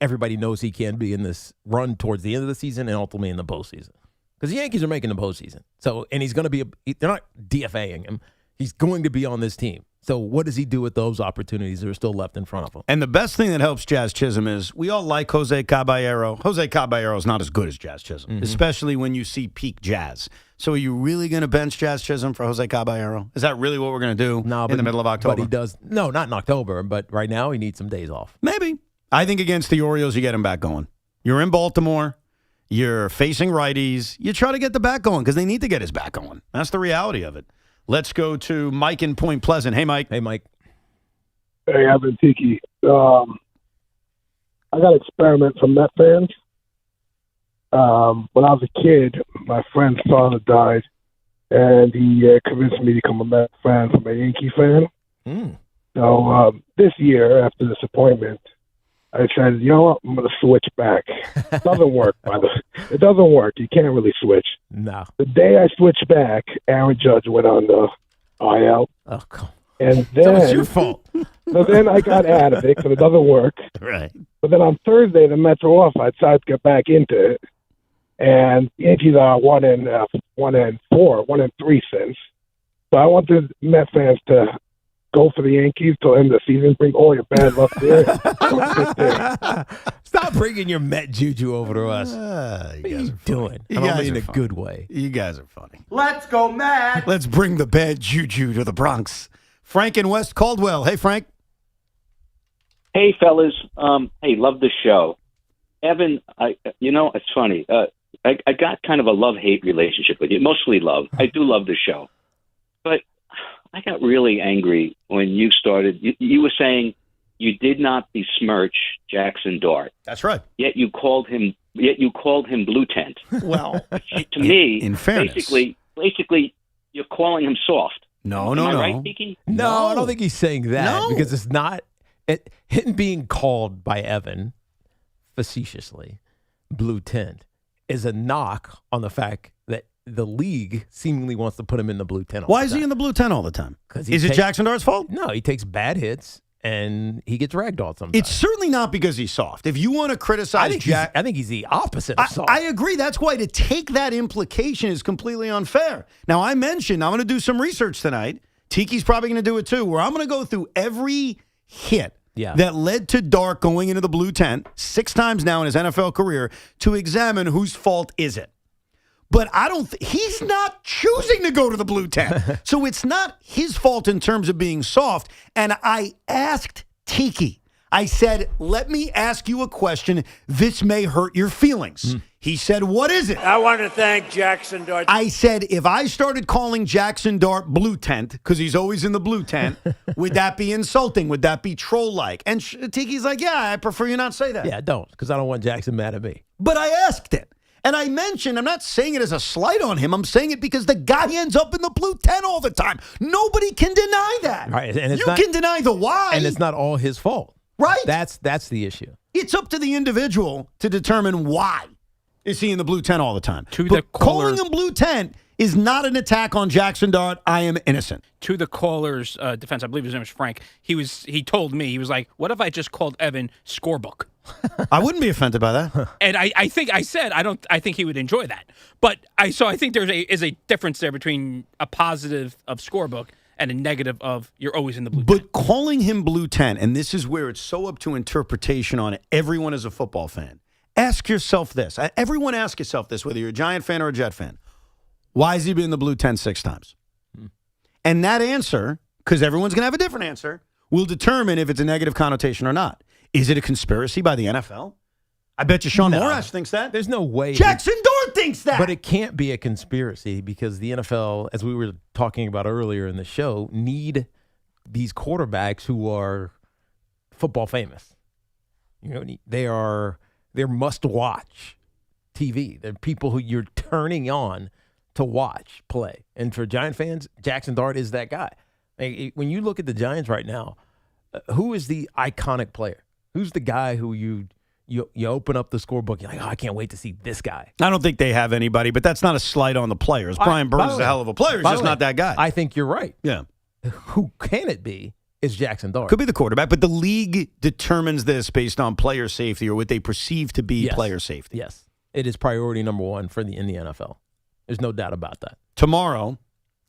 everybody knows he can be in this run towards the end of the season and ultimately in the postseason. Because the Yankees are making the postseason. So, and he's going to be, they're not DFAing him. He's going to be on this team. So what does he do with those opportunities that are still left in front of him? And the best thing that helps Jazz Chisholm is we all like Jose Caballero. Jose Caballero is not as good as Jazz Chisholm, especially when you see peak Jazz. So are you really going to bench Jazz Chisholm for Jose Caballero? Is that really what we're going to do in the middle of October? But he does. No, not in October, but right now he needs some days off. Maybe. I think against the Orioles, you get him back going. You're in Baltimore. You're facing righties. You try to get the back going because they need to get his back going. That's the reality of it. Let's go to Mike in Point Pleasant. Hey, Mike. Hey, Mike. Hey, Evan and Tiki. I got an experiment from Met fans. When I was a kid, my friend's father died, and he convinced me to become a Met fan from a Yankee fan. So this year, after this appointment, I said, you know what, I'm going to switch back. It doesn't work, by the way. It doesn't work. You can't really switch. No. The day I switched back, Aaron Judge went on the IL. Oh, come on. And then, it's your fault. So then I got out of it because it doesn't work. Right. But then on Thursday, the Mets are off. I decided to get back into it. And the Yankees are 1-3 since. So I want the Met fans to go for the Yankees till end of the season. Bring all your bad luck there. Don't sit there. Stop bringing your Met juju over to us. What are you doing? I don't mean in a good way. You guys are funny. Let's go, Matt. Let's bring the bad juju to the Bronx. Frank in West Caldwell. Hey, Frank. Hey, fellas. Hey, love the show. Evan, it's funny. I got kind of a love-hate relationship with you, mostly love. I do love the show. But I got really angry when you started. You were saying you did not besmirch Jaxson Dart. That's right. Yet you called him Blue Tent. Well, to me, in fairness, basically, you're calling him soft. No, Am no, I no. right, Tiki? No, I don't think he's saying that No. because it's not him being called by Evan facetiously blue tint is a knock on the fact that the league seemingly wants to put him in the blue tent. Why is he in the blue tent all the time? Because is it Jaxson Dart's fault? No, he takes bad hits and he gets ragdolled sometimes. It's certainly not because he's soft. If you want to criticize I think he's the opposite of soft. I agree. That's why to take that implication is completely unfair. Now, I mentioned I'm going to do some research tonight. Tiki's probably going to do it too, where I'm going to go through every hit that led to Dart going into the blue tent 6 times now in his NFL career to examine whose fault is it. But I don't he's not choosing to go to the blue tent. So it's not his fault in terms of being soft. And I asked Tiki, I said, let me ask you a question. This may hurt your feelings. He said, what is it? I want to thank Jaxson Dart. I said, if I started calling Jaxson Dart blue tent, because he's always in the blue tent, would that be insulting? Would that be troll-like? And Tiki's like, yeah, I prefer you not say that. Yeah, don't, because I don't want Jackson mad at me. But I asked it. And I mentioned, I'm not saying it as a slight on him. I'm saying it because the guy ends up in the blue tent all the time. Nobody can deny that. Right, and you can deny the why. And it's not all his fault. Right. That's the issue. It's up to the individual to determine why is he in the blue tent all the time. Calling him blue tent is not an attack on Jaxson Dart. I am innocent. To the caller's defense, I believe his name was Frank. He told me, he was like, what if I just called Evan scorebook? I wouldn't be offended by that. And I think I said I think he would enjoy that. But I think there is a difference there between a positive of scorebook and a negative of you're always in the blue 10. But calling him blue 10, and this is where it's so up to interpretation on everyone as a football fan. Ask yourself this. Everyone ask yourself this, whether you're a Giant fan or a Jet fan. Why has he been in the blue 10 6 times? And that answer, because everyone's going to have a different answer, will determine if it's a negative connotation or not. Is it a conspiracy by the NFL? I bet you Sean Morash thinks that. There's no way. Jaxson Dart thinks that. But it can't be a conspiracy because the NFL, as we were talking about earlier in the show, need these quarterbacks who are football famous. They're must-watch TV. They're people who you're turning on to watch play. And for Giant fans, Jaxson Dart is that guy. When you look at the Giants right now, who is the iconic player? Who's the guy who you open up the scorebook, you're like, oh, I can't wait to see this guy. I don't think they have anybody, but that's not a slight on the players. Brian Burns is a hell of a player. He's just not that guy. I think you're right. Yeah. Who can it be is Jaxson Dart. Could be the quarterback, but the league determines this based on player safety or what they perceive to be player safety. Yes. It is priority number one in the NFL. There's no doubt about that. Tomorrow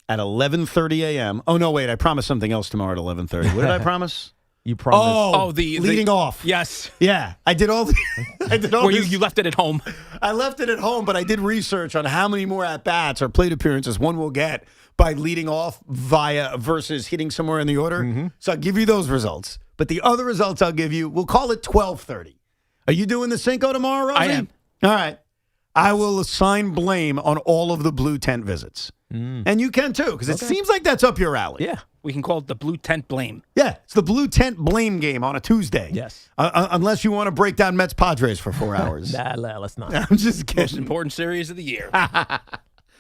at 11:30 a.m. Oh, no, wait. I promised something else tomorrow at 11:30. What did I promise? You promised. The leading off. Yes. Yeah. I did all you left it at home. I left it at home, but I did research on how many more at-bats or plate appearances one will get by leading off versus hitting somewhere in the order. Mm-hmm. So I'll give you those results. But the other results I'll give you, we'll call it 12:30. Are you doing the Cinco tomorrow, Rosie? I am. All right. I will assign blame on all of the blue tent visits. And you can too, because it seems like that's up your alley. Yeah. We can call it the blue tent blame. Yeah, it's the blue tent blame game on a Tuesday. Yes. Unless you want to break down Mets Padres for 4 hours. Nah, let's not. I'm just kidding. Most important series of the year.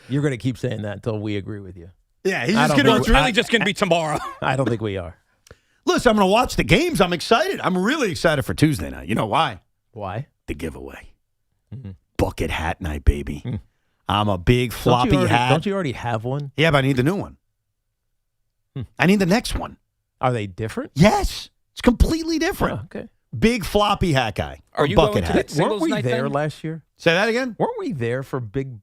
You're going to keep saying that until we agree with you. Yeah, he's just going to. It's really just going to be tomorrow. I don't think we are. Listen, I'm going to watch the games. I'm excited. I'm really excited for Tuesday night. You know why? Why? The giveaway. Mm-hmm. Bucket hat night, baby. I'm a big floppy hat. Don't you already have one? Yeah, but I need the new one. I need the next one. Are they different? Yes. It's completely different. Oh, okay. Big floppy hat guy. Are you bucket going to hat. that singles Weren't we night there then? last year? Say that again? Weren't we there for big?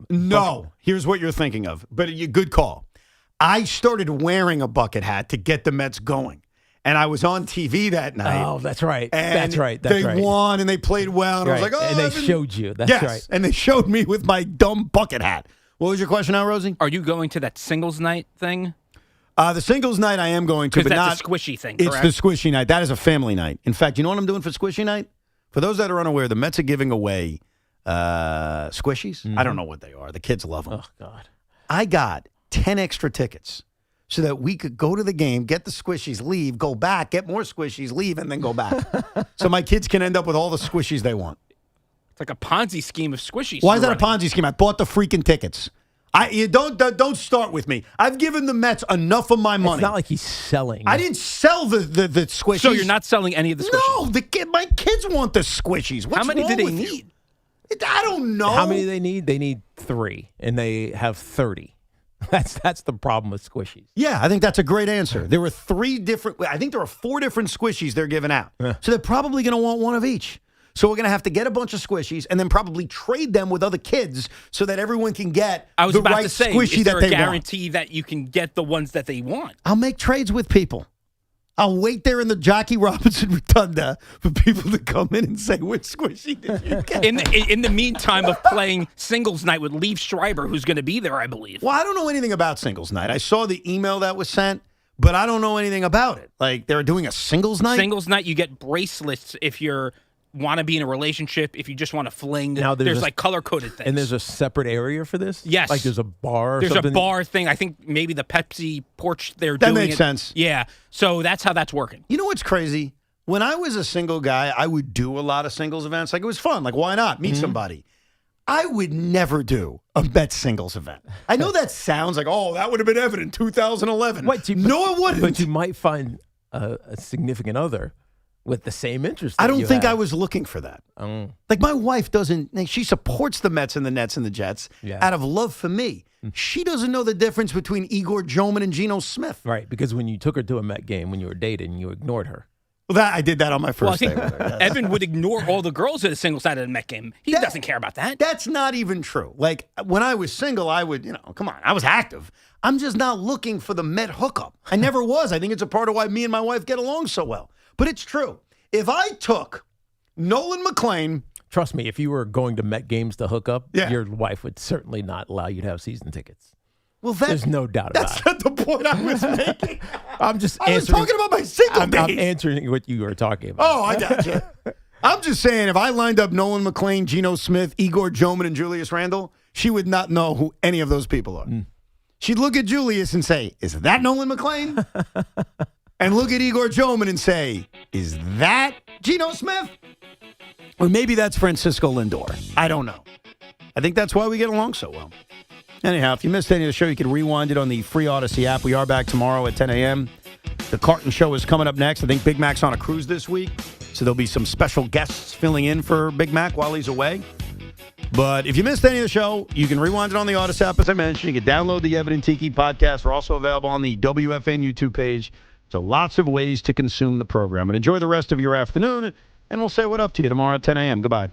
No. Here's what you're thinking of. But good call. I started wearing a bucket hat to get the Mets going. And I was on TV that night. Oh, that's right. And that's right. They won and they played well. And I was like, oh. And they showed you. That's yes, right. And they showed me with my dumb bucket hat. What was your question now, Rosie? Are you going to that singles night thing? The singles night I am going to, but that's not a squishy thing, It's correct? the squishy night. That is a family night. In fact, you know what I'm doing for squishy night? For those that are unaware, the Mets are giving away squishies. I don't know what they are. The kids love them. Oh, God. I got 10 extra tickets so that we could go to the game, get the squishies, leave, go back, get more squishies, leave, and then go back. So my kids can end up with all the squishies they want. It's like a Ponzi scheme of squishies. Why is that a Ponzi scheme? I bought the freaking tickets. You don't start with me. I've given the Mets enough of my money. It's not like he's selling. I didn't sell the squishies. So you're not selling any of the squishies? No, my kids want the squishies. What's How many wrong do they with need? You? I don't know. How many do they need? They need 3, and they have 30. That's the problem with squishies. Yeah, I think that's a great answer. There were 3 different. I think there are 4 different squishies they're giving out. So they're probably going to want one of each. So we're going to have to get a bunch of squishies and then probably trade them with other kids so that everyone can get I was the about right to say, squishy is there that a they guarantee that you can get the ones that they want? I'll make trades with people. I'll wait there in the Jockey Robinson Rotunda for people to come in and say, which squishy did you get? In the meantime of playing singles night with Liev Schreiber, who's going to be there, I believe. Well, I don't know anything about singles night. I saw the email that was sent, but I don't know anything about it. Like, they're doing a singles night? Singles night, you get bracelets if you're want to be in a relationship, if you just want to fling. Now there's like color-coded things. And there's a separate area for this? Yes. Like there's a bar or There's something? a bar thing. I think maybe the Pepsi porch they're That doing makes it. sense. Yeah. So that's how that's working. You know what's crazy? When I was a single guy, I would do a lot of singles events. Like, it was fun. Like, why not? Meet somebody. I would never do a Mets singles event. I know that sounds like, oh, that would have been Evan in 2011. No, it wouldn't. But you might find a significant other with the same interest. I don't think I was looking for that. Oh. Like, my wife doesn't, she supports the Mets and the Nets and the Jets out of love for me. She doesn't know the difference between Igor Joman and Geno Smith. Right, because when you took her to a Met game when you were dating, you ignored her. Well, I did that on my first day. Evan would ignore all the girls at a single-sided Met game. He doesn't care about that. That's not even true. Like, when I was single, I would, come on, I was active. I'm just not looking for the Met hookup. I never was. I think it's a part of why me and my wife get along so well. But it's true. If I took Nolan McLean... Trust me, if you were going to Met games to hook up, your wife would certainly not allow you to have season tickets. Well, there's no doubt about it. That's not the point I was making. I was talking about my single days. I'm answering what you were talking about. Oh, I got you. I'm just saying, if I lined up Nolan McLean, Geno Smith, Igor Joman, and Julius Randle, she would not know who any of those people are. She'd look at Julius and say, is that Nolan McLean? And look at Igor Joman and say, is that Geno Smith? Or maybe that's Francisco Lindor. I don't know. I think that's why we get along so well. Anyhow, if you missed any of the show, you can rewind it on the free Odyssey app. We are back tomorrow at 10 a.m. The Carton Show is coming up next. I think Big Mac's on a cruise this week, so there'll be some special guests filling in for Big Mac while he's away. But if you missed any of the show, you can rewind it on the Odyssey app, as I mentioned. You can download the Evan and Tiki podcast. We're also available on the WFAN YouTube page. So lots of ways to consume the program. And enjoy the rest of your afternoon, and we'll say what up to you tomorrow at 10 a.m. Goodbye.